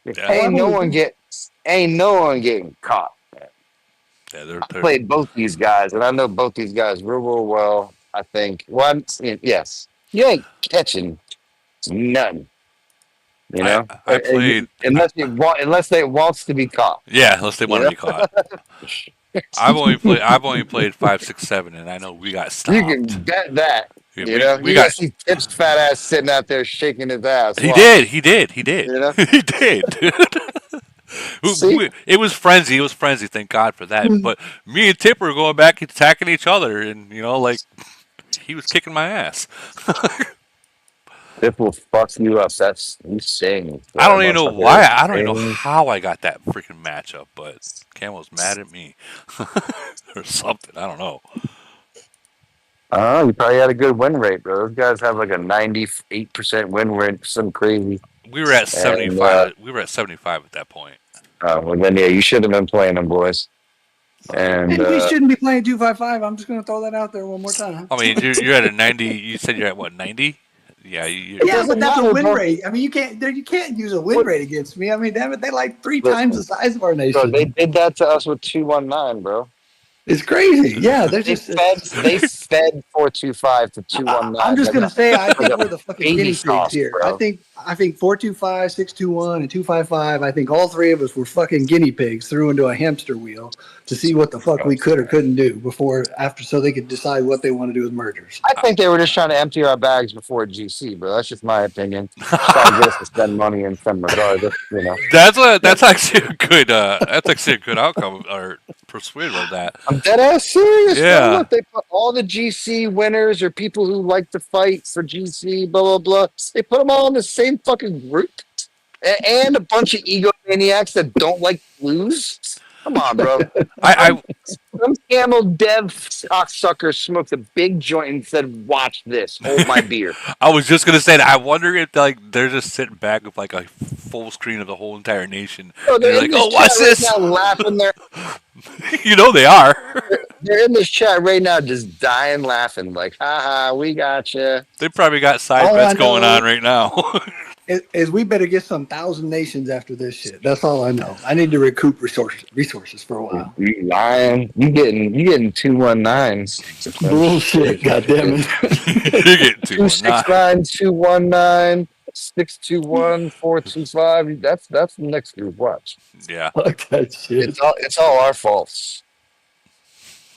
yeah, Ain't no one getting caught. yeah. I played both these guys, and I know both these guys real well. I think. Well, yes, you ain't catching nothing. I played. Unless they wants to be caught. Yeah, unless they want to be caught. I've only played 5, 6, 7, and I know we got You can stomped. bet that. Yeah, we You got. gotta see Tip's fat ass sitting out there shaking his ass. He Watch. did. He did. He did. You know. He did. See. It was frenzy. It was frenzy. Thank God for that. But me and Tip were going back and attacking each other, and like he was kicking my ass. Tip will fuck you up. That's insane. I don't even know why. I don't even know Insane. how I got that freaking matchup, but Camel's mad at me or something. I don't know. You probably had a good win rate, bro. Those guys have like a 98% win rate, some crazy. We were at And 75. We were at 75 at that point. well, then yeah, you should have been playing them, boys. And we shouldn't be playing 255. I'm just going to throw that out there one more time. I mean, you're at a 90. You said you're at what 90? Yeah. Yeah, but that's a matter, win bro. rate. I mean, you can't use a win rate against me. I mean, damn it, they like three times the size of our Bro, nation. they did that to us with 219, bro. It's crazy. Yeah, they're They just. fed 425 to 219. I'm just gonna say, I think like a we're the fucking baby guinea pigs sauce, here. bro. I think 425, 621, and 255. I think all three of us were fucking guinea pigs threw into a hamster wheel to see what the fuck we could or couldn't do so they could decide what they want to do with mergers. I think they were just trying to empty our bags before GC, bro. That's just my opinion. Trying to get us to spend money in some regardless, That's actually a good outcome or persuasion of that. I'm dead ass serious, Yeah. bro. Look, they put all the GC winners or people who like to fight for GC, blah blah blah. They put them all in the same fucking group, and a bunch of egomaniacs that don't like to lose. Come on, bro. I Some camel dev cocksucker smoked a big joint and said, "Watch this, hold my beer." I was just gonna say that. I wonder if they're just sitting back with like a full screen of the whole entire nation. Bro, And they're they're like, in this "Oh, chat watch right this!" now, laughing. They are. They're in this chat right now, just dying laughing, like, "Ha ha, we got you." They probably got side All I bets going know- on right now. is we better get some 1,000 nations after this shit. That's all I know. I need to recoup resources for a while. You lying? You getting 219s? Bullshit. God damn it. You're getting 219. 269, 219, 621, 425. That's the next group. Watch. Yeah. Fuck that shit. It's all our faults.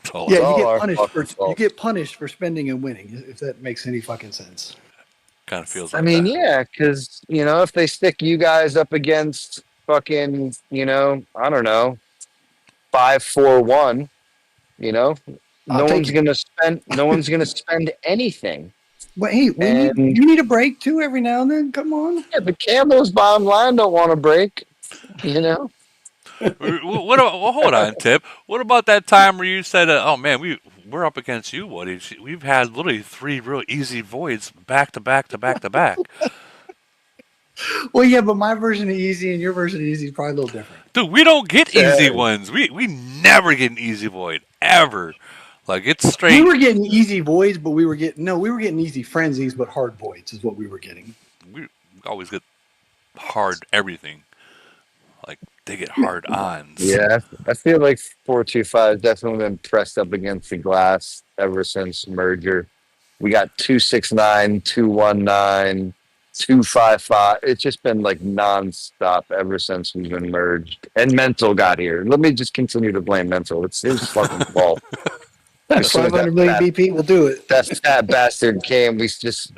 Totally. Yeah, It's you all get our punished fucking you fault. get punished for spending and winning, if that makes any fucking sense. Kind of feels I like mean, that. yeah, because if they stick you guys up against fucking, I don't know, 541, I'll take it. no one's gonna spend anything. But hey, And you need a break too every now and then. Come on. yeah, the Campbell's bottom line don't want to break, you know. What about, well, hold on, Tip. What about that time where you said, "Oh man, we're up against you, Woody. We've had literally 3 real easy voids back to back to back to back." Well, yeah, but my version of easy and your version of easy is probably a little different. Dude, we don't get Yeah. easy ones. We never get an easy void ever. Like it's We straight. were getting easy voids, but we were getting easy frenzies, but hard voids is what we were getting. We always get hard everything. Like they get hard ons. Yeah, I feel like 425 definitely been pressed up against the glass ever since merger. We got 269, 219, 255. It's just been like nonstop ever since we've been merged. And Mental got here. Let me just continue to blame Mental. It's his fucking fault. As soon as 500 million BP will do it. that bastard came, we just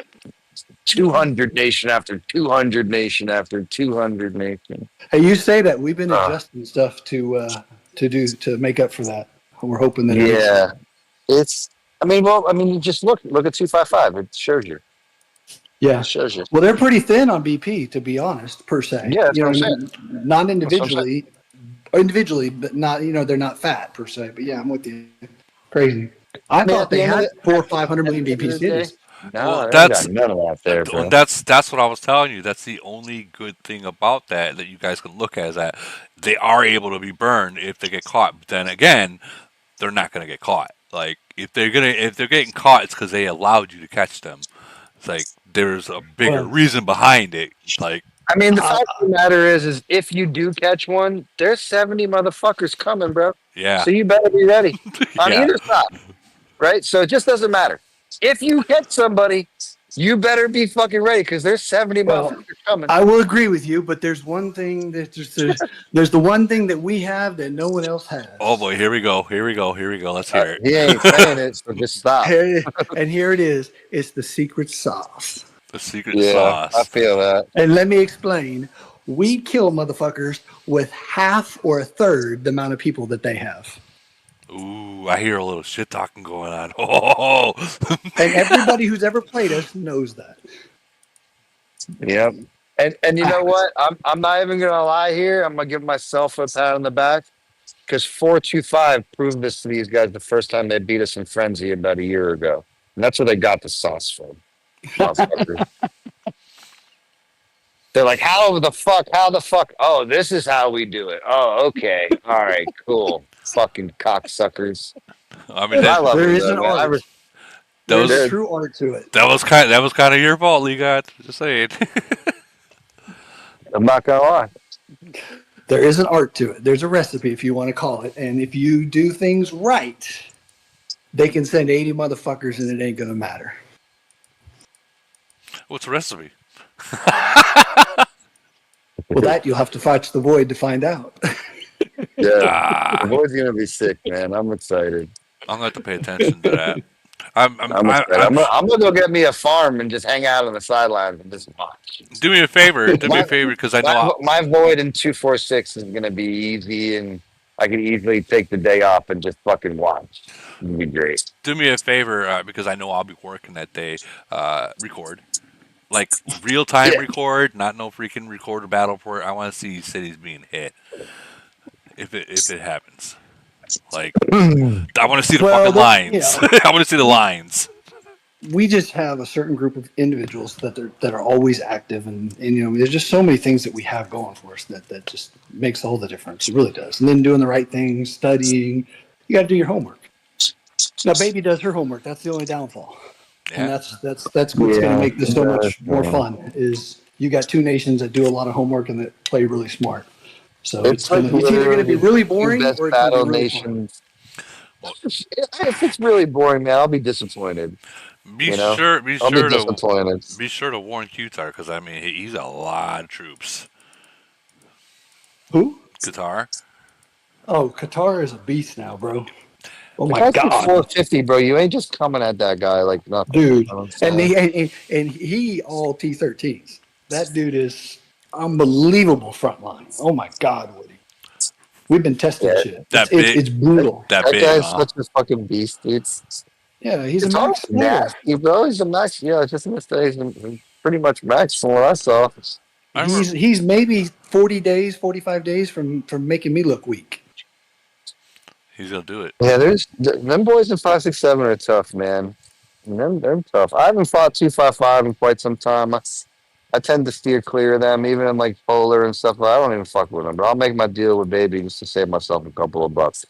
200 nation after 200 nation after 200 nation. Hey, you say that we've been adjusting stuff to make up for that. We're hoping that. Yeah, you just look at 255. It shows you. Yeah. It shows you. Well, they're pretty thin on BP, to be honest, per se. Yeah, that's what I'm saying. Not individually, but not they're not fat per se. But yeah, I'm with you. Crazy. I thought they had 400 or 500 million BP cities. No, Well, they that's- got none of that there, bro. That's what I was telling you. That's the only good thing about that you guys can look at is that they are able to be burned if they get caught. But then again, they're not going to get caught. Like if they're getting caught, it's because they allowed you to catch them. It's like there's a bigger reason behind it. Like I mean, the fact of the matter is if you do catch one, there's 70 motherfuckers coming, bro. yeah, So you better be ready on yeah. either side, right? So it just doesn't matter. If you catch somebody, you better be fucking ready because there's 70 motherfuckers coming. I will agree with you, but there's one thing there's the one thing that we have that no one else has. Oh boy, here we go. Let's hear it. He ain't saying it, so just stop. And here it is. It's the secret sauce. The secret Yeah, sauce. I feel that. And let me explain. We kill motherfuckers with half or a third the amount of people that they have. Ooh, I hear a little shit talking going on. Oh, And everybody who's ever played us knows that. Yep. And you know what? I'm not even gonna lie here. I'm gonna give myself a pat on the back because 425 proved this to these guys the first time they beat us in Frenzy about a year ago, and that's where they got the sauce from. Motherfuckers. They're like, how the fuck? Oh, this is how we do it. Oh, okay. All right, cool. Fucking cocksuckers. I mean, I love There it, is though, an man. art. that There's a was true art to it. that was kind of your fault, Lee. God, just saying. I'm not gonna lie. There is an art to it. There's a recipe, if you want to call it. And if you do things right, they can send 80 motherfuckers and it ain't going to matter. What's the recipe? Well, that you'll have to fight the void to find out. Yeah, the boy's gonna be sick, man. I'm excited. I'm gonna have to pay attention to that. I'm I'm gonna go get me a farm and just hang out on the sidelines and just watch. do me a favor. Do me a favor because I know My void in 246 is gonna be easy, and I can easily take the day off and just fucking watch. It'd be great. do me a favor because I know I'll be working that day. Record like real time record, not no freaking record or battle report. I want to see cities being hit if it happens. Like I want to see the fucking lines. I want to see the lines. We just have a certain group of individuals that are always active, and there's just so many things that we have going for us that just makes all the difference. It really does. And then doing the right things, studying. You got to do your homework. Now, baby does her homework. That's the only downfall. Yeah. And that's what's going to make this so much more fun. Is you got two nations that do a lot of homework and that play really smart. So It's like it's either going to be really two boring best or it's going to be battle really fun. nations. Well, If it's really boring, man, I'll be disappointed. be You know, sure, be I'll be sure to, disappointed. be sure to warn Qatar because I mean he's a lot of troops. Who? Qatar. Oh, Qatar is a beast now, bro. Oh The my guy's like God, 450, bro. You ain't just coming at that guy like nothing. You dude! know what I'm And saying? he all T13s. That dude is unbelievable front line. Oh my God, Woody. We've been testing Yeah, shit. That big, It's brutal. that that big, guy's huh? such a fucking beast, dude. Yeah, he's a It's max always player. nasty, bro. He's a max. Yeah, just in this days, and pretty much max from what I saw. I remember. He's maybe 40 days, 45 days from making me look weak. He's gonna do it. Yeah, them boys in 567 are tough, man. And they're tough. I haven't fought 255 in quite some time. I tend to steer clear of them, even in like polar and stuff. I don't even fuck with them, but I'll make my deal with baby just to save myself a couple of bucks.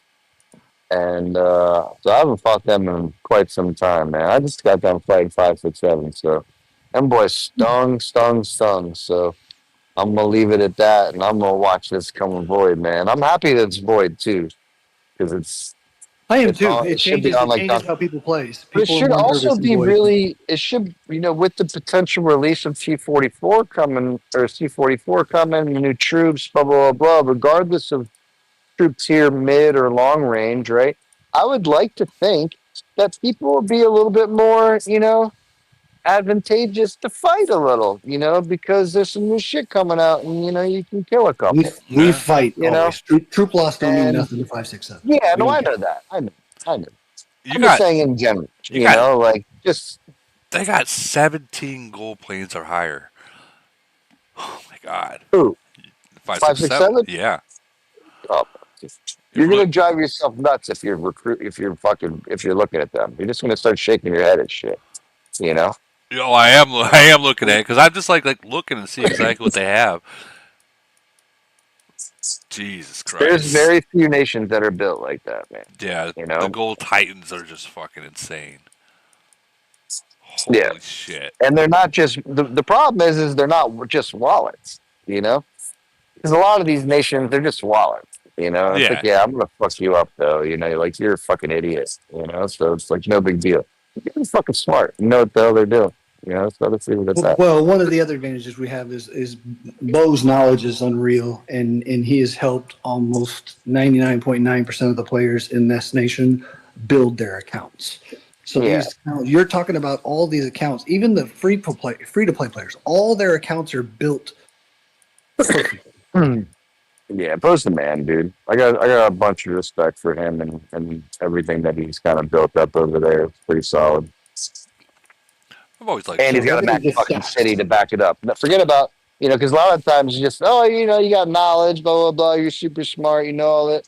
And so I haven't fought them in quite some time, man. I just got done fighting 567, so them boys stung. So I'm gonna leave it at that, and I'm gonna watch this come void, man. I'm happy that it's void too, because I am it's too. on. It should be on It like changes how people plays. but it People are should more also nervous in be void. really. It should, with the potential release of T44 coming or C44 coming, new troops, blah blah blah blah. Regardless of troops here, mid or long range, right? I would like to think that people will be a little bit more, advantageous to fight a little, because there's some new shit coming out, and you can kill a couple, We Yeah. fight you know. always. Troop loss don't mean And nothing to 567. yeah, We no, don't I care. know that. I know. You I'm just got, saying in general, you got, like just they got 17 gold planes or higher. Oh my god. ooh, Five, five, six, six, seven. seven. Yeah. Oh, If you're we're gonna look, drive yourself nuts if if you're looking at them. You're just gonna start shaking your head at shit. You know. I am. I am looking at it because I'm just like looking and see exactly what they have. Jesus There's Christ. very few nations that are built like that, man. Yeah, You the know. gold titans are just fucking insane. Yeah, Holy shit. and they're not just the problem is they're not just wallets. You know, because a lot of these nations they're just wallets. It's like Yeah. yeah, I'm gonna fuck you up though. Like you're a fucking idiot. So it's like no big deal. You're fucking smart. You know what the hell they're doing. So let's see what it's at. Well, one of the other advantages we have is Bo's knowledge is unreal, and he has helped almost 99.9% of the players in this nation build their accounts. So Yeah. you're talking about all these accounts, even the free to play players, all their accounts are built perfectly. Yeah, Bo's the man, dude. I got a bunch of respect for him and everything that he's kind of built up over there. It's pretty solid. I've always liked And So he's got a everything Mac just fucking stacks. city to back it up. But forget about, because a lot of times you just, you got knowledge, blah, blah, blah. You're super smart, you know all that.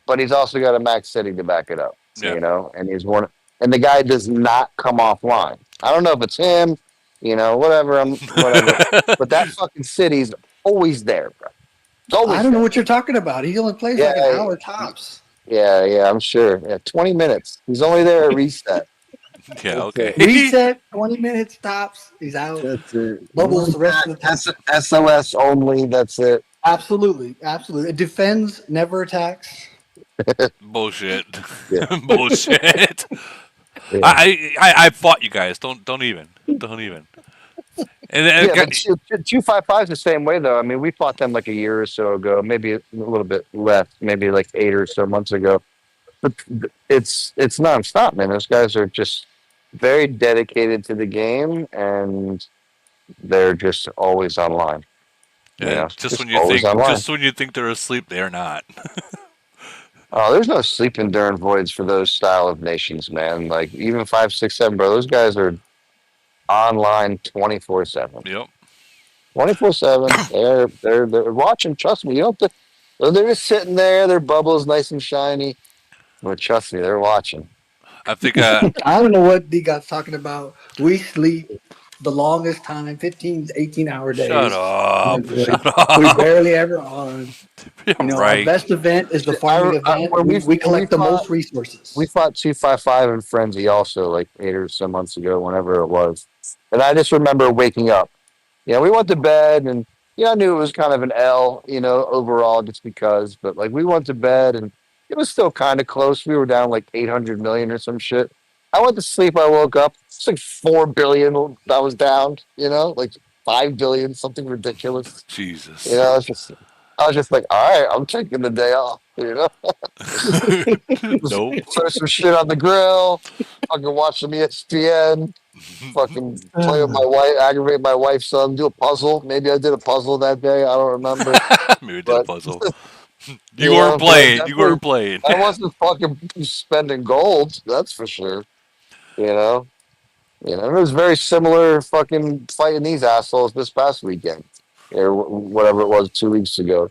But he's also got a Mac city to back it up, Yeah. and and the guy does not come offline. I don't know if it's him, whatever, whatever. But that fucking city's always there, bro. It's always I don't know there. what you're talking about. He only plays like an hour tops. Yeah, I'm sure. Yeah, 20 minutes. He's only there at reset. Yeah. That's Okay. it. Reset, 20 minutes tops. He's out. That's it. Bubbles the rest of the time. SOS only. That's it. Absolutely. It defends, never attacks. Bullshit. Yeah. Bullshit. Yeah. I fought you guys. Don't even. And Yeah, but 255 is the same way though. I mean, we fought them like a year or so ago, maybe a little bit less, maybe like 8 or so months ago. But it's nonstop, man. Those guys are just very dedicated to the game, and they're just always online. just when always online. you think they're asleep, they're not. Oh, there's no sleeping during voids for those style of nations, man. Like even 567, bro. Those guys are online 24/7. Yep. 24/7. They're watching. Trust me. You don't. They're just sitting there. Their bubble's nice and shiny. But trust me, they're watching. I think. I don't know what D-Got's talking about. We sleep the longest time, 15 to 18-hour days. Shut up. We Shut up. barely ever on. Our Right. best event is the farming event. when We collect the fought- most resources. We fought 255 in Frenzy also, like 8 or so months ago, whenever it was. And I just remember waking up Yeah, we went to bed, and I knew it was kind of an L, overall, just because. But like, we went to bed, and it was still kind of close. We were down like 800 million or some shit. I went to sleep. I woke up. It's like 4 billion that was down. Like 5 billion, something ridiculous. Jesus. I was just like, all right, I'm taking the day off. Just Nope. throw some shit on the grill. Fucking watch some ESPN. Fucking play with my wife, aggravate my wife's son, do a puzzle. Maybe I did a puzzle that day. I don't remember. Maybe I did a But puzzle. You weren't but playing. You definitely weren't playing. I wasn't fucking spending gold, that's for sure. You know? It was very similar fucking fighting these assholes this past weekend. Or whatever it was 2 weeks ago.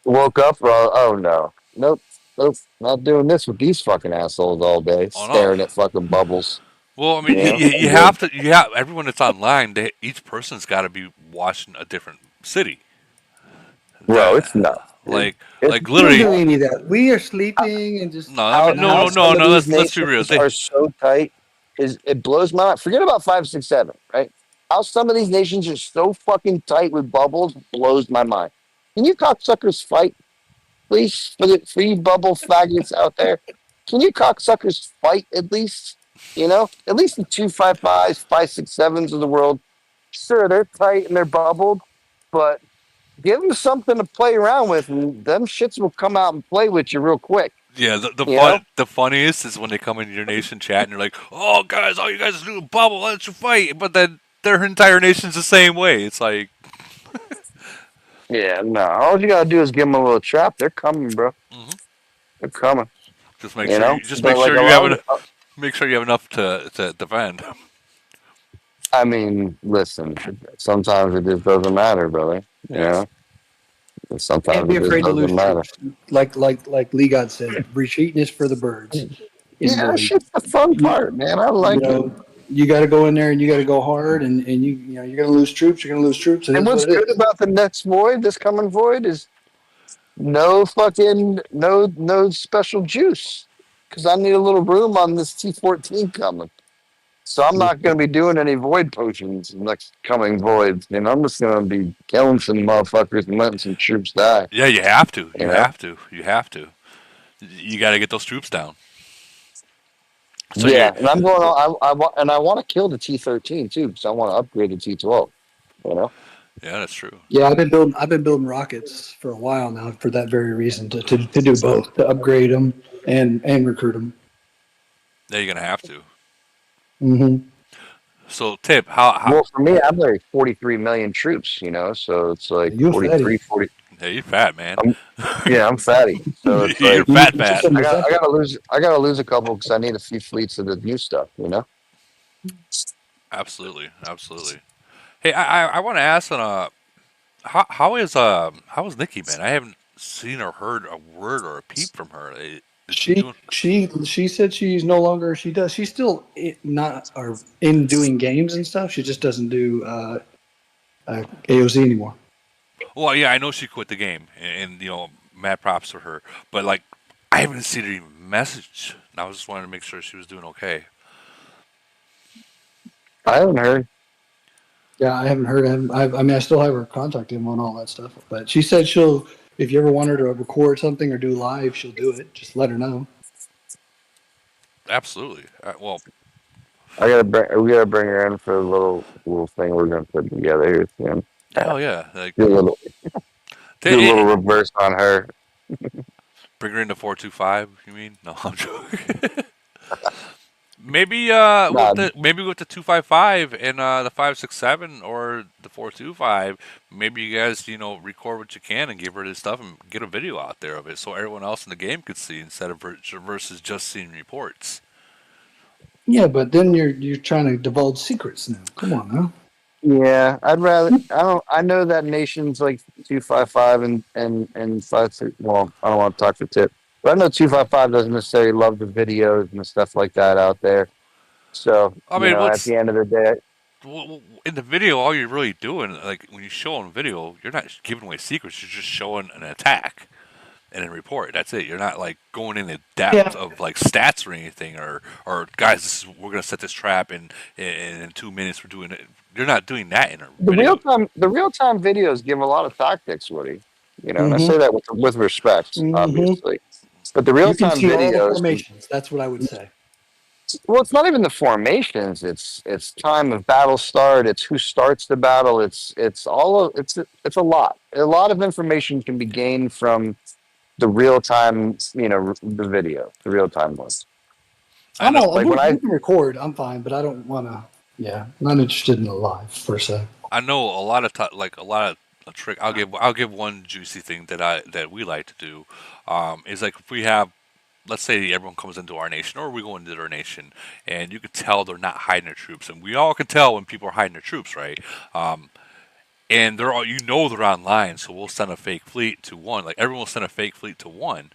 Woke up, oh no. Nope. Nope. Not doing this with these fucking assholes all day, Oh no. staring at fucking bubbles. Well, I mean, you I'm good. have to. You have everyone that's online. Each person's got to be watching a different city. Bro, it's That nuts, dude. like It's We don't literally. do any of that. We are sleeping and just No, I how mean, not. some of no. these Let's be real. nations are so tight is it blows my mind. Forget about 5, 6, 7, right? How some of these nations are so fucking tight with bubbles blows my mind. Can you cocksuckers fight, please? For you bubble faggots out there, can you cocksuckers fight at least? At least the 255s, 5, 6, 7s of the world. Sure, they're tight and they're bubbled, but give them something to play around with, and them shits will come out and play with you real quick. Yeah, You know? the funniest is when they come into your nation chat and you're like, "Oh, guys, all you guys do is bubble, let's you fight," but then their entire nation's the same way. It's like, Yeah, no. All you gotta do is give them a little trap. They're coming, bro. mhm. They're coming. Just make But like sure a you have lot of, enough. Make sure you have enough to defend. I mean, listen. Sometimes it just doesn't matter, brother. You Yes. know. Can't Sometimes be it just afraid to lose doesn't matter. troops. Like Lee God said, retreating is for the birds in Yeah, Void. shit's the fun You, part, man. I you like it. know, you got to go in there and you got to go hard, and you're going to lose troops. You're going to lose troops. It And is what's what it good is. about the next void, this coming void, is no special juice, because I need a little room on this T14 coming. So I'm not going to be doing any void potions next coming voids. I'm just going to be killing some motherfuckers and letting some troops die. Yeah, you have to. You know? You have to. You got to get those troops down. So you're Yeah, and I'm going. I want to kill the T13 too, because I want to upgrade the T12. You know? Yeah, that's true. Yeah, I've been building rockets for a while now for that very reason to do both, to upgrade them and recruit them. Yeah, you're gonna have to. Mm-hmm. So, Tip, how Well, for me, I'm like 43 million troops. So it's like You fatty. 43, 40. yeah, you're fat, man. Yeah, I'm fatty. So it's You're like You need fat, to put fat. some in I the got I center. gotta lose I gotta lose a couple because I need a few fleets of the new stuff. Absolutely, absolutely. Hey, I want to ask how is Nikki, man? I haven't seen or heard a word or a peep from her. Is she She doing? she said she's no longer. She's still not or in doing games and stuff. She just doesn't do AOZ anymore. Well, yeah, I know she quit the game, and mad props to her. But like, I haven't seen her even message. And I was just wanting to make sure she was doing okay. I haven't heard. Yeah, I haven't heard him. I mean, I still have her contact him on all that stuff. But she said she'll, if you ever want her to record something or do live, she'll do it. Just let her know. Absolutely. Well, We gotta bring her in for a little thing we're gonna put together here soon. hell yeah. Like, Do a little do a little reverse on her. bring her into 425. You mean? No, I'm joking. Maybe Nah, maybe with the 255 and the 567 or the 425, maybe you guys record what you can and give her this stuff and get a video out there of it so everyone else in the game could see instead of versus just seeing reports. Yeah, but then you're trying to divulge secrets now. Come on now. yeah, I'd rather. I know that nations like 255 and 56. Well, I don't want to talk for Tip, but I know 255 doesn't necessarily love the videos and stuff like that out there. So I mean, at the end of the day, in the video, all you're really doing, like when you show on video, you're not giving away secrets. You're just showing an attack. and then report. That's it. You're not like going into Yeah. depth of like stats or anything, or guys, we're gonna set this trap in 2 minutes. We're doing it. You're not doing that in a video. The real time videos give a lot of tactics, Woody. You know, and I Mm-hmm. say that with respect, Mm-hmm. obviously. But the real You can time see all the videos, formations. That's what I would say. well, it's not even the formations. It's time of battle start. It's who starts the battle. It's all of it's a lot. A lot of information can be gained from the real time. You know, the video, the real time ones. I know. Like when We I can record. I'm fine, but I don't want to. Yeah, I'm not interested in the live per se. I know a lot of like a lot of a trick. I'll give one juicy thing that we like to do, is like if we have, let's say everyone comes into our nation or we go into their nation, and you can tell they're not hiding their troops, and we all can tell when people are hiding their troops, right? And they're all, they're online, so we'll send a fake fleet to one. Like everyone will send a fake fleet to one,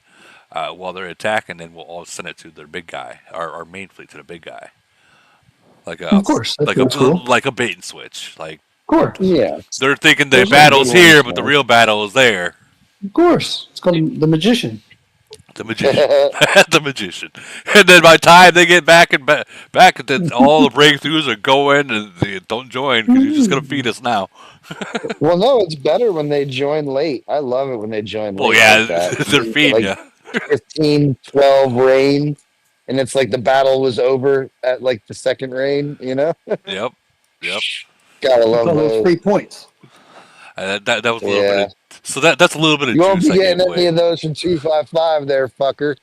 while they're attacking, then we'll all send it to their big guy, our main fleet to the big guy, like Of course, that's cool. like a bait and switch. Like Of course, yeah, they're thinking the those are good battle's here, ones, but the man. real battle is there. of course. It's called the magician. The magician, the magician, and then by the time they get back and back, then all the breakthroughs are going, and they don't join because you're just gonna feed us now. Well, no, it's better when they join late. I love it when they join Well, late yeah, like that. they're feeding Like you. 15, 12 rain, and it's like the battle was over at like the second rain, you know? Yep, yep. Gotta You love call those those. free points. That was a little Yeah. bit. So that's a little bit of You won't juice be I gave getting any away. of those from 255 there, fucker.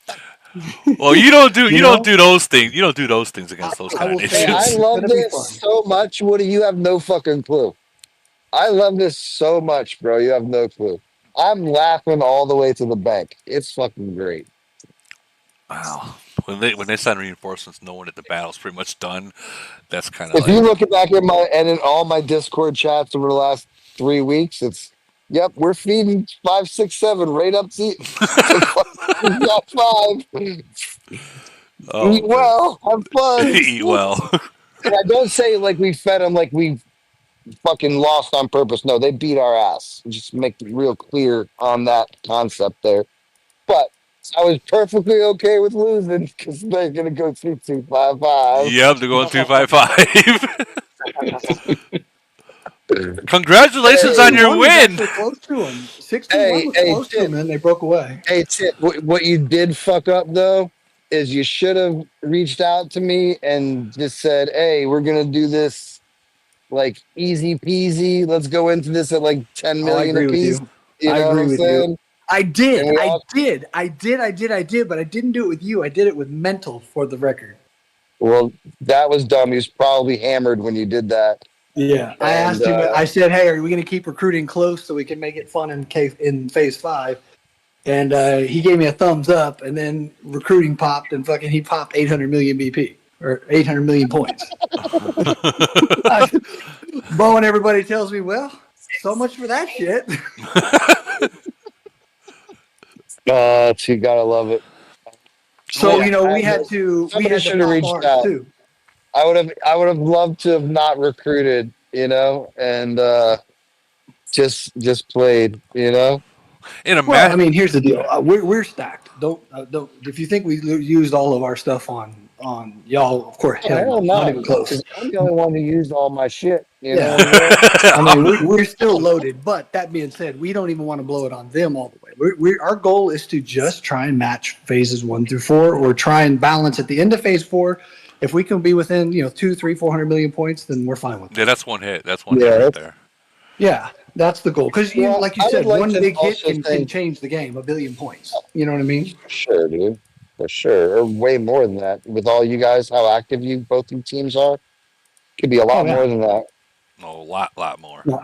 Well, you don't know, do those things. You don't do those things against those I kind of will say Hey, I nations. it's love gonna be this fun. so much, Woody. You have no fucking clue. I love this so much, bro. You have no clue. I'm laughing all the way to the bank. It's fucking great. Wow. When they send reinforcements, knowing that the battle's pretty much done, that's kind of If you like, look back at my and in all my Discord chats over the last 3 weeks, it's yep, we're feeding 5, 6, 7 right up to fucking top 5. oh Eat man, well, have fun. eat well. And I don't say like we fed them like we fucking lost on purpose. No, they beat our ass. Just make it real clear on that concept there. But I was perfectly okay with losing because they're gonna go 2-2-5-5. Yep, they're going 255. Congratulations on your 61 was win. actually close to him. 61 Hey, was hey, close to Tip. him, and they broke away. Hey, Tip. What you did fuck up though is you should have reached out to me and just said, "Hey, we're gonna do this like easy peasy. Let's go into this at like 10 Oh, I million agree with apiece." you. You I know what agree I'm with you. saying? I did. And we I all, did. I did. But I didn't do it with you. I did it with mental for the record. well, that was dumb. He was probably hammered when you did that. Yeah. I And asked him, I said, hey, are we going to keep recruiting close so we can make it fun in phase 5? And he gave me a thumbs up, and then recruiting popped, and fucking he popped 800 million BP or 800 million points. Bo and everybody tells me, well, so much for that shit. you gotta love it. So Yeah, you know, we had to should have pop reached ours out. too. I would have loved to have not recruited, you know, and just played, you know. In a Well, I match, mean, here's the deal. We're stacked. Don't. If you think we used all of our stuff on y'all, of course, hell no, Hell not no, even close. 'cause I'm the only one who used all my shit. You know Yeah. what I'm saying? I mean, we're still loaded. But that being said, we don't even want to blow it on them all the way. Our goal is to just try and match phases 1 through 4, or try and balance at the end of phase 4. If we can be within 2, 3, 400 million points, then we're fine with it. yeah, that's one hit. That's one Yeah, hit right that's- there. Yeah, that's the goal. Because Well, like you I would said, like one to big hit also can think- change the game. A billion points. You know what I mean? For sure, dude. For sure, or way more than that. With all you guys, how active you both you teams are, could be a lot Oh, yeah. more than that. No, a lot more. Yeah.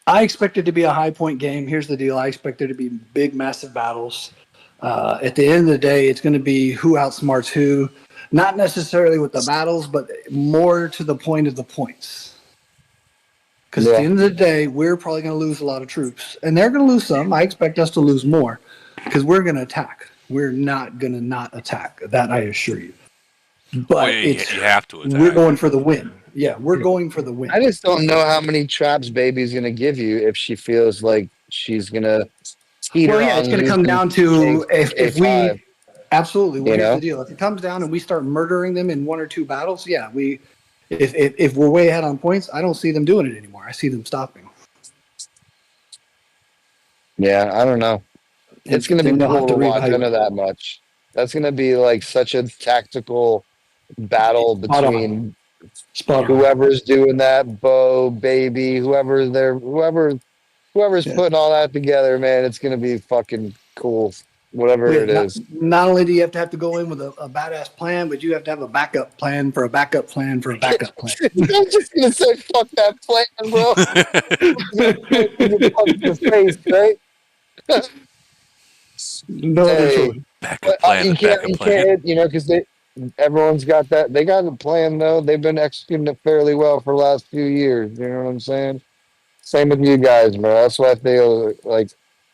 I expect it to be a high point game. Here's the deal. I expect there to be big, massive battles. At the end of the day, it's going to be who outsmarts who. Not necessarily with the battles, but more to the point of the points. Because at the end of the day, we're probably going to lose a lot of troops. And they're going to lose some. I expect us to lose more. Because we're going to attack. We're not going to not attack. That I assure you. But Well, you have to attack. we're going for the win. Yeah, we're going for the win. I just don't know how many traps Baby's gonna give you if she feels like she's gonna heater Well, yeah, on it's going to come using down to if we K5, absolutely. Well, you here's the know? deal: if it comes down and we start murdering them in one or two battles, yeah, we. If we're way ahead on points, I don't see them doing it anymore. I see them stopping. Yeah, I don't know. And It's going to be then they'll have cool to to watch. I know reevaluate. that much. That's going to be like such a tactical battle Spot on. between Spot on. whoever's doing that, Bo, Baby, whoever's Yeah. putting all that together, man. It's going to be fucking cool, whatever Wait, it is. not only do you have to go in with a badass plan, but you have to have a backup plan for a backup plan for a backup plan. I'm just going to say, fuck that plan, bro. You get punched in the face, right? No other Hey, choice. Backup plan, the backup you plan. can't, because everyone's got that. They got a plan though. They've been executing it fairly well for the last few years. You know what I'm saying? Same with you guys, bro. That's why I feel like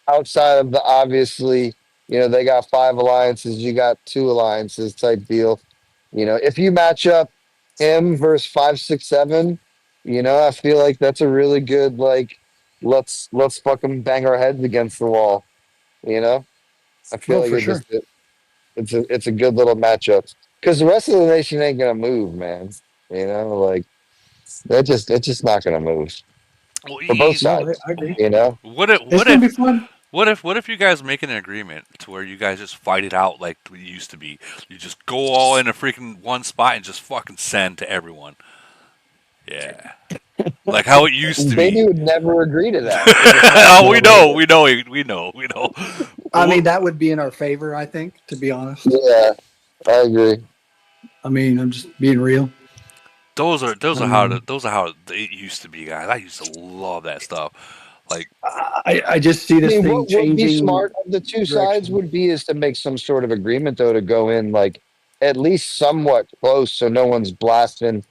outside of the obviously, they got 5 alliances, you got 2 alliances type deal. If you match up him versus 5, 6, 7, I feel like that's a really good like let's fucking bang our heads against the wall. You know, I feel Oh, like for sure. it's a good little matchup because the rest of the nation ain't gonna move, man. Like it's just not gonna move Well, for both No, sides. I agree. You know, what if It's what going to if be fun. what if you guys make an agreement to where you guys just fight it out like we used to be? You just go all in a freaking one spot and just fucking send to everyone. Yeah, like how it used to Baby be. would never agree to that. It's just not Oh, gonna do we know. I mean, Well, that would be in our favor, I think, to be honest. it. Yeah, I agree. I mean, I'm just being real. those are how it used to be, guys. I used to love that stuff. Like, I just see I this mean, thing what would be changing smart of the two sides direction. would be is to make some sort of agreement though to go in like at least somewhat close so no one's blasting,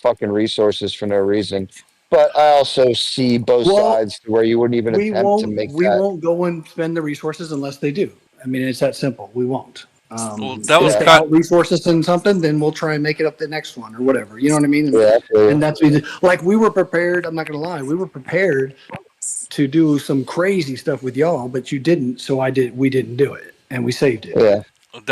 fucking resources for no reason. But I also see both Well, sides to where you wouldn't even attempt to make we that. won't go and spend the resources unless they do. I mean, it's that simple. We won't. that was If Yeah, they kind. out resource us in something, then we'll try and make it up the next one or whatever. You know what I mean? yeah, I feel And you. that's like we were prepared. I'm not gonna lie, we were prepared to do some crazy stuff with y'all, but you didn't. So I did. We didn't do it, and we saved it. Yeah,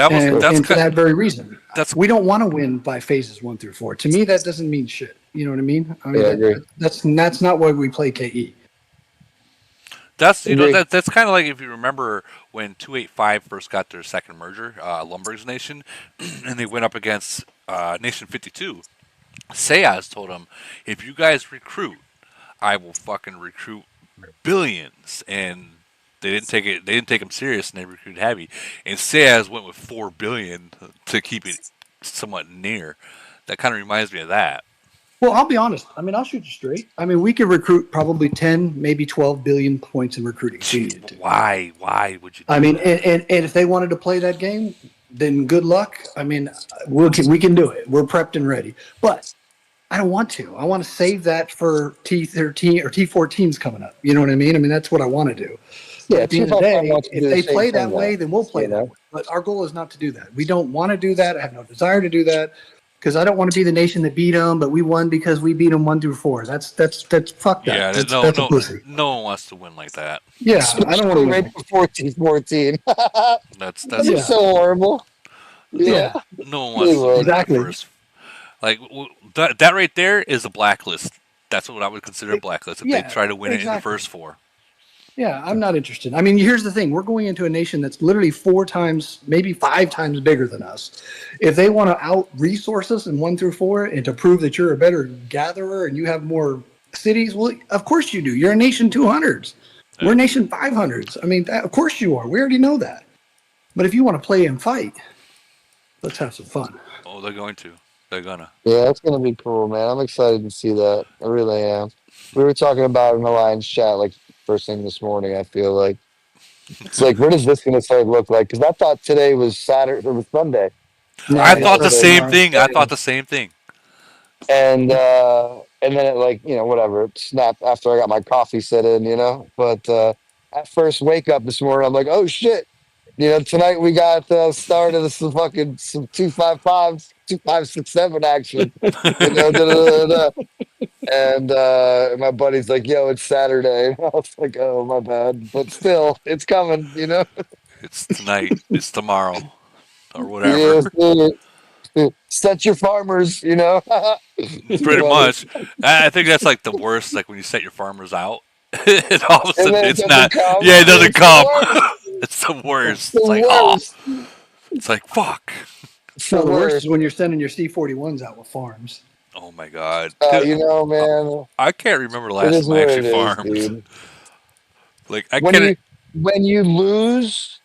And for that very reason, that's we don't want to win by phases 1 through 4. To me, that doesn't mean shit. You know what I mean? I mean yeah, I agree. that's not why we play KE. Agree. that's kind of like if you remember when 285 first got their second merger, Lumberg's Nation, and they went up against Nation 52. Sayaz told them, if you guys recruit, I will fucking recruit billions. And they didn't take it. They didn't take him serious, and they recruited heavy. And Sayaz went with 4 billion to keep it somewhat near. That kind of reminds me of that. Well, I'll be honest. I mean, I'll shoot you straight. I mean, we could recruit probably 10, maybe 12 billion points in recruiting if we needed to. Why? Why would you? I mean, and if they wanted to play that game, then good luck. I mean, we can do it. We're prepped and ready. But I don't want to. I want to save that for T13 or T14s coming up. You know what I mean? I mean, that's what I want to do. But Yeah, at the end of the 255 day, wants to do if the they same play thing that way, though. then we'll play You that know? way. But our goal is not to do that. We don't want to do that. I have no desire to do that because I don't want to be the nation that beat them, but we won because we beat them 1 through 4. That's fuck that. Yeah, That's no, a pussy. no one wants to win like that. Yeah, I don't want to win. Right Like before T14. That's That's Yeah. so horrible. Yeah. yeah, no one Good wants to lord. win that exactly. first. Like that right there is a blacklist. That's what I would consider a blacklist if they Yeah, try to win it in the exactly. first 4. Yeah, I'm not interested. I mean, here's the thing: we're going into a nation that's literally 4 times, maybe 5 times bigger than us. If they want to out resource us in 1 through 4 and to prove that you're a better gatherer and you have more cities, well, of course you do. You're a nation 200s. We're a nation 500s. I mean, of course you are. We already know that. But if you want to play and fight, let's have some fun. Oh, they're going to. They're gonna. Yeah, it's gonna be cool, man. I'm excited to see that. I really am. We were talking about it in the Lions chat like first thing this morning. I feel like it's like, when is this gonna start to look like? Because I thought today was Saturday, it was Sunday, No, I it thought the starts same tomorrow. thing. I thought the same thing. and then it like whatever it snapped after I got my coffee set in, But at first wake up this morning, I'm like, oh shit, Tonight we got started some fucking some 255s, 2567 action. Da. And my buddy's like, "Yo, it's Saturday." I was like, "Oh, my bad," but still, it's coming. It's tonight. It's tomorrow, or whatever. Yes, set your farmers. Pretty Funny. much. I think that's like the worst. Like when you set your farmers out, and all of a And sudden then it it's doesn't not. come. Yeah, it doesn't It's the come. worst. It's the It's worst. the It's like oh, worst. it's like fuck. It's No, the the worst worst. is when you're sending your C41s out with farms. Oh my god. Man, I can't remember the it last is time I what actually it is, farmed. dude. Like I When can't. you lose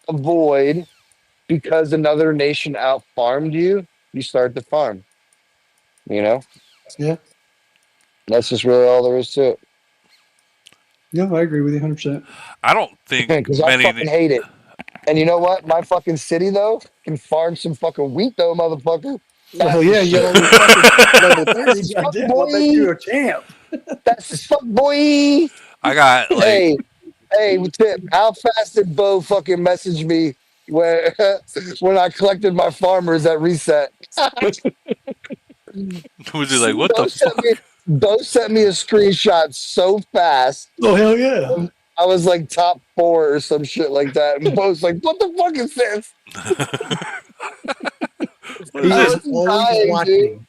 a void because another nation out farmed you, you start to farm. Yeah. That's just really all there is to it. Yeah, I agree with you 100%. I don't think Because I fucking many. hate it. And you know what? My fucking city though can farm some fucking wheat though, motherfucker. Well, Fast yeah, as you got shit. all those fucking level 30. Fast as fuck, What makes boy. you a champ? Fast as fuck, boy. I got like Hey, Tip, how fast did Bo fucking message me when when I collected my farmers at reset? who's he like? What the fuck? Bo sent me a screenshot so fast. Oh, hell yeah. I was like top 4 or some shit like that. And Bo's like, "What the fuck is this?" What He is I is this? was always dying, dude. watching.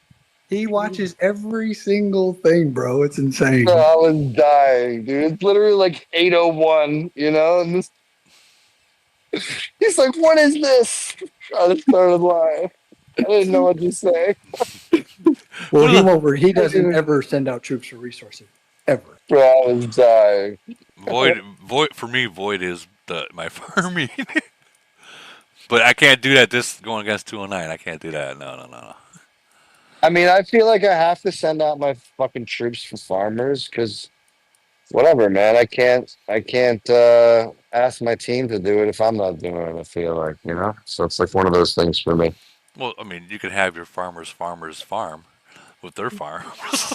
He watches every single thing, bro. It's insane. Bro, I was dying, dude. It's literally like 8:01, and this, he's like, "What is this?" I just started lying. I didn't know what to say. Well, What is he doesn't ever send out troops or resources. Ever. Bro, I was dying. Void for me. Void is my farming. But I can't do that. This going against 209. I can't do that. No. I mean, I feel like I have to send out my fucking troops for farmers because whatever, man. I can't ask my team to do it if I'm not doing it. I feel like. So it's like one of those things for me. Well, I mean, you can have your farmers farm with their farms.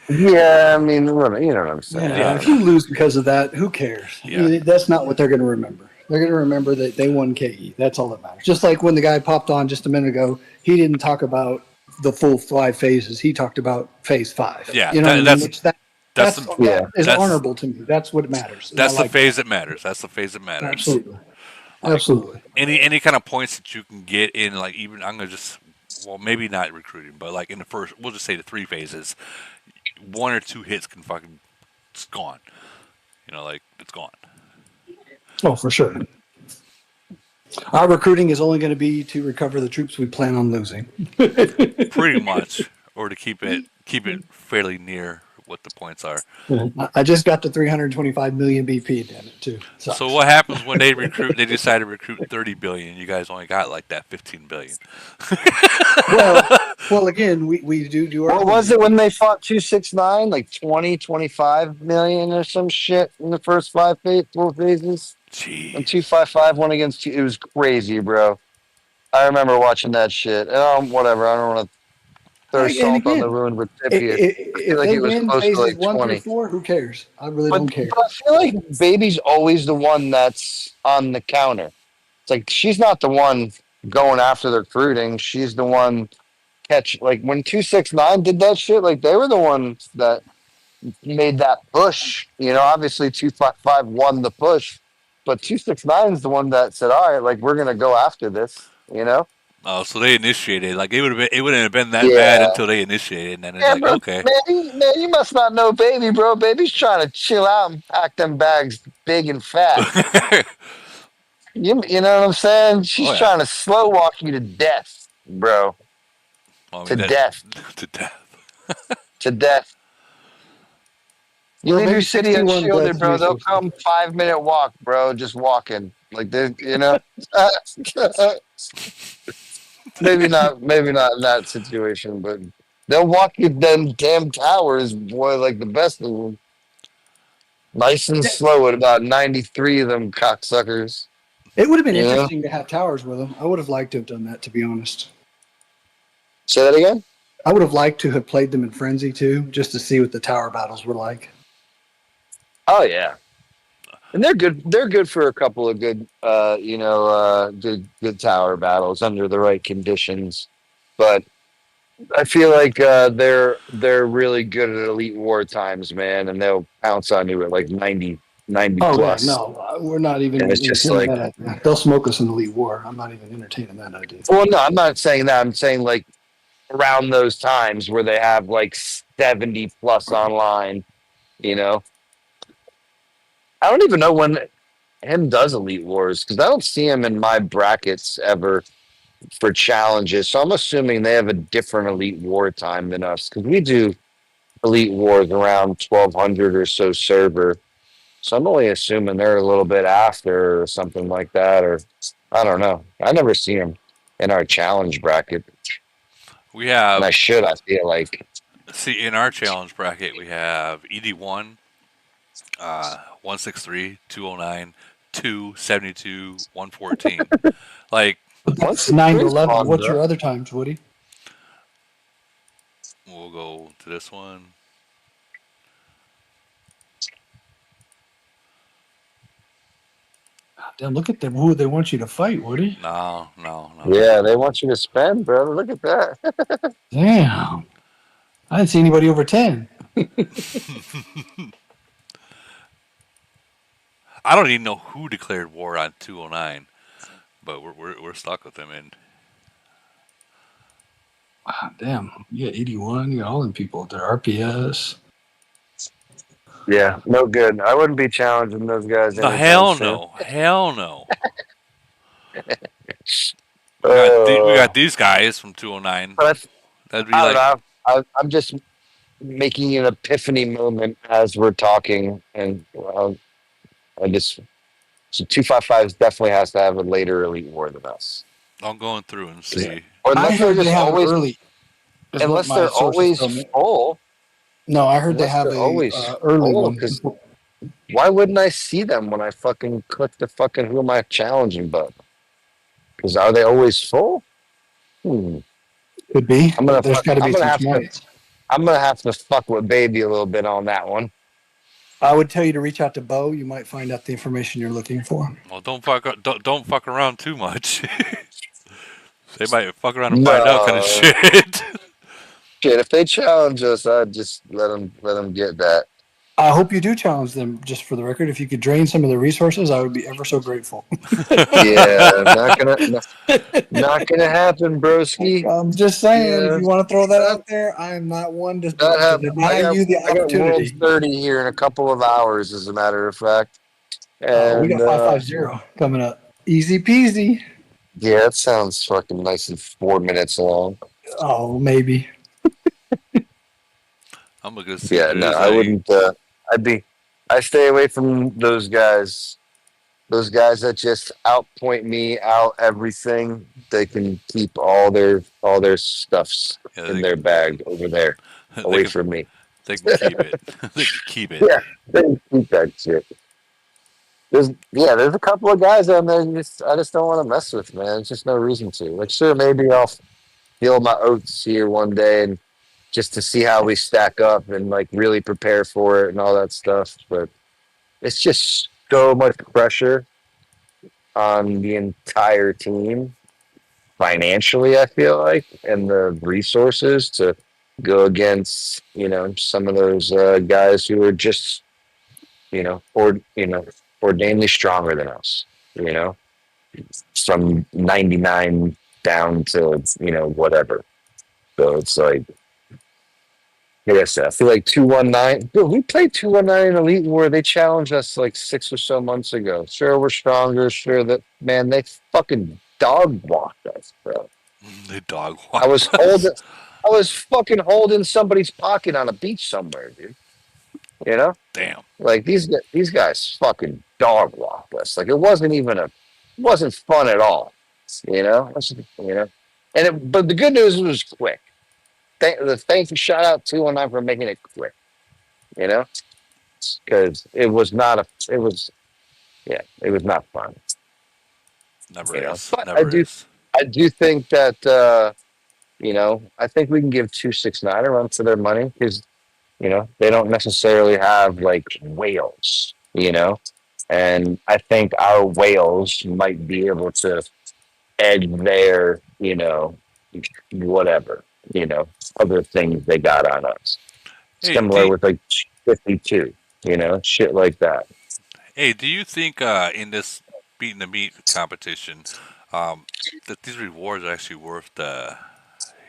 Yeah, I mean, you know what I'm saying. Yeah, if you lose because of that, who cares? Yeah. That's not what they're going to remember. They're going to remember that they won KE. That's all that matters. Just like when the guy popped on just a minute ago, he didn't talk about the full 5 phases. He talked about phase 5. Yeah, you know what I mean? that's That is honorable to me. That's what matters. That's the phase that matters. That's the phase that matters. Absolutely. Like, Absolutely. Any kind of points that you can get in, like even I'm gonna just maybe not recruiting, but like in the first, we'll just say the 3 phases, 1 or 2 hits can fucking it's gone. Like it's gone. Oh, for sure. Our recruiting is only going to be to recover the troops we plan on losing. Pretty much, or to keep it fairly near what the points are. I just got to 325 million BP, damn it, too. Sucks. So what happens when they recruit? They decide to recruit 30 billion. You guys only got like that 15 billion. well, again, we do our. What was it when they fought 269? Like 20, 25 million or some shit in the first 4 phases? Gee. And 255 went against it was crazy, bro. I remember watching that shit. Whatever. I don't want to throw salt on the wound with tip here. I feel like it was close to like 1 20. through 4, who cares? I really don't care. But I feel like Baby's always the one that's on the counter. It's like she's not the one going after the recruiting. She's the one like when 269 did that shit, like they were the ones that made that push. Obviously 255 won the push, but 269 is the one that said, "All right, like we're gonna go after this." Oh, so they initiated. Like it wouldn't have been that bad until they initiated, and then it's like, bro, okay. Man, you must not know Baby, bro. Baby's trying to chill out and pack them bags big and fat. you know what I'm saying? She's trying to slow walk you to death, bro. Death. To death. To death. You leave your city unshielded, bro. They'll come 5-minute walk, bro. Just walking, like they, maybe not in that situation, but they'll walk you them damn towers, boy, like the best of them. Nice and slow at about 93 of them cocksuckers. It would have been interesting to have towers with them. I would have liked to have done that, to be honest. Say that again? I would have liked to have played them in Frenzy too, just to see what the tower battles were like. Oh yeah. And they're good. They're good for a couple of good, good tower battles under the right conditions. But I feel like they're really good at elite war times, man, and they'll pounce on you at like 90 Oh yeah, plus. no, we're not even And it's just entertaining like, that idea. They'll smoke us in the elite war. I'm not even entertaining that idea. well, no, I'm not saying that. I'm saying like around those times where they have like 70 plus online. You know, I don't even know when him does elite wars because I don't see him in my brackets ever for challenges. So I'm assuming they have a different elite war time than us because we do elite wars around 1200 or so server. So I'm only assuming they're a little bit after or something like that, or I don't know. I never see them in our challenge bracket, We and I have should. I feel like see in our challenge bracket we have ED1, 163, 209, 272, 114. Like But once that's the 9 to 11. fun, What's bro. your other times, Woody? we'll go to this one. Damn, look at them. Who they want you to fight, Woody? No, no, no. Yeah, they want you to spend, bro. Look at that. Damn. I didn't see anybody over 10. I don't even know who declared war on 209, but we're stuck with them. And Wow, damn. You got 81. You got all them people. They're RPS. Yeah, no good. I wouldn't be challenging those guys the anytime hell soon. no, hell no. We Uh, got these guys from 209. but That'd be I don't like know. I'm just making an epiphany moment as we're talking, and I just so 255 definitely has to have a later elite war than us. I'm going through and Is- see. Or I unless they're heard they just have it always, early, is what unless my they're sources always told me. full. No, I heard they Unless have they're a always early full, one. because why wouldn't I see them when I fucking click the fucking who am I challenging button? Because are they always full? Could be, I'm but gonna there's fuck, got to I'm be gonna some have to smarts. I'm gonna have to fuck with baby a little bit on that one. I would tell you to reach out to Bo. You might find out the information you're looking for. Well, don't fuck around too much. They might fuck around and find out kind of No shit. shit. If they challenge us, I'd just let them get that. I hope you do challenge them, just for the record. If you could drain some of their resources, I would be ever so grateful. Yeah, not gonna happen, broski. I'm just saying, if Yeah, you want to throw that not, out there, I am not one to not have. deny you the I got World opportunity. 30 here in a couple of hours, as a matter of fact. We And got 550 coming up. Easy peasy. yeah, it sounds fucking nice and 4 minutes long. Oh, maybe. I'm gonna see Yeah, what it no, is I like. wouldn't. I stay away from those guys. Those guys that just outpoint me, out everything. They can keep all their stuffs Yeah, in their bag over there, they away can from me. they can keep it. They can keep it. Yeah, they can keep that shit. There's a couple of guys on there. I just don't want to mess with, man. There's just no reason to. Like, sure, maybe I'll feel my oats here one day and just to see how we stack up and like really prepare for it and all that stuff. But it's just so much pressure on the entire team financially, I feel like, and the resources to go against, some of those guys who are just, ordainedly stronger than us, you know, from 99 down to, whatever. So it's like, like I said, I feel like 219. Dude, we played 219 in Elite War. They challenged us like 6 or so months ago. Sure, we're stronger. Sure, that man, they fucking dog walked us, bro. They dog I was walked us. holding, I was fucking holding somebody's pocket on a beach somewhere, dude. You know, Damn. like these guys fucking dog walked us. Like it wasn't fun at all. But the good news was quick. Thanks, shout out 219 for making it quick. You know, because it was not fun. Never is. But Never is. I do think that I think we can give 269 a run for their money because they don't necessarily have like whales. And I think our whales might be able to edge their, whatever, you know, other things they got on us. Hey, Similar with like 52, shit like that. do you think in this beating the meat competition, that these rewards are actually worth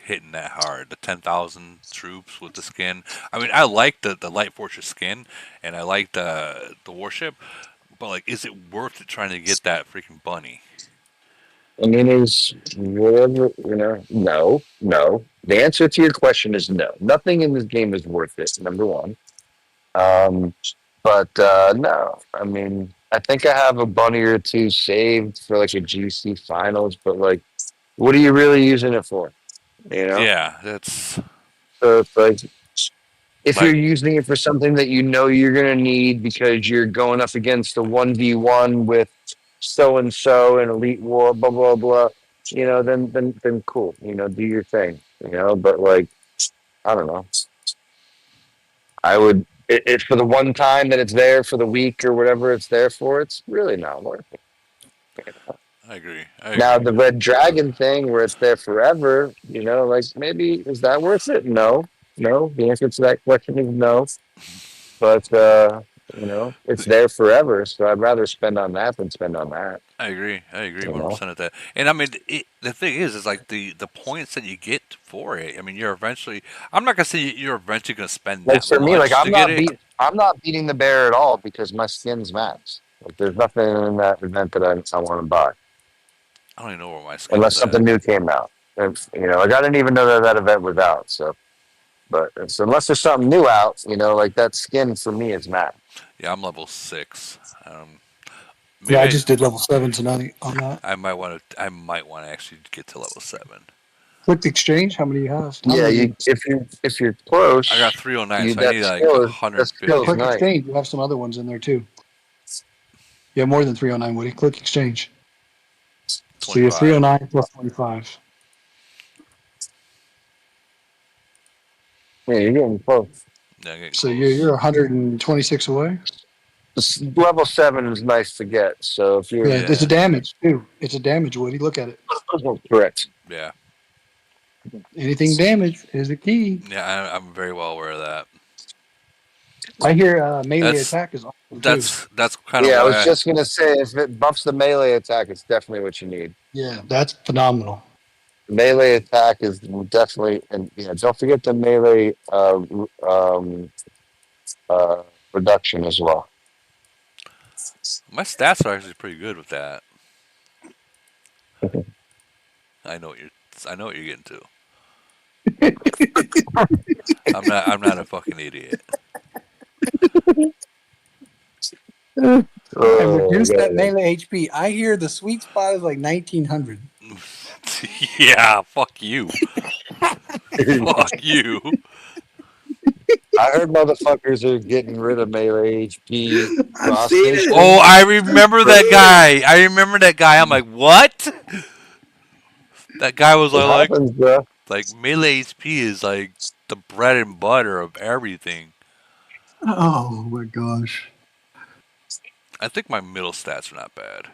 hitting that hard? The 10,000 troops with the skin. I mean, I like the Light Fortress skin, and I like the warship, but like, is it worth it trying to get that freaking bunny? I mean, is whatever, no, no. The answer to your question is no. Nothing in this game is worth it, number one. Um, but no, I mean, I think I have a bunny or two saved for like a GC finals, but like, what are you really using it for? You know? Yeah, that's So it's like, if like you're using it for something that you know you're gonna need because you're going up against a 1v1 with so and so in Elite War, blah blah blah, then cool, do your thing, But like, I don't know. I would it for the one time that it's there for the week or whatever it's there for. It's really not worth it. I agree. I Now agree. the Red Dragon thing, where it's there forever, like maybe is that worth it? No, no. The answer to that question is no. But it's there forever, so I'd rather spend on that than spend on that. I agree. I agree You know, 100% at that. And I mean, the thing is like the points that you get for it. I mean, you're eventually. I'm not gonna say you're eventually gonna spend like that for me, like much to get it. I'm not beating the bear at all because my skin's max. Like there's nothing in that event that I want to buy I don't even know where my skin unless is at. something new came out. And, like I didn't even know that event was out. So, but so unless there's something new out, like that skin for me is max. Yeah, I'm level 6. Yeah, I Maybe just did level 7 tonight on that. I might want to. I might want to actually get to level 7. Click the exchange. How many do you have? How Yeah, many? if you're close, I got 309, you so I that need like skill's Click 150. nice. exchange. You have some other ones in there too. You have more than 309, Woody. Click exchange. So you have 25. 309 plus 25. Yeah, you're getting close. Yeah, getting So close. you're 126 away. Level 7 is nice to get. So if you're Yeah, it's a Yeah. damage too. It's a damage, Woody. Look at it. correct, Yeah. Anything damaged is a key. Yeah, I'm very well aware of that. I hear melee That's attack is awesome too. that's kind of yeah, I why was just gonna say if it buffs the melee attack, it's definitely what you need. Yeah, that's phenomenal. Melee attack is definitely, and don't forget the melee reduction as well. my stats are actually pretty good with that. I know what you're. I know what you're getting to. I'm not a fucking idiot. And reduce that God. melee HP. I hear the sweet spot is like 1900. Yeah, fuck you. Fuck you. I heard motherfuckers are getting rid of melee HP. I've seen it. Oh, I remember that guy. I remember that guy. I'm like, what? That guy was It happens, bro. like melee HP is like the bread and butter of everything. Oh my gosh. I think my middle stats are not bad.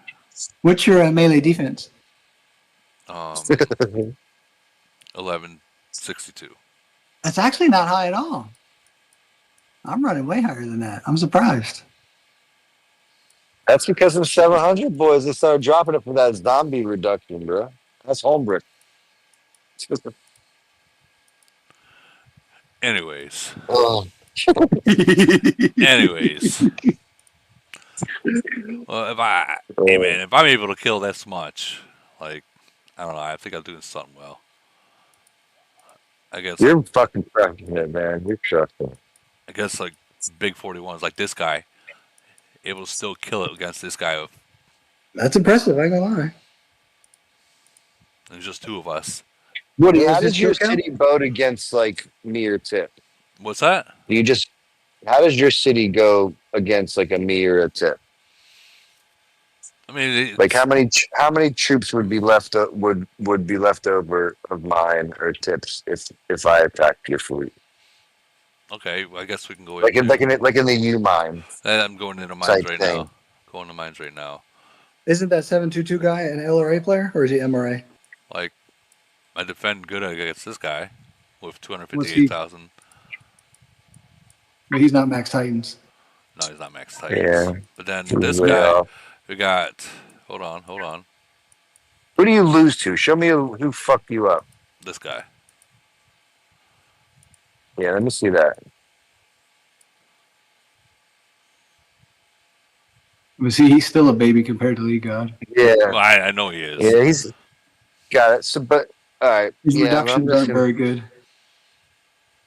What's your melee defense? 1162. That's actually not high at all. I'm running way higher than that. I'm surprised. That's because of 700 boys. They started dropping it for that zombie reduction, bro. That's homebrew. Anyways. Oh. Anyways. Well, hey man, if I'm able to kill this much, like, I don't know, I think I'm doing something well. I guess You're fucking crushing it, man. You're crushing it. I guess like big 41s, like this guy, able to still kill it against this guy. That's impressive. I ain't gonna lie. There's just two of us. Woody, What how was his does your kill count? city vote against like me or Tip? What's that? How does your city go against like a me or a Tip? I mean, Like how many troops would be left would be left over of mine or Tips if I attacked your fleet? okay, well, I guess we can go Like in the U mine I'm going into mines type right thing. now. Going to mines right now. Isn't that 722 guy an LRA player or is he MRA? Like, I defend good against this guy with What's he? 258,000. But he's not Max Titans. No, he's not max Yeah. Titans. But then He's this way guy, off. we got. Hold on. Who do you lose to? Show me who fucked you up. This guy. Yeah, let me see that. But see, he's still a baby compared to League God. Yeah, Well, I know he is. yeah, he's got it. So, but all right, His yeah, but I'm reductions just aren't gonna. very good.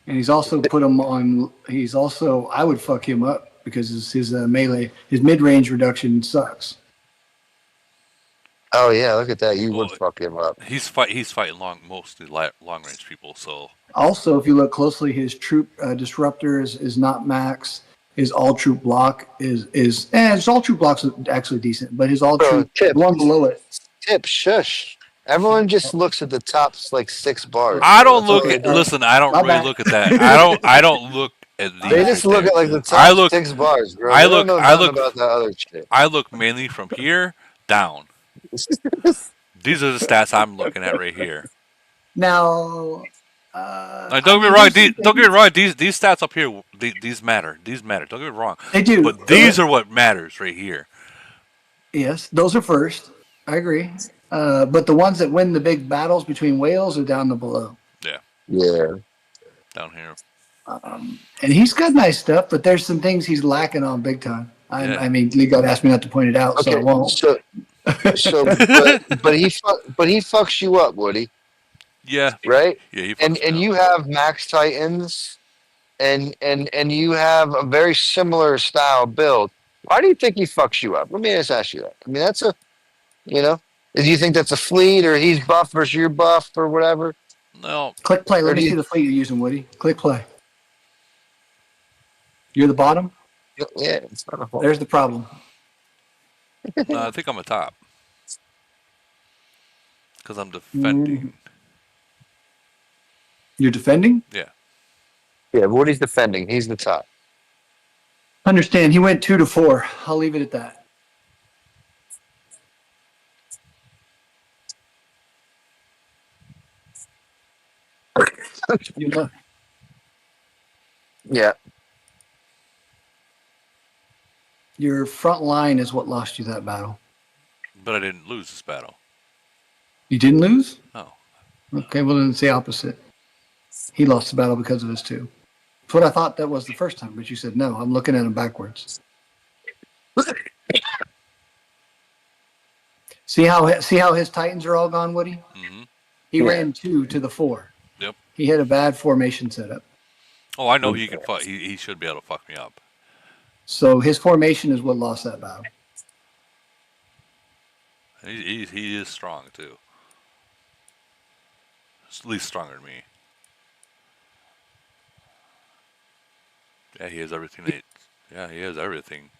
And he's also put him on. He's also, I would fuck him up because his melee, his mid range reduction sucks. Oh yeah, look at that. You would Well, fuck him up. He's fighting mostly long range people. So Also, if you look closely, his troop disruptor is not max. His all troop block is his all troop block's actually decent, but his all Bro, troop tip, one below it. shush. Everyone just looks at the top like 6 bars. I bro. don't That's all look they at. do. Listen, I don't My really bad. look at that. I don't look at these. They right just look there. at like the I top look. 6 bars, bro. I They look. don't know I nothing look. about that other shit. I look mainly from here down. These are the stats I'm looking at right here. Now, Like, don't get me wrong. Don't get me wrong. These stats up here, these matter. These matter. Don't get me wrong. They do. But these are what matters right here. Yes, those are first. I agree. But the ones that win the big battles between whales are down to below. Yeah. Down here. And he's got nice stuff, but there's some things he's lacking on big time. Yeah. I mean, Lee God asked me not to point it out, so I Okay. won't. But he fucks you up, Woody. Yeah. Right? Yeah. He And fucks me up. you have Max Titans, and you have a very similar style build. Why do you think he fucks you up? Let me just ask you that. I mean, that's a, you know, do you think that's a fleet or he's buff versus you're buff or whatever? No. Click play. Or Let do me see you- the fleet you're using, Woody. Click play. You're the bottom? Yeah, it's not a whole. There's the problem. No, I think I'm a top. Because I'm defending. You're defending? Yeah. Yeah, Woody's defending. He's the top. Understand. He went 2 to 4. I'll leave it at that. You know, Yeah. your front line is what lost you that battle. But I didn't lose this battle. You didn't lose? No. Okay, well, then it's the opposite. He lost the battle because of this, too. That's what I thought that was the first time, but you said no. I'm looking at him backwards. See how his Titans are all gone, Woody? Mm-hmm. He ran 2 to the 4. Yep. He had a bad formation setup. Oh, I know he can fuck. He should be able to fuck me up. So his formation is what lost that battle. He is strong too. At least stronger than me. Yeah, he has everything. He has everything.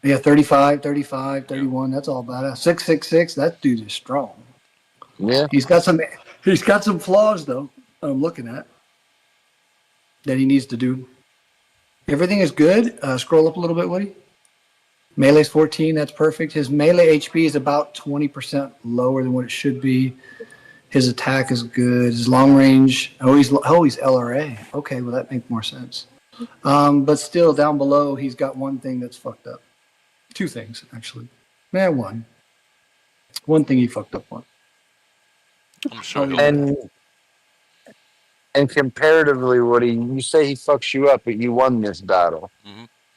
Yeah, 35, 31. That's all badass. 666. That dude is strong. Yeah. He's got some flaws though. I'm looking at that he needs to do. Everything is good. Scroll up a little bit, Woody. Melee's 14. That's perfect. His melee HP is about 20% lower than what it should be. His attack is good. His long range. He's LRA. Okay, well that makes more sense. But still, down below, he's got one thing that's fucked up. 2 things actually. One. One thing he fucked up on. I'm sure And comparatively, Woody, you say he fucks you up, but you won this battle,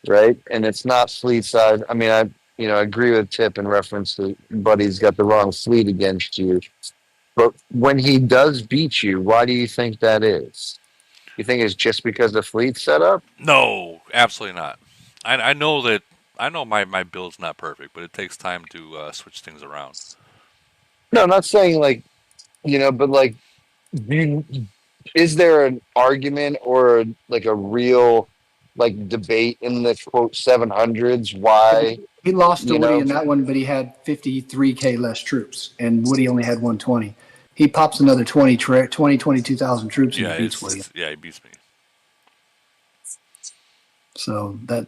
right? And it's not fleet side. I mean, I agree with Tip in reference to Buddy's got the wrong fleet against you. But when he does beat you, why do you think that is? You think it's just because the fleet's set up? No, absolutely not. I know that. I know my build's not perfect, but it takes time to switch things around. No, I'm not saying like, but like, is there an argument or like a real like debate in the quote 700s why He lost to Woody in that one, but he had 53K less troops, and Woody only had 120. He pops another 22,000 troops and Yeah, he beats Woody. he beats me. So that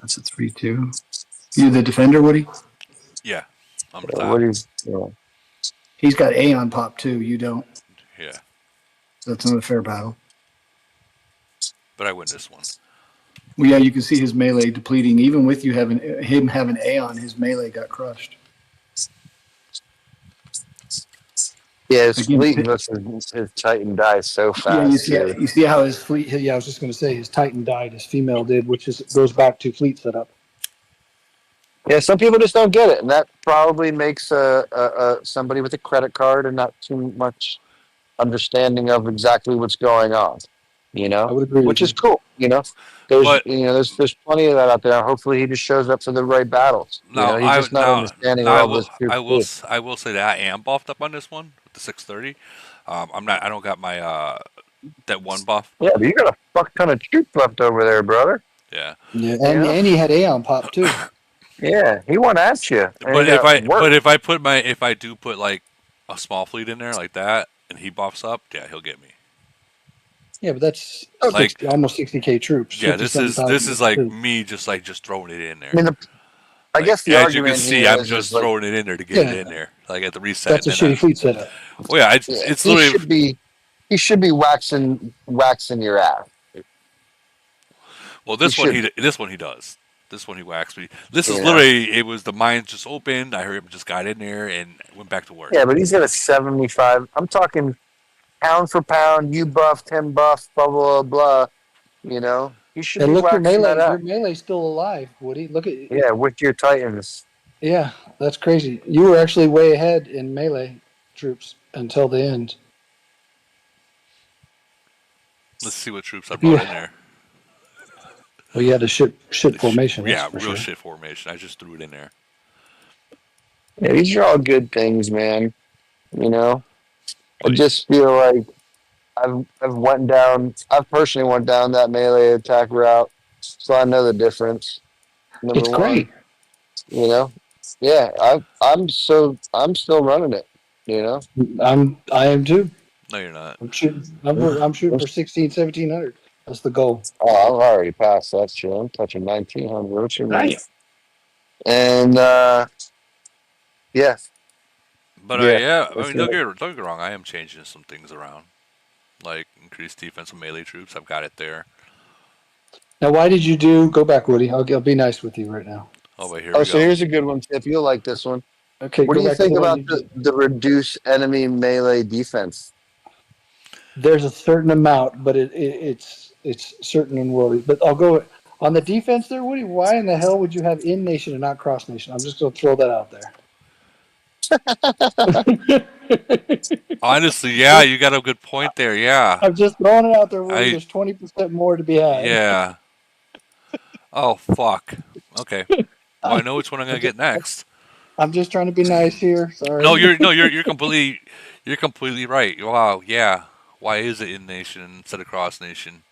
That's a 3-2. You the defender, Woody? Yeah, I'm the Yeah, top. what is? You He's got A on pop too. You don't. Yeah, That's not a fair battle. but I win this one. Well, yeah, you can see his melee depleting. Even with you having him having A on, his melee got crushed. yeah, his Again, fleet versus his Titan dies so yeah, fast too. you see how his fleet. Yeah, I was just going to say his Titan died. His female did, which goes back to fleet setup. Yeah, some people just don't get it, and that probably makes somebody with a credit card and not too much understanding of exactly what's going on. You I know, would agree which with is you. cool. You know, there's But you know there's plenty of that out there. Hopefully, he just shows up for the right battles. You now know, he's I just not now understanding now what I all will this troops do. I will say that I am buffed up on this one with the 630. I'm not. I don't got my that one buff. Yeah, but you got a fuck ton of troops left over there, brother. Yeah, Yeah, You know, and he had A on pop too. yeah, he went at you, and he but got work. if I do put like a small fleet in there like that and he buffs up, yeah, he'll get me. Yeah, but that's Like almost 60K troops. yeah, this 57,000. is like me just throwing it in I mean, there. I Like guess the as you can argument see, here I'm is just like, throwing it in there to get it Yeah, in there, like at the reset, that's and a then shitty fleet setup. oh yeah, yeah, it's literally he should be waxing your ass. well He this one should, this one he does. This one he waxed me. This is you know. literally it was the mines just opened. I heard him just got in there and went back to work. Yeah, but he's got a 75. I'm talking pound for pound. You buffed him, buff, blah blah blah. You know, he should And be look, waxing that your up. melee's still alive, Woody. Look at Yeah, with your Titans. yeah, that's crazy. You were actually way ahead in melee troops until the end. Let's see what troops I If you, brought in there. well, you had a shit formation. That's Yeah, for real sure. shit formation. I just threw it in there. Yeah, these are all good things, man. You know, I But just feel like I've personally went down that melee attack route, so I know the difference. Number It's one, great. you know, yeah, I'm still running it. You know, I am too. no, you're not. I'm shooting for 1700. That's the goal. oh, I'm already past that shit. I'm touching 1900. What you mean? Nice. And yeah, But yeah, yeah, I that's mean, it. don't get me wrong. I am changing some things around, like increased defensive melee troops. I've got it there. Now, why did you go back, Woody? I'll be nice with you right now. Oh, wait, here Oh, we so go. here's a good one, Tip. You'll like this one. Okay, What do go you back to think the one about you did. the reduce enemy melee defense? There's a certain amount, but it's certain in world. But I'll go on the defense there, Woody. Why in the hell would you have in nation and not cross nation? I'm just going to throw that out there. Honestly, yeah, you got a good point there. Yeah, I'm just throwing it out there, Woody. I There's 20% more to be had. yeah. Oh fuck. Okay. Well, I know which one I'm gonna get next. I'm just trying to be nice here. Sorry. No, you're completely right. Wow. Yeah. Why is it in nation instead of cross nation?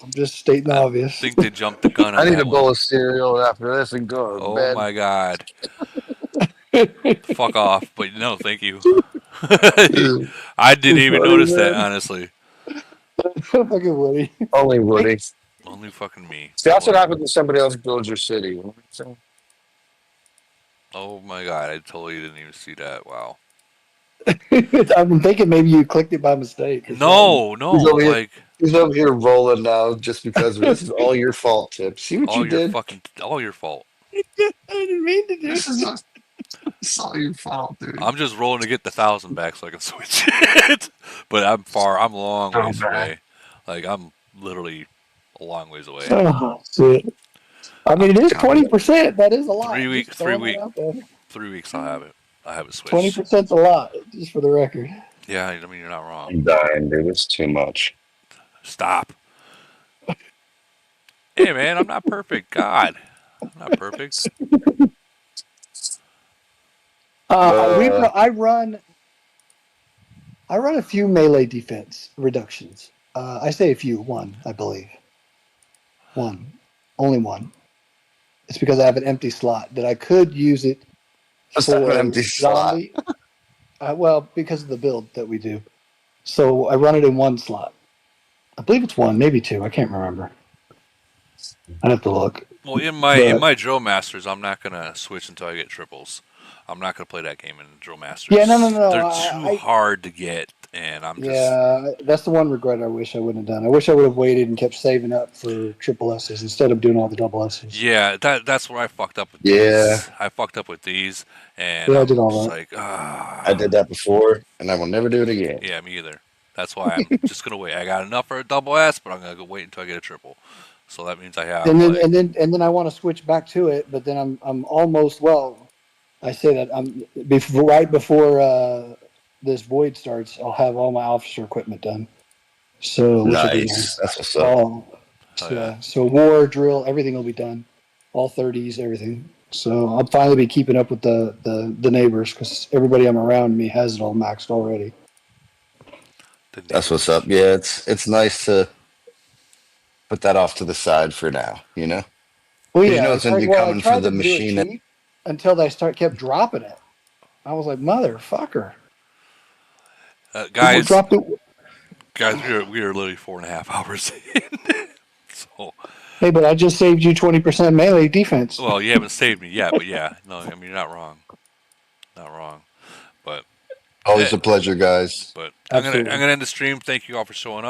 I'm just stating the I obvious. think they jumped the gun I on need a that bowl one. of cereal after this and go to Oh bed. my god. Fuck off. But no, thank you. I didn't even Funny, notice that, man. honestly. Fucking Woody. Only Woody. Only fucking me. See, that's what happens when somebody else builds your city. You know what I'm saying? Oh my god, I totally didn't even see that. Wow. I'm thinking maybe you clicked it by mistake. or No, no, He's over here. like He's over here rolling now just because this is all your fault, Tip. See what you did? all your fault. something. I didn't mean to do This is it's all your fault, dude. I'm just rolling to get the 1,000 back so I can switch it. But I'm a long Oh, ways man. away. Like I'm literally a long ways away. Oh, shit. I mean, it is 20%. That is a lot. 3 weeks, Just 3 throwing weeks, that out there. 3 weeks. I'll have it. I have it switched. 20% is a lot, just for the record. Yeah, I mean you're not wrong. I'm dying, dude. It's too much. Stop. Hey man, I'm not perfect. God, I'm not perfect. I run a few melee defense reductions. I say a few, one, I believe. One. Only one. It's because I have an empty slot that I could use it What's for that empty slot? zombie. Well, because of the build that we do. So I run it in one slot. I believe it's one, maybe two. I can't remember. I'd have to look. Well, in my Drill Masters, I'm not gonna switch until I get triples. I'm not gonna play that game in Drill Masters. Yeah, no. They're too hard to get, and I'm just that's the one regret I wish I wouldn't have done. I wish I would have waited and kept saving up for triple S's instead of doing all the double S's. yeah. That's where I fucked up with Yeah. these. I fucked up with these, and Yeah, I I'm did all just that. like, I did that before, and I will never do it again. yeah, me either. That's why I'm just gonna wait. I got enough for a double S, but I'm gonna go wait until I get a triple. So that means I have. And then I want to switch back to it, but then I'm almost I say that I'm right before this void starts. I'll have all my officer equipment done. So which will be Nice. That's what's up. So war drill, everything will be done. All 30s, everything. So I'll finally be keeping up with the neighbors because everybody I'm around me has it all maxed already. That's what's up. Yeah, it's nice to put that off to the side for now. You know. Well, You yeah, know it's gonna be coming I tried for the to do it machine. cheap until they kept dropping it. I was like, motherfucker. Guys, dropped it. guys, we are literally 4.5 hours in. So, Hey, but I just saved you 20% melee defense. well, you haven't saved me yet, but yeah, no, I mean you're not wrong, but Always a pleasure, guys. But I'm Absolutely. gonna end the stream. Thank you all for showing up.